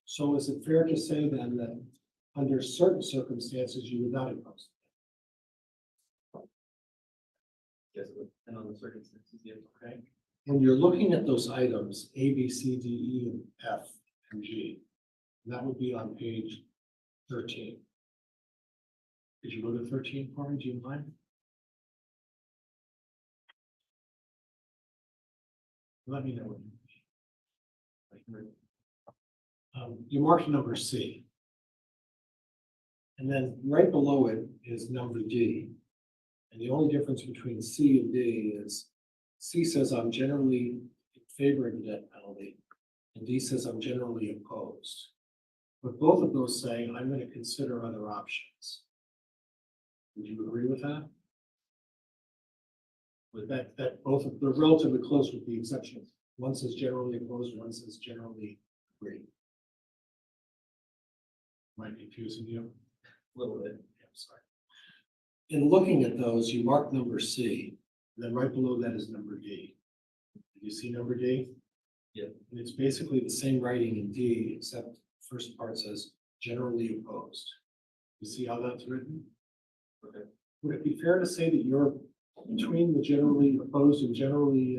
So is it fair to say then that under certain circumstances, you would not impose? Yes, it would depend on the circumstances, yes. Okay. When you're looking at those items, A, B, C, D, E, and F, and G, that would be on page 13. Did you go to 13 for me? Do you mind? Let me know what you mean. You marked number C. And then right below it is number D. And the only difference between C and D is C says I'm generally in favor of the death penalty, and D says I'm generally opposed. But both of those say I'm going to consider other options. Would you agree with that? With that both of they're relatively close with the exceptions. One says generally opposed, one says generally agree. Am I confusing you? A little bit. Yeah, I'm sorry. In looking at those, you mark number C, and then right below that is number D. Did you see number D? Yeah. And it's basically the same writing in D, except the first part says generally opposed. You see how that's written? Okay. Would it be fair to say that you're between the generally opposed and generally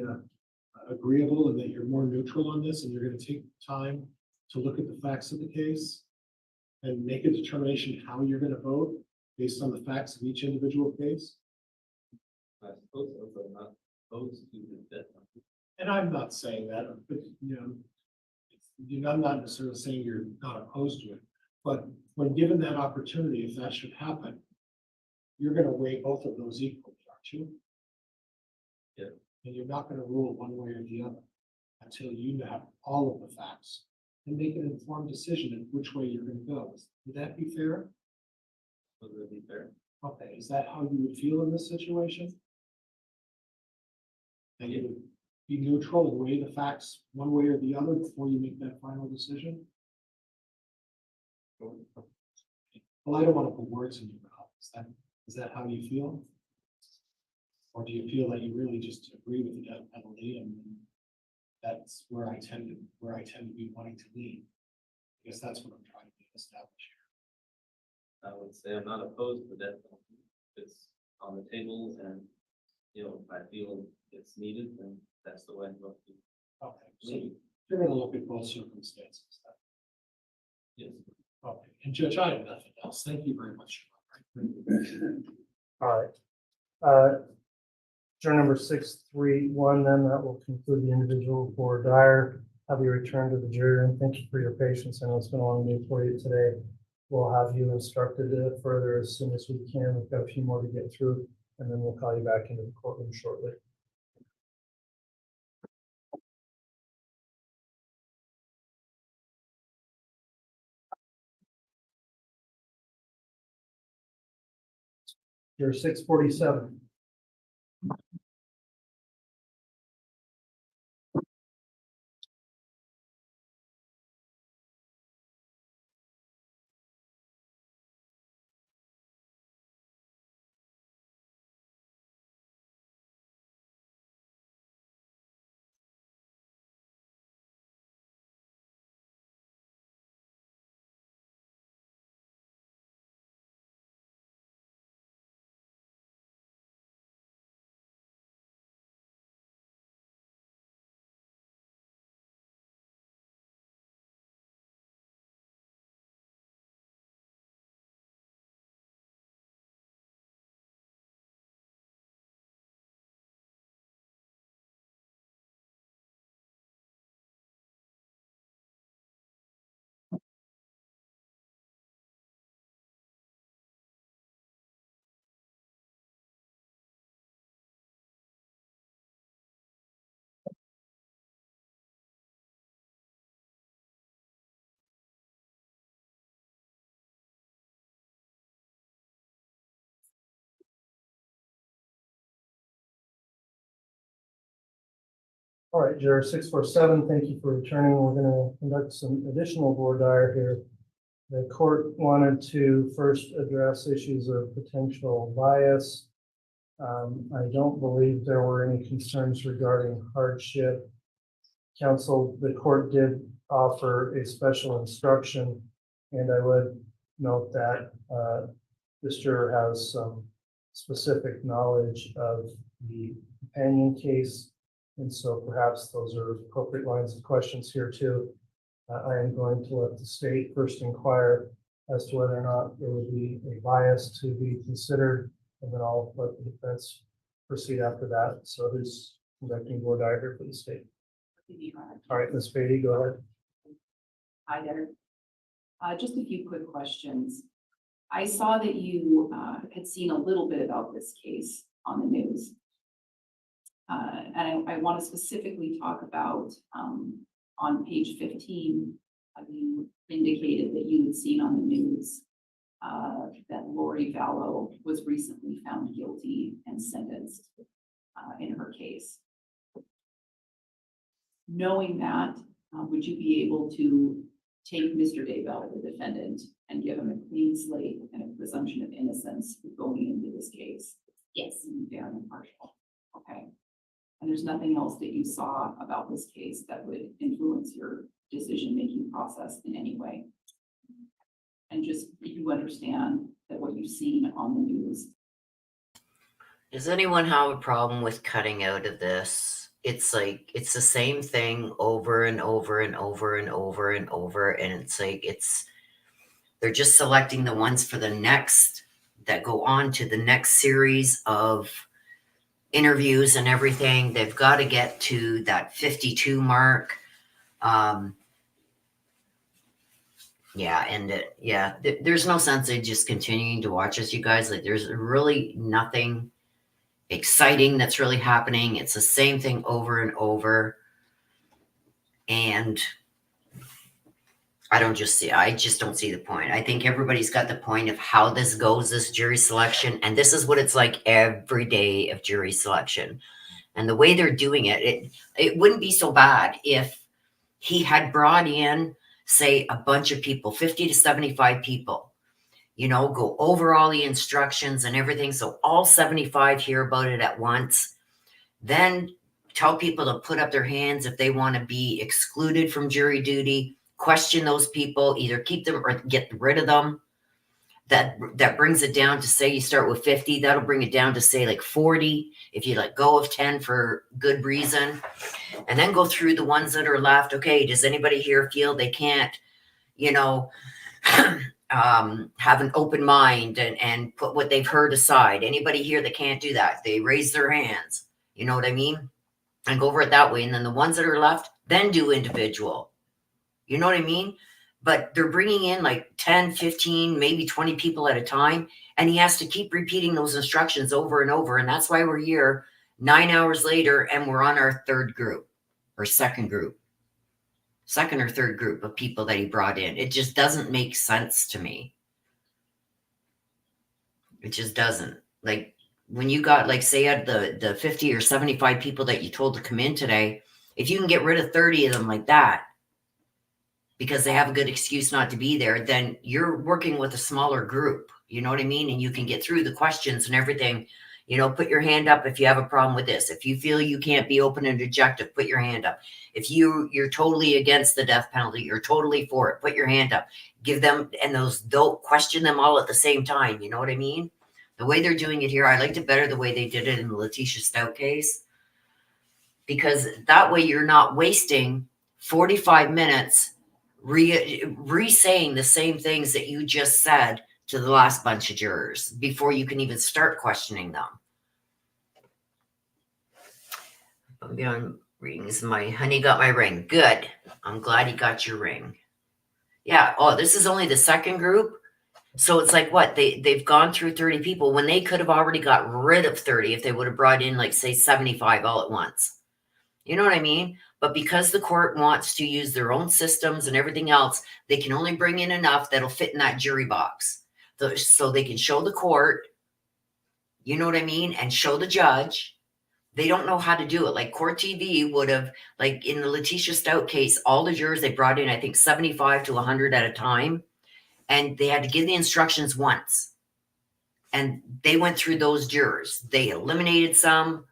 agreeable, and that you're more neutral on this, and you're going to take time to look at the facts of the case and make a determination how you're going to vote based on the facts of each individual case? I suppose so, but not opposed to the death penalty. And I'm not saying that, but I'm not necessarily saying you're not opposed to it. But when given that opportunity, if that should happen, you're going to weigh both of those equally, aren't you? Yeah. And you're not going to rule one way or the other until you have all of the facts and make an informed decision of which way you're going to go. Would that be fair? Would that be fair? Okay, is that how you would feel in this situation? And you would be neutral and weigh the facts one way or the other before you make that final decision? Well, I don't want to put words in your mouth. Is that how you feel? Or do you feel that you really just agree with the death penalty, and that's where I tend to be wanting to lean? I guess that's what I'm trying to establish here. I would say I'm not opposed to the death penalty. It's on the table, and if I feel it's needed, then that's the way I'm going to. Okay, so you're going to look at both circumstances then? Yes. Okay, and Judge, I have nothing else. Thank you very much. All right. Juror number 631, then that will conclude the individual for Dyer. Have you returned to the jury, and thank you for your patience. I know it's been a long day for you today. We'll have you instructed further as soon as we can. We've got a few more to get through, and then we'll call you back into the courtroom shortly. Juror 647. All right, juror 647, thank you for returning. We're going to conduct some additional voir dire here. The court wanted to first address issues of potential bias. I don't believe there were any concerns regarding hardship. Counsel, the court did offer a special instruction, and I would note that this juror has some specific knowledge of the companion case, and so perhaps those are appropriate lines of questions here too. I am going to let the state first inquire as to whether or not there would be a bias to be considered, and then I'll let the defense proceed after that. So who's conducting voir dire here for the state? All right, Ms. Beatty, go ahead. Hi there. Just a few quick questions. I saw that you had seen a little bit about this case on the news. And I want to specifically talk about on page 15, you indicated that you had seen on the news that Lori Vallow was recently found guilty and sentenced in her case. Knowing that, would you be able to take Mr. Daybell, the defendant, and give him a clean slate and a presumption of innocence going into this case? Yes. Fair and impartial. Okay. And there's nothing else that you saw about this case that would influence your decision-making process in any way? And just you understand that what you've seen on the news. Does anyone have a problem with cutting out of this? It's like, it's the same thing over and over and over and over and over. And it's like, they're just selecting the ones for the next, that go on to the next series of interviews and everything. They've got to get to that 52 mark. There's no sense in just continuing to watch us, you guys. Like, there's really nothing exciting that's really happening. It's the same thing over and over. And I just don't see the point. I think everybody's got the point of how this goes, this jury selection. And this is what it's like every day of jury selection. And the way they're doing it, it wouldn't be so bad if he had brought in, say, a bunch of people, 50 to 75 people, go over all the instructions and everything. So all 75 hear about it at once. Then tell people to put up their hands if they want to be excluded from jury duty. Question those people, either keep them or get rid of them. That brings it down to, say you start with 50, that'll bring it down to, say, like 40 if you let go of 10 for good reason. And then go through the ones that are left. Okay, does anybody here feel they can't, have an open mind and put what they've heard aside? Anybody here that can't do that? They raise their hands. You know what I mean? And go over it that way. And then the ones that are left, then do individual. You know what I mean? But they're bringing in like 10, 15, maybe 20 people at a time. And he has to keep repeating those instructions over and over. And that's why we're here 9 hours later and we're on our third group or second or third group of people that he brought in. It just doesn't make sense to me. It just doesn't. Like, when you got, like, say, at the 50 or 75 people that you told to come in today, if you can get rid of 30 of them like that, because they have a good excuse not to be there, then you're working with a smaller group. You know what I mean? And you can get through the questions and everything. Put your hand up if you have a problem with this. If you feel you can't be open and objective, put your hand up. If you're totally against the death penalty, you're totally for it, put your hand up. Give them, and don't question them all at the same time. You know what I mean? The way they're doing it here, I liked it better the way they did it in the Letitia Stout case. Because that way you're not wasting 45 minutes re-saying the same things that you just said to the last bunch of jurors before you can even start questioning them. I'm beyond rings. My honey got my ring. Good. I'm glad he got your ring. Yeah. Oh, this is only the second group. So it's like, what? They've gone through 30 people when they could have already got rid of 30 if they would have brought in, like, say, 75 all at once. You know what I mean? But because the court wants to use their own systems and everything else, they can only bring in enough that'll fit in that jury box. So they can show the court, you know what I mean, and show the judge They don't know how to do it. Like Court TV would have, like in the Letitia Stout case, all the jurors they brought in, I think 75 to 100 at a time. And they had to give the instructions once. And they went through those jurors. They eliminated some.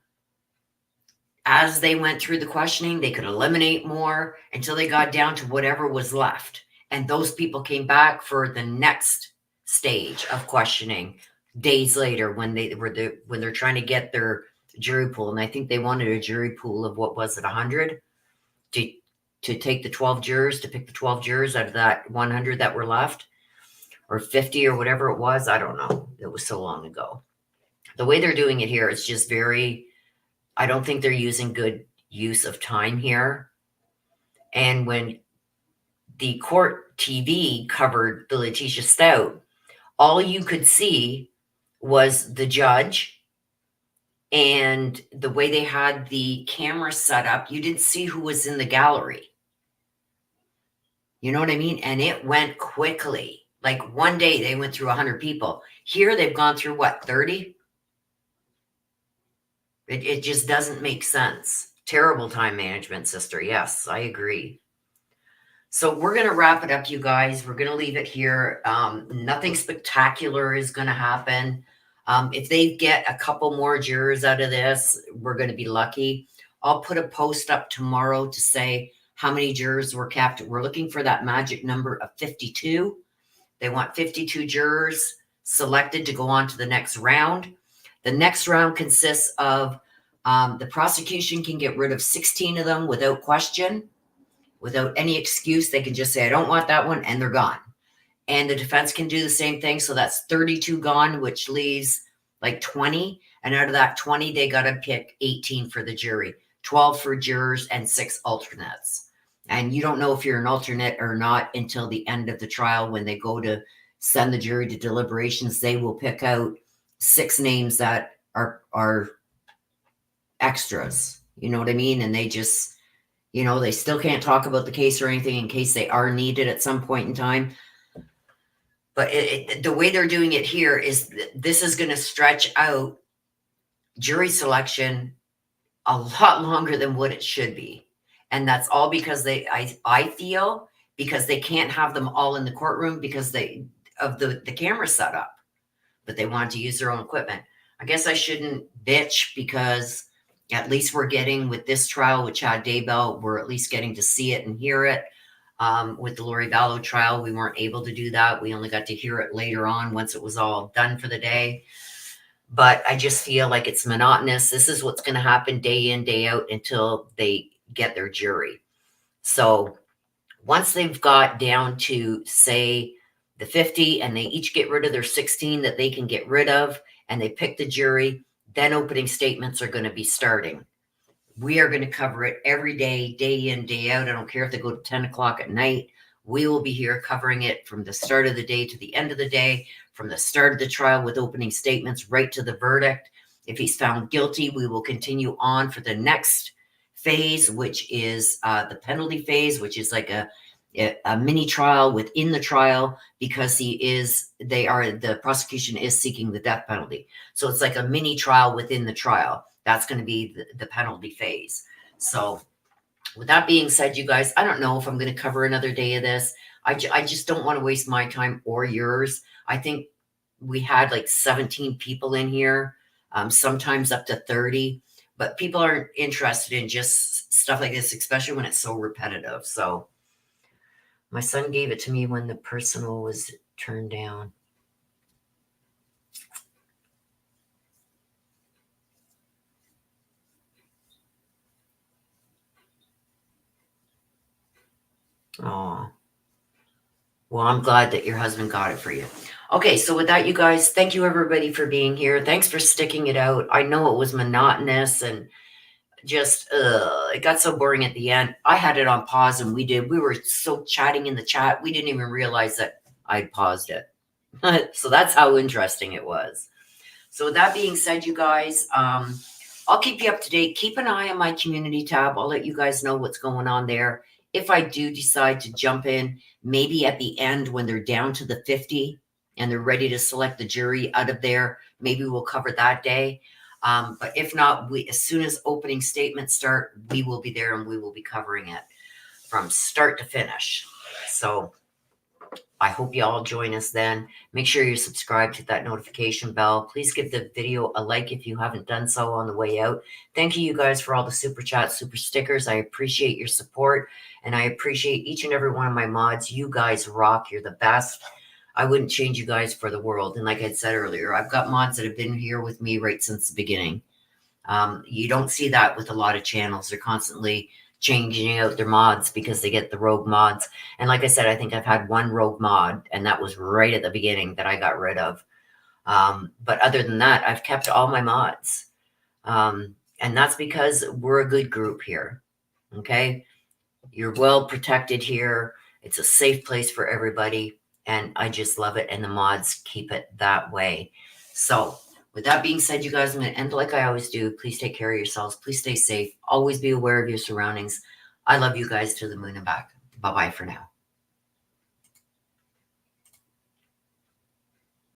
As they went through the questioning, they could eliminate more until they got down to whatever was left. And those people came back for the next stage of questioning days later when they're trying to get their jury pool. And I think they wanted a jury pool of, what was it, 100 to take the 12 jurors, to pick the 12 jurors out of that 100 that were left, or 50 or whatever it was. I don't know. It was so long ago. The way they're doing it here, it's just very, I don't think they're using good use of time here. And when the Court TV covered the Letitia Stout, all you could see was the judge, and the way they had the camera set up, you didn't see who was in the gallery. You know what I mean? And it went quickly. Like one day they went through 100 people. Here they've gone through what, 30? It just doesn't make sense. Terrible time management, sister. Yes, I agree. So we're going to wrap it up, you guys. We're going to leave it here. Nothing spectacular is going to happen. If they get a couple more jurors out of this, we're going to be lucky. I'll put a post up tomorrow to say how many jurors were kept. We're looking for that magic number of 52. They want 52 jurors selected to go on to the next round. The next round consists of the prosecution can get rid of 16 of them without question, without any excuse. They can just say, I don't want that one, and they're gone. And the defense can do the same thing. So that's 32 gone, which leaves like 20. And out of that 20, they got to pick 18 for the jury, 12 for jurors, and 6 alternates. And you don't know if you're an alternate or not until the end of the trial. When they go to send the jury to deliberations, they will pick out 6 names that are extras. You know what I mean? And they just, you know, they still can't talk about the case or anything in case they are needed at some point in time. But the way they're doing it here is this is going to stretch out jury selection a lot longer than what it should be. And that's all because I feel because they can't have them all in the courtroom because of the camera setup, but they want to use their own equipment. I guess I shouldn't bitch because at least we're getting with this trial with Chad Daybell, we're at least getting to see it and hear it. With the Lori Vallow trial, we weren't able to do that. We only got to hear it later on once it was all done for the day. But I just feel like it's monotonous. This is what's going to happen day in, day out until they get their jury. So once they've got down to, say, the 50 and they each get rid of their 16 that they can get rid of and they pick the jury, then opening statements are going to be starting. We are going to cover it every day, day in, day out. I don't care if they go to 10 o'clock at night. We will be here covering it from the start of the day to the end of the day, from the start of the trial with opening statements right to the verdict. If he's found guilty, we will continue on for the next phase, which is the penalty phase, which is like a mini trial within the trial because the prosecution is seeking the death penalty. So it's like a mini trial within the trial. That's going to be the penalty phase. So with that being said, you guys, I don't know if I'm going to cover another day of this. I just don't want to waste my time or yours. I think we had like 17 people in here, sometimes up to 30, but people aren't interested in just stuff like this, especially when it's so repetitive. So my son gave it to me when the personal was turned down. Oh, well, I'm glad that your husband got it for you. Okay, so with that, you guys, thank you everybody for being here. Thanks for sticking it out. I know it was monotonous and just it got so boring at the end. I had it on pause and we were so chatting in the chat, we didn't even realize that I'd paused it. So that's how interesting it was. So with that being said, you guys, I'll keep you up to date. Keep an eye on my community tab. I'll let you guys know what's going on there. If I do decide to jump in, maybe at the end when they're down to the 50 and they're ready to select the jury out of there, maybe we'll cover that day. But if not, as soon as opening statements start, we will be there and we will be covering it from start to finish. So I hope you all join us then. Make sure you subscribe to that notification bell. Please give the video a like if you haven't done so on the way out. Thank you guys for all the super chats, super stickers. I appreciate your support, and I appreciate each and every one of my mods. You guys rock. You're the best. I wouldn't change you guys for the world. And like I said earlier, I've got mods that have been here with me right since the beginning. You don't see that with a lot of channels. They're constantly changing out their mods because they get the rogue mods. And like I said, I think I've had one rogue mod, and that was right at the beginning that I got rid of. But other than that, I've kept all my mods. And that's because we're a good group here. Okay? You're well protected here. It's a safe place for everybody. And I just love it. And the mods keep it that way. So with that being said, you guys, I'm going to end like I always do. Please take care of yourselves. Please stay safe. Always be aware of your surroundings. I love you guys to the moon and back. Bye-bye for now.